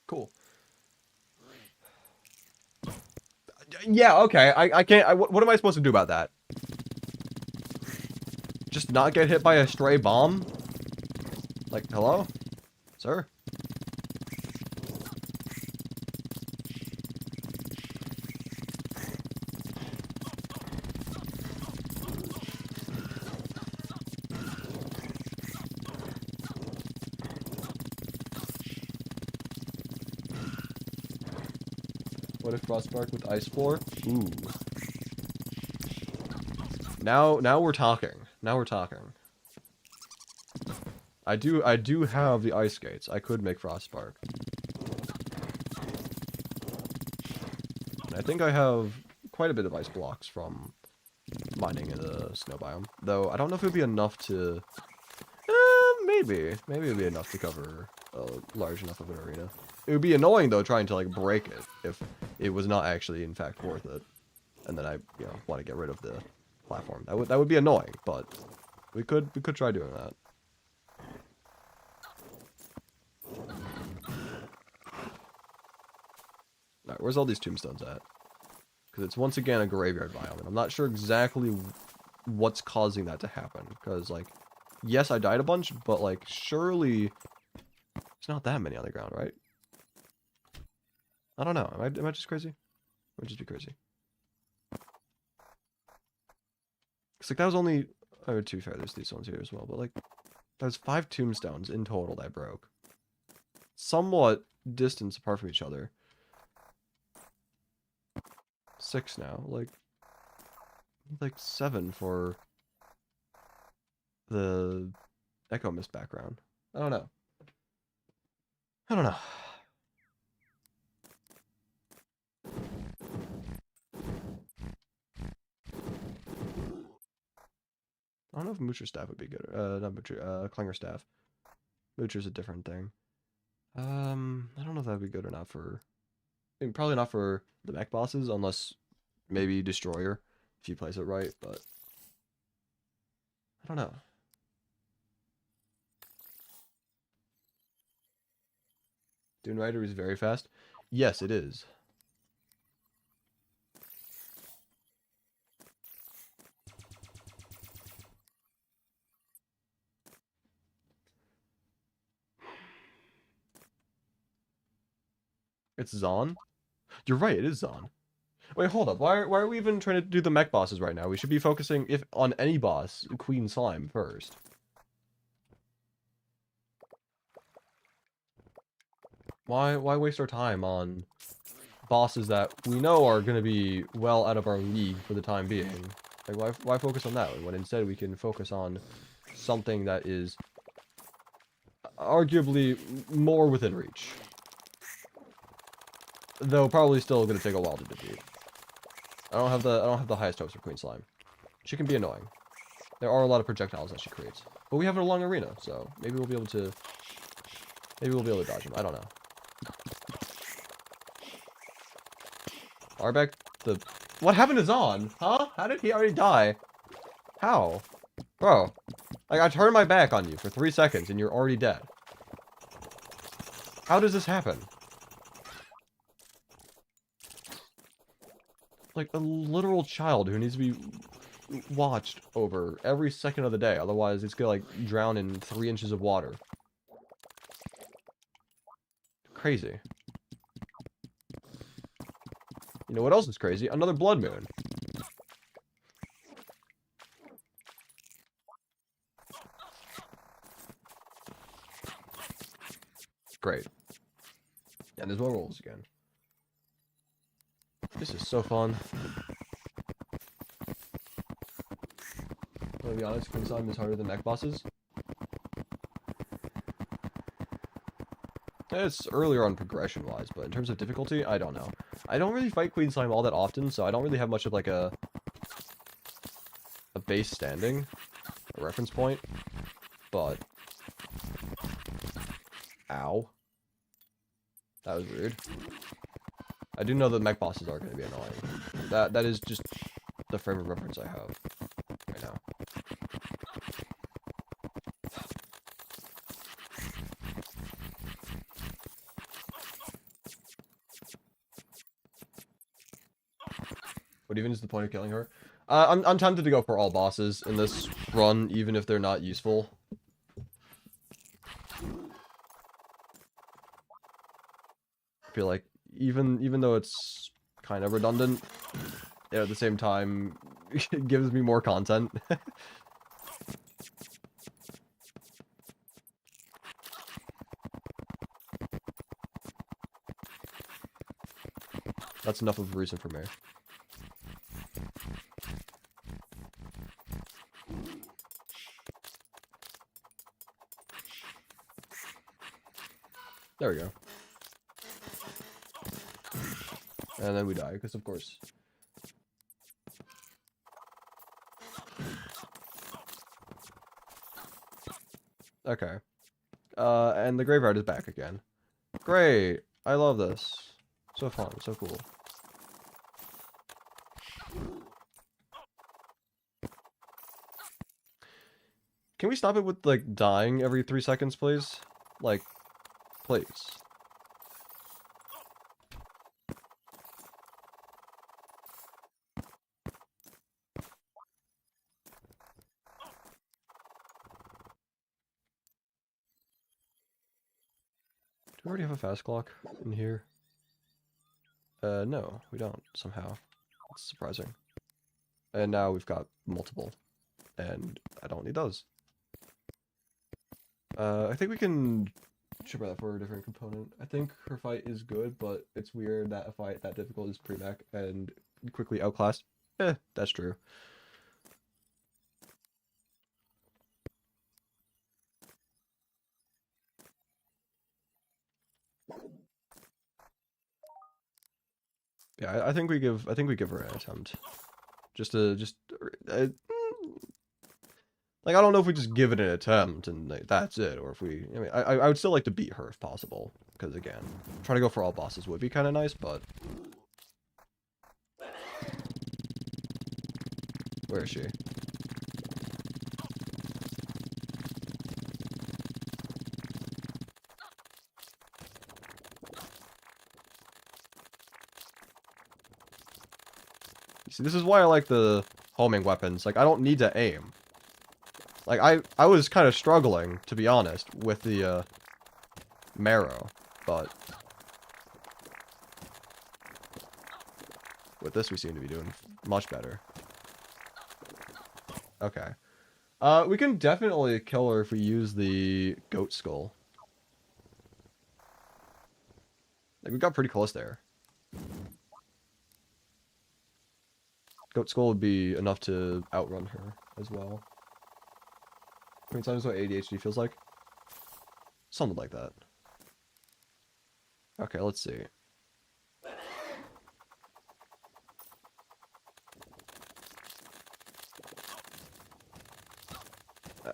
Cool. Yeah, okay. I can't. What am I supposed to do about that? Just not get hit by a stray bomb? Like, hello? Sir? What if Frostbark with Ice Floor? Ooh. Now we're talking. Now we're talking. I do have the ice skates. I could make Frostbark. And I think I have quite a bit of ice blocks from mining in the snow biome. Though I don't know if it would be enough to... maybe. Maybe it would be enough to cover a large enough of an arena. It would be annoying though trying to like break it if it was not actually in fact worth it. And then I, want to get rid of the platform. That would be annoying, but we could try doing that. Alright, where's all these tombstones at? Because it's once again a graveyard biome, and I'm not sure exactly what's causing that to happen. Because, like, yes, I died a bunch, but, like, surely It's not that many on the ground, right? I don't know. Am I just crazy? Or just be crazy? It's like that was only. Oh, to be fair, there's these ones here as well, but like, that was 5 tombstones in total that broke. Somewhat distance apart from each other. 6 now, like 7 for the Echo Mist background. I don't know. I don't know. I don't know if Moocher Staff would be good. Not Moocher, Clinger Staff. Moocher's a different thing. I don't know if that'd be good or not for... I mean, probably not for the mech bosses, unless maybe Destroyer, if you place it right, but... I don't know. Dune Rider is very fast. Yes, it is. It's Zon? You're right, it is Zon. Wait, hold up. Why are we even trying to do the mech bosses right now? We should be focusing, if on any boss, Queen Slime first. Why waste our time on bosses that we know are going to be well out of our league for the time being? Like, why focus on that when instead we can focus on something that is arguably more within reach? Though probably still going to take a while to defeat. I don't have the highest hopes for Queen Slime. She can be annoying. There are a lot of projectiles that she creates. But we have a long arena, so maybe we'll be able to dodge him. I don't know. Arbeck, what happened to Zon? Huh? How did he already die? How? Bro. Like, I turned my back on you for 3 seconds and you're already dead. How does this happen? Like a literal child who needs to be watched over every second of the day. Otherwise, it's gonna, like, drown in 3 inches of water. Crazy. You know what else is crazy? Another blood moon. Great. And there's more rolls again. This is so fun. I'm gonna be honest, Queen Slime is harder than mech bosses. It's earlier on progression-wise, but in terms of difficulty, I don't know. I don't really fight Queen Slime all that often, so I don't really have much of, like, a base standing, a reference point, but... Ow. That was rude. I do know that mech bosses are going to be annoying. That is just the frame of reference I have right now. What even is the point of killing her? I'm tempted to go for all bosses in this run, even if they're not useful. I feel like even though it's kind of redundant, at the same time, it gives me more content. That's enough of a reason for me. There we go. And then we die, because of course. Okay. And the graveyard is back again. Great! I love this. So fun, so cool. Can we stop it with, like, dying every 3 seconds, please? Like, please. we already have a fast clock in here? No, we don't, somehow. It's surprising. And now we've got multiple. And I don't need those. I think we can ship that for a different component. I think her fight is good, but it's weird that a fight that difficult is pre-mech and quickly outclassed. That's true. Yeah, I think we give her an attempt. Like, I don't know if we just give it an attempt and like, that's it, or if we, I mean, I would still like to beat her if possible, because again, trying to go for all bosses would be kind of nice, but where is she? See, this is why I like the homing weapons. Like, I don't need to aim. Like, I was kind of struggling, to be honest, with the, marrow, but with this we seem to be doing much better. Okay. We can definitely kill her if we use the goat skull. Like, we got pretty close there. Goat skull would be enough to outrun her as well. I mean, sometimes what ADHD feels like. Something like that. Okay, let's see.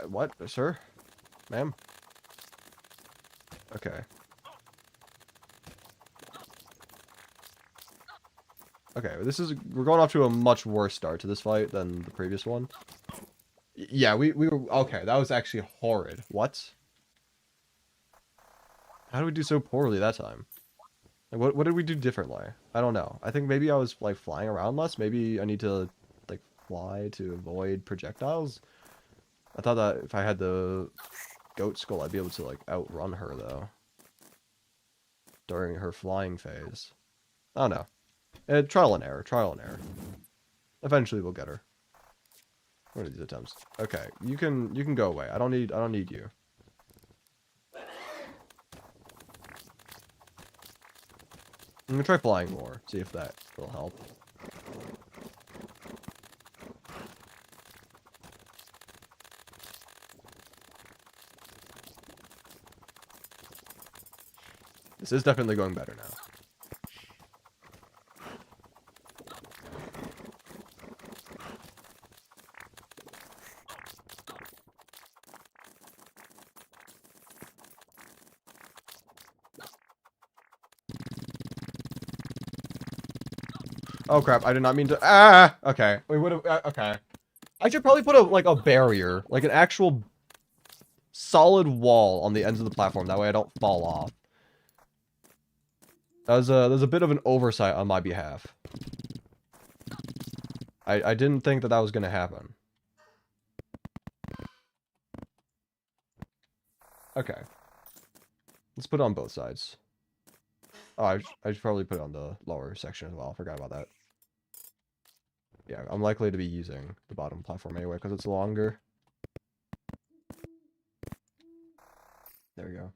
What, sir? Ma'am? Okay. Okay, we're going off to a much worse start to this fight than the previous one. Yeah, we were, okay, that was actually horrid. What? How did we do so poorly that time? Like, what did we do differently? I don't know. I think maybe I was, like, flying around less. Maybe I need to, like, fly to avoid projectiles. I thought that if I had the goat skull, I'd be able to, like, outrun her, though. During her flying phase. I don't know. Trial and error, trial and error. Eventually we'll get her. What are these attempts? Okay, you can go away. I don't need you. I'm gonna try flying more, see if that will help. This is definitely going better now. Oh crap, I did not mean to. Ah! Okay. We would have. Okay. I should probably put a barrier, like an actual solid wall on the ends of the platform. That way I don't fall off. There's a bit of an oversight on my behalf. I didn't think that was going to happen. Okay. Let's put it on both sides. Oh, I should probably put it on the lower section as well. I forgot about that. Yeah, I'm likely to be using the bottom platform anyway because it's longer. There we go.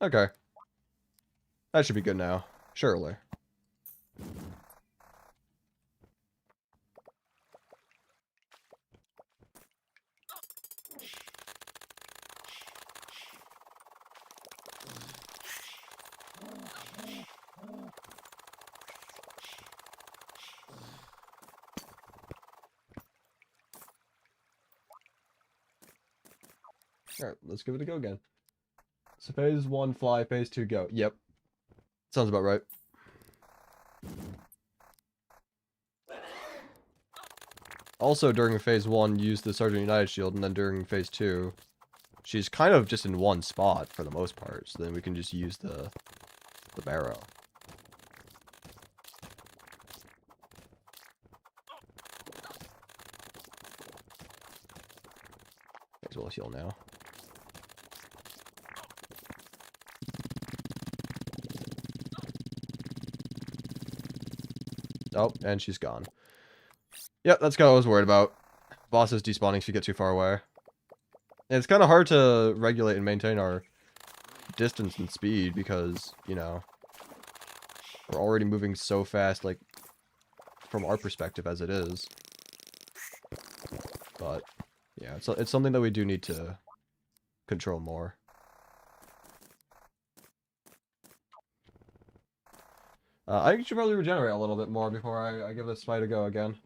Okay. That should be good now. Surely. Alright, let's give it a go again. So phase 1 fly, phase 2 go. Yep. Sounds about right. Also, during phase 1, use the Sergeant United shield, and then during phase 2, she's kind of just in one spot for the most part, so then we can just use the barrow. almost heal now. Oh, and she's gone. Yep, that's kind of what I was worried about. Bosses despawning if you get too far away. And it's kind of hard to regulate and maintain our distance and speed because, you know, we're already moving so fast, like, from our perspective as it is. But, yeah, it's something that we do need to control more. I should probably regenerate a little bit more before I give this fight a go again.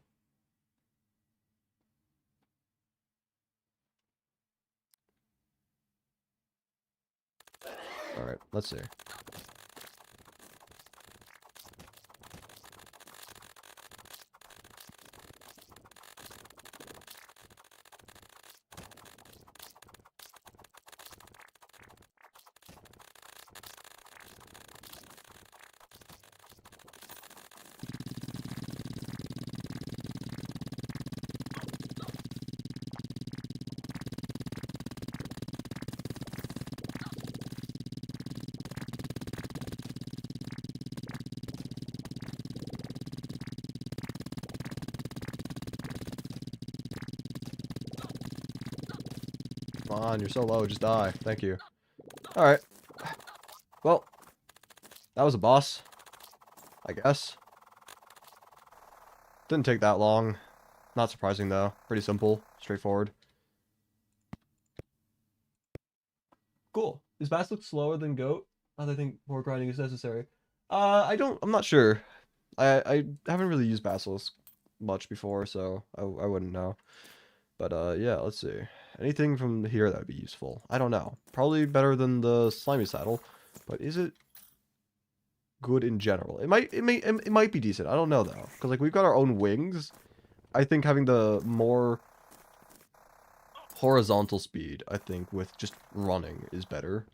Alright, let's see. Come on, you're so low, just die. Thank you. Alright. Well, that was a boss, I guess. Didn't take that long. Not surprising, though. Pretty simple. Straightforward. Cool. Is Basilisk slower than Goat? I think more grinding is necessary. I'm not sure. I haven't really used Basilisk much before, so I wouldn't know. But, yeah, let's see. Anything from here that would be useful? I don't know. Probably better than the Slimy Saddle, but is it good in general? It might be decent. I don't know, though. Because, like, we've got our own wings. I think having the more horizontal speed, I think, with just running is better.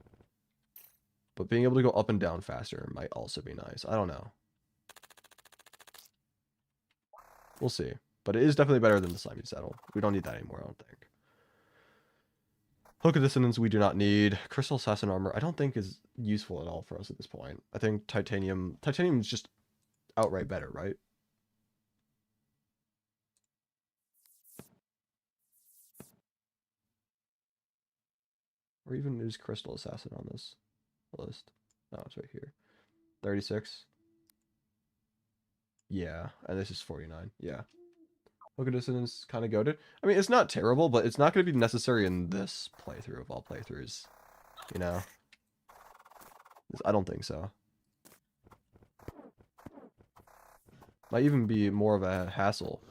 But being able to go up and down faster might also be nice. I don't know. We'll see. But it is definitely better than the Slimy Saddle. We don't need that anymore, I don't think. Hook of Dissonance we do not need. Crystal Assassin Armor I don't think is useful at all for us at this point. I think Titanium is just outright better, right? Or even is Crystal Assassin on this list? No, it's right here. 36. Yeah, and this is 49. Yeah. Hook of Dissonance kind of goated. I mean, it's not terrible, but it's not going to be necessary in this playthrough of all playthroughs. You know? I don't think so. Might even be more of a hassle.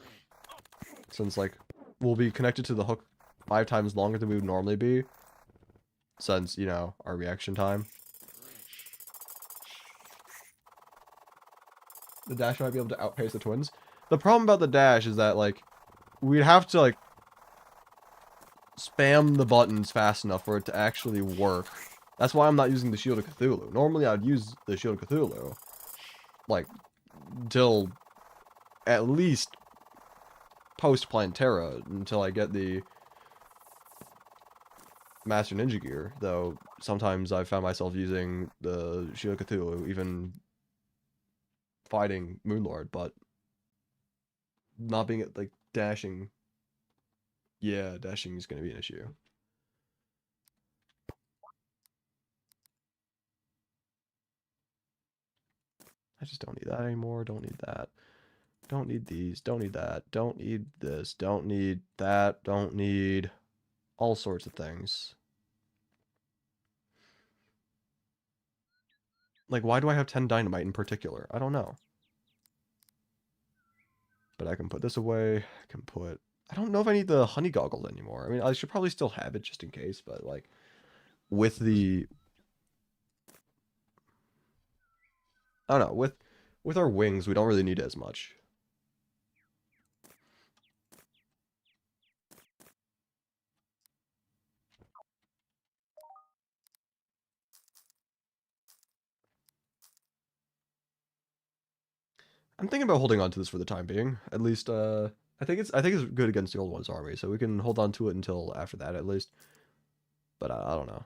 Since, like, we'll be connected to the hook 5 times longer than we would normally be. Since, you know, our reaction time. The dash might be able to outpace the twins. The problem about the dash is that, like, we'd have to, like, spam the buttons fast enough for it to actually work. That's why I'm not using the Shield of Cthulhu. Normally, I'd use the Shield of Cthulhu. Like, till at least post-Plantera, until I get the Master Ninja Gear. Though, sometimes I've found myself using the Shield of Cthulhu, even fighting Moonlord, but not being, like, dashing. Yeah, dashing is going to be an issue. I just don't need that anymore. Don't need that. Don't need these. Don't need that. Don't need this. Don't need that. Don't need all sorts of things. Like, why do I have 10 dynamite in particular? I don't know. But I can put this away. I can put... I don't know if I need the honey goggles anymore. I mean, I should probably still have it just in case, but, like, with the... I don't know. With our wings, we don't really need as much. I'm thinking about holding on to this for the time being. At least I think it's good against the old one's army, so we can hold on to it until after that at least. But I don't know.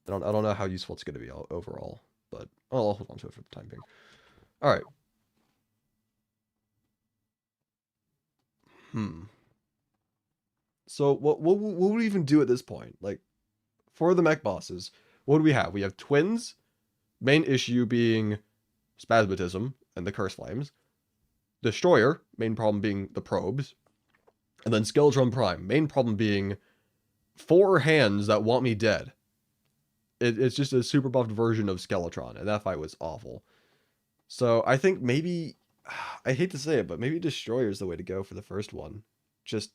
I don't know how useful it's going to be overall. But I'll hold on to it for the time being. All right. So what would we even do at this point? Like for the mech bosses, what do we have? We have twins. Main issue being spasmatism and the curse flames. Destroyer, main problem being the probes. And then Skeletron Prime, main problem being 4 hands that want me dead. It's just a super buffed version of Skeletron, and that fight was awful. So I think maybe, I hate to say it, but maybe Destroyer is the way to go for the first one. Just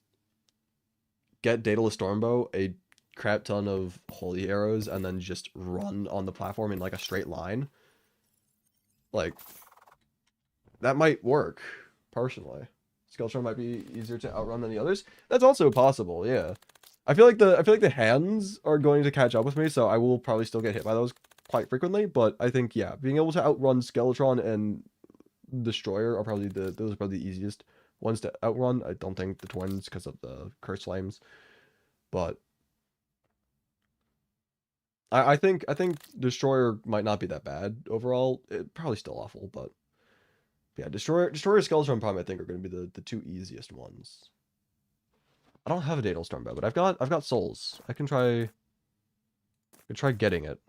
get Daedalus Stormbow, a crap ton of holy arrows, and then just run on the platform in like a straight line. Like, that might work, personally. Skeletron might be easier to outrun than the others. That's also possible, yeah. I feel like the hands are going to catch up with me, so I will probably still get hit by those quite frequently, but I think, yeah, being able to outrun Skeletron and Destroyer are probably those are probably the easiest ones to outrun. I don't think the twins because of the curse flames, but I think Destroyer might not be that bad overall. It probably still awful, but yeah, Destroyer, Skeletron Prime I think are going to be the 2 easiest ones. I don't have a Daedal Stormbow, but I've got souls. I can try getting it.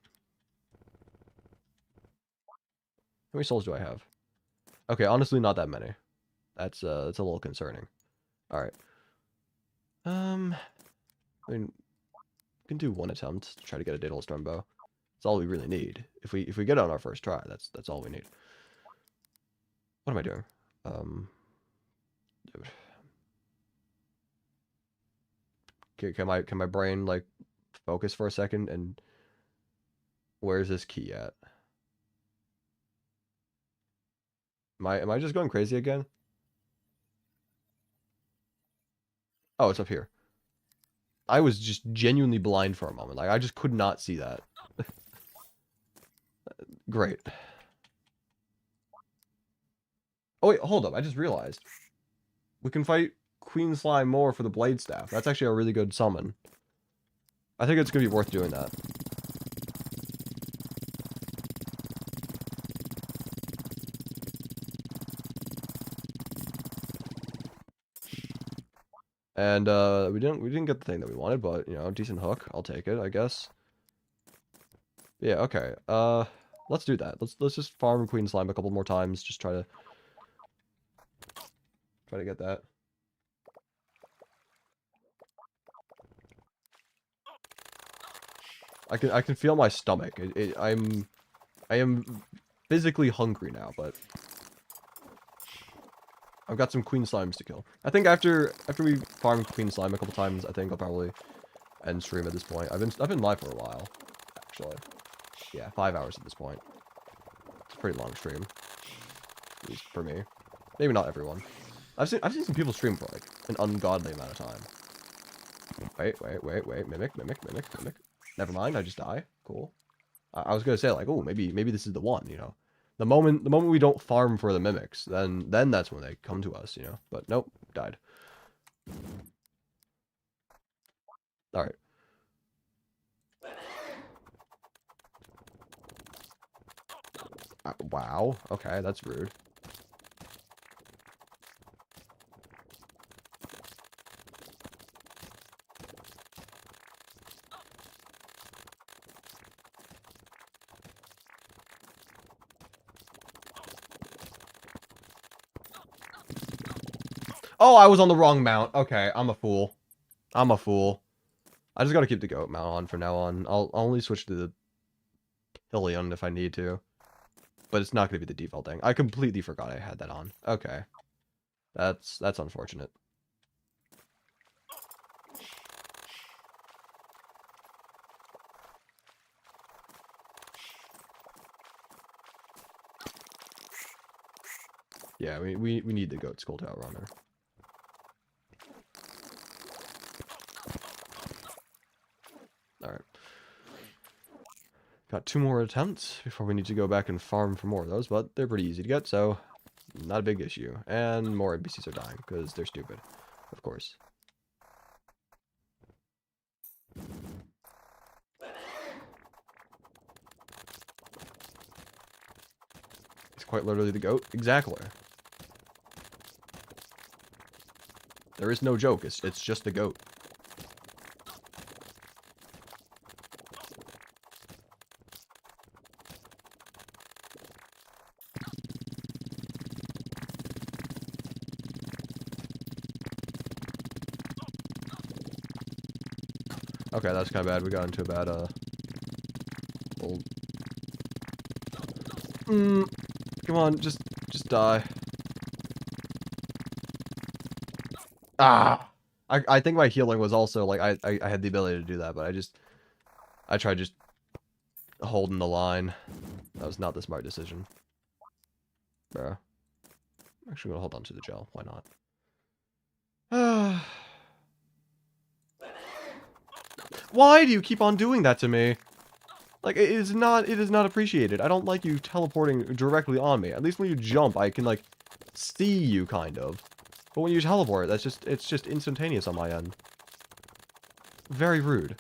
How many souls do I have? Okay, honestly, not that many. That's a little concerning. All right. I mean, we can do one attempt to try to get a Daedal Stormbow. That's all we really need. If we get it on our first try, that's all we need. What am I doing? Can my brain like focus for a second? And where's this key at? Am I just going crazy again? Oh, it's up here. I was just genuinely blind for a moment. Like I just could not see that. Great. Oh wait, hold up. I just realized. We can fight Queen Slime more for the Blade Staff. That's actually a really good summon. I think it's going to be worth doing that. And we didn't get the thing that we wanted, but you know, decent hook. I'll take it, I guess. Yeah, okay. Let's do that. Let's just farm Queen Slime a couple more times. Just try to get that. I can feel my stomach. I am physically hungry now, but I've got some Queen Slimes to kill. I think after we farm Queen Slime a couple times, I think I'll probably end stream at this point. I've been live for a while, actually. Yeah, 5 hours at this point. It's a pretty long stream, at least for me. Maybe not everyone. I've seen some people stream for like an ungodly amount of time. Wait. Mimic. Never mind, I just die. Cool. I was gonna say like, oh, maybe this is the one, you know. The moment we don't farm for the mimics, then that's when they come to us, you know. But nope, died. All right. Wow. Okay, that's rude. Oh, I was on the wrong mount. Okay, I'm a fool. I'm a fool. I just gotta keep the goat mount on from now on. I'll only switch to the pillion if I need to. But it's not gonna be the default thing. I completely forgot I had that on. Okay. That's unfortunate. Yeah, we need the goat skull to outrun her. Alright. Got 2 more attempts before we need to go back and farm for more of those, but they're pretty easy to get, so not a big issue. And more NPCs are dying, because they're stupid. of course. He's quite literally the goat. Exactly. There is no joke. It's just the goat. Okay, that's kind of bad. We got into a bad, old... Come on, just die. Ah! I think my healing was also, like, I had the ability to do that, but I tried just holding the line. That was not the smart decision. Bro. I'm actually gonna hold on to the gel. Why not? Why do you keep on doing that to me? Like, it is not appreciated. I don't like you teleporting directly on me. At least when you jump, I can, like, see you, kind of. But when you teleport, it's just instantaneous on my end. Very rude.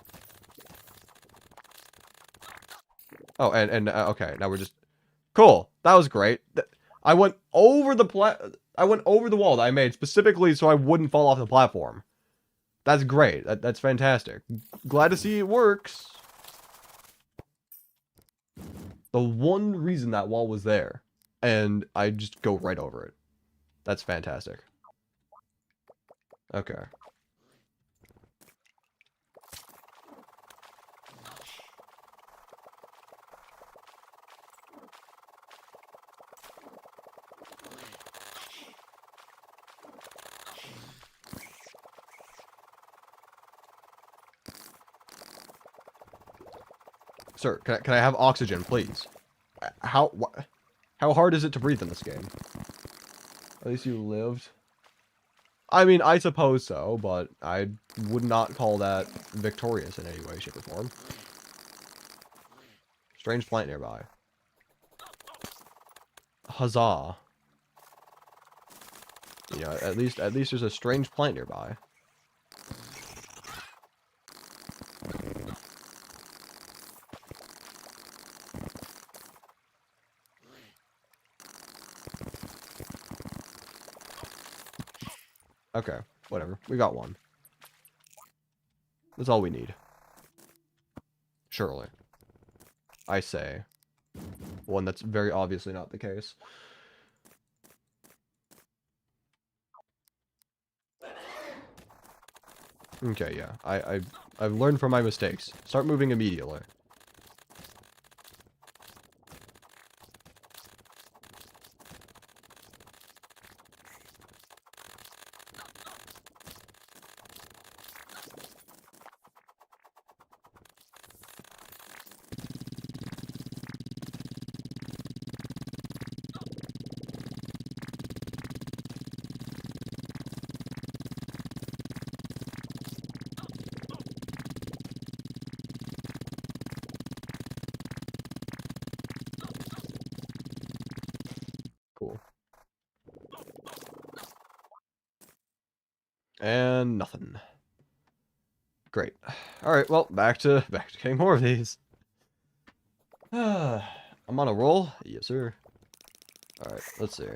Oh, and okay, now we're just... Cool. That was great. I went over the wall that I made specifically so I wouldn't fall off the platform. That's great. That's fantastic. Glad to see it works. The one reason that wall was there, and I just go right over it. That's fantastic. Okay. Sir, can I have oxygen, please? How hard is it to breathe in this game? At least you lived. I mean, I suppose so, but I would not call that victorious in any way, shape, or form. Strange plant nearby. Huzzah. Yeah, at least there's a strange plant nearby. Okay, whatever. We got one. That's all we need. Surely. I say. One that's very obviously not the case. Okay, yeah. I've learned from my mistakes. Start moving immediately. Cool. And nothing. Great. Alright, well, back to getting more of these. I'm on a roll? Yes, sir. Alright, let's see.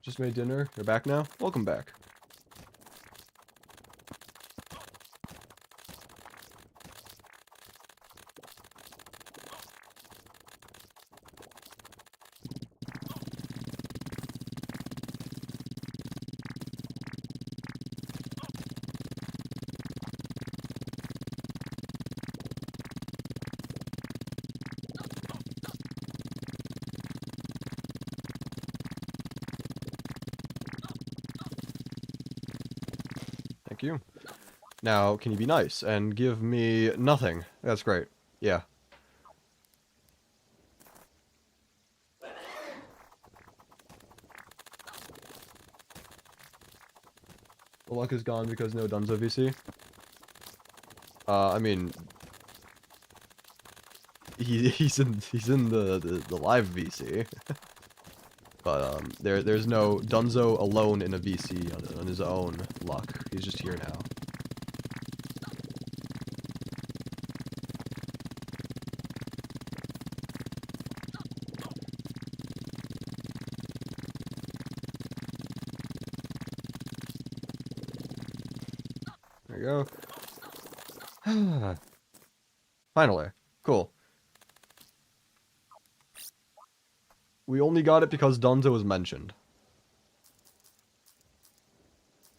Just made dinner. You're back now? Welcome back. Thank you. Now, can you be nice and give me nothing? That's great. Yeah. The luck is gone because no Dunzo VC. I mean, he's in the live VC, but there's no Dunzo alone in a VC on his own luck. He's just here now. There you go. Finally. Cool. We only got it because Dunzo was mentioned.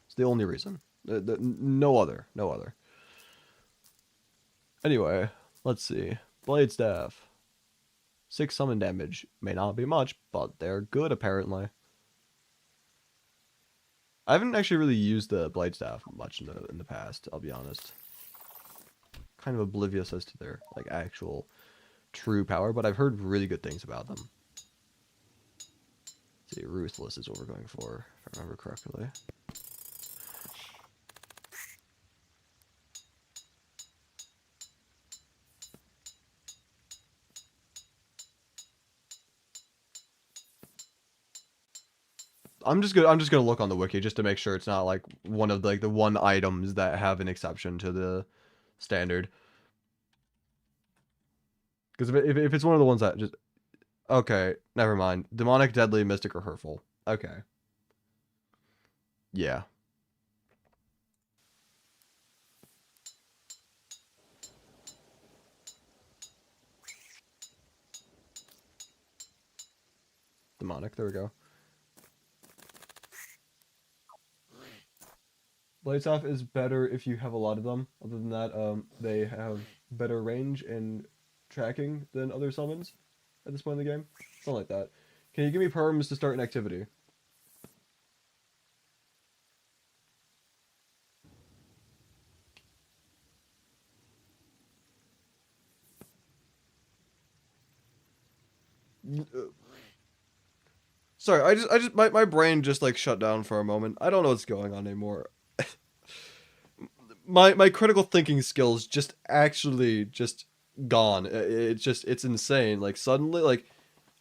It's the only reason. No other. No other. Anyway, let's see. Blade Staff. 6 summon damage. May not be much, but they're good apparently. I haven't actually really used the Blade Staff much in the past, I'll be honest. Kind of oblivious as to their like actual true power, but I've heard really good things about them. Let's see, Ruthless is what we're going for, if I remember correctly. I'm just gonna look on the wiki just to make sure it's not like one of like the one items that have an exception to the standard. Because if it's one of the ones that just okay, never mind. Demonic, deadly, mystic, or hurtful. Okay. Yeah. Demonic. There we go. Blade Staff is better if you have a lot of them. Other than that, they have better range and tracking than other summons at this point in the game. Something like that. Can you give me perms to start an activity? Sorry, my brain just like shut down for a moment. I don't know what's going on anymore. my critical thinking skills just actually just gone. It's insane. Like suddenly, like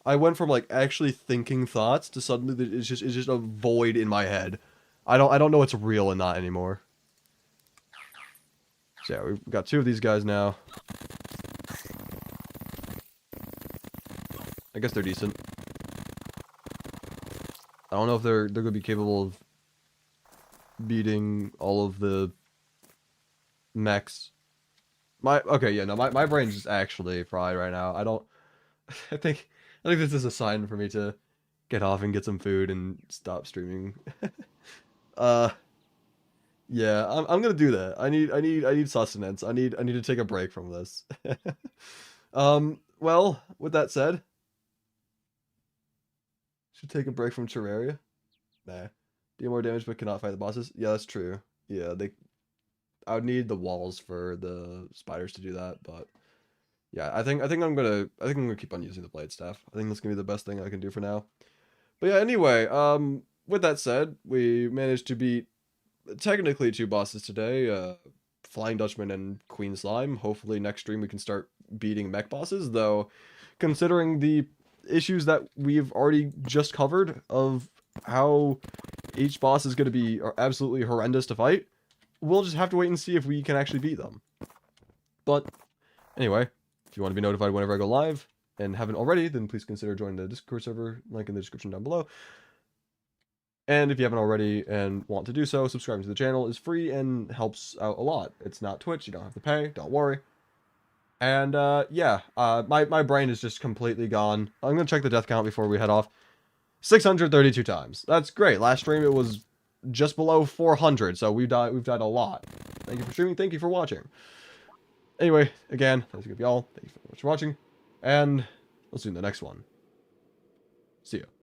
I went from like actually thinking thoughts to suddenly it's just a void in my head. I don't know what's real and not anymore. So yeah, we've got 2 of these guys now. I guess they're decent. I don't know if they're gonna be capable of beating all of the mechs. Okay, yeah, no, my brain's just actually fried right now. I think this is a sign for me to get off and get some food and stop streaming. Yeah, I'm gonna do that. I need sustenance. I need to take a break from this. Well, with that said, should take a break from Terraria. Nah. Deal more damage but cannot fight the bosses. Yeah, that's true. Yeah, I would need the walls for the spiders to do that, but yeah, I think I'm gonna keep on using the blade staff. I think that's gonna be the best thing I can do for now. But yeah, anyway, with that said, we managed to beat technically 2 bosses today, Flying Dutchman and Queen Slime. Hopefully next stream we can start beating mech bosses, though considering the issues that we've already just covered of how each boss is going to be absolutely horrendous to fight, we'll just have to wait and see if we can actually beat them. But anyway, if you want to be notified whenever I go live and haven't already, then please consider joining the Discord server, link in the description down below. And if you haven't already and want to do so, subscribing to the channel is free and helps out a lot. It's not Twitch, you don't have to pay, don't worry. And yeah, my brain is just completely gone. I'm gonna check the death count before we head off. 632 times. That's great. Last stream it was just below 400, so we've died a lot. Thank you for streaming, thank you for watching. Anyway, again, thanks to y'all. Thank you very much for watching. And let's see you in the next one. See ya.